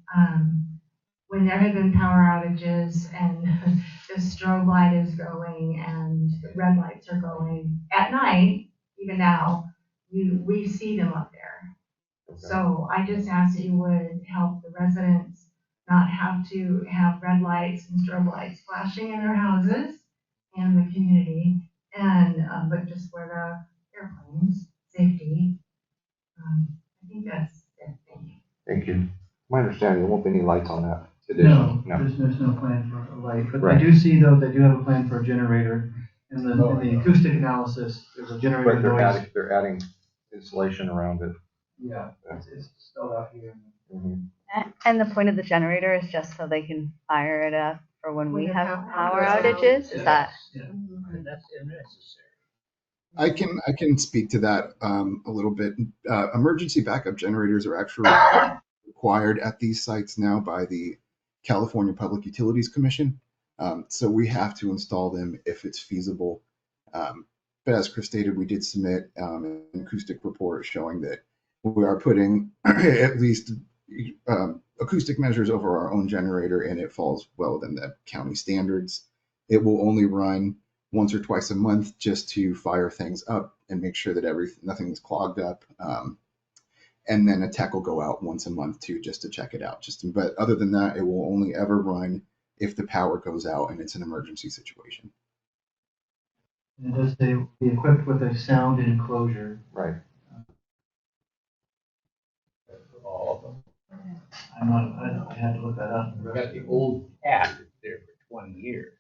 when there have been power outages and the strobe light is going and the red lights are going at night, even now, we see them up there. Okay. So I just ask that you would help the residents not have to have red lights and strobe lights flashing in their houses and the community, and but just for the airplanes, safety. I think that's it. Thank you. Thank you. My understanding, there won't be any lights on that. No. There's no plan for a light, but right. I do see though they do have a plan for a generator. In the acoustic analysis, there's a generator. But they're adding insulation around it. Yeah, it's spelled out here. And the point of the generator is just so they can fire it up for when we When have there's power power outages? Is that? And that's unnecessary. I can speak to that a little bit. Emergency backup generators are actually required at these sites now by the California Public Utilities Commission. So we have to install them if it's feasible. But as Chris stated, we did submit an acoustic report showing that we are putting at least acoustic measures over our own generator, and it falls well within the county standards. It will only run once or twice a month just to fire things up and make sure that nothing's clogged up. And then a tech will go out once a month too, just to check it out. But other than that, it will only ever run if the power goes out and it's an emergency situation. And it does say be equipped with a sound enclosure. Right. All of them. I had to look that up. We got the old cat that's there for 20 years.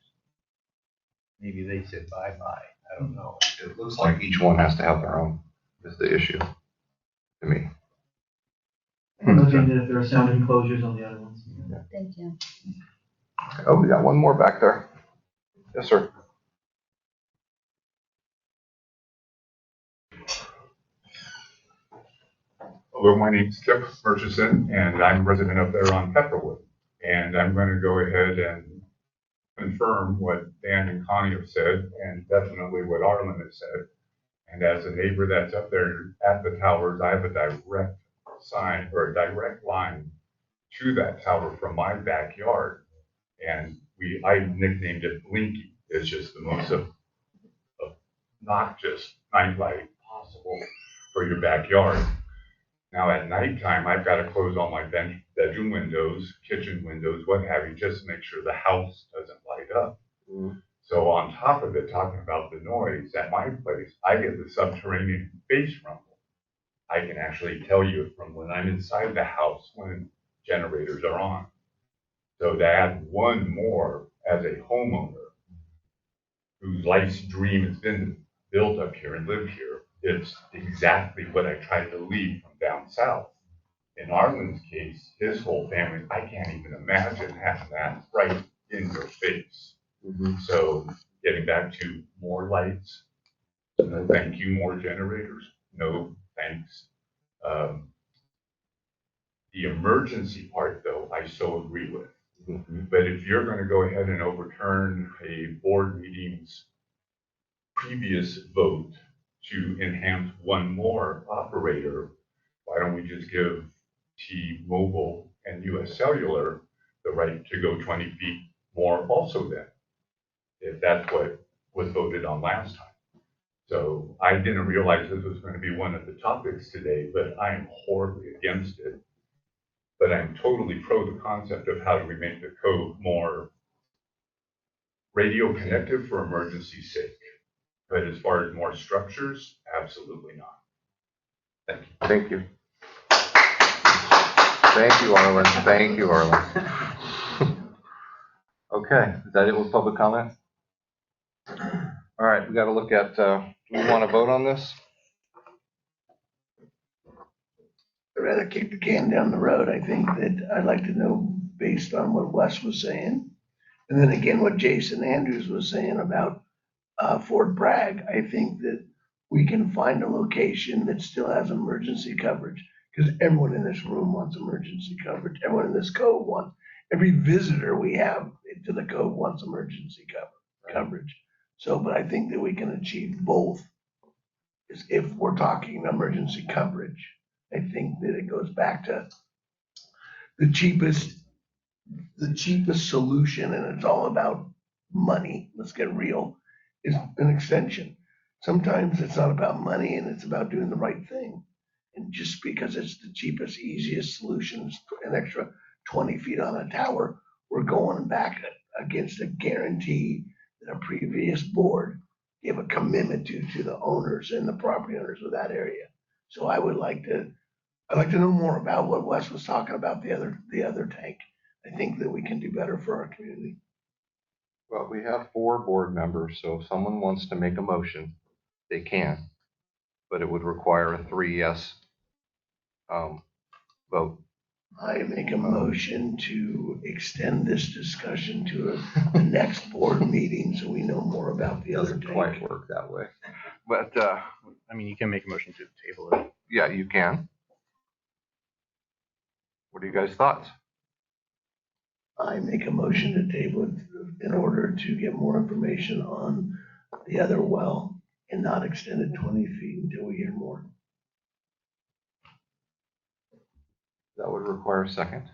Maybe they said bye-bye. I don't know. It looks like each one has to have their own, is the issue to me. And looking at if there are sound enclosures on the other ones. Thank you. Oh, we got one more back there. Yes, sir. Hello, my name's Skip Murchison, and I'm resident up there on Pepperwood. And I'm going to go ahead and confirm what Dan and Connie have said, and definitely what Arlen has said. And as a neighbor that's up there at the towers, I have a direct sign or a direct line to that tower from my backyard. And I nicknamed it Blinky. It's just the most obnoxious nightlight possible for your backyard. Now at nighttime, I've got to close all my bedroom windows, kitchen windows, what have you, just to make sure the house doesn't light up. So on top of it, talking about the noise, at my place, I get the subterranean bass rumble. I can actually tell you from when I'm inside the house when generators are on. So to add one more as a homeowner whose life's dream has been built up here and live here, it's exactly what I tried to leave from down south. In Arlen's case, his whole family, I can't even imagine having that right in your face. So getting back to more lights, no thank you, more generators, no thanks. The emergency part though, I so agree with. But if you're going to go ahead and overturn a board meeting's previous vote to enhance one more operator, why don't we just give T-Mobile and US Cellular the right to go 20 feet more also then, if that's what was voted on last time. So I didn't realize this was going to be one of the topics today, but I am horribly against it. But I'm totally pro the concept of how do we make the code more radio connective for emergency sake. But as far as more structures, absolutely not. Thank you. Thank you. Thank you, Arlen. Thank you, Arlen. Okay, is that it with public comment? All right, we got to look at, do we want to vote on this? I'd rather kick the can down the road. I think that I'd like to know, based on what Wes was saying, and then again what Jason Andrews was saying about Fort Bragg. I think that we can find a location that still has emergency coverage, because everyone in this room wants emergency coverage. Everyone in this cove wants, every visitor we have to the cove wants emergency coverage. So, but I think that we can achieve both if we're talking emergency coverage. I think that it goes back to the cheapest solution, and it's all about money. Let's get real, is an extension. Sometimes it's not about money and it's about doing the right thing. And just because it's the cheapest, easiest solution, an extra 20 feet on a tower, we're going back against a guarantee that a previous board gave a commitment to the owners and the property owners of that area. So I'd like to know more about what Wes was talking about, the other tank. I think that we can do better for our community. Well, we have 4 board members, so if someone wants to make a motion, they can, but it would require a 3 yes vote. I make a motion to extend this discussion to the next board meeting so we know more about the other Doesn't tank. quite work that way. But, I mean, you can make a motion to table it. yeah, you can. What are you guys' thoughts? I make a motion to table it in order to get more information on the other well and not extend it 20 feet until we hear more. That would require a second.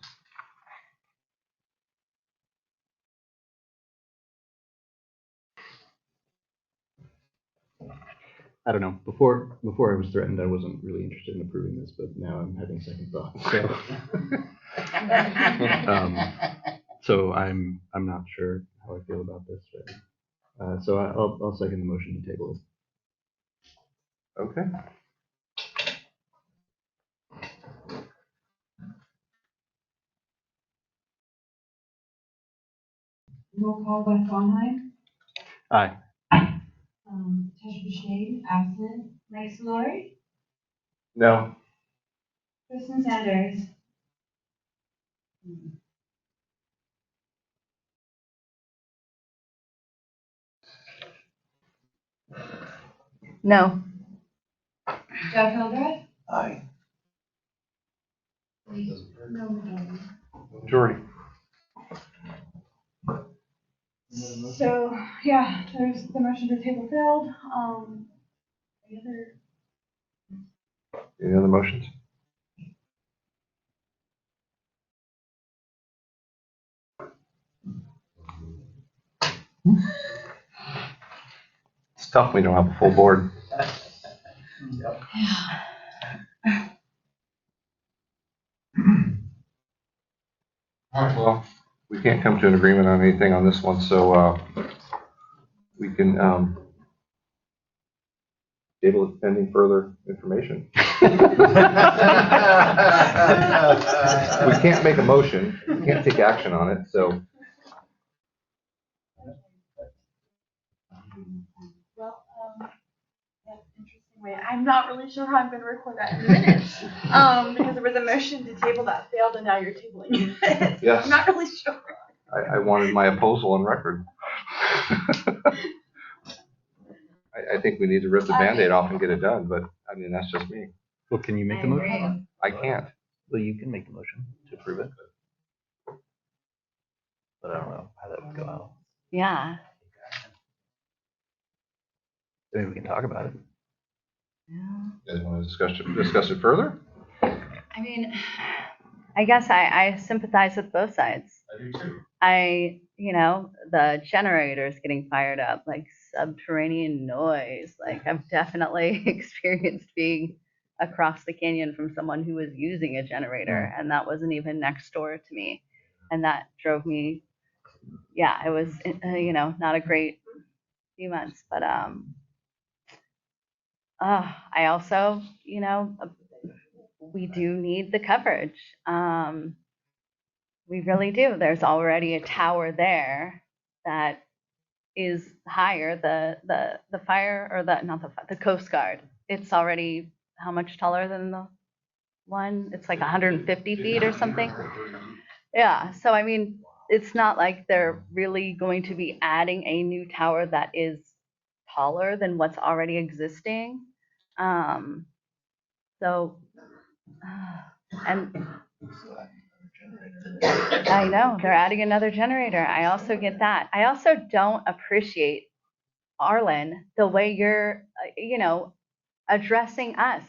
I don't know. Before I was threatened, I wasn't really interested in approving this, but now I'm having second thoughts. So I'm not sure how I feel about this. Right? So I'll second the motion to table it. Okay. Roll call, Beth Bonheim. Aye. Tasha Shade, absent. Mike Solari. No. Kristen Sanders. No. Jeff Hildreth. Aye. No majority. Majority. So, yeah, there's the motion to table failed. Any other motions? It's tough when you don't have a full board. All right, well, we can't come to an agreement on anything on this one, so we can table it pending further information. We can't make a motion, we can't take action on it, so. Well, that's interesting way. I'm not really sure how I'm going to record that in the minutes because there was a motion to table that failed, and now you're tabling it. Yes. I'm not really sure. I wanted my opposal on record. I think we need to rip the Band-Aid off and get it done, but I mean, that's just me. Well, can you make the motion? I can't. Well, you can make the motion to approve it. But I don't know how that would go out. Yeah. Maybe we can talk about it. Yeah. You guys want to discuss it further? I mean, I guess I sympathize with both sides. I do too. The generators getting fired up, like subterranean noise. Like I've definitely experienced being across the canyon from someone who was using a generator, and that wasn't even next door to me. And that drove me, it was, not a great few months, but I also, we do need the coverage. We really do. There's already a tower there that is higher. The fire, or the Coast Guard. It's already how much taller than the one? It's like 150 feet or something. Yeah. So I mean, it's not like they're really going to be adding a new tower that is taller than what's already existing. And I know they're adding another generator. I also get that. I also don't appreciate, Arlen, the way you're, addressing us.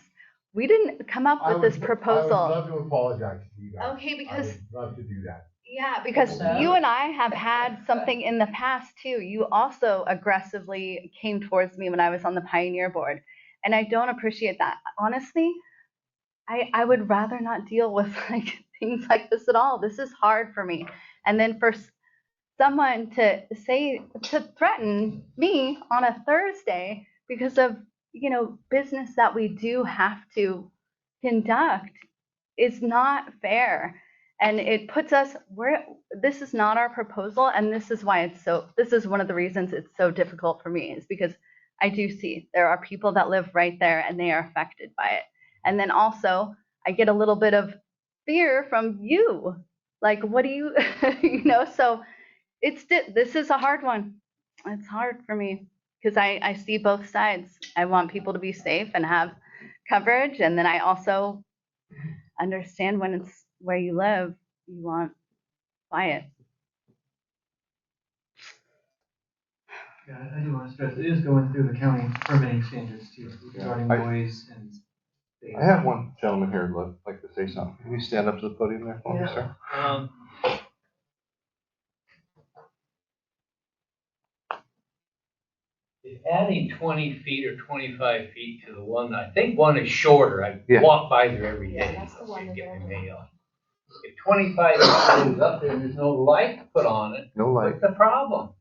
We didn't come up with this proposal. I would love to apologize to you guys. Okay, because I would love to do that. Yeah, because you and I have had something in the past too. You also aggressively came towards me when I was on the Pioneer board, and I don't appreciate that. Honestly, I would rather not deal with like things like this at all. This is hard for me. And then for someone to threaten me on a Thursday because of, business that we do have to conduct is not fair. And it puts us this is not our proposal, and this is why this is one of the reasons it's so difficult for me, is because I do see there are people that live right there and they are affected by it. And then also I get a little bit of fear from you. Like, what do you, so this is a hard one. It's hard for me because I see both sides. I want people to be safe and have coverage. And then I also understand when it's where you live, you want quiet. Yeah, I do want to stress, it is going through the county permitting standards too, regarding noise and. I have one gentleman here who'd like to say something. Can you stand up to the podium there for me, sir? If adding 20 feet or 25 feet to the one, I think one is shorter. I Yeah. walk by there every day. That's the one. Get my mail. If 25 feet goes up there and there's no light put on it, No light. what's the problem?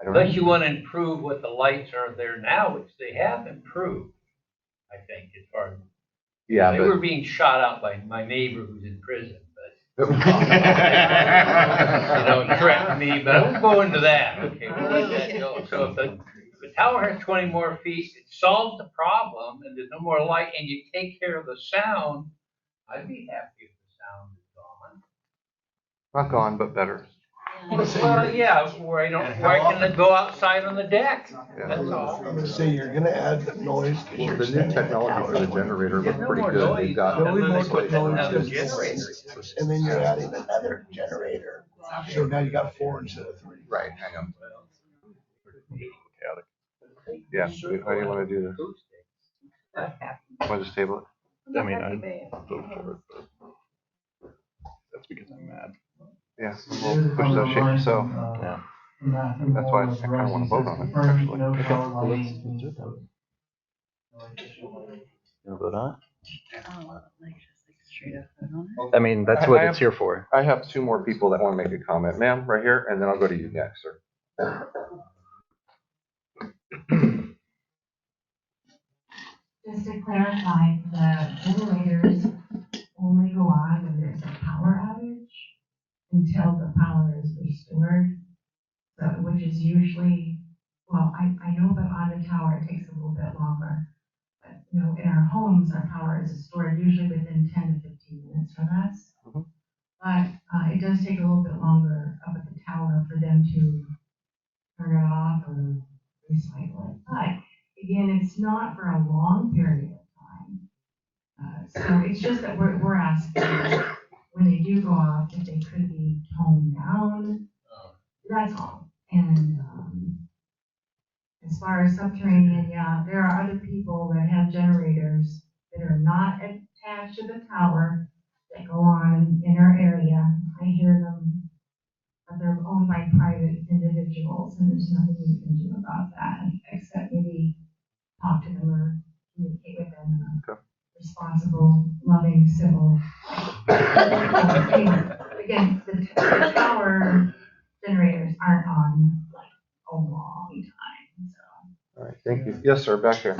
Unless you want to improve what the lights are there now, which they have improved, I think, as far as. Yeah, They but were being shot out by my neighbor who's in prison, but, threatened me, but I won't go into that. Okay, we'll let that go. So if the tower has 20 more feet, it solves the problem and there's no more light and you take care of the sound, I'd be happy if the sound is gone. not gone, but better. Well, yeah, where I can go outside on the deck. That's all. I'm gonna say you're gonna add the noise. Well, the new technology for the generator looks pretty good. They've got. The only more technology is, and then you're adding another generator. So now you got 4 instead of 3. Right, I know. Yeah, how do you want to do this? Want to just table it? I mean, I vote for it, but that's because I'm mad. Yeah, we'll push those shapes, so. Yeah. That's why I kind of want to vote on it, actually. Okay, well, let's do that. You want to vote on it? I mean, that's what it's here for. I have 2 more people that want to make a comment. Ma'am, right here, and then I'll go to you next, sir. Just to clarify, the generators only go on when there's a power outage until the power is restored. So, which is usually, well, I know that on the tower it takes a little bit longer. But, in our homes, our power is restored usually within 10 to 15 minutes or less. Mm-hmm. But it does take a little bit longer up at the tower for them to turn it off or recycle it. But again, it's not for a long period of time. So it's just that we're asking when they do go off, if they could be toned down. That's all. And as far as subterranean, yeah, there are other people that have generators that are not attached to the tower that go on in our area. I hear them, but they're owned by private individuals, and there's nothing we can do about that except maybe talk to them or communicate with them in a responsible, loving, civil. Anyway, again, the tower generators aren't on like a long time. So. All right, thank you. Yes, sir, back here.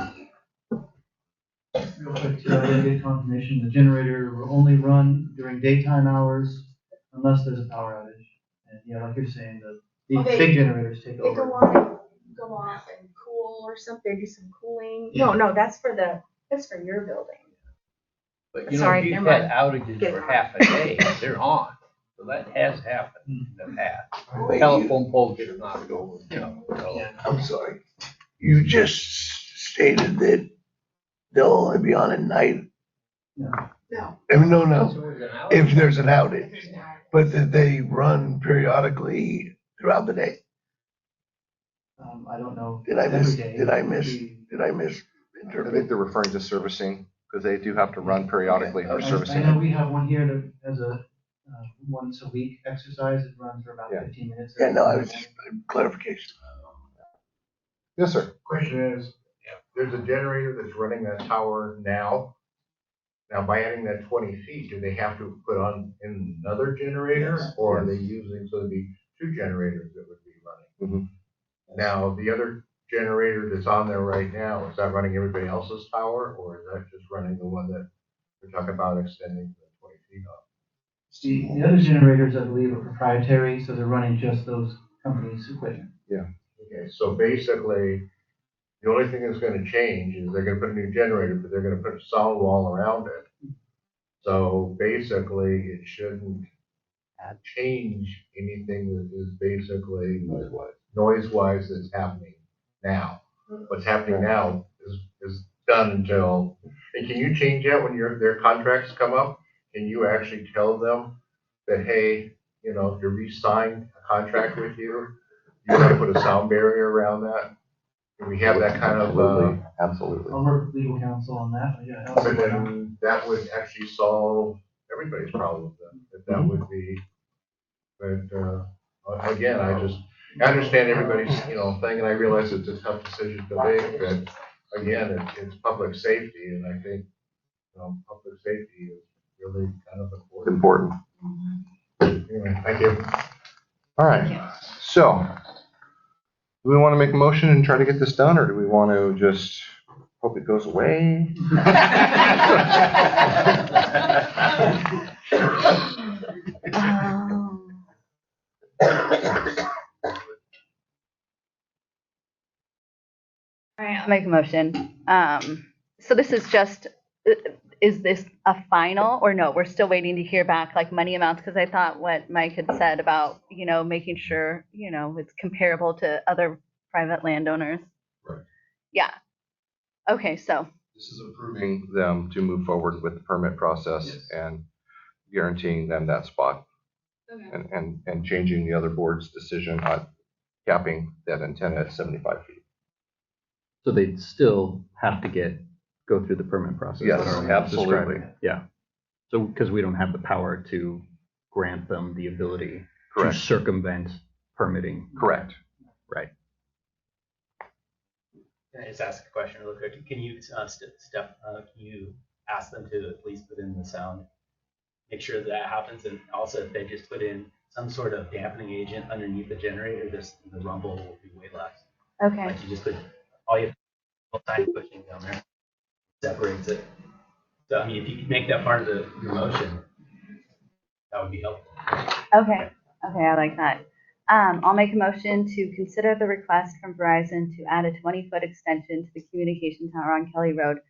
Real quick, too, I did get confirmation, the generator will only run during daytime hours unless there's a power outage. And yeah, like you're saying, the big generators take They over. go off and cool or something, do some cooling. No, that's for your building. But if Sorry, you've never had mind. outages for half a day, they're on. So that has happened in the past. Wait, Telephone poles just knocked over, I'm sorry. You just stated that they'll only be on at night. No. No. If there's an outage, but that they run periodically throughout the day. I don't know. Did I miss? I think they're referring to servicing, because they do have to run periodically for servicing. I know we have one here that has a once a week exercise. It runs for about 15 minutes. Yeah, no, I was just clarification. Yes, sir. Question is, there's a generator that's running that tower now. Now, by adding that 20 feet, do they have to put on another generator, or are they using, so there'd be 2 generators that would be running? Mm-hmm. Now, the other generator that's on there right now, is that running everybody else's tower, or is that just running the one that we're talking about extending the 20 feet off? The other generators, I believe, are proprietary, so they're running just those companies' equipment. Yeah. Okay, so basically, the only thing that's gonna change is they're gonna put a new generator, but they're gonna put a solid wall around it. So basically, it shouldn't change anything that is basically noise-wise that's happening now. What's happening now is done until, and can you change that when their contracts come up? Can you actually tell them that, hey, you know, if you re-sign a contract with you, you're gonna put a sound barrier around that? Can we have that kind of, Absolutely. I'll work with legal counsel on that, but yeah. I don't but see why not. then that would actually solve everybody's problem then, if that would be, but, again, I understand everybody's, you know, thing, and I realize it's a tough decision to make, but again, it's public safety, and I think, you know, public safety is really kind of important. Anyway, thank you. All right. So, do we want to make a motion and try to get this done, or do we want to just hope it goes away? All right, I'll make a motion. So this is just, is this a final or no? We're still waiting to hear back like money amounts, because I thought what Mike had said about, you know, making sure, you know, it's comparable to other private landowners. Right. Yeah. Okay, so. This is approving them to move forward with the permit process and guaranteeing them that spot. Okay. And changing the other board's decision on capping that antenna at 75 feet. So they'd still have to go through the permit process. Yes, that Arlene was absolutely. describing. Yeah. So, because we don't have the power to grant them the ability Correct. to circumvent permitting. Correct. Right. Can I just ask a question real quick? Can you, Steph, can you ask them to at least put in the sound, make sure that happens, and also if they just put in some sort of dampening agent underneath the generator, the rumble will be way less. Okay. Like you just put all you have time pushing down there separates it. So I mean, if you could make that part of your motion, that would be helpful. Okay. Okay, I like that. I'll make a motion to consider the request from Verizon to add a 20-foot extension to the communication tower on Kelly Road.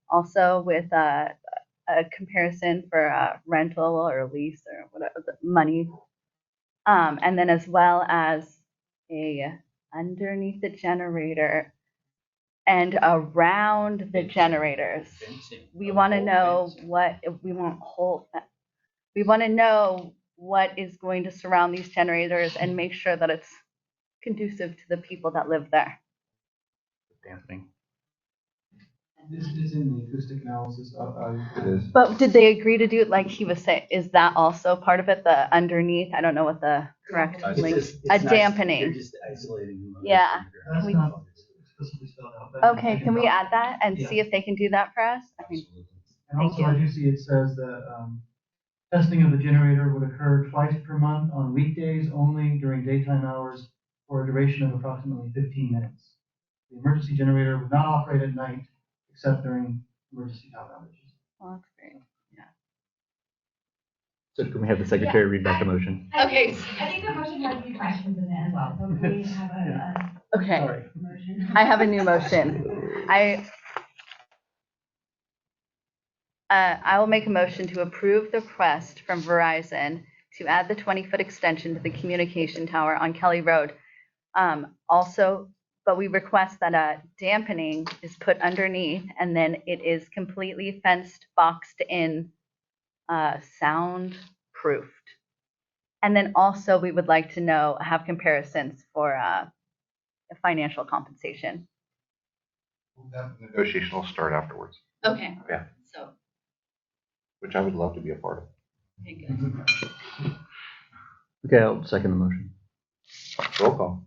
Also with a comparison for a rental or lease or whatever the money. And then as well as a underneath the generator and around the generators. We want to know what we want to know what is going to surround these generators and make sure that it's conducive to the people that live there. Dampening. This is in the acoustic analysis. It is. But did they agree to do it like he was saying? Is that also part of it? The underneath? I don't know what the correct link. A dampening. You're just isolating. Yeah. That's not explicitly spelled out. but Okay, can we add that and see if they can do that for us? I mean, And thank also, you. I do see it says that testing of the generator would occur twice per month on weekdays only during daytime hours for a duration of approximately 15 minutes. The emergency generator would not operate at night except during emergency power outages. Well, that's great. Yeah. So can we have the secretary read back the motion? Okay. I think the motion has a few questions in it as well, so can we have a Okay. motion? I have a new motion. I will make a motion to approve the request from Verizon to add the 20-foot extension to the communication tower on Kelly Road. Also, but we request that a dampening is put underneath and then it is completely fenced, boxed in, soundproofed. And then also we would like to have comparisons for financial compensation. That negotiation will start afterwards. Okay. Yeah. So. Which I would love to be a part of. Okay, good. Okay, I'll second the motion. Roll call.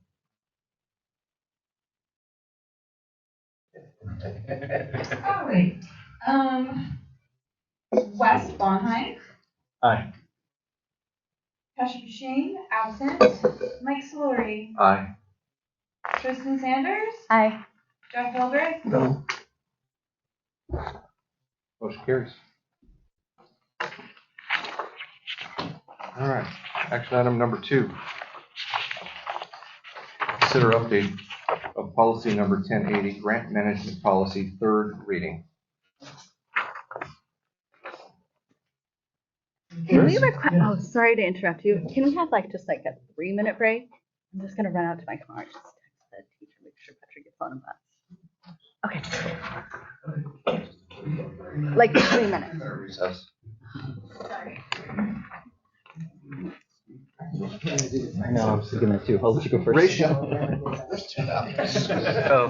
Oh, wait. Wes Bonheim, Aye. Tasha Shane, absent. Mike Solari, Aye. Tristan Sanders, Aye. Jeff Hilbert. No. Motion carries. All right, action item number 2. Consider update of policy number 1080, grant management policy, third reading. Can we request, oh, sorry to interrupt you. Can we have like just like a 3-minute break? I'm just gonna run out to my car, just text the teacher, make sure Patrick gets on a bus. Okay. Like 3 minutes. Recess. Sorry. I know, I was thinking that too. I'll let you go first. Ratio. Oh.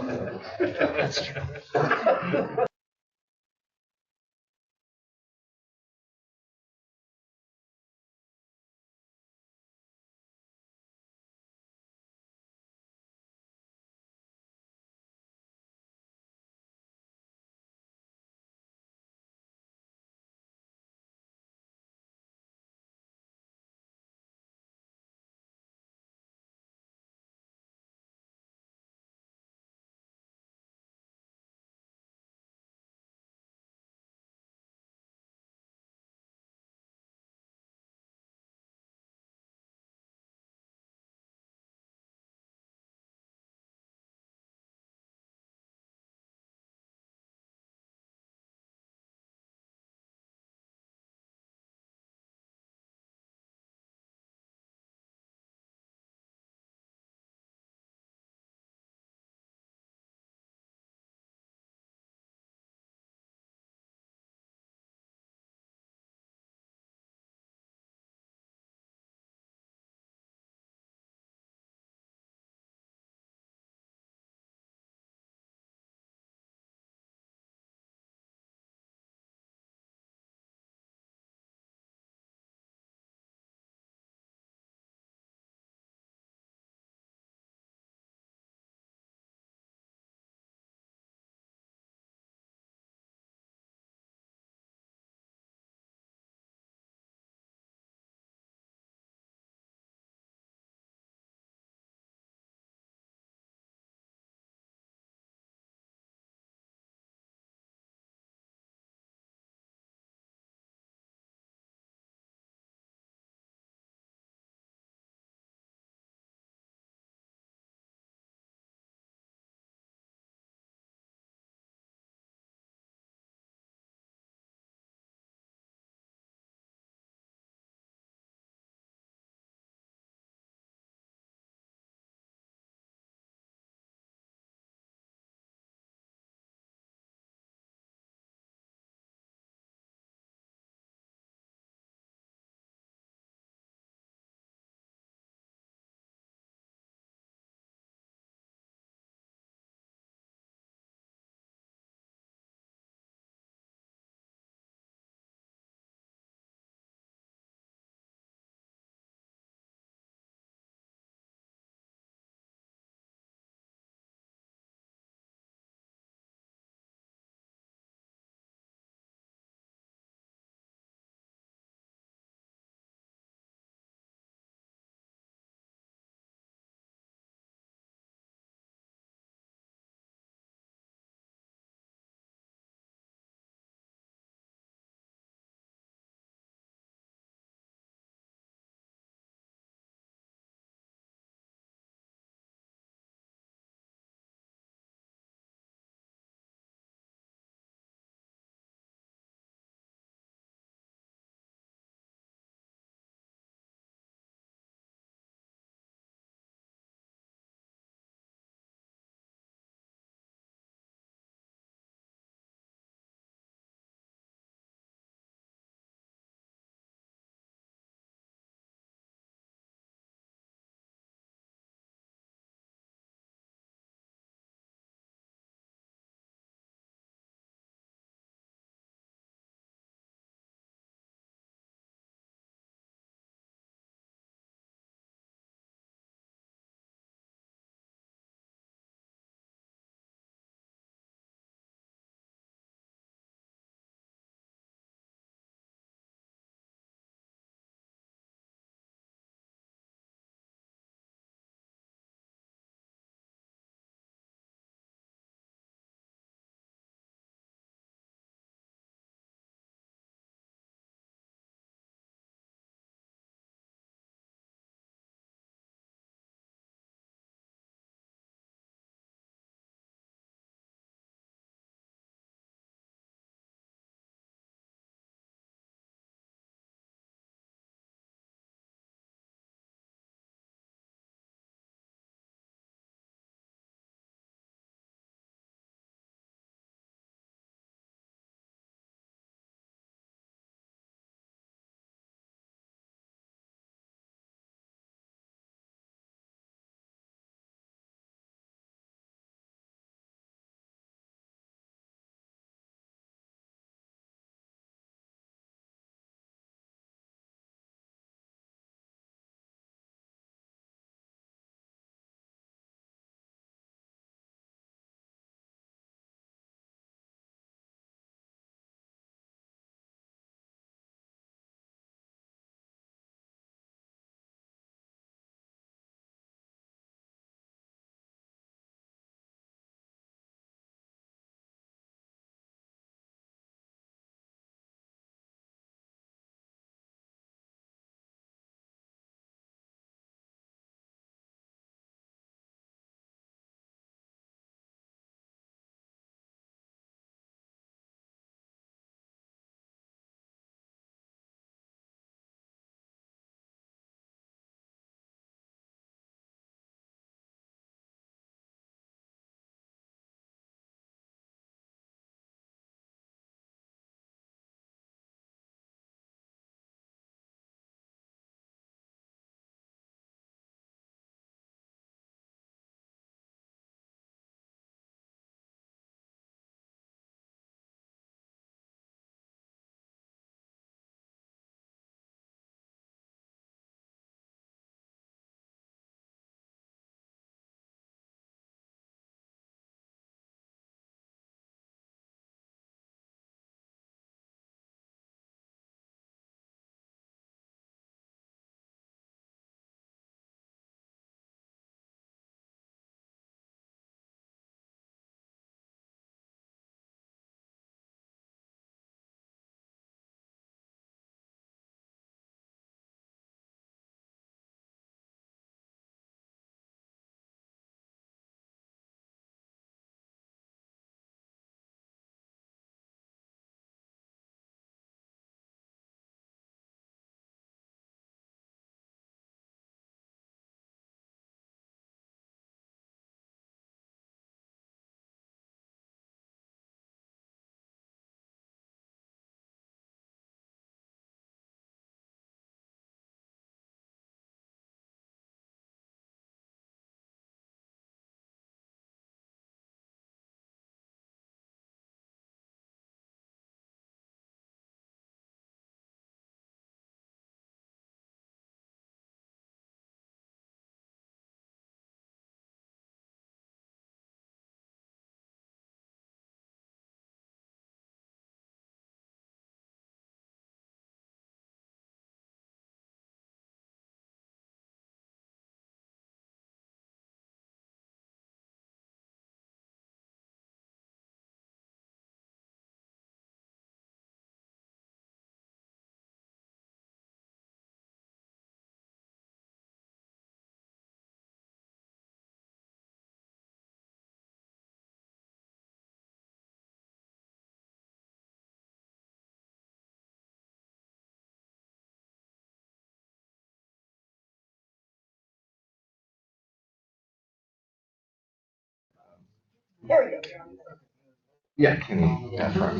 Yeah, Kenny, that's right.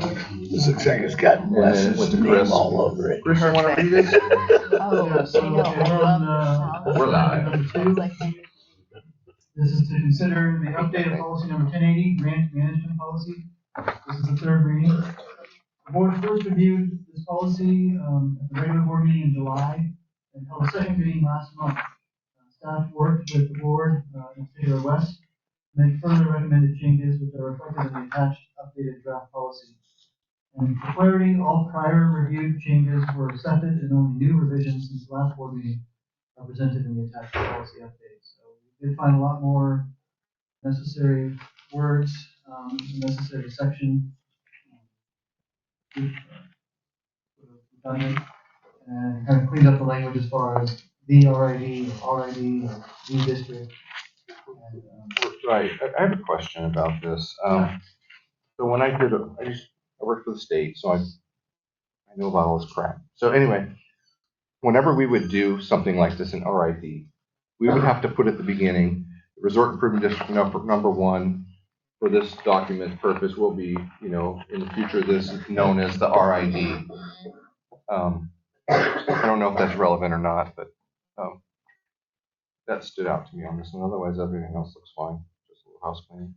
This looks like it's got And then it went Wes's to name Chris. all over it. Chris, you want to read this? Yeah, so We're live. number 2. This is to consider the update of policy number 1080, grant management policy. This is the third reading. The board first reviewed this policy at the regular board meeting in July and held a second reading last month. Staff worked with the board, in particular Wes, to make further recommended changes which are reflected in the attached updated draft policy. And for clarity, all prior reviewed changes were accepted and only new revisions since the last board meeting are presented in the attached policy update. So we did find a lot more necessary words, necessary section. Done it and kind of cleaned up the language as far as the RID, RID, or the district. And, Right, I have a question about this. So when I worked for the state, so I know about all this crap. So anyway, whenever we would do something like this in RID, we would have to put at the beginning, Resort Improvement District number 1 for this document purpose will be, in the future, this is known as the RID. I don't know if that's relevant or not, but that stood out to me on this one. Otherwise, everything else looks fine. Just a little house cleaning.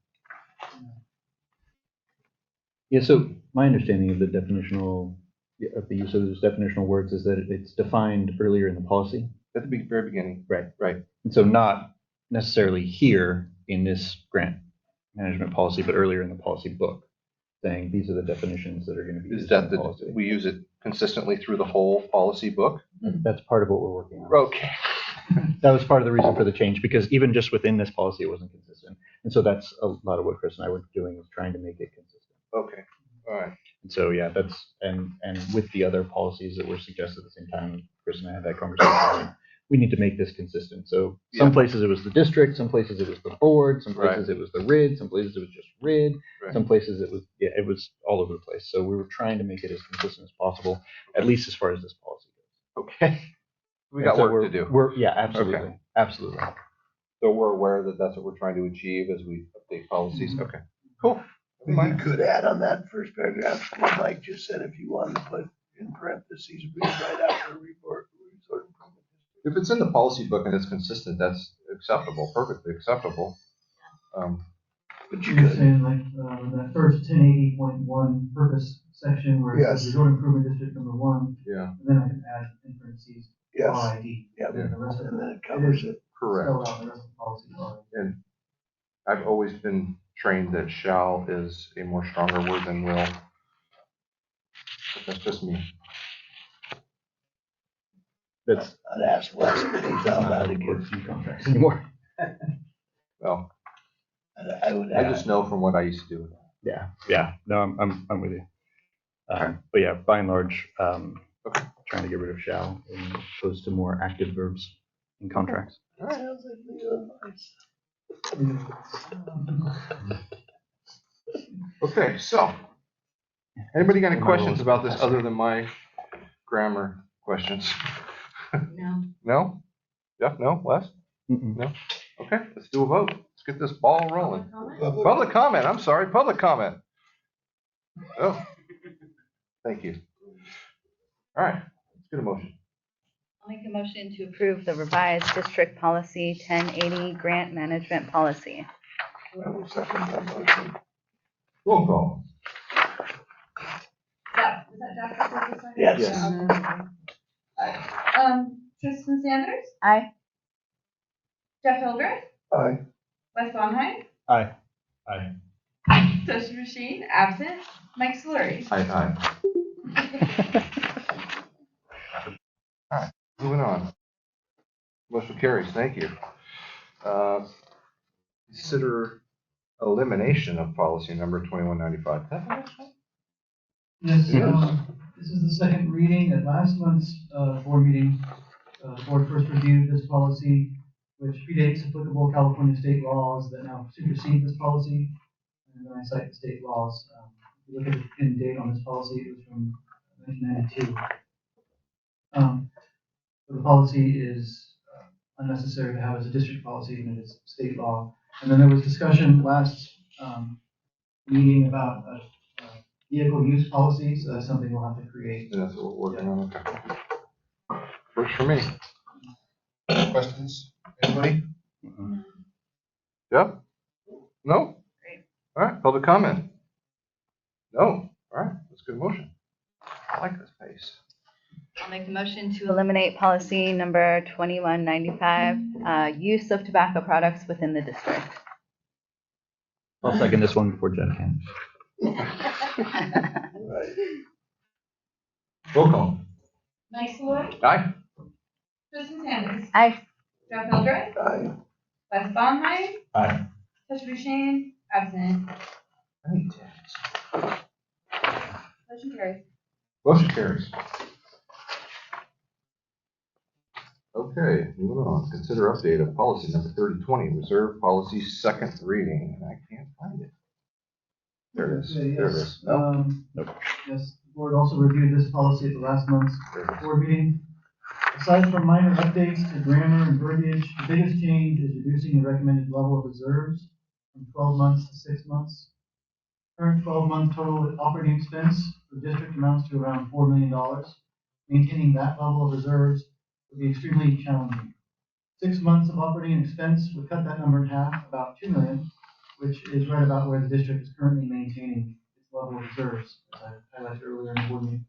Yeah, so my understanding of the use of those definitional words is that it's defined earlier in the policy. At the very beginning. Right. And so not necessarily here in this grant management policy, but earlier in the policy book, saying these are the definitions that are going to be used in the policy. We use it consistently through the whole policy book? That's part of what we're working on. Okay. That was part of the reason for the change, because even just within this policy, it wasn't consistent. And so that's a lot of what Chris and I were doing, was trying to make it consistent. Okay, all right. And so, yeah, and with the other policies that were suggested at the same time, Chris and I had that conversation. We need to make this consistent. So some places it was the district, some places it was the board, some places it was the RID, some places it was just RID, some places it was all over the place. So we were trying to make it as consistent as possible, at least as far as this policy goes. Okay. We got work to do. Yeah, absolutely. Okay. Absolutely. So we're aware that that's what we're trying to achieve as we update policies. Okay, cool. You could add on that first paragraph, what Mike just said, if you wanted to put in parentheses, read right after report. If it's in the policy book and it's consistent, that's acceptable, perfectly acceptable. But you You're could. saying like that first 1080.1 purpose section where it says Resort Improvement District number 1. Yeah. And then I can add in parentheses RID. Yeah. And the rest of And then it covers it. Correct. Spell out the rest of the policy. And I've always been trained that shall is a more stronger word than will. But that's just me. That's I'd ask Wes if he found out again. Contracts anymore. Well, I just know from what I used to do. Yeah. No, I'm with you. But yeah, by and large, trying to get rid of shall and opposed to more active verbs in contracts. All right, how's that feel? Okay, so anybody got any questions about this other than my grammar questions? No. No? Jeff, no? Les? No? Okay, let's do a vote. Let's get this ball rolling. Public comment, I'm sorry, public comment. Oh, thank you. All right, let's get a motion. I'll make a motion to approve the revised district policy 1080 grant management policy. I will second that motion. Roll call. Was that Jeff that did this one? Yes. Tristan Sanders, Aye. Jeff Hildreth, Aye. Wes Bonheim, Aye. Toshi Machine, absent, Mike Solari. Aye. All right, moving on. Motion carries, thank you. Consider elimination of policy number 2195. Yes, this is the second reading. At last month's board meeting, the board first reviewed this policy, which predates applicable California state laws that now supersede this policy. And then I cite the state laws. If you look at the pin date on this policy, it was from 1992. So the policy is unnecessary to have as a district policy, and it is state law. And then there was discussion last meeting about vehicle use policy, so that's something we'll have to create. That's what we're working on. Okay. Works for me. Questions? Anybody? Yep? No? All right, public comment? No? All right, that's a good motion. I like this pace. I'll make the motion to eliminate policy number 2195, use of tobacco products within the district. I'll second this one before Jen can. Roll call. Mike Malloy. Aye. Kristen Sanders. Aye. Jeff Hildreth. Aye. Wes Bondline. Aye. Tesha Shane. Absent. Motion carries. Motion carries. Okay, moving on. Consider update of policy number 3020, reserve policy, second reading. And I can't find it. There it is. Okay, There it yes. is. Nope. Yes, the board also reviewed this policy at the last month's board meeting. Aside from minor updates to grammar and verbiage, the biggest change is reducing the recommended level of reserves from 12 months to 6 months. Current 12-month total operating expense for the district amounts to around $4 million. Maintaining that level of reserves would be extremely challenging. 6 months of operating expense would cut that number in half, about $2 million, which is right about where the district is currently maintaining its level of reserves, as I highlighted earlier in the board meeting.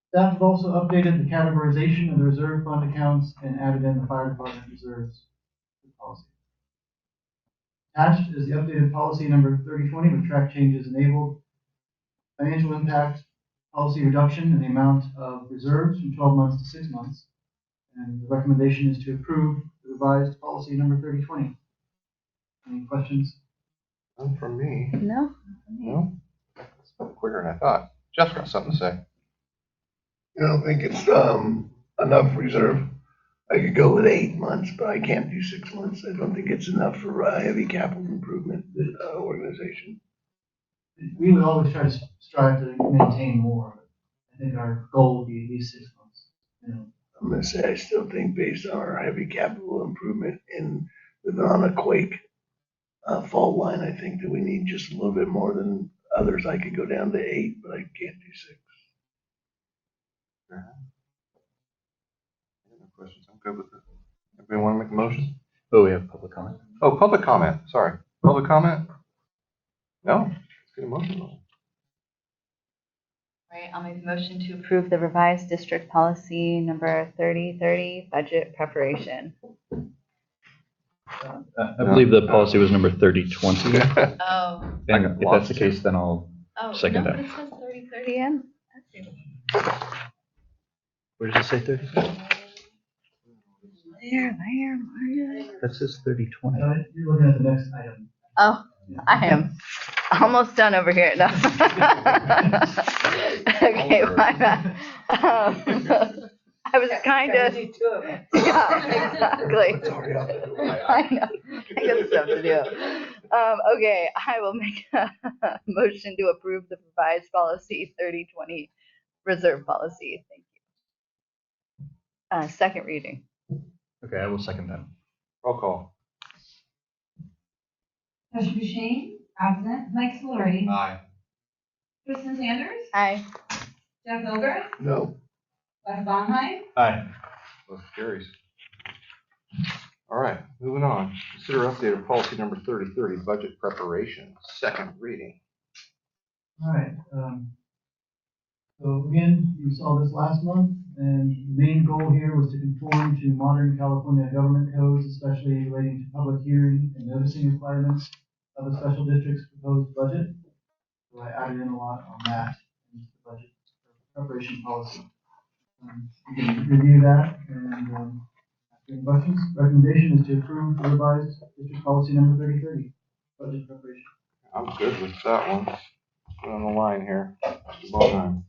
Staff have also updated the categorization of the reserve fund accounts and added in the fire department reserves to the policy. Attached is the updated policy number 3020 with track changes enabled, financial impact, policy reduction in the amount of reserves from 12 months to 6 months. And the recommendation is to approve the revised policy number 3020. Any questions? None from me. No. No? It's a bit quicker than I thought. Jeff's got something to say. I don't think it's enough reserve. I could go with 8 months, but I can't do 6 months. I don't think it's enough for a heavy capital improvement organization. We would always try to strive to maintain more. I think our goal would be at least 6 months. You know. I'm gonna say I still think based on our heavy capital improvement and on a quake fault line, I think that we need just a little bit more than others. I could go down to 8, but I can't do 6. No questions. I'm good with it. Anybody want to make a motion? Oh, we have public comment. Oh, public comment. Sorry. Public comment? No? Let's get a motion going. All right, I'll make the motion to approve the revised district policy number 3030, budget preparation. I believe the policy was number 3020. Oh. And if that's the case, then I'll second no, that. it says 3030 in. Where does it say 30? There. That says 3020. You're looking at the next item. Oh, I am almost done over here. No. Okay, my bad. I was kind of, yeah, exactly. I know, I got stuff to do. Okay, I will make a motion to approve the revised policy 3020 reserve policy. Thank you. Second reading. Okay, I will second that. Roll call. Tesha Shane. Absent. Mike Malloy. Aye. Kristen Sanders. Aye. Jeff Hildreth. No. Wes Bondline. Aye. Motion carries. All right, moving on. Consider update of policy number 3030, budget preparation, second reading. All right. So again, you saw this last month, and the main goal here was to conform to modern California government codes, especially relating to public hearing and noticing requirements of a special district's proposed budget. So I added in a lot on that into the budget preparation policy. You can review that and ask any questions. Recommendation is to approve the revised district policy number 3030, budget preparation. I'm good with that one. Put it on the line here. Mr. Baldwin.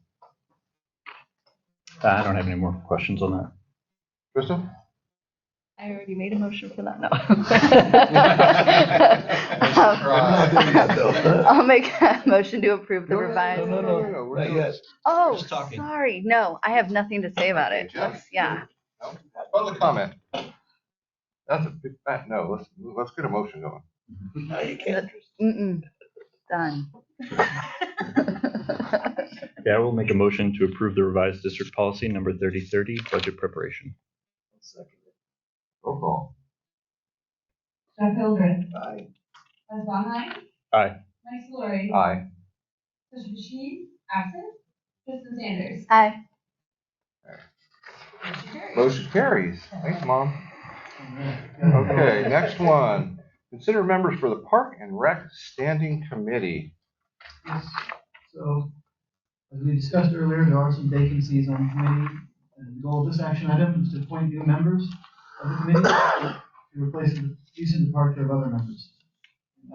I don't have any more questions on that. Krista? I already made a motion for that. No. I'll make a motion to approve the revised. No. Not yet. Oh, sorry. No, I have nothing to say about it. Yeah. Public comment. That's a big fat no. Let's get a motion going. No, you can't. Done. Yeah, I will make a motion to approve the revised district policy number 3030, budget preparation. Roll call. Jeff Hildreth. Aye. Buzz Bonheim. Aye. Mike Solari. Aye. Tricia Machine, absent. Kristen Sanders. Aye. Motion carries. Thanks, Mom. Okay, next one. Consider members for the Park and Rec Standing Committee. Yes. So, as we discussed earlier, there are some vacancies on the committee, and the goal of this action item is to appoint new members of the committee to replace the recent departure of other members.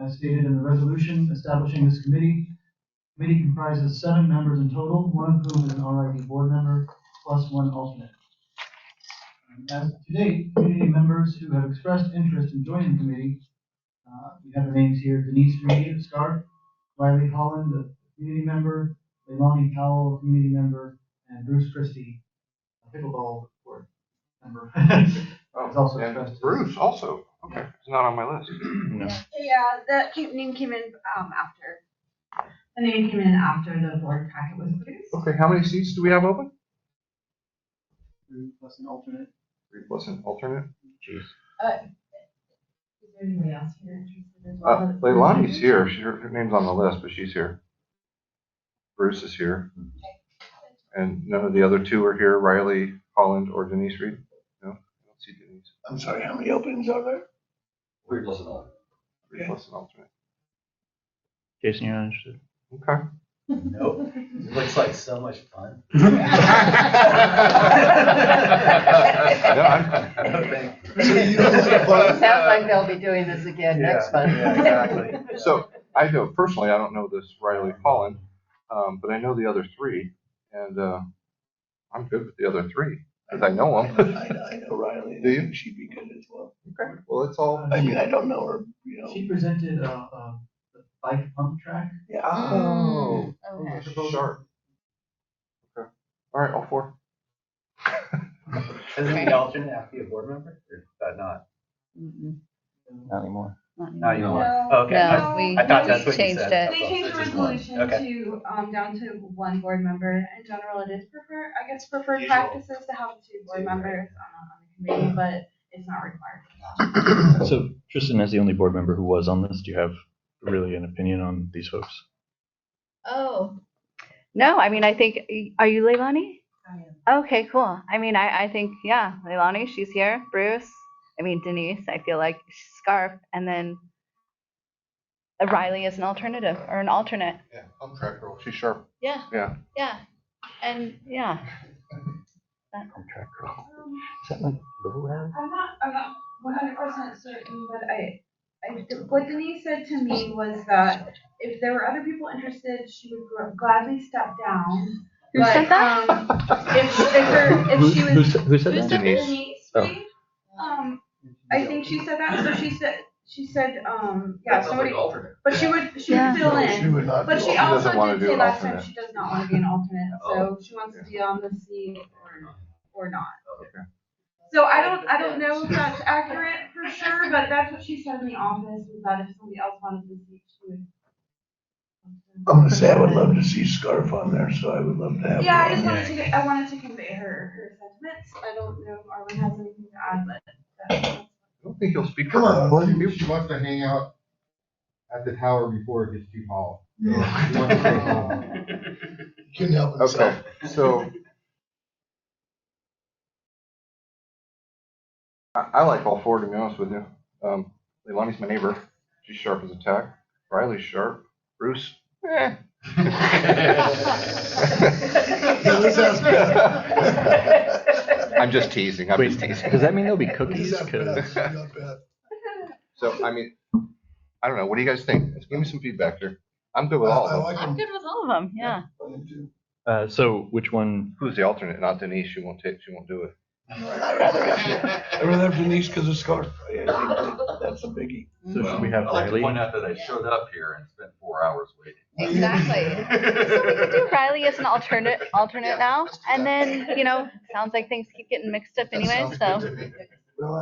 As stated in the resolution establishing this committee, the committee comprises 7 members in total, one of whom is an RID board member, plus 1 alternate. As to date, community members who have expressed interest in joining the committee, we have the names here: Denise Reed, a SCARF, Riley Holland, a community member, Leilani Powell, a community member, and Bruce Christie, a pickleball court member. It's also expressed. Bruce also. Okay, it's not on my list. No. Yeah, that name came in after. The name came in after the board packet was produced. Okay, how many seats do we have open? 3 plus an alternate. 3 plus an alternate. Jeez. Is there anybody else here interested as well? Leilani's here. Her name's on the list, but she's here. Bruce is here. And none of the other 2 are here, Riley Holland or Denise Reed? No, I don't see Denise. I'm sorry, how many openings are there? 3 plus an alternate. 3 plus an alternate. Jason, you're not interested? Okay. Nope. It looks like so much fun. Sounds like they'll be doing this again next month. Yeah, exactly. So I know personally, I don't know this Riley Holland, but I know the other 3, and I'm good with the other 3 because I know them. I know Riley. Do you? She'd be good as well. Okay. Well, it's all. I mean, I don't know her. You know. She presented the bike pump track. Yeah. Oh. Okay. Sharp. Okay. All right, all 4. Doesn't the alternate have to be a board member, or is that not? Not anymore. Not anymore. No. Okay. No, I thought that's what you changed said. it. They changed the That's just one. resolution Okay. to, down to 1 board member. In general, it is preferred practices to have 2 board members on the committee, but it's not required. So Tristan, as the only board member who was on this, do you have really an opinion on these folks? Oh. No, I mean, I think, are you Leilani? I am. Okay, cool. I mean, I think, yeah, Leilani, she's here. Bruce, I mean, Denise, I feel like she's Scarf. And then Riley is an alternative or an alternate. Yeah, I'm track girl. She's sharp. Yeah. Yeah. Yeah. And yeah. I'm track girl. Is that like Little Red? I'm not 100% certain, but what Denise said to me was that if there were other people interested, she would gladly step down. Who said that? If she was Who said that? Denise, Oh. Reed, I think she said that. So she said, yeah, somebody. But she would Yeah. fill No, in. she would not. But do she it. doesn't also wanna did do say an last time alternate. she does not want to be an alternate, so she wants to be on the seat or not. Okay. So I don't know if that's accurate for sure, but that's what she said in the office, was that if somebody else wanted the seat, she would. I'm gonna say I would love to see Scarf on there, so I would love to have. Yeah, her I on just there. wanted to convey her sentiments. I don't know if Arlen has anything to add, but. I don't think he'll speak for Come her. on, she wants to hang out at the tower before it gets too tall. So she wants to stay home. Couldn't help himself. Okay, so I like all 4, to be honest with you. Leilani's my neighbor. She's sharp as a tack. Riley's sharp. Bruce, eh. I'm just teasing. I'm Wait, just teasing. does that mean there'll be cookies? Not bad, 'Cause- not bad. So, I mean, I don't know. What do you guys think? Let's give me some feedback here. I'm good with all I of them. like I'm him. good with all of them. Yeah. So which one? Who's the alternate? Not Denise. She won't do it. I'd rather have Denise because of Scarf. I think that's a biggie. So should we have I'd like to Riley? point out that I showed up here and spent 4 hours waiting. Exactly. So we could do Riley as an alternate now. And then, sounds like things keep getting mixed up anyway. So,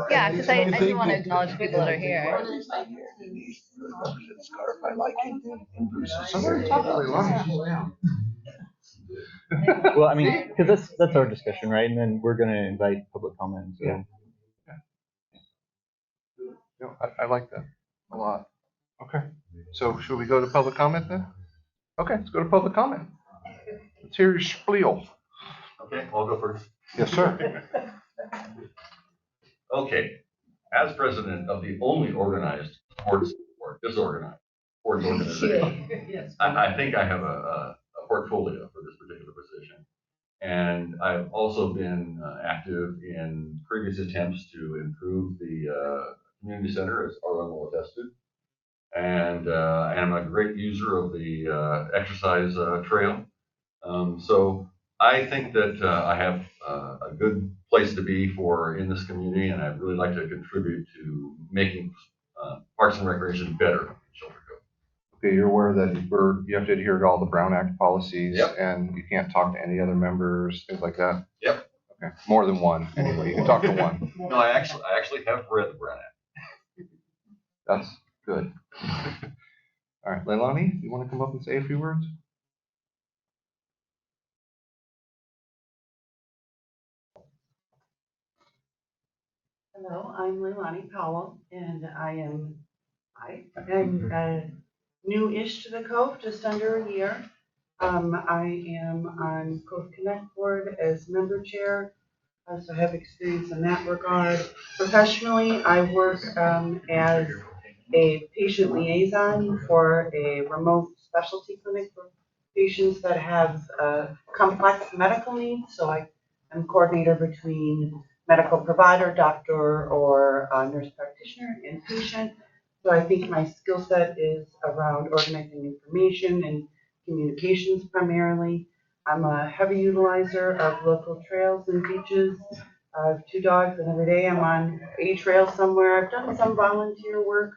yeah, because I do want to acknowledge people that are here. Denise Representative Scarf, I like it, and Bruce is Somebody here. talk to Leilani. She's down. Well, I mean, because that's our discussion, right? And then we're going to invite public comment. So. Yeah. No, I like that a lot. Okay. So should we go to public comment then? Okay, let's go to public comment. Let's hear your spiel. Okay, I'll go first. Yes, sir. Okay, as president of the only organized sports or disorganized sports organization, Yes. I think I have a portfolio for this particular position. And I've also been active in previous attempts to improve the community center, as Arlen will attest to. And I'm a great user of the exercise trail. So I think that I have a good place to be in this community, and I'd really like to contribute to making Parks and Recreation better in Shelter Cove. Okay, you're aware that you have to adhere to all the Brown Act policies, Yep. and you can't talk to any other members, things like that? Yep. Okay, more than one, anyway, you can talk to one. No, I actually have read the Brown Act. That's good. All right, Leilani, you want to come up and say a few words? Hello, I'm Leilani Powell, and I am new-ish to the Cove, just under a year. I am on Cove Connect Board as member chair, so I have experience in that regard. Professionally, I work as a patient liaison for a remote specialty clinic for patients that have complex medical needs. So I'm coordinator between medical provider, doctor, or nurse practitioner and patient. So I think my skill set is around organizing information and communications primarily. I'm a heavy utilizer of local trails and beaches. I have 2 dogs, and every day I'm on a trail somewhere. I've done some volunteer work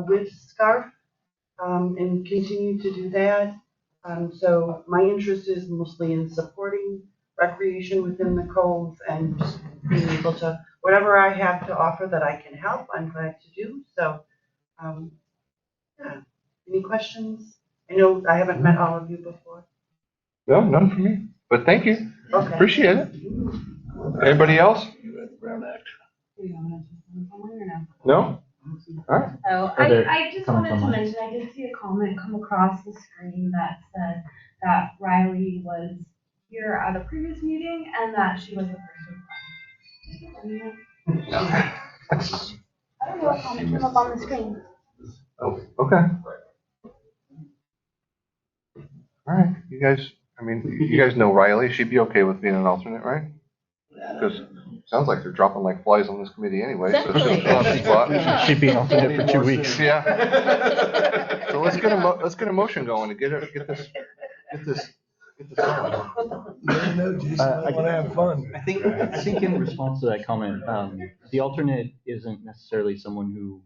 with Scarf and continue to do that. So my interest is mostly in supporting recreation within the Cove and just being able to, whatever I have to offer that I can help, I'm glad to do. So, yeah. Any questions? I know I haven't met all of you before. No, none for me, but thank you. Okay. Appreciate it. Anybody else? You read the Brown Act. No? All right. Oh, I just wanted to mention, I did see a comment come across the screen that said that Riley was here at a previous meeting and that she was the first one. I don't know what comment came up on the screen. Oh, okay. All right, you guys know Riley. She'd be okay with being an alternate, right? Because it sounds like they're dropping like flies on this committee anyway. So she'll have a spot. She'd be an alternate for 2 weeks. Yeah. So let's get a motion going to get this on. No, Jason, I want to have fun. I think in response to that comment, the alternate isn't necessarily someone who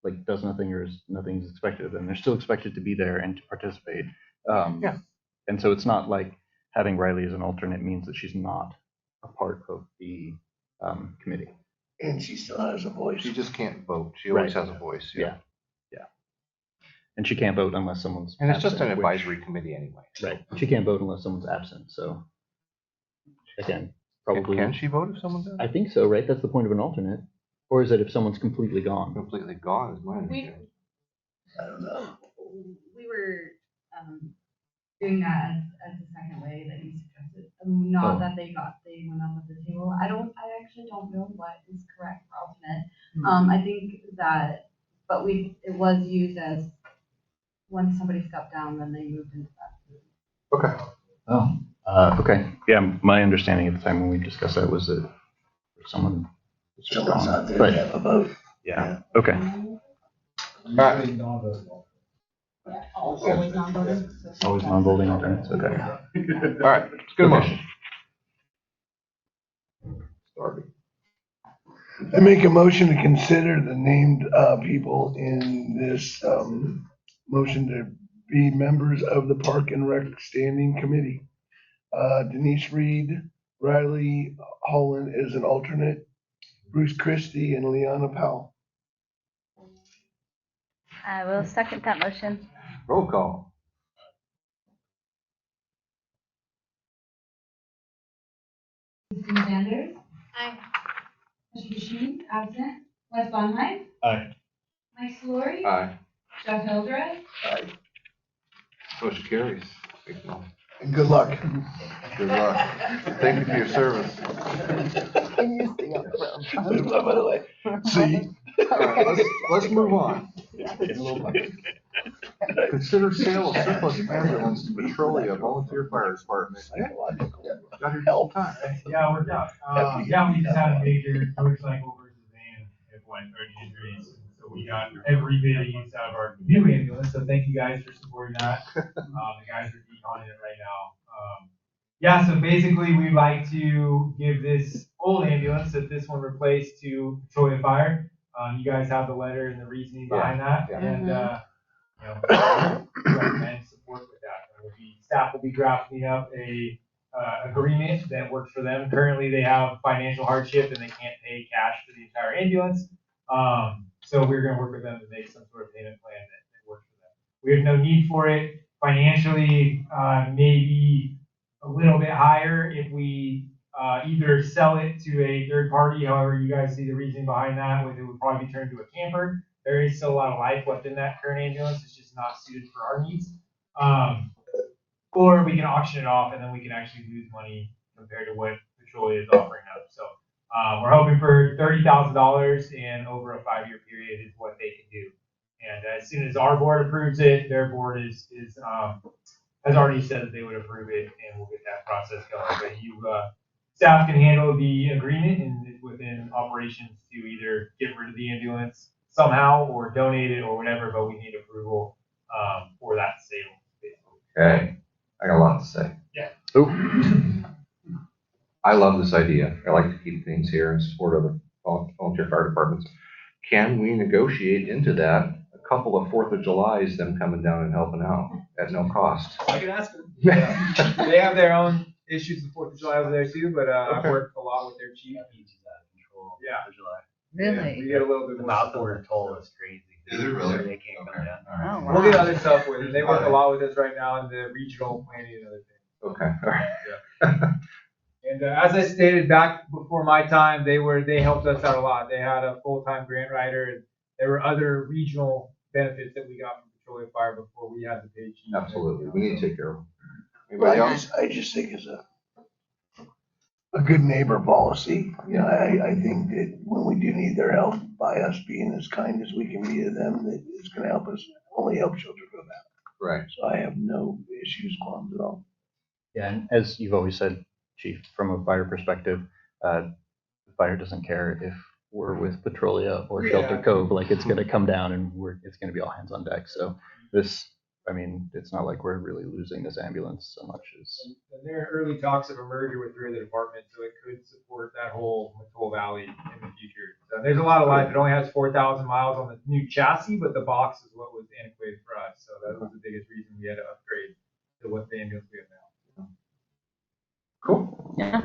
like does nothing or nothing's expected of them. They're still expected to be there and to participate. Yeah. And so it's not like having Riley as an alternate means that she's not a part of the committee. And she still has a voice. She just can't vote. She always has a voice. Yeah. And she can't vote unless someone's And it's just an absent, advisory committee anyway. Right. She can't vote unless someone's absent. So again, probably. Can she vote if someone's absent? I think so, right? That's the point of an alternate. Or is it if someone's completely gone? Completely gone is my understanding. I don't know. We were doing that as the second way that you suggested. Not that they went up at the table. I actually don't know what is correct for alternate. I think that, but it was used as when somebody stepped down, then they moved into that. Okay. Oh. Okay. Yeah, my understanding at the time when we discussed that was that someone's not there but, to have a vote. Yeah. Okay. All right. Yeah, always non-voting. Always non-voting alternates. Okay. All right. Let's get a motion. Started. I make a motion to consider the named people in this motion to be members of the Park and Rec Standing Committee. Denise Reed, Riley Holland is an alternate, Bruce Christie, and Leanna Powell. I will second that motion. Roll call. Kristen Sanders, Aye. Mr. Sheen, absent. Wes Bonheim, Aye. Mike Solori, Aye. Jeff Hildreth, Motion carries. Thank you. And good luck. Good luck. Thank you for your service. Can you stay up front? By the way, see? All right, let's move on. Consider sale of surplus ambulance to Petrolia Volunteer Fire Department. Got here just in time. Yeah, we're done. Yeah, we just had a major motorcycle versus van at one, or injuries. So we got every bit of use out of our new ambulance. So thank you guys for supporting that. The guys are deep on it right now. Yeah, so basically we'd like to give this old ambulance that this one replaced to Petrolia Fire. You guys have the letter and the reasoning behind that. Yeah. And, you know, recommend support with that. Staff will be drafting up a agreement that works for them. Currently, they have financial hardship and they can't pay cash for the entire ambulance. So we're going to work with them to make some sort of payment plan that works for them. We have no need for it financially. Maybe a little bit higher if we either sell it to a third party. However, you guys see the reasoning behind that. It would probably be turned into a camper. There is still a lot of life left in that current ambulance. It's just not suited for our needs. Or we can auction it off and then we can actually lose money compared to what Petrolia is offering up. So we're hoping for $30,000 and over a 5-year period is what they can do. And as soon as our board approves it, their board has already said that they would approve it, and we'll get that process going. But staff can handle the agreement, and it's within operations to either get rid of the ambulance somehow or donate it or whatever. But we need approval for that sale. Okay, I got a lot to say. Yeah. Oop. I love this idea. I like to keep things here in support of the volunteer fire departments. Can we negotiate into that a couple of 4th of Julys, them coming down and helping out at no cost? I can ask them. Yeah. They have their own issues with 4th of July over there too, but I've worked a lot with their chief. Yeah. Really? We get a little bit The more mouth support. of the toll is crazy. Is it really? They can't come down. Oh, wow. We'll get other stuff with it. They work a lot with us right now in the regional planning and other things. Okay, all right. And as I stated back before my time, they helped us out a lot. They had a full-time grant writer, and there were other regional benefits that we got from Petrolia Fire before we had the pay chief. Absolutely, we need to take care of them. Well, Anybody else? I just think it's a good neighbor policy. You know, I think that when we do need their help, by us being as kind as we can be to them, that it's gonna help us, only help Shelter Cove out. Right. So I have no issues, qualms at all. Yeah, and as you've always said, Chief, from a fire perspective, the fire doesn't care if we're with Petrolia or Shelter Cove. Like, it's going to come down and it's going to be all hands on deck. So this, I mean, it's not like we're really losing this ambulance so much as. And there are early talks of a merger with 3 other departments, so it could support that whole Valley in the future. So there's a lot of life. It only has 4,000 miles on the new chassis, but the box is what was antiquated for us. So that was the biggest reason we had to upgrade to what the ambulance we have now. Cool. Yeah.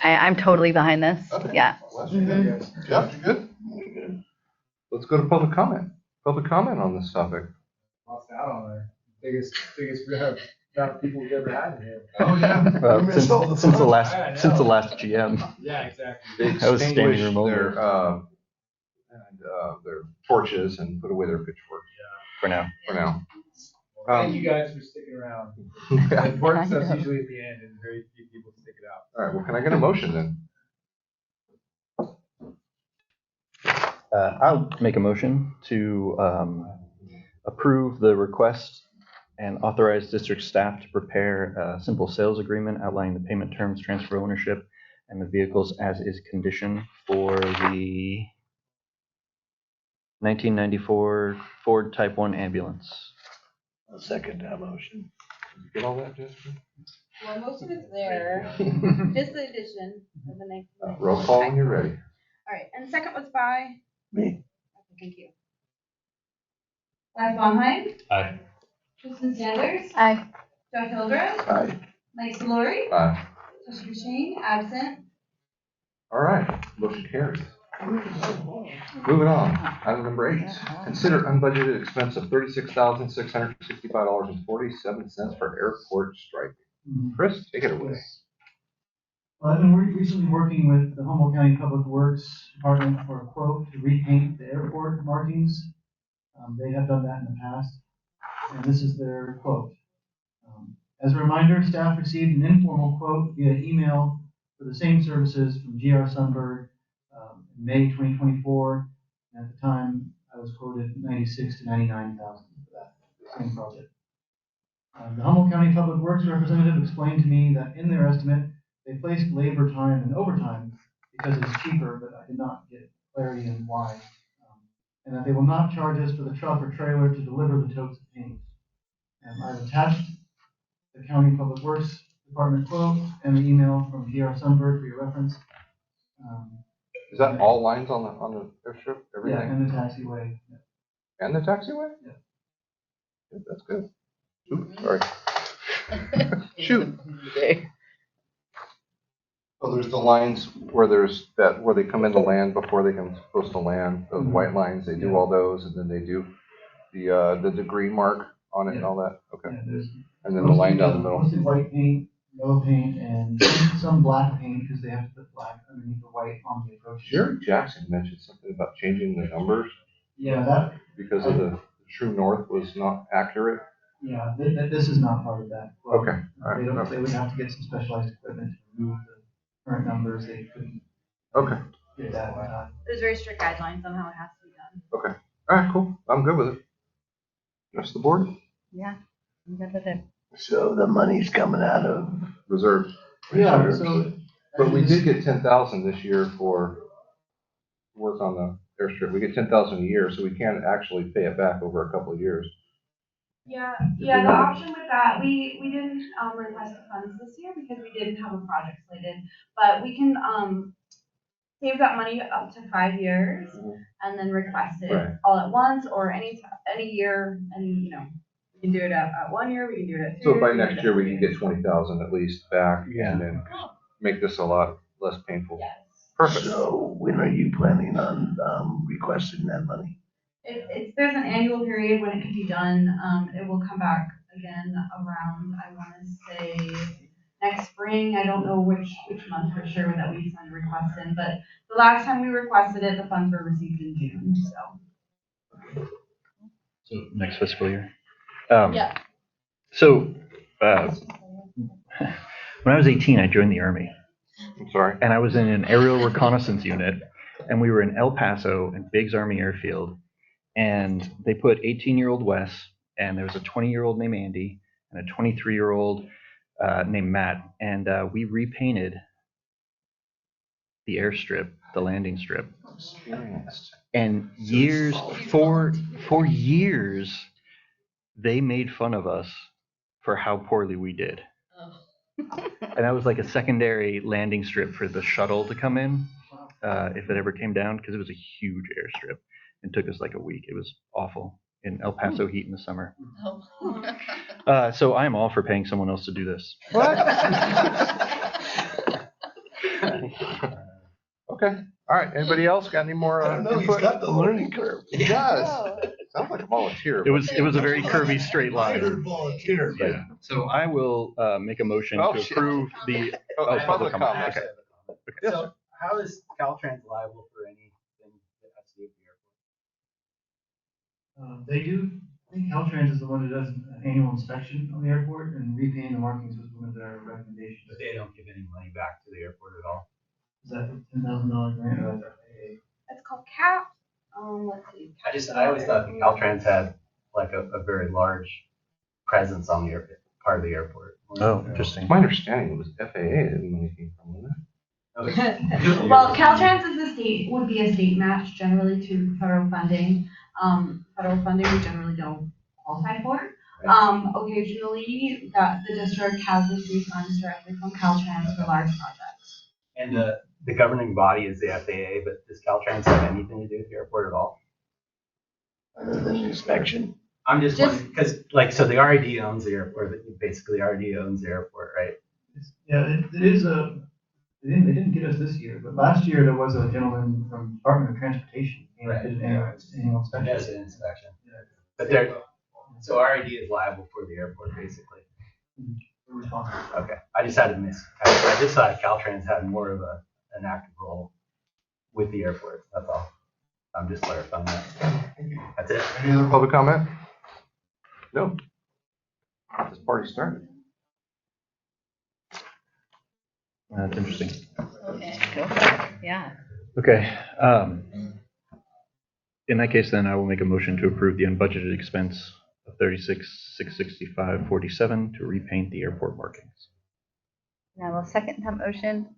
I'm totally behind this. Okay. Yeah. Mhm. Jeff, you good? Let's go to public comment. Public comment on this topic. Lost out on our biggest amount of people we've ever had in here. Oh, yeah. Since the last GM. Yeah, exactly. They I was standing extinguished room over. their torches and put away their pitchforks. For now. For now. Thank you guys for sticking around. The important stuff's usually at the end, and very few people stick it out. All right, well, can I get a motion then? I'll make a motion to approve the request and authorize district staff to prepare a simple sales agreement outlining the payment terms, transfer ownership, and the vehicles as is condition for the 1994 Ford Type 1 ambulance. I'll second that motion. Did you get all that, Jessica? Well, most of it's there, just the addition of the next. Roll call when you're ready. All right, and the second was by? Me. Okay, thank you. Wes Bonheim, Aye. Kristen Sanders, Aye. Jeff Hildreth, Aye. Mike Solori, Aye. Mr. Sheen, absent. All right, motion carries. Moving on, item number 8, consider unbudgeted expense of $36,665.47 for airport striping. Chris, take it away. Well, I've been recently working with the Humboldt County Public Works Department for a quote to repaint the airport markings. They have done that in the past, and this is their quote. As a reminder, staff received an informal quote via email for the same services from GR Sunberg in May 2024. And at the time, I was quoted $96,000 to $99,000 for that same project. The Humboldt County Public Works representative explained to me that in their estimate, they placed labor time and overtime because it's cheaper, but I did not get clarity on why. And that they will not charge us for the truck or trailer to deliver the totes of paint. And I've attached the County Public Works Department quote and the email from GR Sunberg for your reference. Is that all lines on the airstrip? Everything? Yeah, and the taxiway. Yeah. And the taxiway? Yeah. Good, that's good. Oops, sorry. Shoot. So there's the lines where where they come into land before they come supposed to land. Those white lines, they do all those, and then they do the degree mark on it and all that. Okay. Yeah, and then the line down the middle. Mostly white paint, yellow paint, and some black paint because they have to put black underneath the white on the approach. Jerry Jackson mentioned something about changing the numbers. Yeah, that because of the true north was not accurate. Yeah, this is not part of that. Well, okay. All right. They would have to get some specialized equipment to remove the current numbers. They couldn't. Okay. Get that. There's very strict guidelines on how it has to be done. Okay. All right. Cool. I'm good with it. Rest of the board. Yeah, I'm good with it. So the money's coming out of reserve. Yeah. So, but we did get 10,000 this year for work on the airstrip. We get 10,000 a year, so we can actually pay it back over a couple of years. Yeah, the option with that, we didn't request the funds this year because we didn't have a project slated, but we can save that money up to 5 years and then request it all at once or any year, and we can do it at 1 year, we can do it at 2 years. So by next year we can get 20,000 at least back, and then make this a lot less painful. Yes. Perfect. So when are you planning on requesting that money? There's an annual period when it can be done. It will come back again around, I want to say, next spring. I don't know which month for sure that we send a request in, but the last time we requested it, the funds were received in June. So next fiscal year. Yeah. So when I was 18, I joined the Army. I'm sorry. And I was in an aerial reconnaissance unit, and we were in El Paso and Biggs Army Airfield. And they put 18-year-old Wes, and there was a 20-year-old named Andy, and a 23-year-old named Matt. And we repainted the airstrip, the landing strip. And for years, they made fun of us for how poorly we did. And that was like a secondary landing strip for the shuttle to come in, if it ever came down, because it was a huge airstrip. It took us like a week. It was awful in El Paso heat in the summer. So I'm all for paying someone else to do this. What? Okay. All right. Anybody else got any more? I don't know. He's got the learning curve. He does. Sounds like a volunteer. It was a very curvy straight line. I heard volunteer. Yeah. So I will make a motion to approve the public comment. Okay. Yes, So how is Caltrans liable for anything that has to do with the airport? They do. I think Caltrans is the one who does an annual inspection on the airport, and repainting the markings was one of their recommendations. But they don't give any money back to the airport at all. Is that $10,000 grant? Or is that It's called CAP. Let's see. I always thought that Caltrans had like a very large presence on the part of the airport. Oh, interesting. My understanding it was FAA that money came from, wasn't it? Well, Caltrans would be a state match generally to federal funding. Federal funding we generally don't qualify for. Occasionally, the district has received funds directly from Caltrans for large projects. And the governing body is the FAA, but does Caltrans have anything to do with the airport at all? Other than inspection. I'm just wondering, because so the RID owns the airport, basically RID owns the airport, right? Yeah, it is a They didn't get us this year, but last year there was a gentleman from Department of Transportation. He did an annual inspection. That's an inspection. But so RID is liable for the airport, basically. We're responsible. Okay, I just had to miss. I just thought Caltrans had more of an active role with the airport. That's all. I'm just clarifying that. That's it. Any other public comment? No. This party started. That's interesting. Okay, go for it. Yeah. Okay. In that case, then I will make a motion to approve the unbudgeted expense of $36,665.47 to repaint the airport markings. And I will second that motion.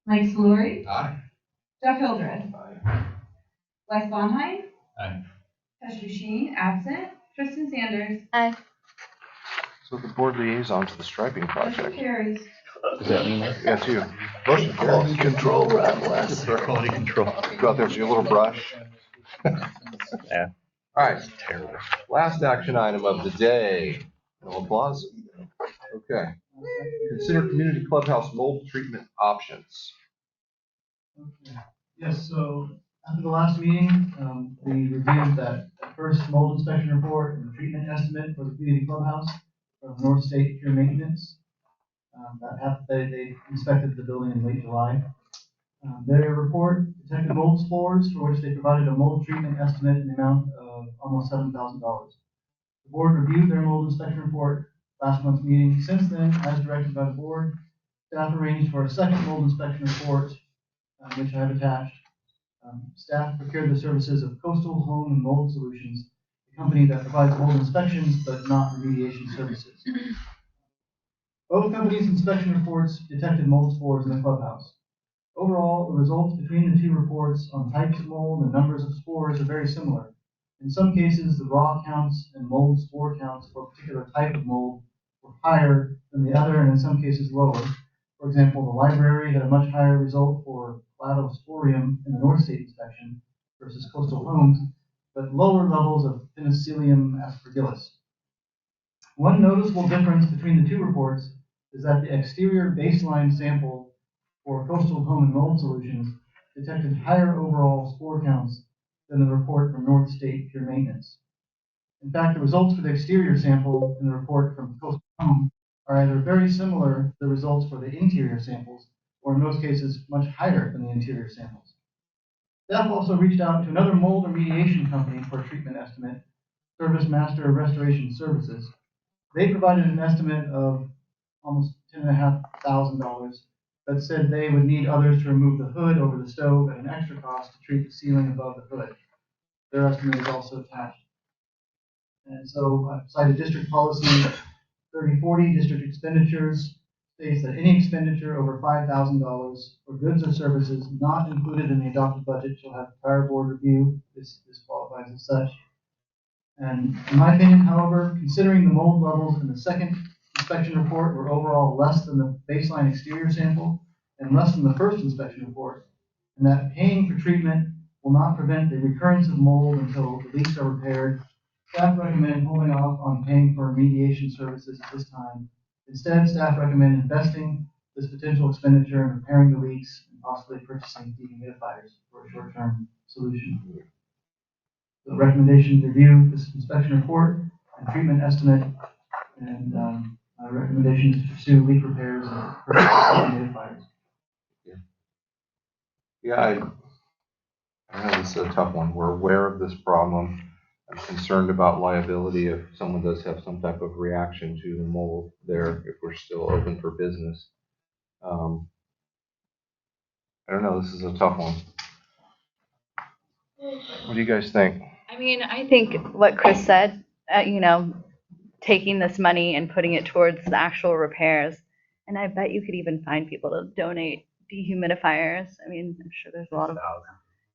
Mike Spillier. Aye. Jeff Hildreth. Wes Bonheim. Aye. Chester Sheen, absent. Tristan Sanders. Aye. So the board liaison to the striping Motion project. carries. Does that mean that? Yeah, too. Motion Quality carries. control, Rob West. Quality control. Go out there with your little brush. Yeah. All right. Terrible. Last action item of the day. No applause. Okay. Consider community clubhouse mold treatment options. Okay. Yes, so after the last meeting, we reviewed that first mold inspection report and treatment estimate for the community clubhouse from North State Pure Maintenance. They inspected the building in late July. Their report detected mold spores for which they provided a mold treatment estimate in the amount of almost $7,000. The board reviewed their mold inspection report last month's meeting. Since then, as directed by the board, staff arranged for a second mold inspection report, which I have attached. Staff procured the services of Coastal Home and Mold Solutions, a company that provides mold inspections but not remediation services. Both companies' inspection reports detected mold spores in the clubhouse. Overall, the results between the two reports on types of mold and numbers of spores are very similar. In some cases, the raw counts and mold spore counts for a particular type of mold were higher than the other, and in some cases lower. For example, the library had a much higher result for Cladosporium in the North State inspection versus Coastal Homes, but lower levels of Penicillium aspergillus. One noticeable difference between the two reports is that the exterior baseline sample for Coastal Home and Mold Solutions detected higher overall spore counts than the report from North State Pure Maintenance. In fact, the results for the exterior sample in the report from Coastal Home are either very similar to the results for the interior samples, or in most cases, much higher than the interior samples. Staff also reached out to another mold remediation company for a treatment estimate, Service Master Restoration Services. They provided an estimate of almost $10,500, but said they would need others to remove the hood over the stove at an extra cost to treat the ceiling above the hood. Their estimate is also attached. And so I've cited district policy 3040, district expenditures, states that any expenditure over $5,000 for goods or services not included in the adopted budget shall have prior board review. This qualifies as such. And in my opinion, however, considering the mold levels in the second inspection report were overall less than the baseline exterior sample and less than the first inspection report, and that paying for treatment will not prevent the recurrence of mold until the leaks are repaired, staff recommend holding off on paying for remediation services at this time. Instead, staff recommend investing this potential expenditure in repairing the leaks and possibly purchasing dehumidifiers for a short-term solution. The recommendation to review this inspection report and treatment estimate, and my recommendation is to pursue leak repairs and purchase dehumidifiers. Yeah, I know this is a tough one. We're aware of this problem. I'm concerned about liability if someone does have some type of reaction to the mold there, if we're still open for business. I don't know, this is a tough one. What do you guys think? I mean, I think what Chris said, taking this money and putting it towards the actual repairs, and I bet you could even find people to donate dehumidifiers. I mean, I'm sure there's a lot of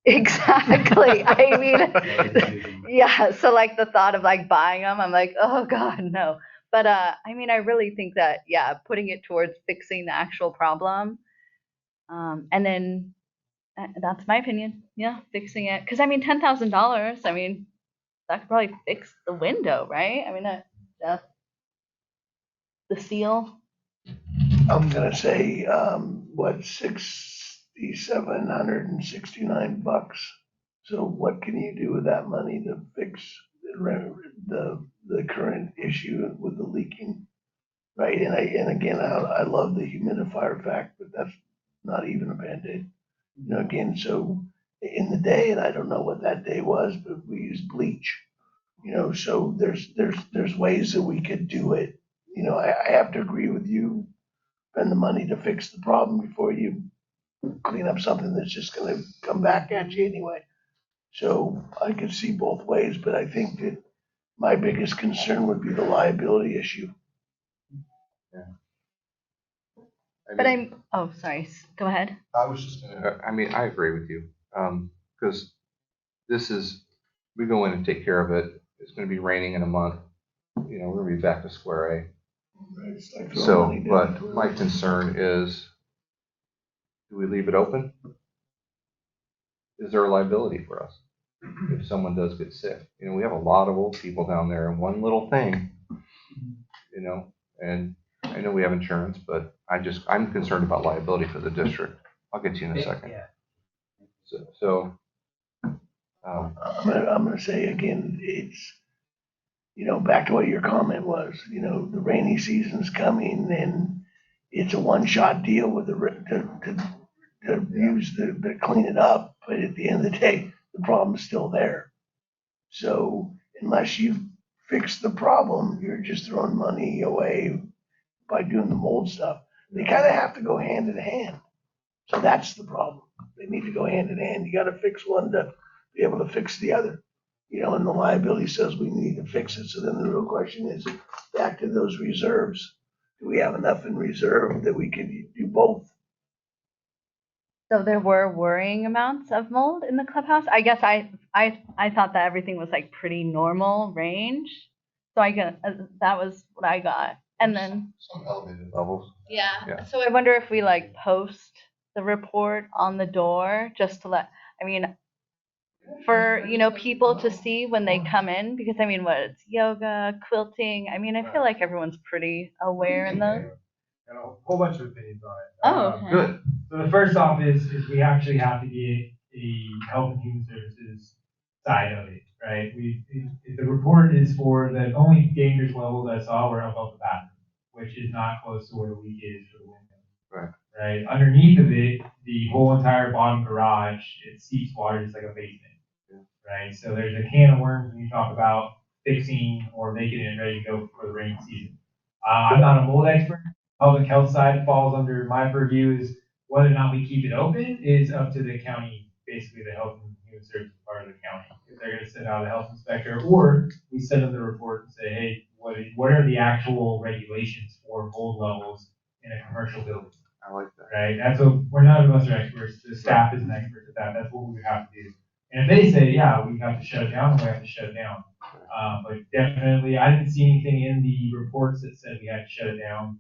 exactly. I mean, yeah. So like the thought of like buying them, I'm like, oh God, no. But I mean, I really think that putting it towards fixing the actual problem, and then that's my opinion. Yeah, fixing it because I mean, $10,000. I mean, that could probably fix the window, right? I mean, the seal. I'm gonna say, what, $6,769. So what can you do with that money to fix the current issue with the leaking? Right, and again, I love the humidifier fact, but that's not even a Band-Aid. You know, again, so in the day, and I don't know what that day was, but we used bleach. You know, so there's ways that we could do it. You know, I have to agree with you, spend the money to fix the problem before you clean up something that's just gonna come back at you anyway. So I could see both ways, but I think that my biggest concern would be the liability issue. But oh, sorry, go ahead. I was just gonna, I mean, I agree with you, because this is, we go in and take care of it, it's gonna be raining in a month, you know, we're gonna be back to square A. It's like throwing So, money down but the toilet. my concern is, do we leave it open? Is there a liability for us if someone does get sick? You know, we have a lot of old people down there, and one little thing, you know, and I know we have insurance, but I'm concerned about liability for the district. I'll get to you in a second. So, I'm gonna say again, it's, you know, back to what your comment was, you know, the rainy season's coming and it's a one-shot deal with to use to clean it up, but at the end of the day, the problem's still there. So unless you fix the problem, you're just throwing money away by doing the mold stuff. They kind of have to go hand in hand. So that's the problem. They need to go hand in hand. You gotta fix one to be able to fix the other. You know, and the liability says we need to fix it. So then the real question is, back to those reserves. Do we have enough in reserve that we can do both? So there were worrying amounts of mold in the clubhouse. I guess I thought that everything was like pretty normal range. So I got that was what I got. And then some elevated levels. yeah. So I wonder if we like post the report on the door just to let, I mean, for, you know, people to see when they come in, because I mean, what, it's yoga, quilting. I mean, I feel like everyone's pretty aware in those. Got a whole bunch of opinions on it. Oh, okay. Good. So the first off is we actually have to get a Health and Human Services side of it, right? The report is for the only dangerous levels I saw were above the bathroom, which is not close to where the leak is for the window. Right. Right. Underneath of it, the whole entire bottom garage, it seeps water just like a basement. Right. So there's a can of worms when you talk about fixing or making it ready to go for the rainy season. I'm not a mold expert. Public health side falls under my purview. Is whether or not we keep it open is up to the county, basically the Health and Human Services part of the county. If they're going to send out a health inspector, or we send them the report and say, hey, what are the actual regulations for mold levels in a commercial building? I like that. Right. That's what we're none of us are experts. The staff isn't expert at that. That's what we would have to do. And if they say, yeah, we have to shut it down, we have to shut it down. But definitely, I didn't see anything in the reports that said we had to shut it down.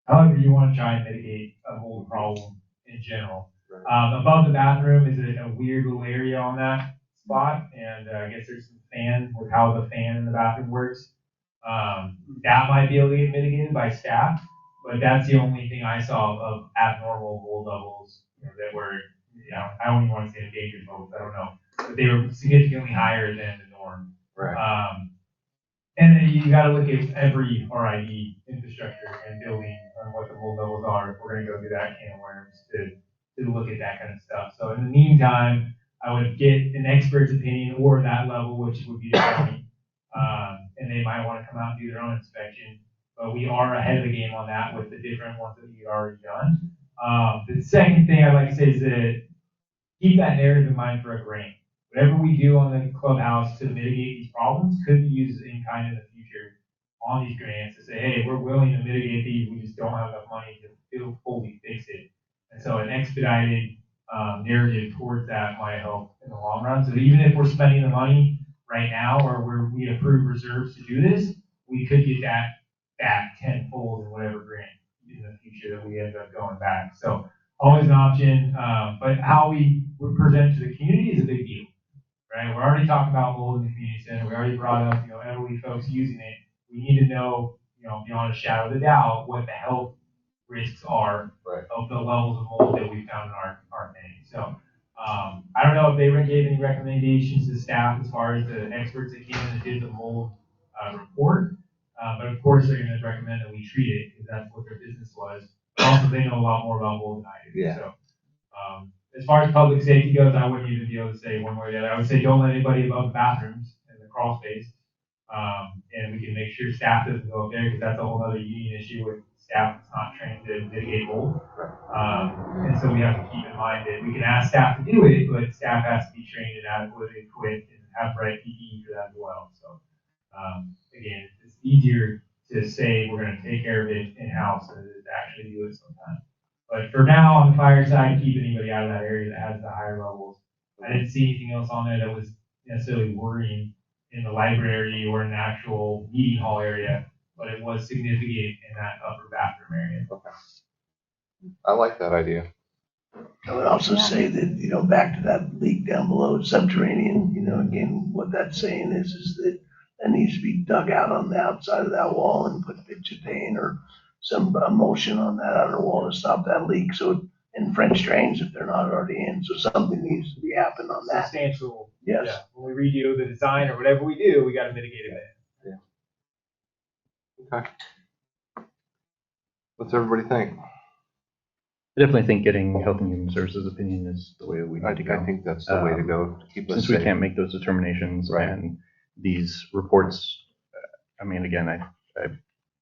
However, you want to try and mitigate a mold problem in general. Above the bathroom is a weird little area on that spot, and I guess there's some fan with how the fan in the bathroom works. That might be able to get mitigated by staff, but that's the only thing I saw of abnormal mold levels, you know, that were, you know, I don't even want to say endangered levels, I don't know, but they were significantly higher than the norm. Right. And then you got to look at every RID infrastructure and building on what the mold levels are if we're going to go through that can of worms to look at that kind of stuff. So in the meantime, I would get an expert's opinion or that level, which would be the county, and they might want to come out and do their own inspection. But we are ahead of the game on that with the different ones that we've already done. The second thing I'd like to say is that keep that narrative in mind for a grant. Whatever we do on the clubhouse to mitigate these problems could be used in kind in the future on these grants to say, hey, we're willing to mitigate these, we just don't have enough money to fully fix it. And so an expedited narrative towards that might help in the long run. So even if we're spending the money right now or we approve reserves to do this, we could get that back tenfold in whatever grant in the future that we end up going back. So always an option, but how we present to the community is a big deal. Right, we're already talking about mold in the community center. We already brought up, you know, elderly folks using it. We need to know, you know, beyond a shadow of a doubt, what the health risks are Right. of the levels of mold that we found in our thing. So, I don't know if they gave any recommendations to staff as far as the experts that came in and did the mold report. But of course, they're going to recommend that we treat it because that's what their business was. But also, they know a lot more about mold than I do. Yeah. So, as far as public safety goes, I wouldn't even be able to say one way or the other. I would say don't let anybody above the bathrooms and the crawl space. And we can make sure staff doesn't go up there because that's a whole other union issue with staff that's not trained to mitigate mold. And so we have to keep in mind that we can ask staff to do it, but staff has to be trained and adequately equipped and have the right PPE for that as well. So again, it's easier to say we're going to take care of it in-house than it is to actually do it sometimes. But for now, on the fire side, keep anybody out of that area that has the higher levels. I didn't see anything else on there that was necessarily worrying in the library or in the actual meeting hall area, but it was significant in that upper bathroom area. Okay. I like that idea. I would also say that, back to that leak down below, subterranean, again, what that's saying is that that needs to be dug out on the outside of that wall and put pitch of paint or some emulsion on that outer wall to stop that leak. So, and French drains if they're not already in. So something needs to be happening on that. Substantial. Yes. Yeah. When we redo the design or whatever we do, we got to mitigate it. Yeah. Okay. What's everybody think? I definitely think getting Health and Human Services opinion is the way we need to go. I think that's the way to go to keep us Since safe. we can't make those determinations, Right. and these reports, I mean, again,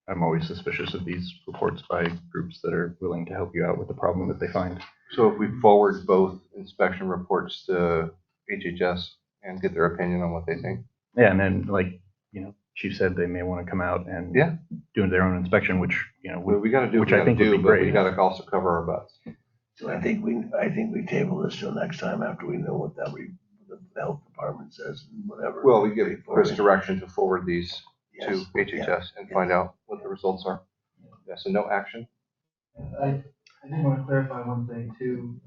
I'm always suspicious of these reports by groups that are willing to help you out with the problem that they find. So if we forward both inspection reports to HHS and get their opinion on what they think. Yeah, and then Chief said they may want to come out and do their own inspection, which we got to do, which I think would be great. We got to also cover our butts. So I think we table this till next time after we know what the health department says and whatever. Well, we give Chris direction to forward these to HHS Yes. and find out what the results are. Yeah, so no action. I did want to clarify one thing too.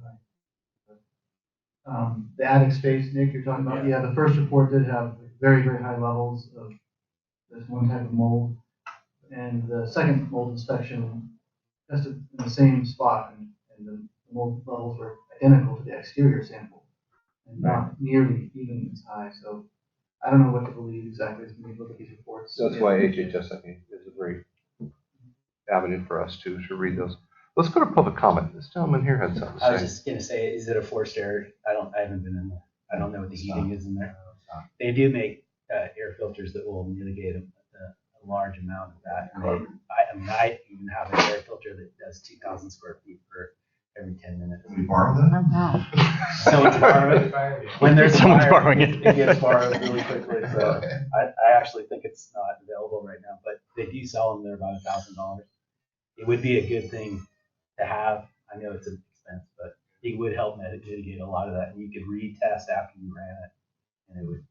The attic space, Nick, you're talking about. Yeah, the first report did have very, very high levels of this one type of mold. And the second mold inspection tested in the same spot, and the mold levels were identical to the exterior sample, and not nearly even as high. So I don't know what to believe exactly as we look at these reports. That's why HHS, I think, is a great avenue for us to read those. Let's go to public comment. This gentleman here had something to say. I was just gonna say, is it a forced air? I haven't been in there. I don't know what the heating is in there. They do make air filters that will mitigate a large amount of that. And I even have an air filter that does 2,000 square feet for every 10 minutes. Can we borrow that? Wow. Someone's borrowing it. When there's Someone's fire, borrowing it. It gets borrowed really quickly. So I actually think it's not available right now, but they do sell them. They're about $1,000. It would be a good thing to have. I know it's an expense, but it would help mitigate a lot of that. And you could retest after you ran it, and it would,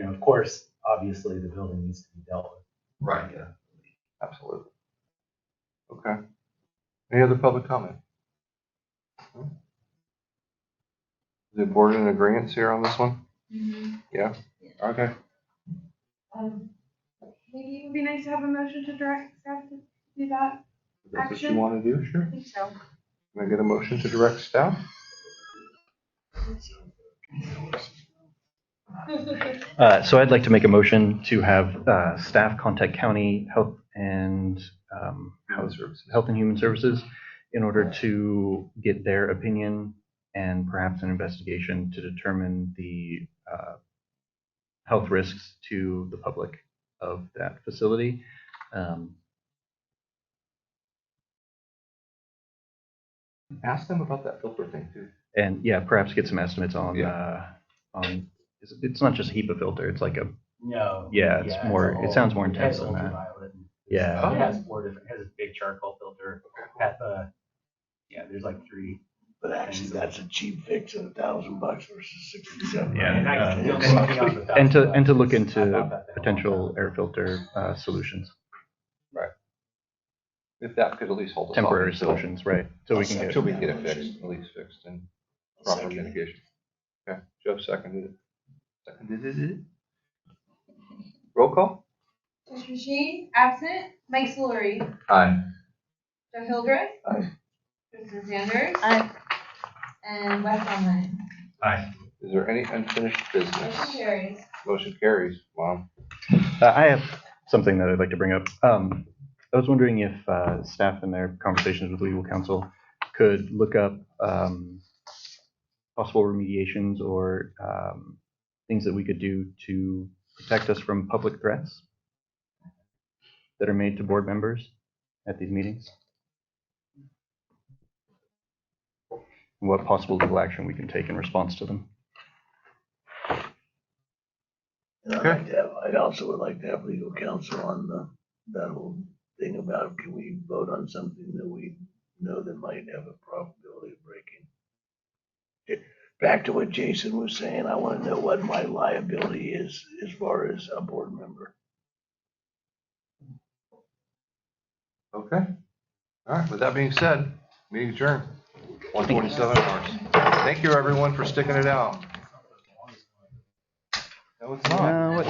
of course, obviously the building needs to be dealt with. Right, yeah. Absolutely. Okay. Any other public comment? Is the board in agreement here on this one? Mm-hmm. Yeah? Okay. Maybe it would be nice to have a motion to direct staff to do that. If that's what Action? you want to do, sure. I think so. Can I get a motion to direct staff? So I'd like to make a motion to have staff contact county health and health and human services in order to get their opinion and perhaps an investigation to determine the health risks to the public of that facility. Ask them about that filter thing too. And yeah, perhaps get some estimates on it's not just a HEPA filter. It's like a No. yeah. It's more. It sounds more intense It has than that. ultraviolet. Yeah. It has 4 different. It has a big charcoal filter. HEPA. Yeah, there's like 3. But actually, that's a cheap fix at $1,000 versus 67. Yeah, And and to look into potential air filter solutions. Right. If that could at least hold us Temporary off solutions, right? So we can get until we can get it fixed, at least fixed and proper mitigation. Okay, Joe seconded it. Roll call? Mr. Sheen, absent. Mike Solari. Aye. Jeff Hildreth. Aye. Kristen Sanders. Aye. And Wes Online. Aye. Is there any unfinished business? Motion carries. Motion carries. Wow. I have something that I'd like to bring up. I was wondering if staff in their conversations with legal counsel could look up possible remediations or things that we could do to protect us from public threats that are made to board members at these meetings. And what possible legal action we can take in response to them. And I'd also would like to have legal counsel on that whole thing about, can we vote on something that we know that might have a probability of breaking? Back to what Jason was saying, I want to know what my liability is as far as a board member. Okay. All right. With that being said, meeting adjourned. 1:27 hours. Thank you, everyone, for sticking it out. No, it's not.